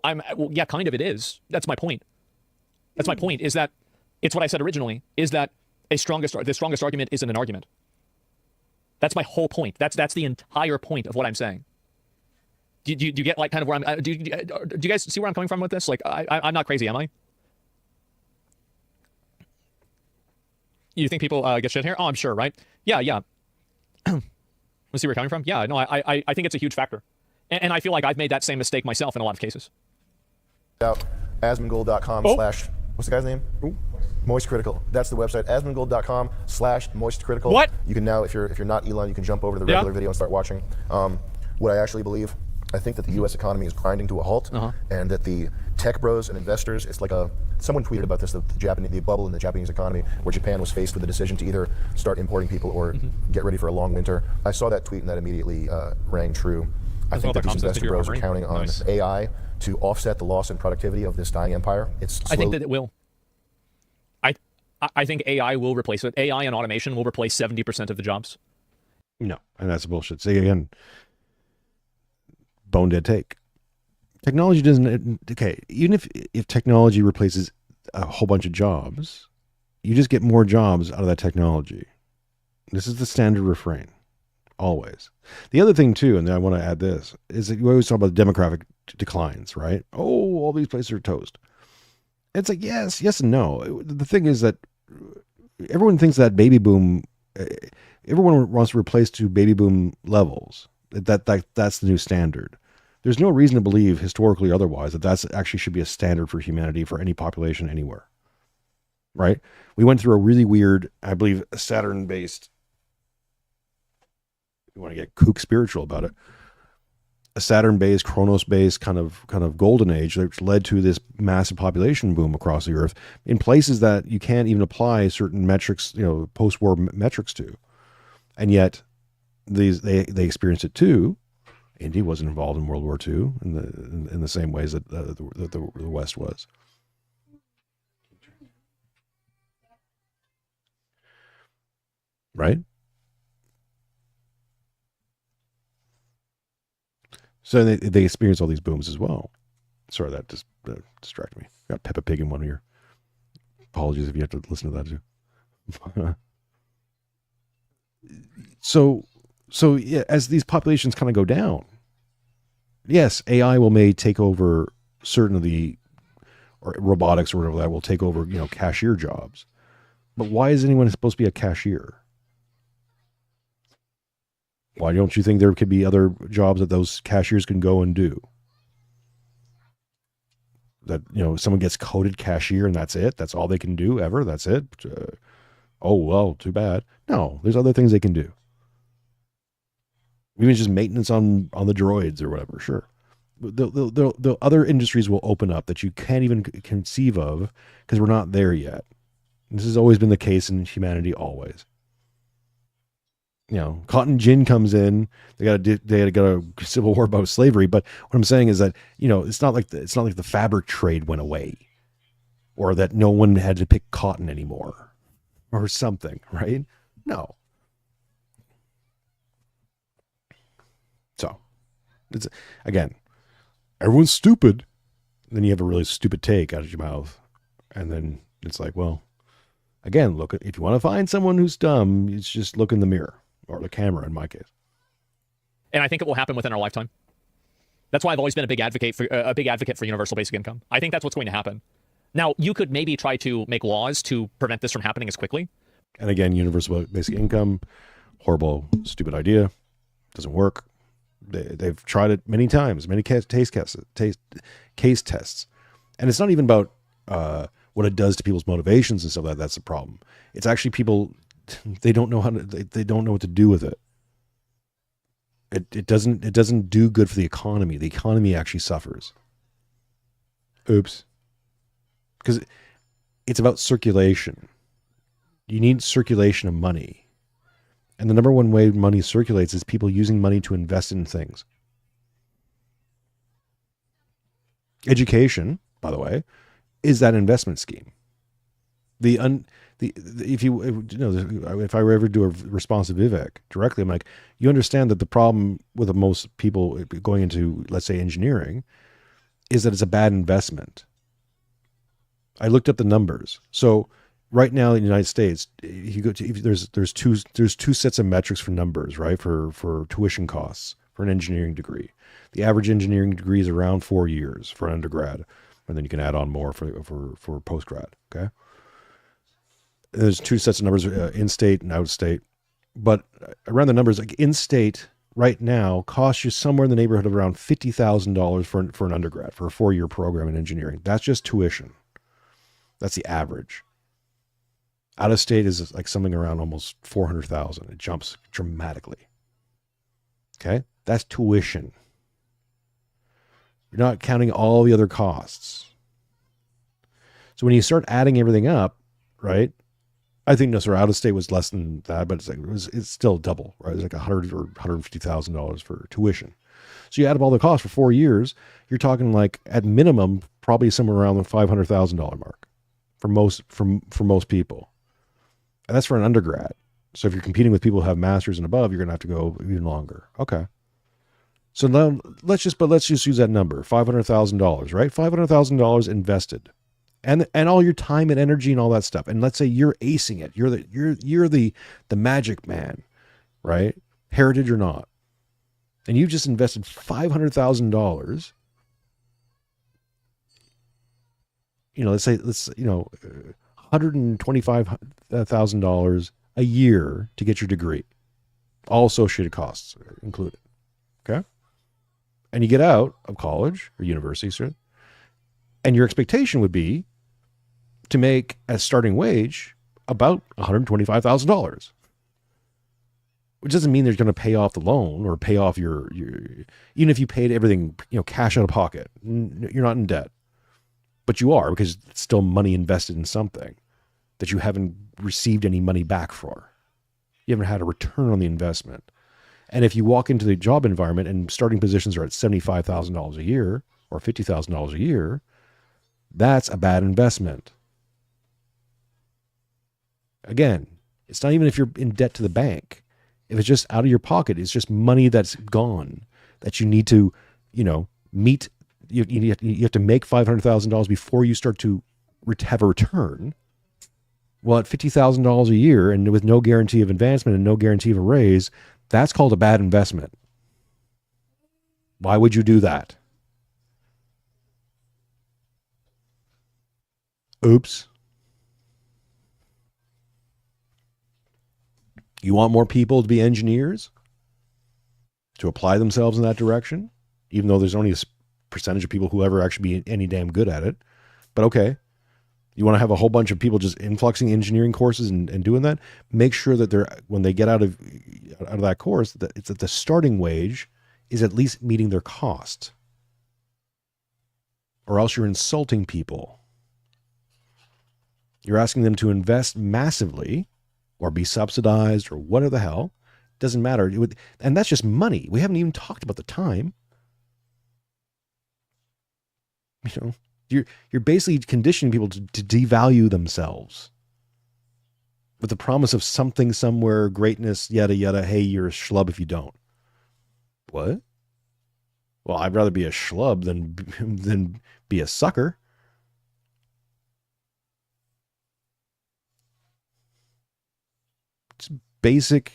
yeah, kind of it is. That's my point. That's my point, is that it's what I said originally, is that the strongest argument isn't an argument. That's my whole point. That's the entire point of what I'm saying. Do you get, like, kind of where I'm, do you guys see where I'm coming from with this? Like, I'm not crazy, am I? You think people get shit here? Oh, I'm sure, right? Yeah. Let's see where you're coming from. Yeah, no, I think it's a huge factor. And I feel like I've made that same mistake myself in a lot of cases. Out asmongold.com slash, what's the guy's name? Ooh. Moist Critical. That's the website, asmongold.com/moistcritical. What? You can now, if you're not Elon, you can jump over to the regular video and start watching. What I actually believe, I think that the U.S. economy is grinding to a halt, and that the tech bros and investors, it's like someone tweeted about this, the bubble in the Japanese economy, where Japan was faced with the decision to either start importing people or get ready for a long winter. I saw that tweet and that immediately rang true. I think that these investor bros are counting on AI to offset the loss in productivity of this dying empire. I think that it will. I think AI will replace it. AI and automation will replace 70% of the jobs. No, and that's bullshit. See, again, bone dead take. Technology doesn't, okay, even if technology replaces a whole bunch of jobs, you just get more jobs out of that technology. This is the standard refrain, always. The other thing too, and I want to add this, is that you always talk about demographic declines, right? Oh, all these places are toast. It's like, yes and no. The thing is that everyone thinks that baby boom, everyone wants to replace to baby boom levels. That's the new standard. There's no reason to believe, historically or otherwise, that that's actually should be a standard for humanity for any population anywhere. Right? We went through a really weird, I believe, Saturn-based, you want to get kook spiritual about it, a Saturn-based, Kronos-based kind of golden age that led to this massive population boom across the earth in places that you can't even apply certain metrics, post-war metrics to. And yet they experienced it too. India wasn't involved in World War II in the same ways that the West was. Right? So they experience all these booms as well. Sorry, that just distracted me. Got Peppa Pig in one ear. Apologies if you have to listen to that too. So yeah, as these populations kind of go down, yes, AI may take over certain of the, or robotics or whatever that will take over, cashier jobs. But why is anyone supposed to be a cashier? Why don't you think there could be other jobs that those cashiers can go and do? That, someone gets coded cashier and that's it? That's all they can do ever? That's it? Oh, well, too bad. No, there's other things they can do. Even just maintenance on the droids or whatever, sure. The other industries will open up that you can't even conceive of because we're not there yet. This has always been the case in humanity, always. Cotton gin comes in. They got a civil war about slavery. But what I'm saying is that it's not like the fabric trade went away, or that no one had to pick cotton anymore, or something, right? No. So, it's again, everyone's stupid. Then you have a really stupid take out of your mouth. And then it's like, well, again, look, if you want to find someone who's dumb, it's just look in the mirror or the camera in my case. And I think it will happen within our lifetime. That's why I've always been a big advocate for universal basic income. I think that's what's going to happen. Now, you could maybe try to make laws to prevent this from happening as quickly. And again, universal basic income, horrible, stupid idea. Doesn't work. They've tried it many times, many case tests. And it's not even about what it does to people's motivations and stuff like that. That's the problem. It's actually people, they don't know they don't know what to do with it. It doesn't do good for the economy. The economy actually suffers. Oops. Because it's about circulation. You need circulation of money. And the number one way money circulates is people using money to invest in things. Education, by the way, is that investment scheme. If I ever do a response to Vivek directly, I'm like, you understand that the problem with most people going into, let's say, engineering, is that it's a bad investment. I looked up the numbers. So right now in the United States, there's two sets of metrics for numbers, right? For tuition costs for an engineering degree. The average engineering degree is around 4 years for an undergrad, and then you can add on more for postgrad. Okay. There's two sets of numbers, in-state and out-state. But around the numbers, like in-state right now costs you somewhere in the neighborhood of around $50,000 for an undergrad, for a 4-year program in engineering. That's just tuition. That's the average. Out-of-state is like something around almost $400,000. It jumps dramatically. Okay? That's tuition. You're not counting all the other costs. So when you start adding everything up, right? I think out of state was less than that, but it's still double, right? It's like $100,000 or $150,000 for tuition. So you add up all the costs for 4 years, you're talking like at minimum probably somewhere around the $500,000 mark for most people, and that's for an undergrad. So if you're competing with people who have masters and above, you're gonna have to go even longer. Okay. So now let's just use that number, $500,000, right? $500,000 invested. And all your time and energy and all that stuff. And let's say you're acing it. You're the magic man, right? Heritage or not. And you just invested $500,000. Let's $125,000 a year to get your degree. All associated costs included. Okay? And you get out of college or university, and your expectation would be to make a starting wage about $125,000, which doesn't mean they're going to pay off the loan or pay off your even if you paid everything, cash out of pocket, you're not in debt, but you are, because it's still money invested in something that you haven't received any money back for. You haven't had a return on the investment. And if you walk into the job environment and starting positions are at $75,000 a year or $50,000 a year, that's a bad investment. Again, it's not even if you're in debt to the bank. If it's just out of your pocket, it's just money that's gone that you need to, meet. You have to make $500,000 before you start to have a return. Well, at $50,000 a year and with no guarantee of advancement and no guarantee of a raise, that's called a bad investment. Why would you do that? Oops. You want more people to be engineers, to apply themselves in that direction, even though there's only a percentage of people who ever actually be any damn good at it. But okay, you want to have a whole bunch of people just influxing engineering courses and doing that. Make sure that when they get out of that course, that it's that the starting wage is at least meeting their cost, or else you're insulting people. You're asking them to invest massively or be subsidized or whatever the hell. Doesn't matter. And that's just money. We haven't even talked about the time. You're basically conditioning people to devalue themselves with the promise of something somewhere, greatness, yada, yada. Hey, you're a schlub if you don't. What? Well, I'd rather be a schlub than be a sucker. It's basic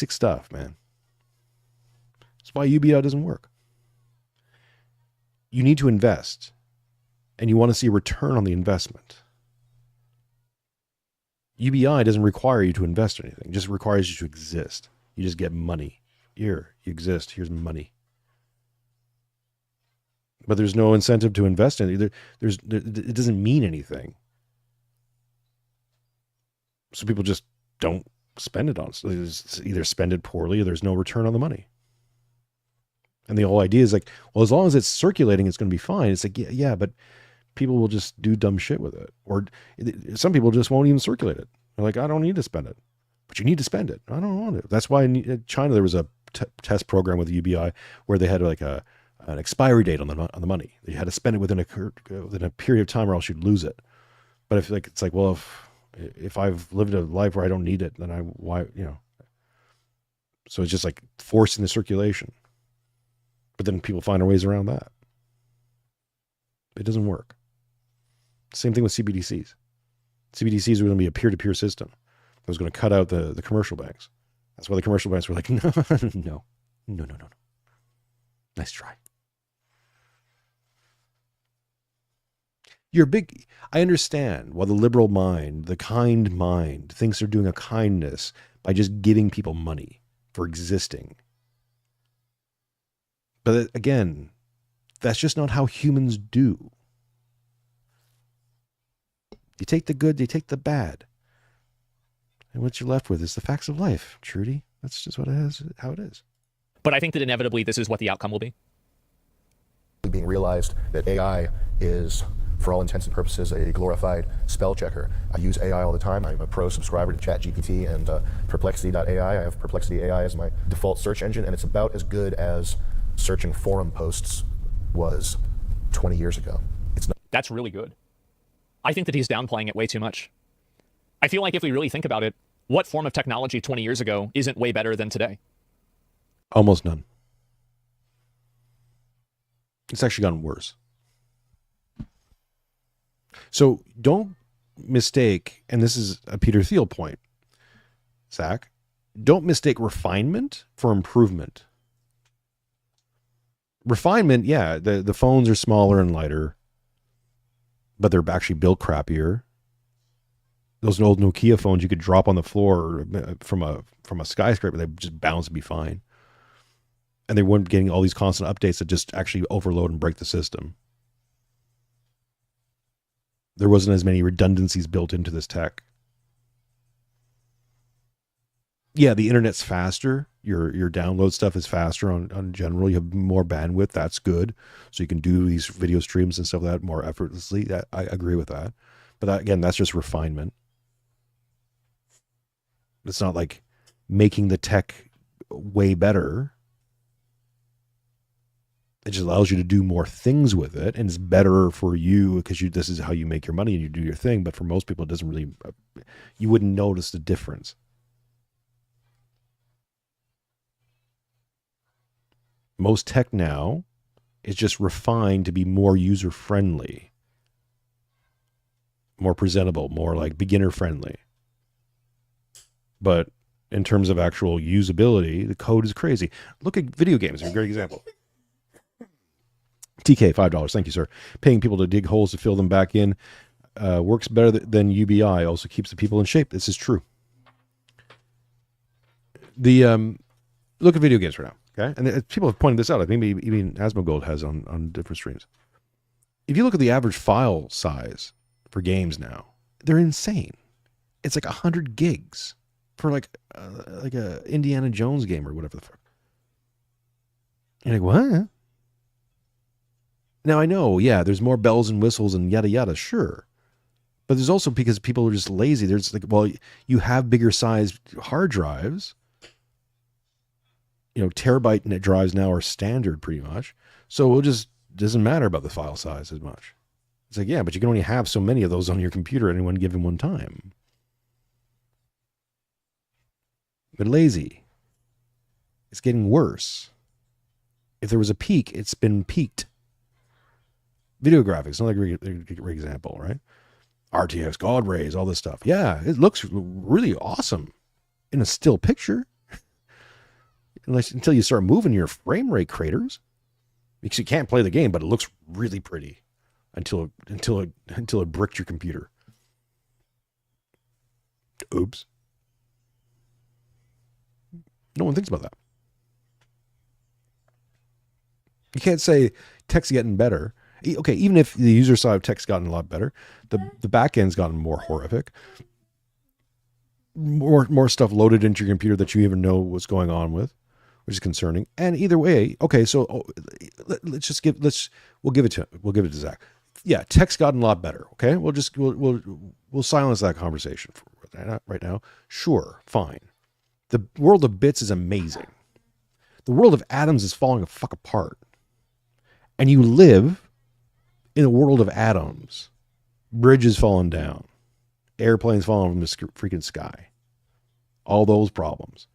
stuff, man. That's why UBI doesn't work. You need to invest, and you want to see a return on the investment. UBI doesn't require you to invest in anything. It just requires you to exist. You just get money. Here, you exist. Here's money. But there's no incentive to invest in it. It doesn't mean anything. So people just don't spend it on. So either spend it poorly or there's no return on the money. And the whole idea is like, well, as long as it's circulating, it's going to be fine. It's like, yeah, but people will just do dumb shit with it. Or some people just won't even circulate it. They're like, I don't need to spend it. But you need to spend it. I don't want it. That's why in China there was a test program with the UBI where they had like an expiry date on the money. You had to spend it within a period of time or else you'd lose it. But if like it's like, well, if I've lived a life where I don't need it, then why. So it's just like forcing the circulation. But then people find ways around that. It doesn't work. Same thing with CBDCs. CBDCs are going to be a peer-to-peer system. That was going to cut out the commercial banks. That's why the commercial banks were like, no. Nice try. I understand why the liberal mind, the kind mind, thinks they're doing a kindness by just giving people money for existing. But again, that's just not how humans do. You take the good, you take the bad. And what you're left with is the facts of life, Trudy. That's just how it is. But I think that inevitably this is what the outcome will be. Being realized that AI is, for all intents and purposes, a glorified spell checker. I use AI all the time. I'm a pro subscriber to ChatGPT and Perplexity.ai. I have Perplexity AI as my default search engine, and it's about as good as searching forum posts was 20 years ago. It's not. That's really good. I think that he's downplaying it way too much. I feel like if we really think about it, what form of technology 20 years ago isn't way better than today? Almost none. It's actually gotten worse. So don't mistake, and this is a Peter Thiel point, Zach, don't mistake refinement for improvement. Refinement, yeah, the phones are smaller and lighter, but they're actually built crappier. Those old Nokia phones you could drop on the floor from a skyscraper, they just bounce and be fine. And they weren't getting all these constant updates that just actually overload and break the system. There wasn't as many redundancies built into this tech. Yeah, the internet's faster. Your download stuff is faster on general. You have more bandwidth. That's good. So you can do these video streams and stuff like that more effortlessly. I agree with that. But that, again, that's just refinement. It's not like making the tech way better. It just allows you to do more things with it, and it's better for you because this is how you make your money and you do your thing. But for most people, it doesn't really. You wouldn't notice the difference. Most tech now is just refined to be more user friendly, more presentable, more like beginner friendly. But in terms of actual usability, the code is crazy. Look at video games. They're a great example. TK, $5. Thank you, sir. Paying people to dig holes to fill them back in works better than UBI. Also keeps the people in shape. This is true. Look at video games right now, okay? And people have pointed this out. I think even Asmongold has on different streams. If you look at the average file size for games now, they're insane. It's like 100 gigs for like a Indiana Jones game or whatever the fuck. You're like, what? Now I know, yeah, there's more bells and whistles and yada yada, sure. But there's also because people are just lazy. There's like, well, you have bigger sized hard drives. Terabyte net drives now are standard pretty much. So it just doesn't matter about the file size as much. It's like, yeah, but you can only have so many of those on your computer at any one given one time. But lazy. It's getting worse. If there was a peak, it's been peaked. Video graphics, another great example, right? RTX, God rays, all this stuff. Yeah, it looks really awesome in a still picture. Until you start moving your frame rate craters. Because you can't play the game, but it looks really pretty until it bricked your computer. Oops. No one thinks about that. You can't say tech's getting better. Okay, even if the user side of tech's gotten a lot better, the back end's gotten more horrific. More stuff loaded into your computer that you even know what's going on with, which is concerning. And either way, okay, so we'll give it to Zach. Yeah, tech's gotten a lot better. Okay, we'll silence that conversation for right now. Sure, fine. The world of bits is amazing. The world of atoms is falling the fuck apart, and you live in a world of atoms. Bridges falling down, airplanes falling from the freaking sky. All those problems.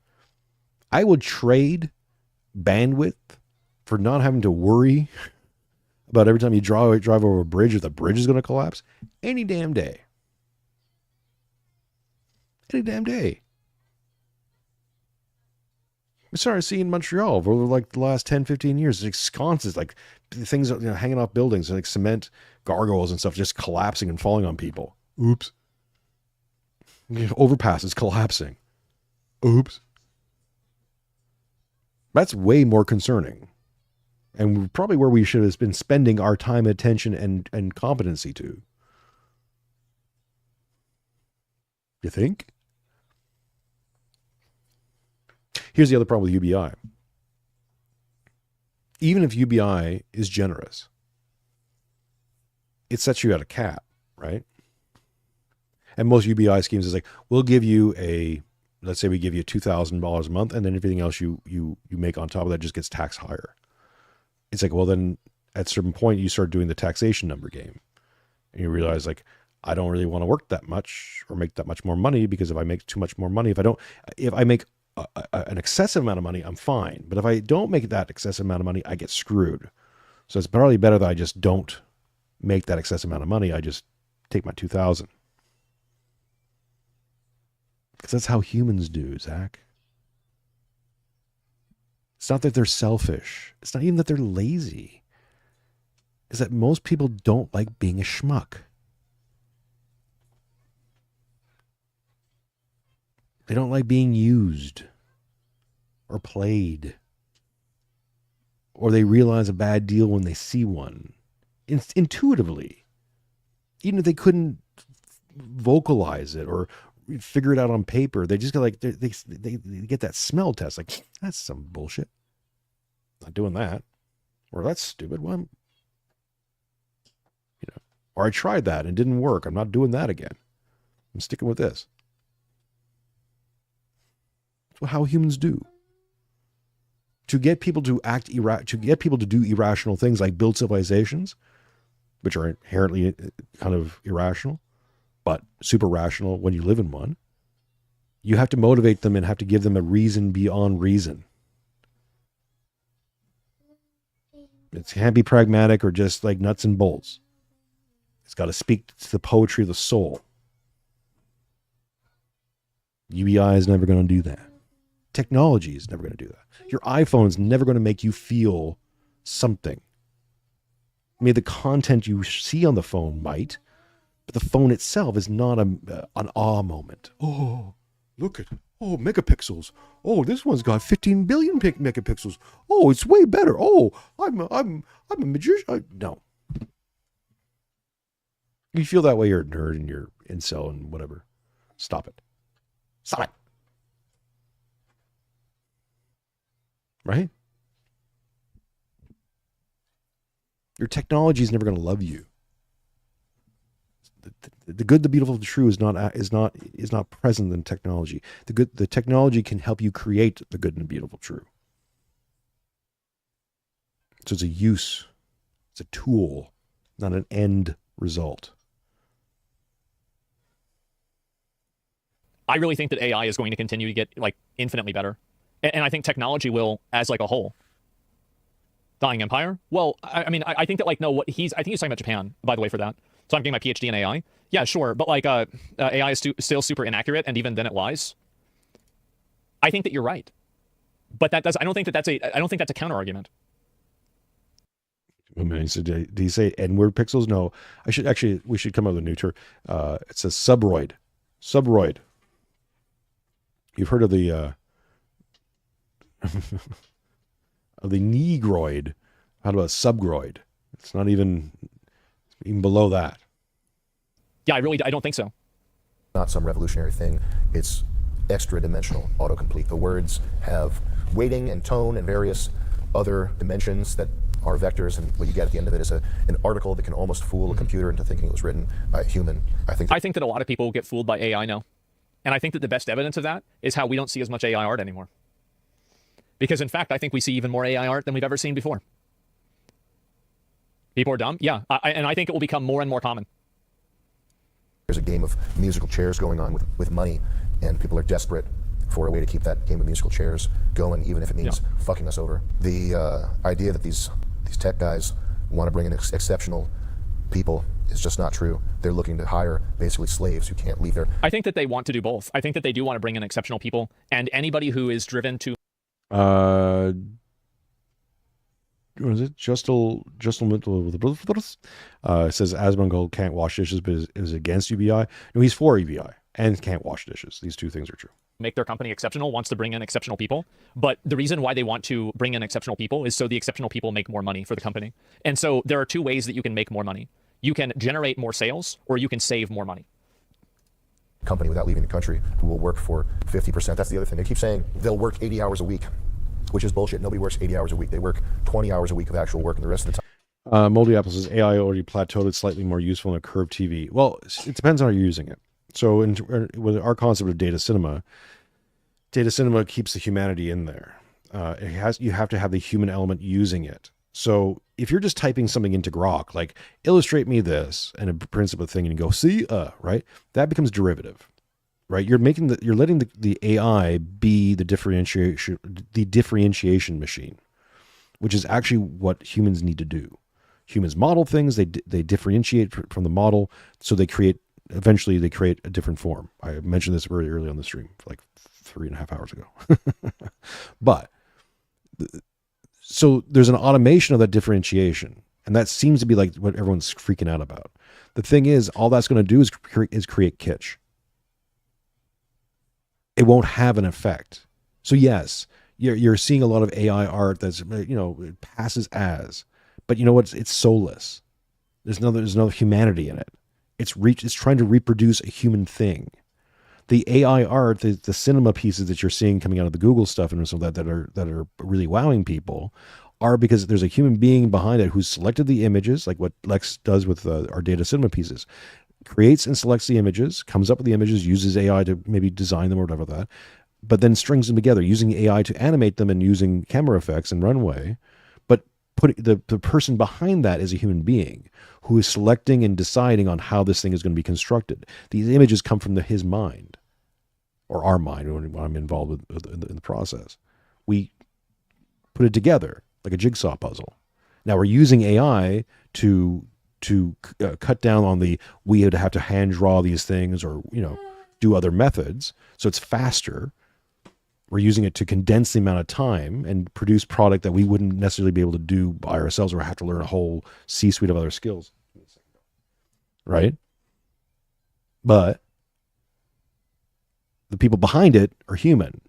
I would trade bandwidth for not having to worry about every time you drive over a bridge if the bridge is going to collapse any damn day. Any damn day. We started seeing Montreal over like the last 10, 15 years. Like sconces, like things hanging off buildings, like cement gargoyles and stuff just collapsing and falling on people. Oops. Overpasses collapsing. Oops. That's way more concerning. And probably where we should have been spending our time, attention, and competency to. You think? Here's the other problem with UBI. Even if UBI is generous, it sets you at a cap, right? And most UBI schemes is like, we'll give you let's say we give you $2,000 a month, and then everything else you make on top of that just gets taxed higher. It's like, well, then at a certain point you start doing the taxation number game, and you realize like, I don't really want to work that much or make that much more money, because if I make too much more money, if I make an excessive amount of money, I'm fine. But if I don't make that excessive amount of money, I get screwed. So it's probably better that I just don't make that excessive amount of money. I just take my 2,000. Because that's how humans do, Zach. It's not that they're selfish. It's not even that they're lazy. It's that most people don't like being a schmuck. They don't like being used or played. Or they realize a bad deal when they see one. Intuitively. Even if they couldn't vocalize it or figure it out on paper, they just go like, they get that smell test. Like, that's some bullshit. Not doing that. Or that's stupid. Well, or I tried that and it didn't work. I'm not doing that again. I'm sticking with this. That's how humans do. To get people to do irrational things like build civilizations, which are inherently kind of irrational, but super rational when you live in one, you have to motivate them and have to give them a reason beyond reason. It can't be pragmatic or just like nuts and bolts. It's got to speak to the poetry of the soul. UBI is never going to do that. Technology is never going to do that. Your iPhone is never going to make you feel something. I mean, the content you see on the phone might, but the phone itself is not an awe moment. Oh, look at, megapixels. Oh, this one's got 15 billion megapixels. Oh, it's way better. Oh, I'm a magician. No. You feel that way, you're a nerd and you're incel and whatever. Stop it. Stop it. Right? Your technology is never going to love you. The good, the beautiful, the true is not present in technology. The technology can help you create the good and the beautiful true. So it's a use, it's a tool, not an end result. I really think that AI is going to continue to get like infinitely better. And I think technology will as like a whole. Dying empire? Well, I mean, I think that like, no, I think he's talking about Japan, by the way, for that. So I'm getting my PhD in AI. Yeah, sure. But like, AI is still super inaccurate. And even then it lies. I think that you're right. But I don't think that's a counter argument. I mean, so do you say N-word pixels? No, we should come up with a new term. It's a subroid. Subroid. You've heard of the, of the negroid. How about subgroid? It's not even below that. Yeah, I don't think so. Not some revolutionary thing. It's extra dimensional autocomplete. The words have weighting and tone and various other dimensions that are vectors, and what you get at the end of it is an article that can almost fool a computer into thinking it was written by a human. I think that a lot of people get fooled by AI now. And I think that the best evidence of that is how we don't see as much AI art anymore. Because in fact, I think we see even more AI art than we've ever seen before. People are dumb? Yeah. And I think it will become more and more common. there's a game of musical chairs going on with money, and people are desperate for a way to keep that game of musical chairs going, even if it means fucking us over. The idea that these tech guys want to bring in exceptional people is just not true. They're looking to hire basically slaves who can't leave their... I think that they want to do both. I think that they do want to bring in exceptional people, and anybody who is driven to... Was it Justal says Asmongold can't wash dishes but is against UBI. No, he's for UBI and can't wash dishes. These two things are true. Make their company exceptional, wants to bring in exceptional people. But the reason why they want to bring in exceptional people is so the exceptional people make more money for the company. And so there are two ways that you can make more money. You can generate more sales, or you can save more money. Company without leaving the country who will work for 50%. That's the other thing. They keep saying they'll work 80 hours a week, which is bullshit. Nobody works 80 hours a week. They work 20 hours a week of actual work, and the rest of the time. Moldy Apple says AI already plateaued. It's slightly more useful in a curved TV. Well, it depends on how you're using it. So with our concept of data cinema keeps the humanity in there. You have to have the human element using it. So if you're just typing something into Grok, like illustrate me this and a principle thing, and you go, see, right? That becomes derivative, right? You're letting the AI be the differentiation machine, which is actually what humans need to do. Humans model things, they differentiate from the model, so eventually they create a different form. I mentioned this very early on the stream, like 3.5 hours ago. But so there's an automation of that differentiation, and that seems to be like what everyone's freaking out about. The thing is, all that's going to do is create kitsch. It won't have an effect. So yes, you're seeing a lot of AI art that's, it passes as, but you know what? It's soulless. There's no humanity in it. It's trying to reproduce a human thing. The AI art, the cinema pieces that you're seeing coming out of the Google stuff and some of that are really wowing people, are because there's a human being behind it who's selected the images, like what Lex does with our data cinema pieces, creates and selects the images, comes up with the images, uses AI to maybe design them or whatever that, but then strings them together using AI to animate them and using camera effects and runway. But the person behind that is a human being who is selecting and deciding on how this thing is going to be constructed. These images come from his mind, or our mind, when I'm involved in the process. We put it together like a jigsaw puzzle. Now we're using AI to cut down on we would have to hand draw these things or do other methods, so it's faster. We're using it to condense the amount of time and produce product that we wouldn't necessarily be able to do by ourselves, or have to learn a whole C-suite of other skills. Right? But the people behind it are human.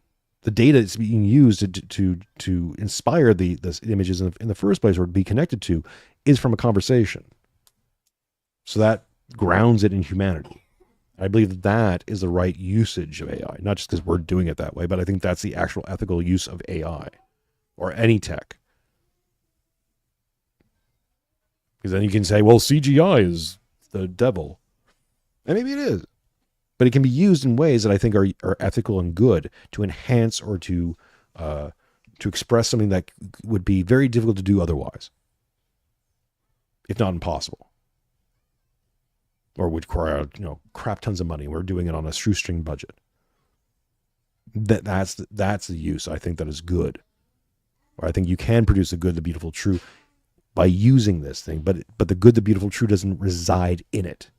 The data is being used to inspire the images in the first place, or to be connected to, is from a conversation. So that grounds it in humanity. I believe that is the right usage of AI, not just because we're doing it that way, but I think that's the actual ethical use of AI or any tech. Because then you can say, well, CGI is the devil. And maybe it is. But it can be used in ways that I think are ethical and good to enhance or to express something that would be very difficult to do otherwise, if not impossible. Or would require, crap tons of money. We're doing it on a shoestring budget. That's the use. I think that is good. Or I think you can produce the good, the beautiful, true by using this thing, but the good, the beautiful, true doesn't reside in it.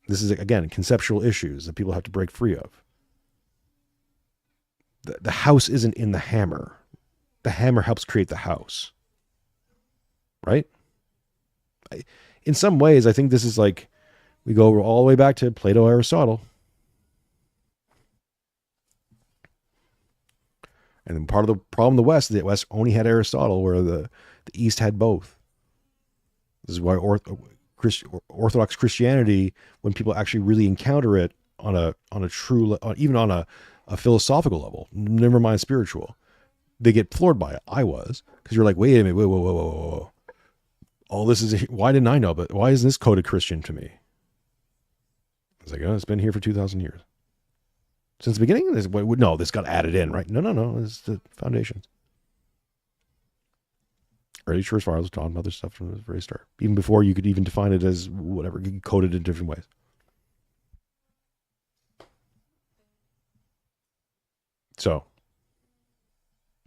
This is, again, conceptual issues that people have to break free of. The house isn't in the hammer. The hammer helps create the house. Right? In some ways, I think this is like, we go all the way back to Plato, Aristotle. And then part of the problem the West only had Aristotle, where the East had both. This is why Orthodox Christianity, when people actually really encounter it on a true, even on a philosophical level, never mind spiritual, they get floored by it. I was, because you're like, wait a minute, whoa. All this is, why didn't I know? But why isn't this coded Christian to me? I was like, oh, it's been here for 2,000 years. Since the beginning? No, this got added in, right? No. It's the foundations. Early church fathers taught about this stuff from the very start. Even before you could even define it as whatever, you could code it in different ways. So,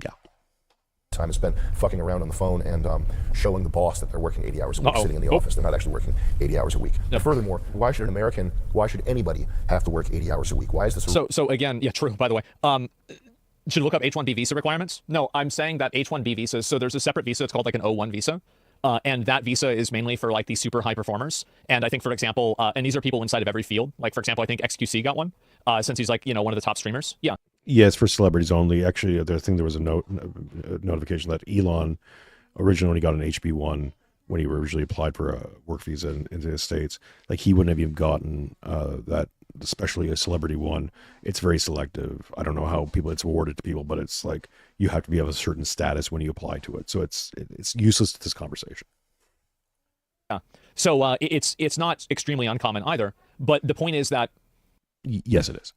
yeah. Time is spent fucking around on the phone and showing the boss that they're working 80 hours a week, sitting in the office. They're not actually working 80 hours a week. Yep. Furthermore, why should anybody have to work 80 hours a week? Why is this? So again, yeah, true. By the way, should look up H-1B visa requirements? No, I'm saying that H-1B visas. So there's a separate visa. It's called like an O-1 visa. And that visa is mainly for like these super high performers. And I think, for example, and these are people inside of every field. Like, for example, I think XQC got one since he's like, one of the top streamers. Yeah. Yeah, it's for celebrities only. Actually, I think there was a notification that Elon originally got an HB1 when he originally applied for a work visa into the States. Like, he wouldn't have even gotten that, especially a celebrity one. It's very selective. I don't know how it's awarded to people, but it's like you have to be of a certain status when you apply to it. So it's useless to this conversation. Yeah. So it's not extremely uncommon either. But the point is that yes, it is.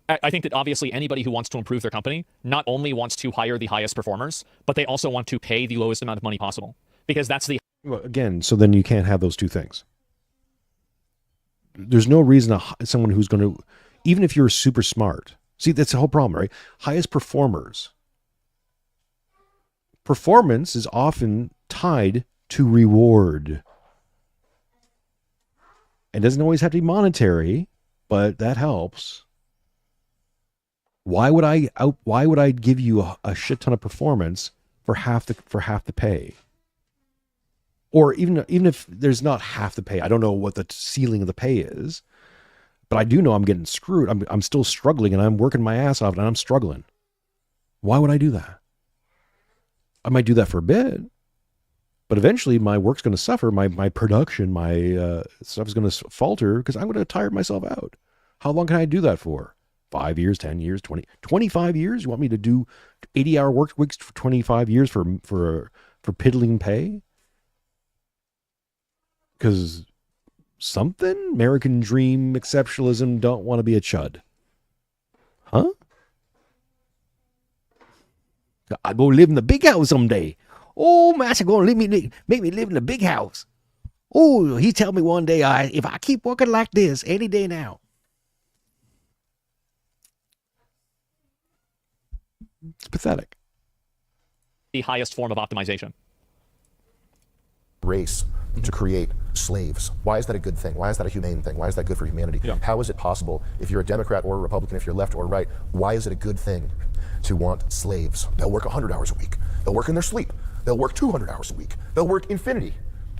I think that obviously anybody who wants to improve their company not only wants to hire the highest performers, but they also want to pay the lowest amount of money possible, because that's the... Well, again, so then you can't have those two things. There's no reason someone who's going to, even if you're super smart, see, that's the whole problem, right? Highest performers. Performance is often tied to reward. It doesn't always have to be monetary, but that helps. Why would I give you a shit ton of performance for half the pay? Or even if there's not half the pay, I don't know what the ceiling of the pay is, but I do know I'm getting screwed. I'm still struggling, and I'm working my ass off, and I'm struggling. Why would I do that? I might do that for a bit, but eventually my work's going to suffer. My production, my stuff is going to falter because I'm going to tire myself out. How long can I do that for? 5 years, 10 years, 20, 25 years? You want me to do 80-hour work weeks for 25 years for piddling pay? Because something? American dream, exceptionalism, don't want to be a chud. Huh? I'll go live in the big house someday. Oh, master going to make me live in the big house. Oh, he tell me one day, if I keep working like this any day now. It's pathetic. The highest form of optimization. Race to create slaves. Why is that a good thing? Why is that a humane thing? Why is that good for humanity? Yeah. How is it possible, if you're a Democrat or a Republican, if you're left or right, why is it a good thing to want slaves? They'll work 100 hours a week. They'll work in their sleep. They'll work 200 hours a week. They'll work infinity.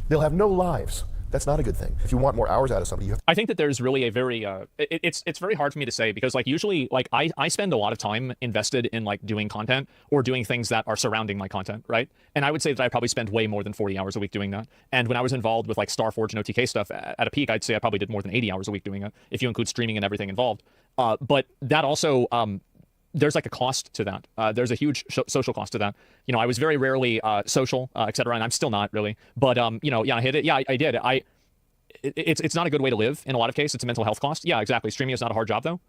They'll have no lives. That's not a good thing. If you want more hours out of somebody, you have... I think that there's really a very it's very hard for me to say, because like usually like I spend a lot of time invested in like doing content or doing things that are surrounding my content, right? And I would say that I probably spend way more than 40 hours a week doing that. And when I was involved with like Starforge and OTK stuff at a peak, I'd say I probably did more than 80 hours a week doing it, if you include streaming and everything involved. But that also there's like a cost to that. There's a huge social cost to that. I was very rarely social, etc., and I'm still not really. But yeah, I hit it. Yeah, I did. It's not a good way to live in a lot of cases. It's a mental health cost. Yeah, exactly. Streaming is not a hard job though.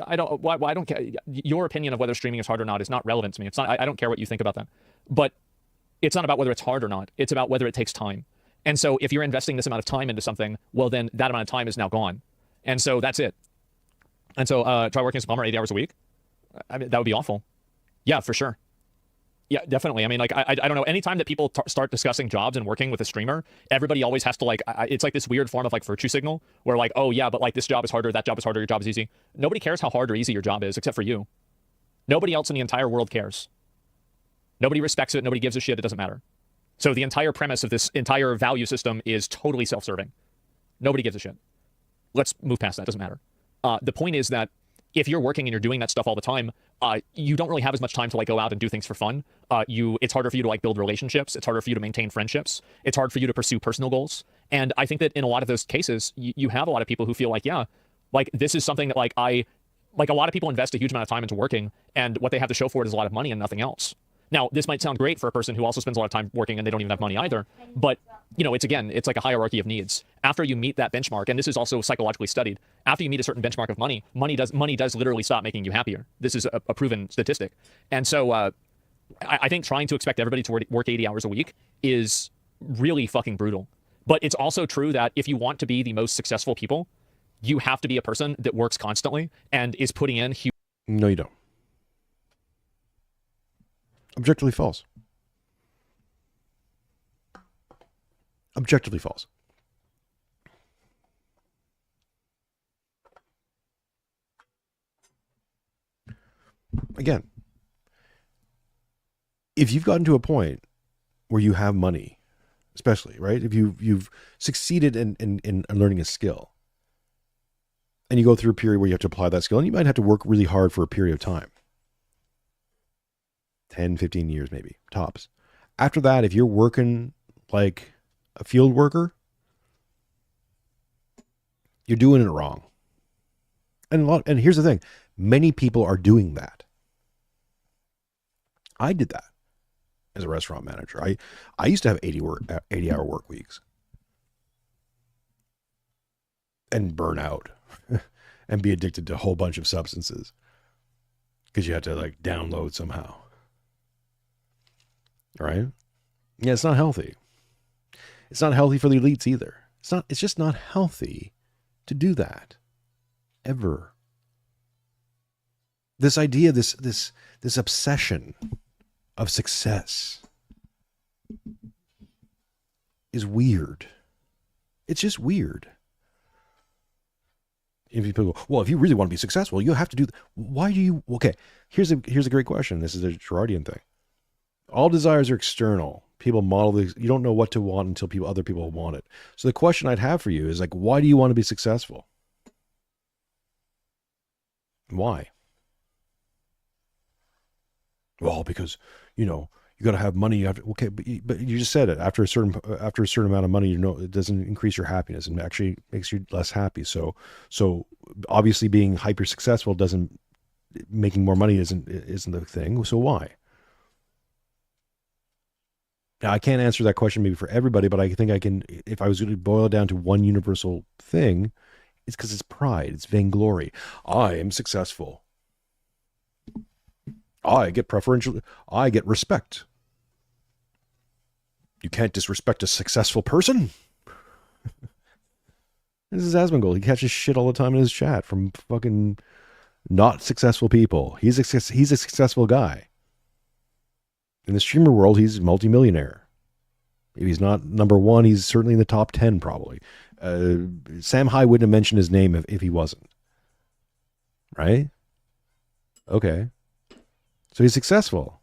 I don't care. Your opinion of whether streaming is hard or not is not relevant to me. It's not. I don't care what you think about that. But it's not about whether it's hard or not. It's about whether it takes time. And so if you're investing this amount of time into something, well then that amount of time is now gone. And so that's it. And so try working as a plumber 80 hours a week. I mean, that would be awful. Yeah, for sure. Yeah, definitely. I mean, like, I don't know. Anytime that people start discussing jobs and working with a streamer, everybody always has to like, it's like this weird form of like virtue signal where like, oh yeah, but like this job is harder, that job is harder, your job is easy. Nobody cares how hard or easy your job is except for you. Nobody else in the entire world cares. Nobody respects it. Nobody gives a shit. It doesn't matter. So the entire premise of this entire value system is totally self-serving. Nobody gives a shit. Let's move past that. Doesn't matter. The point is that if you're working and you're doing that stuff all the time, you don't really have as much time to like go out and do things for fun. It's harder for you to like build relationships. It's harder for you to maintain friendships. It's hard for you to pursue personal goals. And I think that in a lot of those cases, you have a lot of people who feel like, yeah, like this is something that like a lot of people invest a huge amount of time into working, and what they have to show for it is a lot of money and nothing else. Now, this might sound great for a person who also spends a lot of time working and they don't even have money either. But, you know, it's like a hierarchy of needs. After you meet that benchmark, and this is also psychologically studied, after you meet a certain benchmark of money does literally stop making you happier. This is a proven statistic. And so I think trying to expect everybody to work 80 hours a week is really fucking brutal. But it's also true that if you want to be the most successful people, you have to be a person that works constantly and is putting in huge... No, you don't. Objectively false. Objectively false. Again, if you've gotten to a point where you have money, especially, right? If you've succeeded in learning a skill, and you go through a period where you have to apply that skill, and you might have to work really hard for a period of time. 10, 15 years maybe, tops. After that, if you're working like a field worker, you're doing it wrong. And here's the thing, many people are doing that. I did that as a restaurant manager. I used to have 80-hour work weeks and burn out and be addicted to a whole bunch of substances because you had to like download somehow. Right? Yeah, it's not healthy. It's not healthy for the elites either. It's just not healthy to do that. Ever. This idea, this obsession of success is weird. It's just weird. If people go, well, if you really want to be successful, you have to do. Why do you? Okay, here's a great question. This is a Girardian thing. All desires are external. People model this. You don't know what to want until other people want it. So the question I'd have for you is like, why do you want to be successful? Why? Well, because, you got to have money. You have to, okay, but you just said it. After a certain amount of money, it doesn't increase your happiness and actually makes you less happy. So obviously being hyper successful making more money isn't the thing. So why? Now, I can't answer that question maybe for everybody, but I think I can, if I was going to boil it down to one universal thing, it's because it's pride. It's vainglory. I am successful. I get respect. You can't disrespect a successful person. This is Asmongold. He catches shit all the time in his chat from fucking not successful people. He's a successful guy. In the streamer world, he's a multimillionaire. If he's not number one, he's certainly in the top 10 probably. Sam Hyde wouldn't have mentioned his name if he wasn't. Right? Okay. So he's successful.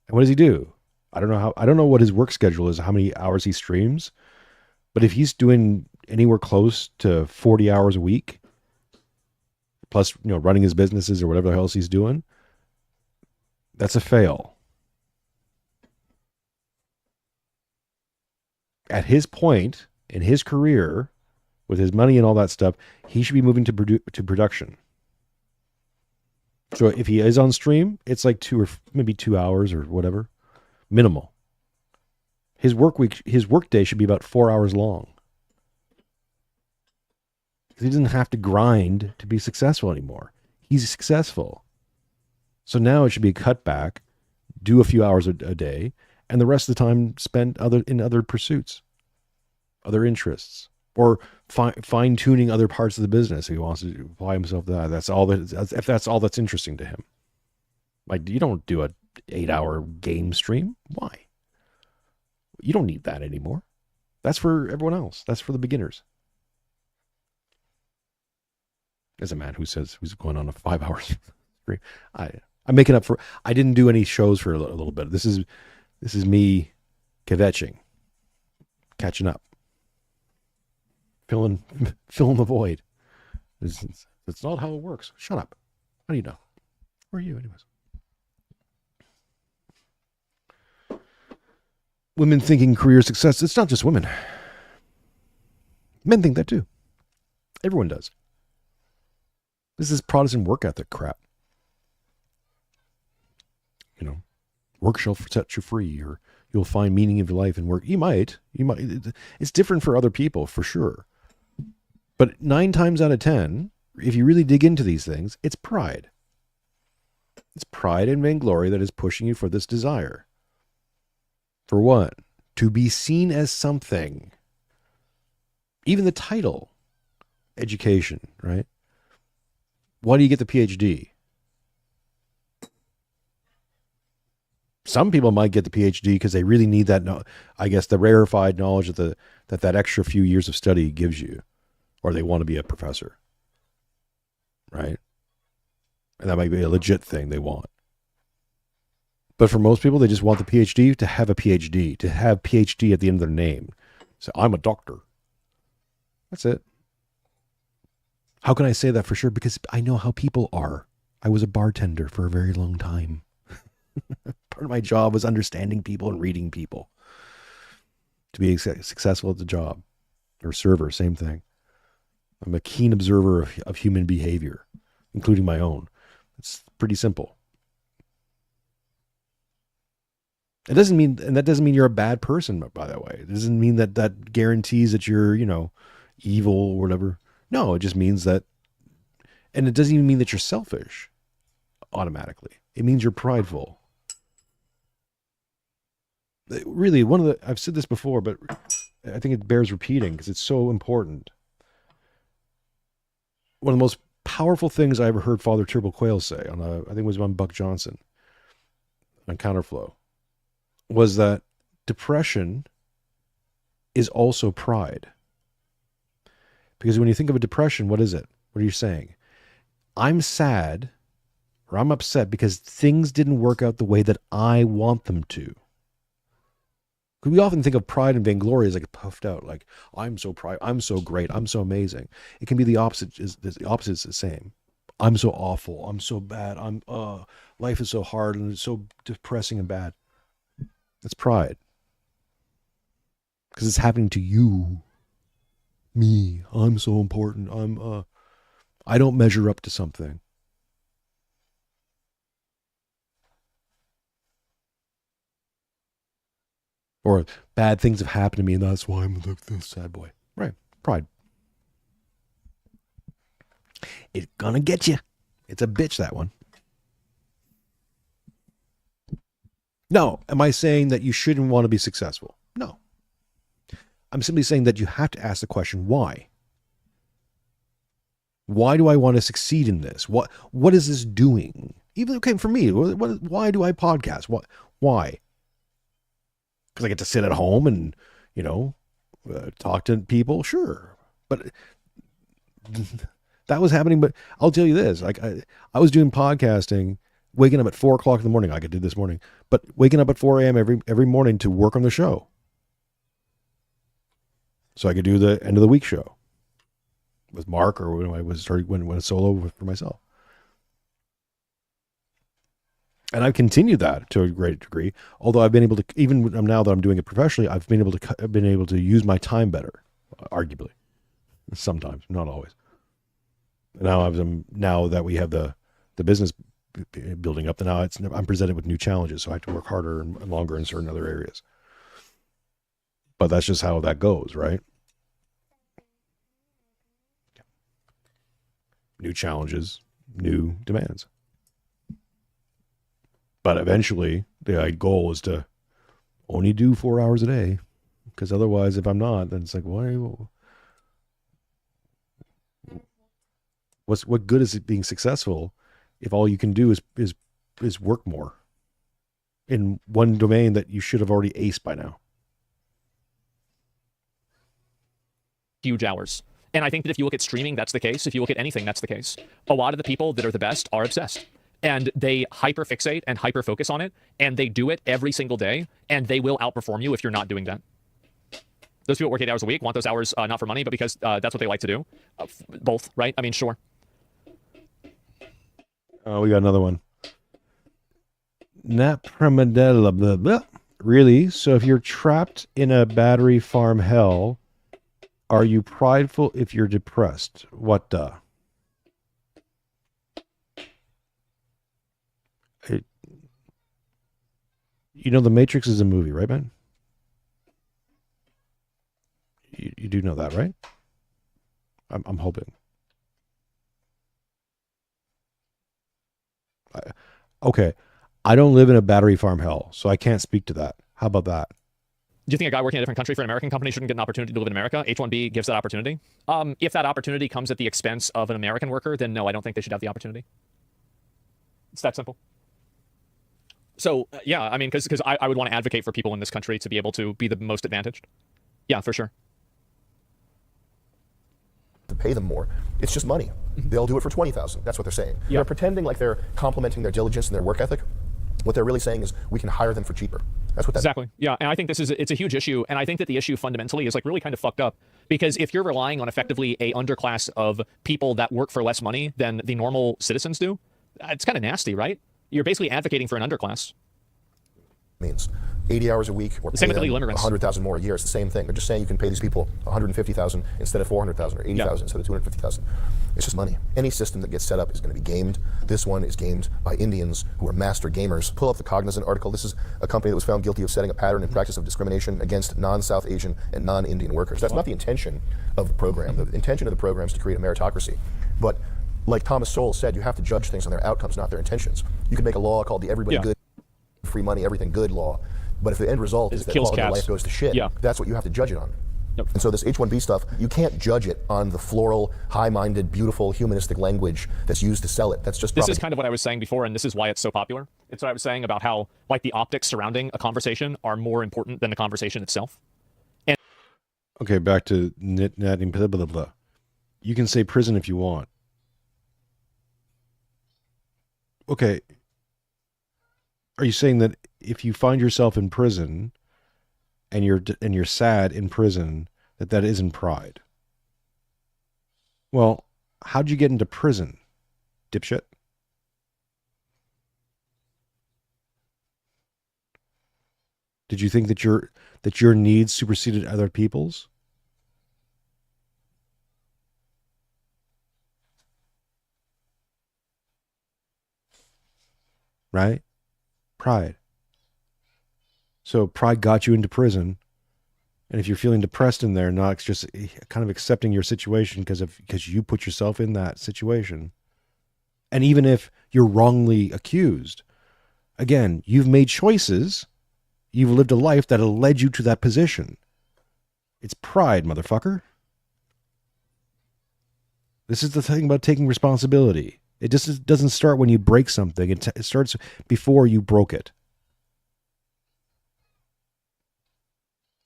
And what does he do? I don't know what his work schedule is, how many hours he streams. But if he's doing anywhere close to 40 hours a week, plus, running his businesses or whatever else he's doing, that's a fail. At his point in his career, with his money and all that stuff, he should be moving to production. So if he is on stream, it's like 2 hours or whatever, minimal. His work day should be about 4 hours long. He doesn't have to grind to be successful anymore. He's successful. So now it should be a cutback, do a few hours a day, and the rest of the time spent in other pursuits, other interests, or fine tuning other parts of the business. If he wants to apply himself to that. If that's all that's interesting to him. Like, you don't do a 8-hour game stream. Why? You don't need that anymore. That's for everyone else. That's for the beginners. As a man who says who's going on a 5-hour stream, I'm making up for. I didn't do any shows for a little bit. This is me kvetching, catching up, filling the void. It's not how it works. Shut up. How do you know? Who are you, anyways? Women thinking career success. It's not just women. Men think that too. Everyone does. This is Protestant work ethic crap. You know, work shall set you free, or you'll find meaning of your life in work. You might. It's different for other people, for sure. But 9 times out of 10, if you really dig into these things, it's pride. It's pride and vainglory that is pushing you for this desire. For what? To be seen as something. Even the title, education, right? Why do you get the PhD? Some people might get the PhD because they really need that, I guess, the rarefied knowledge that extra few years of study gives you, or they want to be a professor, right? And that might be a legit thing they want. But for most people, they just want the PhD to have a PhD, to have PhD at the end of their name. So I'm a doctor. That's it. How can I say that for sure? Because I know how people are. I was a bartender for a very long time. Part of my job was understanding people and reading people. To be successful at the job. Or server, same thing. I'm a keen observer of human behavior, including my own. It's pretty simple. It doesn't mean, and that doesn't mean you're a bad person, by the way. It doesn't mean that guarantees that you're, evil or whatever. No, it just means that, and it doesn't even mean that you're selfish automatically. It means you're prideful. Really, I've said this before, but I think it bears repeating because it's so important. One of the most powerful things I ever heard Father Turbo Quayle say I think it was on Buck Johnson on Counterflow, was that depression is also pride. Because when you think of a depression, what is it? What are you saying? I'm sad or I'm upset because things didn't work out the way that I want them to. We often think of pride and vainglory as like puffed out, like I'm so proud, I'm so great, I'm so amazing. It can be the opposite. The opposite is the same. I'm so awful, I'm so bad, life is so hard and it's so depressing and bad. That's pride. Because it's happening to you. Me. I'm so important. I don't measure up to something. Or bad things have happened to me and that's why I'm the sad boy. Right. Pride. It's gonna get you. It's a bitch, that one. No. Am I saying that you shouldn't want to be successful? No. I'm simply saying that you have to ask the question, why? Why do I want to succeed in this? What is this doing? Even, okay, for me, why do I podcast? Why? Because I get to sit at home and, talk to people? Sure. But that was happening. But I'll tell you this, like I was doing podcasting, waking up at 4 o'clock in the morning. I could do this morning, but waking up at 4 a.m. every morning to work on the show. So I could do the end of the week show with Mark, or when I was when a solo for myself. And I've continued that to a great degree. Although I've been able to, even now that I'm doing it professionally, I've been able to use my time better, arguably. Sometimes, not always. Now that we have the business building up, now I'm presented with new challenges, so I have to work harder and longer in certain other areas. But that's just how that goes, right? New challenges, new demands. But eventually, the goal is to only do 4 hours a day. Because otherwise, if I'm not, then it's like, what good is it being successful if all you can do is is work more in one domain that you should have already aced by now. Huge hours. And I think that if you look at streaming, that's the case. If you look at anything, that's the case. A lot of the people that are the best are obsessed. And they hyper-fixate and hyper-focus on it. And they do it every single day. And they will outperform you if you're not doing that. Those people work 8 hours a week, want those hours not for money, but because that's what they like to do. Both, right? I mean, sure. We got another one. Napramadella, blah, blah. Really? So if you're trapped in a battery farm hell, are you prideful if you're depressed? What the? You know, The Matrix is a movie, right, man? You do know that, right? I'm hoping. Okay. I don't live in a battery farm hell, so I can't speak to that. How about that? Do you think a guy working in a different country for an American company shouldn't get an opportunity to live in America? H-1B gives that opportunity. If that opportunity comes at the expense of an American worker, then no, I don't think they should have the opportunity. It's that simple. So, yeah, I mean, because I would want to advocate for people in this country to be able to be the most advantaged. Yeah, for sure. To pay them more. It's just money. They'll do it for $20,000. That's what they're saying. Yeah. They're pretending like they're complimenting their diligence and their work ethic. What they're really saying is we can hire them for cheaper. That's what that Exactly. Yeah, and I think it's a huge issue, and I think that the issue fundamentally is like really kind of fucked up, because if you're relying on effectively a underclass of people that work for less money than the normal citizens do, it's kind of nasty, right? You're basically advocating for an underclass. means 80 hours a week or the same pay with them illegal immigrants. 100,000 more a year. It's the same thing. They're just saying you can pay these people 150,000 instead of 400,000 or 80,000 instead of 250,000. It's just money. Any system that gets set up is going to be gamed. This one is gamed by Indians who are master gamers. Pull up the Cognizant article. This is a company that was found guilty of setting a pattern and practice of discrimination against non-South Asian and non-Indian workers. That's not the intention of the program. The intention of the program is to create a meritocracy. But like Thomas Sowell said, you have to judge things on their outcomes, not their intentions. You can make a law called the Everybody Good, Free Money, Everything Good law. But if the end result is that quality of life goes to shit, that's what you have to judge it on. Yep. And so this H-1B stuff, you can't judge it on the floral, high-minded, beautiful, humanistic language that's used to sell it. That's just This is kind of what I was saying before, and this is why it's so popular. It's what I was saying about how like the optics surrounding a conversation are more important than the conversation itself. And okay, back to nit-natting, blah, blah, blah. You can say prison if you want. Okay. Are you saying that if you find yourself in prison and you're sad in prison, that isn't pride? Well, how'd you get into prison, dipshit? Did you think that your needs superseded other people's? Right? Pride. So pride got you into prison, and if you're feeling depressed in there, not just kind of accepting your situation because you put yourself in that situation, and even if you're wrongly accused, again, you've made choices, you've lived a life that led you to that position. It's pride, motherfucker. This is the thing about taking responsibility. It just doesn't start when you break something. It starts before you broke it.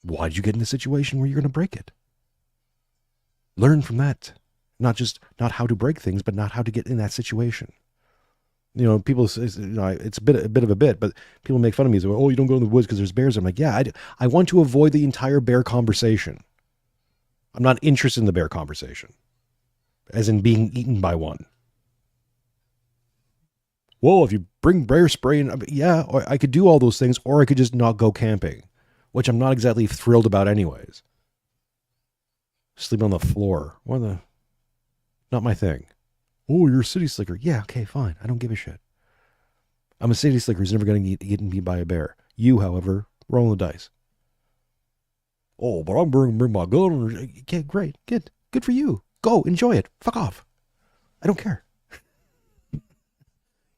Why did you get in a situation where you're going to break it? Learn from that. Not how to break things, but not how to get in that situation. You know, people say, it's a bit of a bit, but people make fun of me. Say, oh, you don't go in the woods because there's bears. I'm like, yeah, I want to avoid the entire bear conversation. I'm not interested in the bear conversation, as in being eaten by one. Well, if you bring bear spray in, yeah, I could do all those things, or I could just not go camping, which I'm not exactly thrilled about anyways. Sleep on the floor. Not my thing. Oh, you're a city slicker. Yeah, okay, fine. I don't give a shit. I'm a city slicker who's never going to get eaten by a bear. You, however, roll the dice. Oh, but I'm bring my gun. Okay, great. Good for you. Go, enjoy it. Fuck off. I don't care.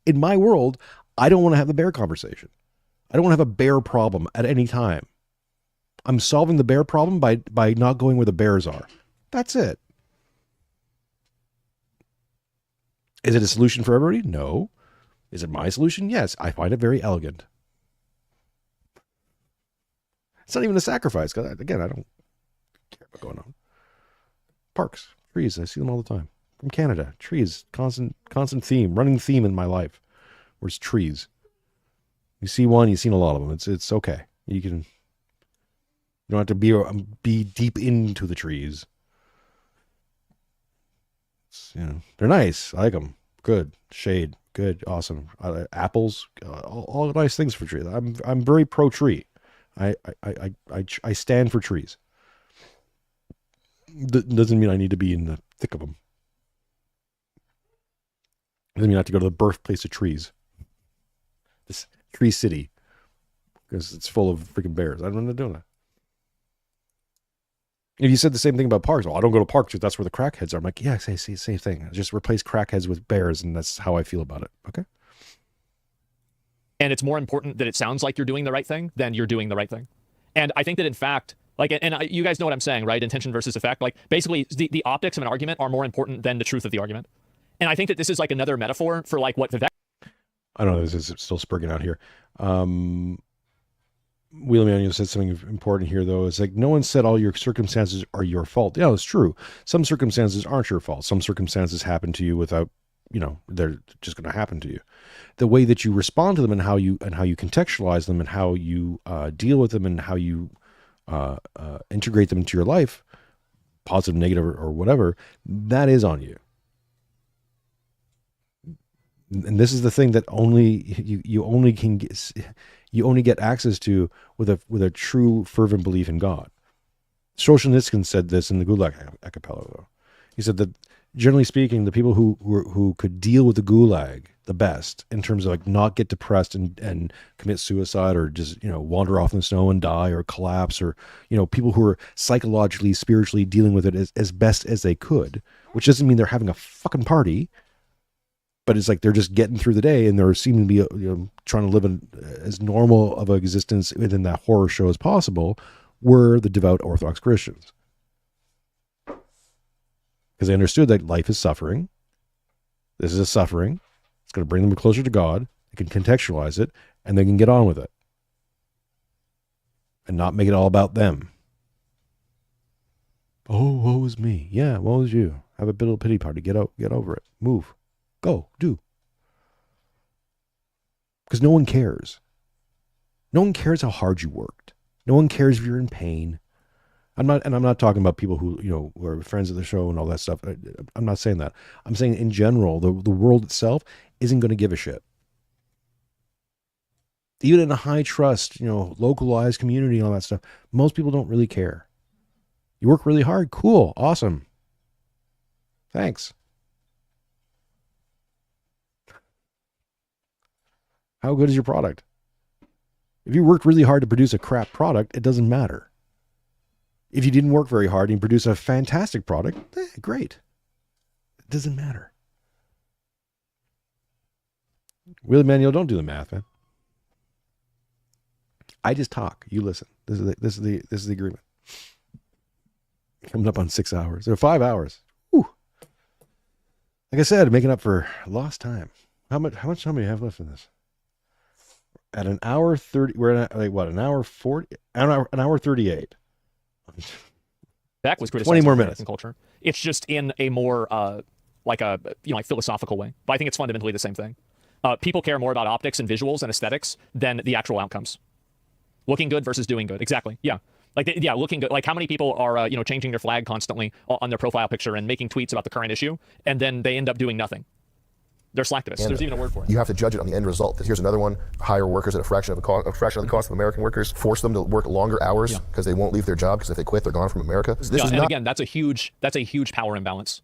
In my world, I don't want to have the bear conversation. I don't want to have a bear problem at any time. I'm solving the bear problem by not going where the bears are. That's it. Is it a solution for everybody? No. Is it my solution? Yes, I find it very elegant. It's not even a sacrifice, because, again, I don't care what's going on. Parks, trees, I see them all the time. From Canada, trees, constant theme, running theme in my life. Where's trees? You see one, you've seen a lot of them. It's okay. You don't have to be deep into the trees. They're nice. I like them. Good shade. Good. Awesome. Apples. All nice things for trees. I'm very pro tree. I stand for trees. Doesn't mean I need to be in the thick of them. Doesn't mean I have to go to the birthplace of trees. This tree city, because it's full of freaking bears. I'm not doing that. If you said the same thing about parks, well, I don't go to parks because that's where the crackheads are. I'm like, yeah, same thing. Just replace crackheads with bears, and that's how I feel about it. Okay. And it's more important that it sounds like you're doing the right thing than you're doing the right thing. And I think that in fact, you guys know what I'm saying, right? Intention versus effect. Like basically the optics of an argument are more important than the truth of the argument. And I think that this is like another metaphor for like what Vivek. I don't know. This is still sprigging out here. Wheel Manual said something important here, though. It's like, no one said all your circumstances are your fault. Yeah, it's true. Some circumstances aren't your fault. Some circumstances happen to you without, they're just going to happen to you. The way that you respond to them and how you contextualize them and how you deal with them and how you integrate them into your life, positive, negative, or whatever, that is on you. And this is the thing that you only get access to with a true fervent belief in God. Solzhenitsyn said this in the Gulag Archipelago. He said that generally speaking, the people who could deal with the Gulag the best in terms of like not get depressed and commit suicide or just wander off in the snow and die or collapse, or people who are psychologically, spiritually dealing with it as best as they could, which doesn't mean they're having a fucking party. But it's like they're just getting through the day and they're seeming to be trying to live as normal of an existence within that horror show as possible, were the devout Orthodox Christians. Because they understood that life is suffering. This is a suffering. It's going to bring them closer to God. They can contextualize it and they can get on with it. And not make it all about them. Oh, woe is me. Yeah, woe is you. Have a little pity party. Get over it. Move. Go, do. Because no one cares. No one cares how hard you worked. No one cares if you're in pain. I'm not talking about people who are friends of the show and all that stuff. I'm not saying that. I'm saying in general, the world itself isn't going to give a shit. Even in a high trust, localized community and all that stuff, most people don't really care. You work really hard, cool, awesome. Thanks. How good is your product? If you worked really hard to produce a crap product, it doesn't matter. If you didn't work very hard and you produce a fantastic product, great. It doesn't matter. Willie Manuel, don't do the math, man. I just talk. You listen. This is the agreement. Coming up on 6 hours or 5 hours. Whew. Like I said, making up for lost time. How much time do we have left in this? At an hour 30, we're at an hour 40, an hour 38. Beck was criticizing 20 more American minutes. culture. It's just in a more like philosophical way, but I think it's fundamentally the same thing. People care more about optics and visuals and aesthetics than the actual outcomes. Looking good versus doing good. Exactly. Yeah. Looking good. Like how many people are changing their flag constantly on their profile picture and making tweets about the current issue, and then they end up doing nothing. They're slacktivists. There's even a word for it. You have to judge it on the end result. Here's another one: hire workers at a fraction of the cost of American workers. Force them to work longer hours because they won't leave their job, because if they quit, they're gone from America. Again, that's a huge power imbalance.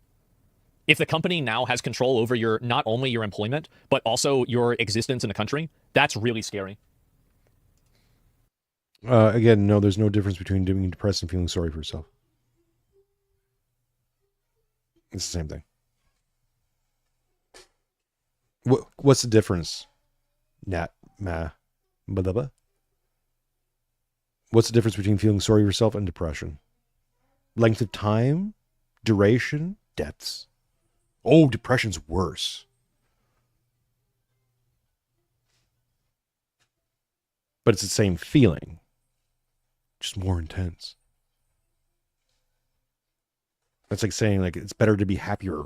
If the company now has control over not only your employment but also your existence in the country, that's really scary. Again, no, there's no difference between being depressed and feeling sorry for yourself. It's the same thing. What's the difference? What's the difference between feeling sorry for yourself and depression? Length of time, duration, depths. Oh, depression's worse. but it's the same feeling, just more intense. That's like saying like it's better to be happier.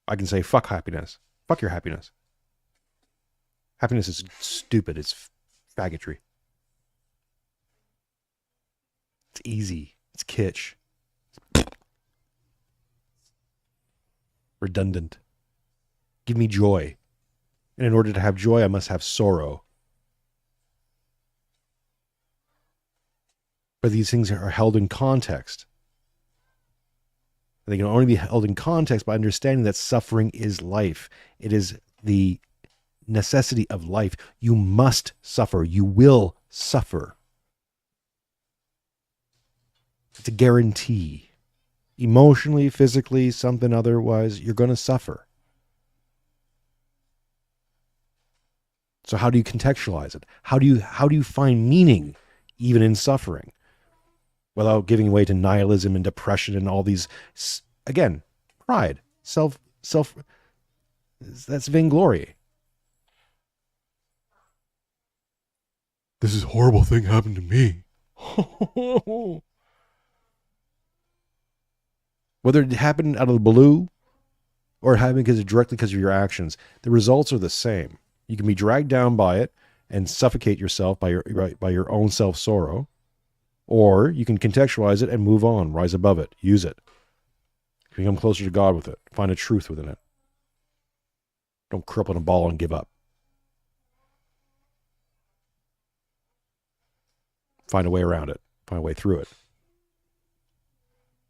I can say fuck happiness. Fuck your happiness. Happiness is stupid. It's faggotry. It's easy. It's kitsch. Redundant. Give me joy. And in order to have joy, I must have sorrow. But these things are held in context. They can only be held in context by understanding that suffering is life. It is the necessity of life. You must suffer. You will suffer. It's a guarantee. Emotionally, physically, something otherwise, you're going to suffer. So how do you contextualize it? How do you find meaning even in suffering without giving way to nihilism and depression and all these, again, pride, self, that's vainglory. This is a horrible thing happened to me. Whether it happened out of the blue or it happened directly because of your actions, the results are the same. You can be dragged down by it and suffocate yourself by your own self-sorrow, or you can contextualize it and move on, rise above it, use it. Become closer to God with it. Find a truth within it. Don't curl up in a ball and give up. Find a way around it. Find a way through it.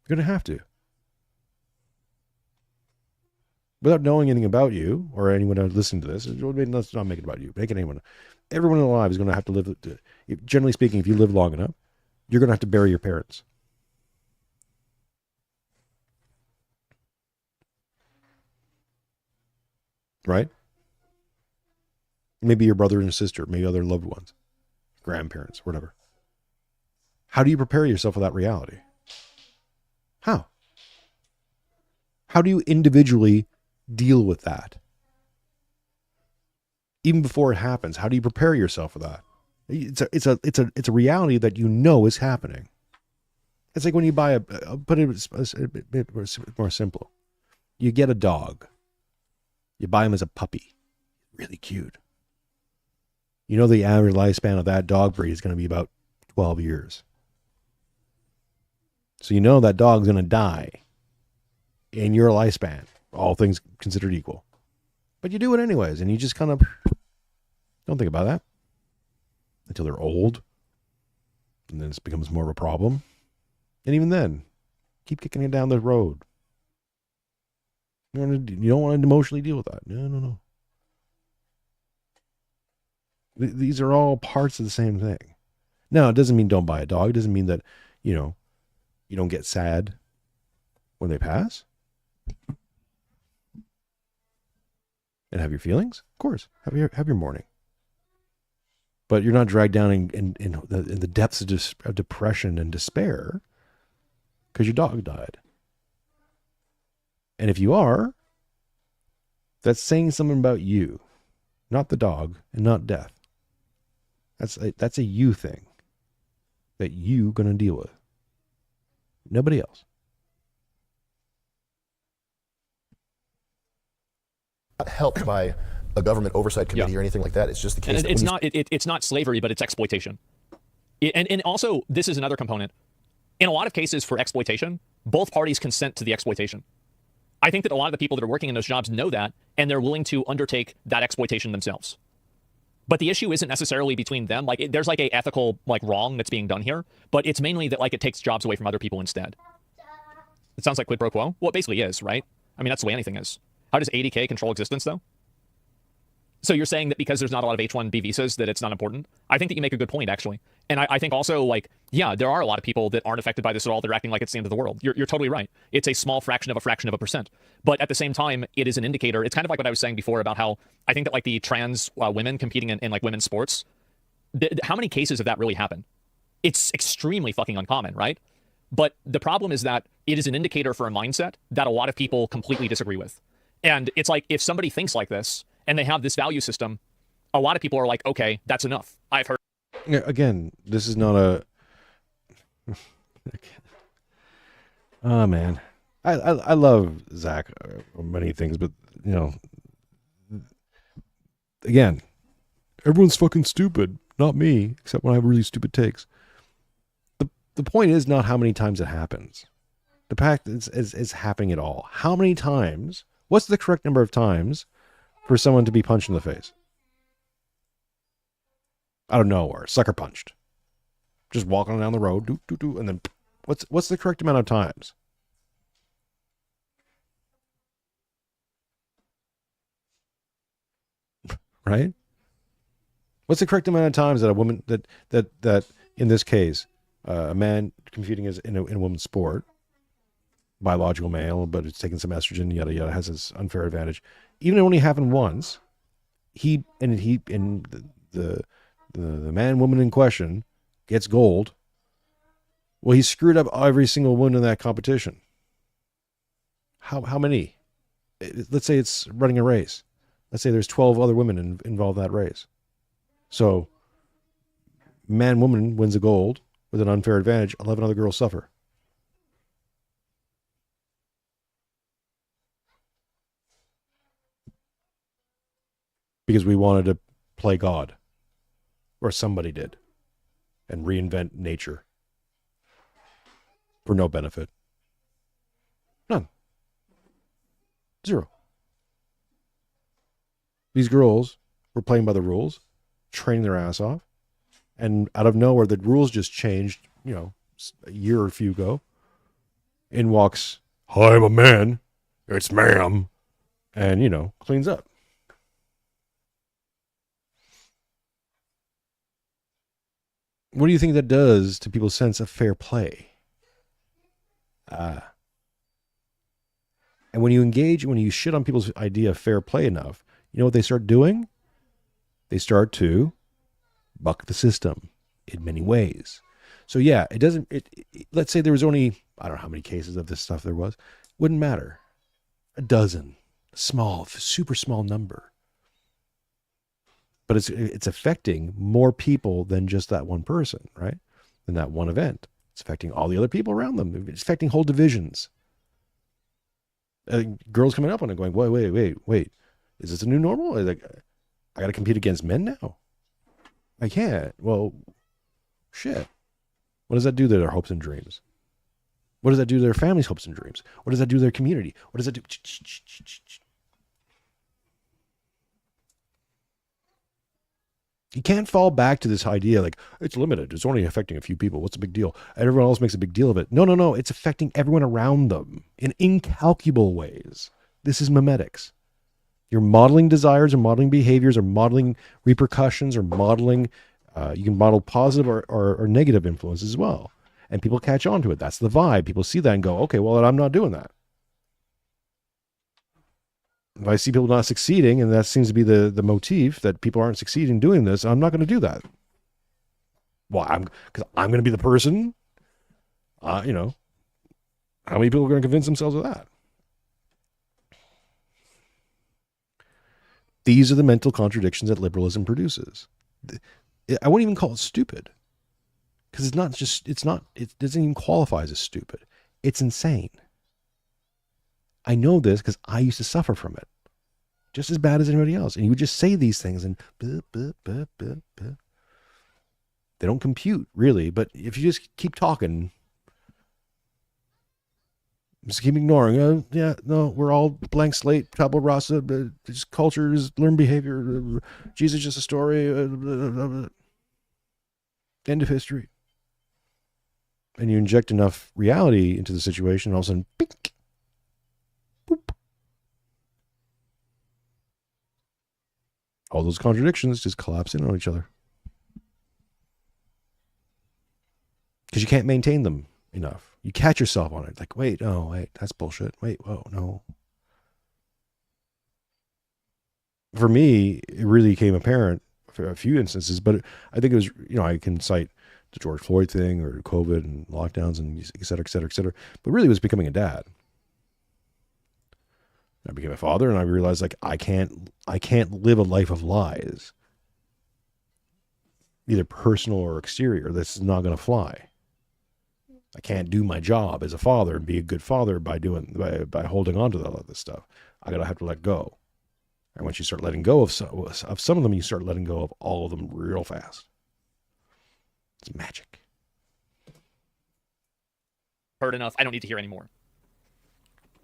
You're going to have to. Without knowing anything about you or anyone listening to this, let's not make it about you. Make it anyone. Everyone alive is going to have to live. Generally speaking, if you live long enough, you're going to have to bury your parents. Right? Maybe your brother and sister, maybe other loved ones, grandparents, whatever. How do you prepare yourself for that reality? How? How do you individually deal with that? Even before it happens, how do you prepare yourself for that? It's a reality that you know is happening. It's like when you buy put it a bit more simple. You get a dog. You buy him as a puppy. Really cute. You know the average lifespan of that dog breed is going to be about 12 years. So you know that dog's going to die in your lifespan, all things considered equal. But you do it anyways, and you just kind of don't think about that until they're old, and then it becomes more of a problem. And even then, keep kicking it down the road. You don't want to emotionally deal with that. No. These are all parts of the same thing. Now, it doesn't mean don't buy a dog. It doesn't mean that, you don't get sad when they pass. And have your feelings, of course. Have your mourning. But you're not dragged down in the depths of depression and despair because your dog died. And if you are, that's saying something about you, not the dog and not death. That's a you thing that you going to deal with. Nobody else. Not helped by a government oversight committee or anything like that. It's just the case. And it's not slavery, but it's exploitation. And also, this is another component. In a lot of cases for exploitation, both parties consent to the exploitation. I think that a lot of the people that are working in those jobs know that, and they're willing to undertake that exploitation themselves. But the issue isn't necessarily between them. There's a ethical wrong that's being done here, but it's mainly that it takes jobs away from other people instead. It sounds like quid pro quo. Well, it basically is, right? I mean, that's the way anything is. How does 80K control existence, though? So you're saying that because there's not a lot of H-1B visas that it's not important? I think that you make a good point, actually. And I think also, there are a lot of people that aren't affected by this at all. They're acting like it's the end of the world. You're totally right. It's a small fraction of a percent. But at the same time, it is an indicator. It's kind of like what I was saying before about how I think that the trans women competing in women's sports, how many cases of that really happen? It's extremely fucking uncommon, right? But the problem is that it is an indicator for a mindset that a lot of people completely disagree with. And it's like, if somebody thinks like this, and they have this value system, a lot of people are like, okay, that's enough. I've heard. Yeah, again, this is not a. Oh man, I love Zach on many things, but you know, again, everyone's fucking stupid. Not me, except when I have really stupid takes. The point is not how many times it happens. The fact is happening at all. How many times? What's the correct number of times for someone to be punched in the face? Out of nowhere, sucker punched. Just walking down the road, doo, doo, doo, and then what's the correct amount of times? Right? What's the correct amount of times that a woman that in this case, a man competing as in a woman's sport, biological male, but it's taking some estrogen, yada yada, has this unfair advantage. Even if it only happened once, the man woman in question gets gold. Well, he screwed up every single one in that competition. How many? Let's say it's running a race. Let's say there's 12 other women involved in that race. So, man woman wins a gold with an unfair advantage. 11 other girls suffer. Because we wanted to play God. Or somebody did. And reinvent nature. For no benefit. None. Zero. These girls were playing by the rules, training their ass off, and out of nowhere, the rules just changed, a year or two ago. In walks, "Hi, I'm a man. It's ma'am." And, cleans up. What do you think that does to people's sense of fair play? And when you shit on people's idea of fair play enough, you know what they start doing? They start to buck the system in many ways. So yeah, let's say there was only, I don't know how many cases of this stuff there was. Wouldn't matter. A dozen. Small, super small number. But it's affecting more people than just that one person, right? Than that one event. It's affecting all the other people around them. It's affecting whole divisions. Girls coming up on it going, wait. Is this a new normal? I got to compete against men now? I can't. Well, shit. What does that do to their hopes and dreams? What does that do to their family's hopes and dreams? What does that do to their community? What does that do? You can't fall back to this idea like, it's limited. It's only affecting a few people. What's the big deal? And everyone else makes a big deal of it. No. It's affecting everyone around them in incalculable ways. This is memetics. You're modeling desires or modeling behaviors or modeling repercussions or modeling, you can model positive or negative influences as well. And people catch on to it. That's the vibe. People see that and go, okay, well, I'm not doing that. If I see people not succeeding, and that seems to be the motif that people aren't succeeding doing this, I'm not going to do that. Why? Because I'm going to be the person. How many people are going to convince themselves of that? These are the mental contradictions that liberalism produces. I won't even call it stupid. Because it doesn't even qualify as stupid. It's insane. I know this because I used to suffer from it. Just as bad as anybody else. And you would just say these things and they don't compute, really. But if you just keep talking, just keep ignoring. We're all blank slate, tabula rasa, just cultures, learned behavior. Jesus just a story. End of history. And you inject enough reality into the situation, and all of a sudden, pink. Boop. All those contradictions just collapse in on each other. Because you can't maintain them enough. You catch yourself on it. Like, wait, that's bullshit. Wait, whoa, no. For me, it really became apparent for a few instances, but I think it was, I can cite the George Floyd thing or COVID and lockdowns and et cetera, et cetera, et cetera. But really it was becoming a dad. I became a father, and I realized like I can't live a life of lies, either personal or exterior. This is not going to fly. I can't do my job as a father and be a good father by holding on to all of this stuff. I gotta have to let go. And once you start letting go of some of them, you start letting go of all of them real fast. It's magic. Heard enough. I don't need to hear anymore.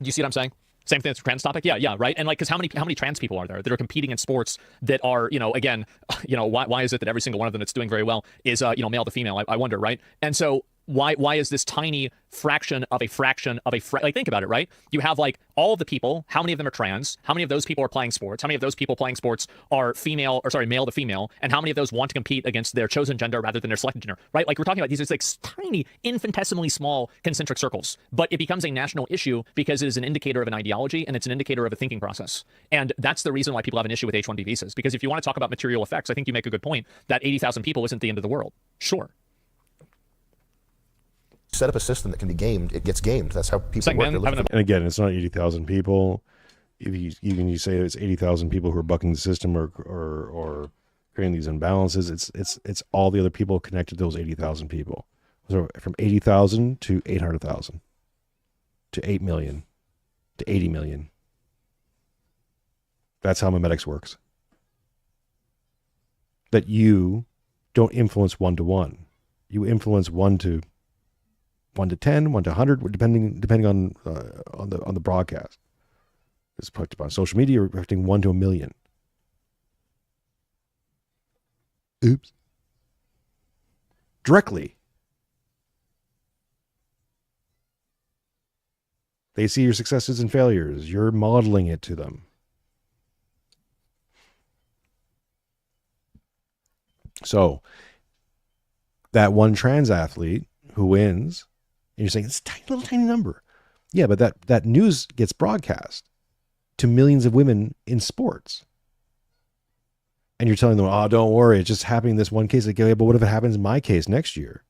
Do you see what I'm saying? Same thing as the trans topic. Yeah, right. And like, because how many trans people are there that are competing in sports that are, again, why is it that every single one of them that's doing very well is, male to female? I wonder, right? And so why is this tiny fraction of a like, think about it, right? You have like all of the people, how many of them are trans? How many of those people are playing sports? How many of those people playing sports are male to female? And how many of those want to compete against their chosen gender rather than their selected gender, right? Like, we're talking about these like tiny, infinitesimally small concentric circles, but it becomes a national issue because it is an indicator of an ideology and it's an indicator of a thinking process. And that's the reason why people have an issue with H-1B visas, because if you want to talk about material effects, I think you make a good point that 80,000 people isn't the end of the world. Sure. Set up a system that can be gamed, it gets gamed. That's how people work. And again, it's not 80,000 people. If you say it's 80,000 people who are bucking the system or creating these imbalances, it's all the other people connected to those 80,000 people. So from 80,000 to 800,000 to 8 million to 80 million. That's how memetics works. That you don't influence 1 to 1. You influence 1 to 10, 1 to 100, depending on the broadcast. It's put on social media. You're affecting 1 to a million. Oops. Directly. They see your successes and failures. You're modeling it to them. So, that one trans athlete who wins, and you're saying, it's a little tiny number. Yeah, but that news gets broadcast to millions of women in sports. And you're telling them, oh, don't worry, it's just happening in this one case. Like, yeah, but what if it happens in my case next year?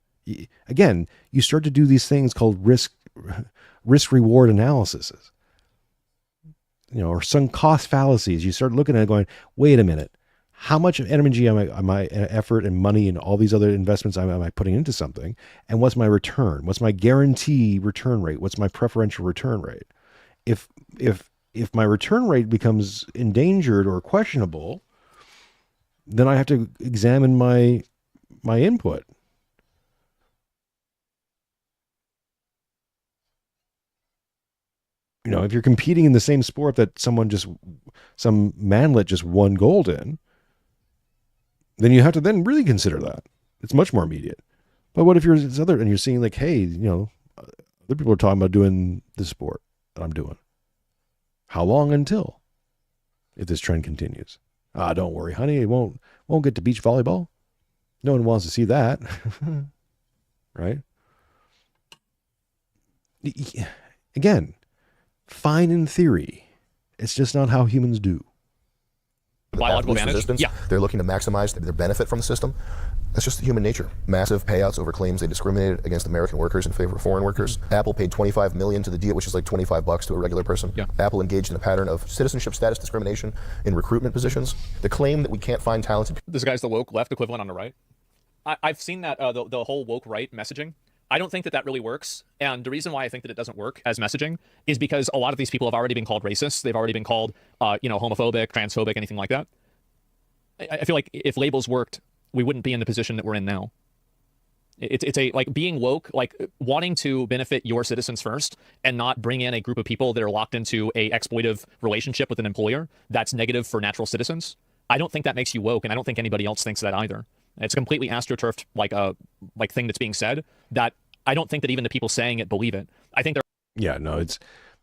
Again, you start to do these things called risk-reward analyses. Or sunk cost fallacies. You start looking at it going, wait a minute. How much energy am I effort and money and all these other investments am I putting into something? And what's my return? What's my guarantee return rate? What's my preferential return rate? If my return rate becomes endangered or questionable, then I have to examine my input. If you're competing in the same sport that some manlet just won gold in, then you have to then really consider that. It's much more immediate. But what if you're this other, and you're seeing like, hey, other people are talking about doing this sport that I'm doing. How long until? If this trend continues. Don't worry, honey, it won't get to beach volleyball. No one wants to see that. Right? Again, fine in theory. It's just not how humans do. Biological advantage. Yeah. They're looking to maximize their benefit from the system. That's just human nature. Massive payouts over claims they discriminated against American workers in favor of foreign workers. Apple paid $25 million to the deal, which is like $25 to a regular person. Yeah. Apple engaged in a pattern of citizenship status discrimination in recruitment positions. The claim that we can't find talented people. This guy's the woke left equivalent on the right. I've seen that the whole woke right messaging. I don't think that really works. And the reason why I think that it doesn't work as messaging is because a lot of these people have already been called racist. They've already been called, homophobic, transphobic, anything like that. I feel like if labels worked, we wouldn't be in the position that we're in now. It's like being woke, like wanting to benefit your citizens first and not bring in a group of people that are locked into a exploitive relationship with an employer that's negative for natural citizens. I don't think that makes you woke, and I don't think anybody else thinks that either. It's a completely astroturfed like thing that's being said that I don't think that even the people saying it believe it. I think they're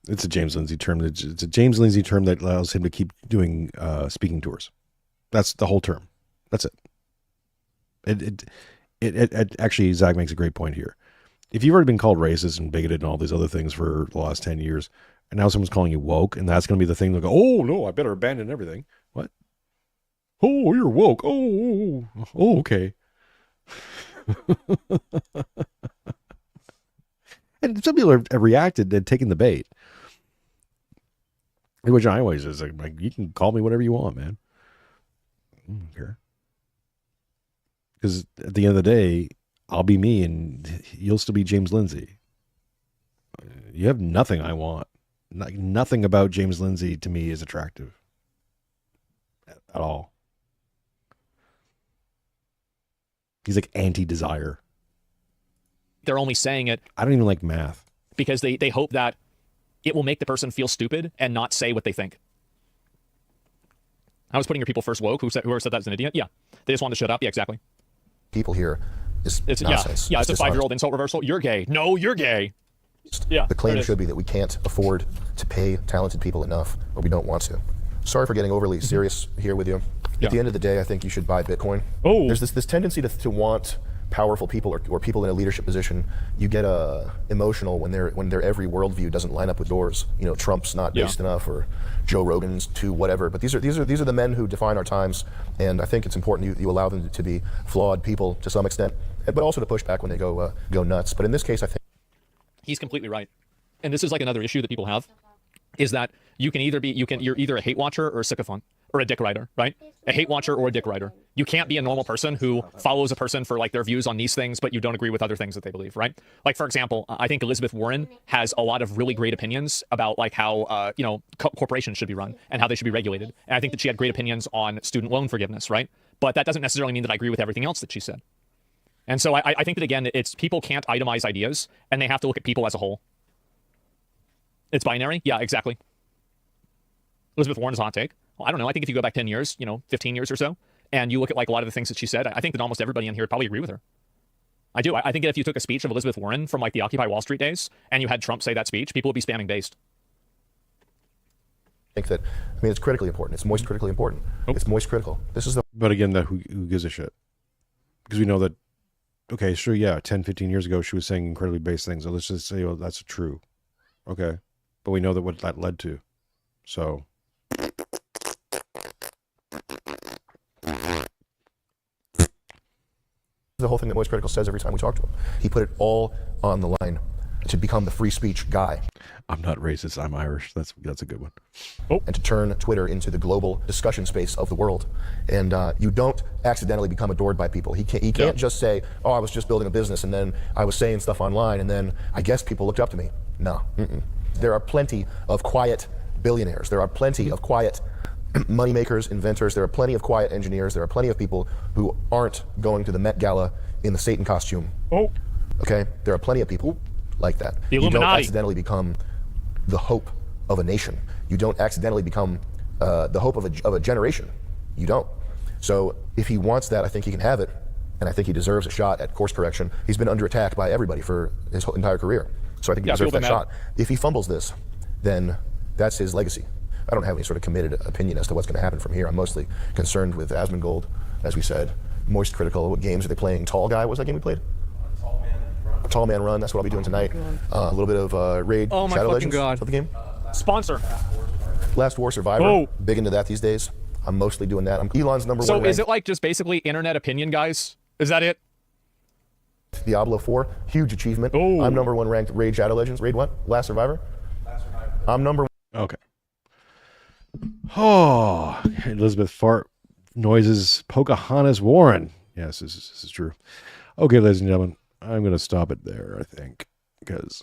it's a James Lindsay term. It's a James Lindsay term that allows him to keep doing speaking tours. That's the whole term. That's it. It actually, Zach makes a great point here. If you've already been called racist and bigoted and all these other things for the last 10 years, and now someone's calling you woke, and that's going to be the thing they'll go, oh, no, I better abandon everything. What? Oh, you're woke. Oh, okay. And some people have reacted and taken the bait. Which I always is like, you can call me whatever you want, man. I don't care. Because at the end of the day, I'll be me and you'll still be James Lindsay. You have nothing I want. Nothing about James Lindsay to me is attractive. At all. He's like anti-desire. They're only saying it I don't even like math. because they hope that it will make the person feel stupid and not say what they think. I was putting your people first woke. Whoever said that was an idiot? Yeah. They just wanted to shut up. Yeah, exactly. People here is It's nonsense. Yeah, it's a dishonest. 5-year-old insult reversal. You're gay. No, you're gay. Yeah. The claim there it is. should be that we can't afford to pay talented people enough, or we don't want to. Sorry for getting overly serious here with you. Yeah. At the end of the day, I think you should buy Bitcoin. Oh. There's this tendency to want powerful people or people in a leadership position. You get emotional when their every worldview doesn't line up with yours. You know, Trump's not based enough, or Joe Rogan's too whatever. But these are the men who define our times, and I think it's important you allow them to be flawed people to some extent, but also to push back when they go nuts. But in this case, I think He's completely right. And this is like another issue that people have, is that you're either a hate watcher or a sycophant or a dick rider, right? A hate watcher or a dick rider. You can't be a normal person who follows a person for like their views on these things, but you don't agree with other things that they believe, right? Like, for example, I think Elizabeth Warren has a lot of really great opinions about like how, corporations should be run and how they should be regulated. And I think that she had great opinions on student loan forgiveness, right? But that doesn't necessarily mean that I agree with everything else that she said. And so I think that, again, it's people can't itemize ideas, and they have to look at people as a whole. It's binary? Yeah, exactly. Elizabeth Warren's hot take. Well, I don't know. I think if you go back 10 years, 15 years or so, and you look at like a lot of the things that she said, I think that almost everybody in here would probably agree with her. I do. I think that if you took a speech of Elizabeth Warren from like the Occupy Wall Street days, and you had Trump say that speech, people would be spamming based. it's critically important. It's moist critically important. Oh. It's moist critical. This is the But again, who gives a shit? Because we know that, okay, sure, yeah, 10, 15 years ago, she was saying incredibly base things. So let's just say, well, that's true. Okay. But we know that what that led to. So. the whole thing that Moist Critical says every time we talk to him. He put it all on the line to become the free speech guy. I'm not racist. I'm Irish. That's a good one. And to turn Twitter into the global discussion space of the world. And you don't accidentally become adored by people. He can't just say, oh, I was just building a business and then I was saying stuff online and then I guess people looked up to me. No. There are plenty of quiet billionaires. There are plenty of quiet moneymakers, inventors. There are plenty of quiet engineers. There are plenty of people who aren't going to the Met Gala in the Satan costume. Oh. Okay? There are plenty of people like that. The You don't Illuminati. accidentally become the hope of a nation. You don't accidentally become the hope of a generation. You don't. So if he wants that, I think he can have it, and I think he deserves a shot at course correction. He's been under attack by everybody for his whole entire career. So I think he deserves that shot. If he fumbles this, then that's his legacy. I don't have any sort of committed opinion as to what's going to happen from here. I'm mostly concerned with Asmongold, as we said. Moist Critical. What games are they playing? Tall Guy? What was that game we played? Tall Man Run. That's what I'll be doing tonight. A little bit of Raid Oh my Shadow fucking Legends. God. Is that the game? Sponsor. Last War Survivor. Oh. Big into that these days. I'm mostly doing that. I'm Elon's number So one is ranked. it like just basically internet opinion, guys? Is that it? Diablo 4, huge achievement. Oh. I'm number one ranked Raid Shadow Legends. Raid what? Last Survivor? I'm number one. Okay. Oh, Elizabeth fart noises. Pocahontas Warren. Yes, this is true. Okay, ladies and gentlemen, I'm going to stop it there, I think, because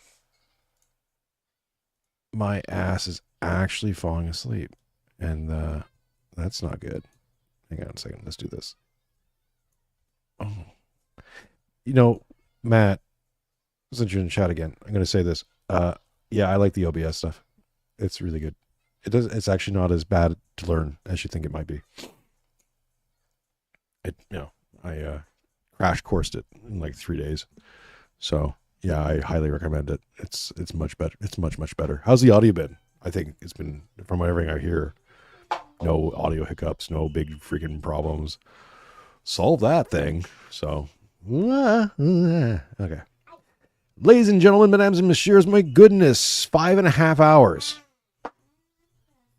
my ass is actually falling asleep, and that's not good. Hang on a second. Let's do this. Oh. Matt, since you're in chat again, I'm going to say this. Yeah, I like the OBS stuff. It's really good. It's actually not as bad to learn as you think it might be. I crash coursed it in like 3 days. So yeah, I highly recommend it. It's much better. It's much better. How's the audio been? I think it's been, from everything I hear, no audio hiccups, no big freaking problems. Solve that thing. So okay. Ladies and gentlemen, mesdames and messieurs, my goodness, 5.5 hours.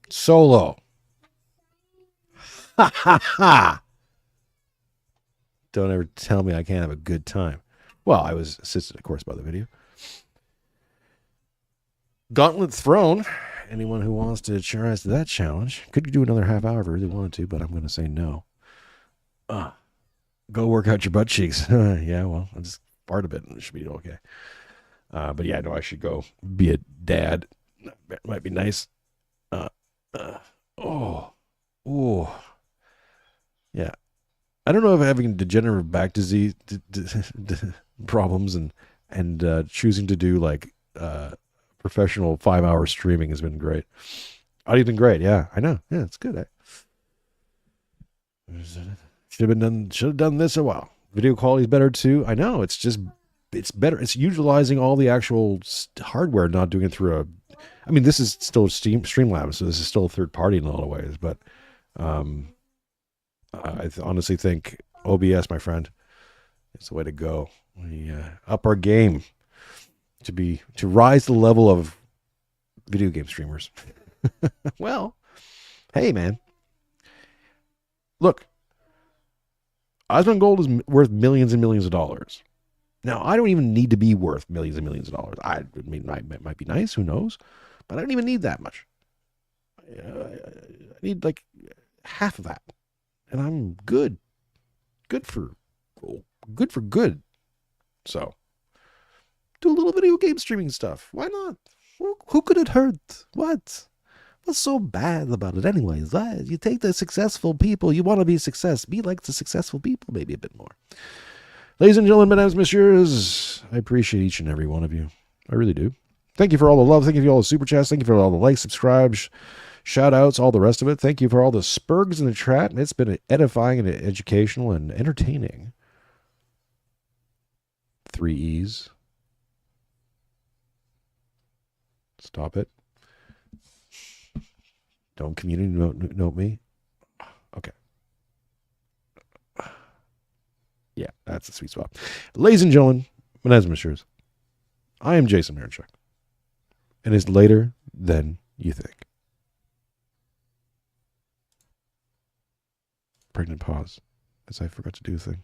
Solo. Ha ha ha. Don't ever tell me I can't have a good time. Well, I was assisted, of course, by the video. Gauntlet Throne anyone who wants to rise to that challenge, could do another half hour if I really wanted to, but I'm going to say no. Go work out your butt cheeks. Yeah, well, I'll just fart a bit and it should be okay. But yeah, no, I should go be a dad. That might be nice. Oh, yeah. I don't know if having degenerative back disease problems and choosing to do like professional 5-hour streaming has been great. Audio's been great. Yeah, I know. Yeah, it's good. Should have done this a while. Video quality is better too. I know. It's better. It's utilizing all the actual hardware, not doing it through a. I mean, this is still Streamlabs, so this is still a third party in a lot of ways. But I honestly think OBS, my friend, is the way to go. We up our game to rise to the level of video game streamers. Well, hey man, look, Asmongold is worth millions and millions of dollars. Now, I don't even need to be worth millions and millions of dollars. I mean, it might be nice, who knows? But I don't even need that much. I need like half of that, and I'm good. Good for good. So, do a little video game streaming stuff. Why not? Who could it hurt? What's so bad about it anyways? You take the successful people. You want to be success. Be like the successful people, maybe a bit more. Ladies and gentlemen, mesdames, messieurs, I appreciate each and every one of you. I really do. Thank you for all the love. Thank you for all the super chats. Thank you for all the likes, subscribes, shout outs, all the rest of it. Thank you for all the spurgs in the chat. It's been edifying and educational and entertaining. 3 E's. Stop it. Don't community note me. Okay. Yeah, that's the sweet spot. Ladies and gentlemen, mesdames and messieurs, I am Jason MIRONCHUK. And it's later than you think. Pregnant pause, as I forgot to do the thing.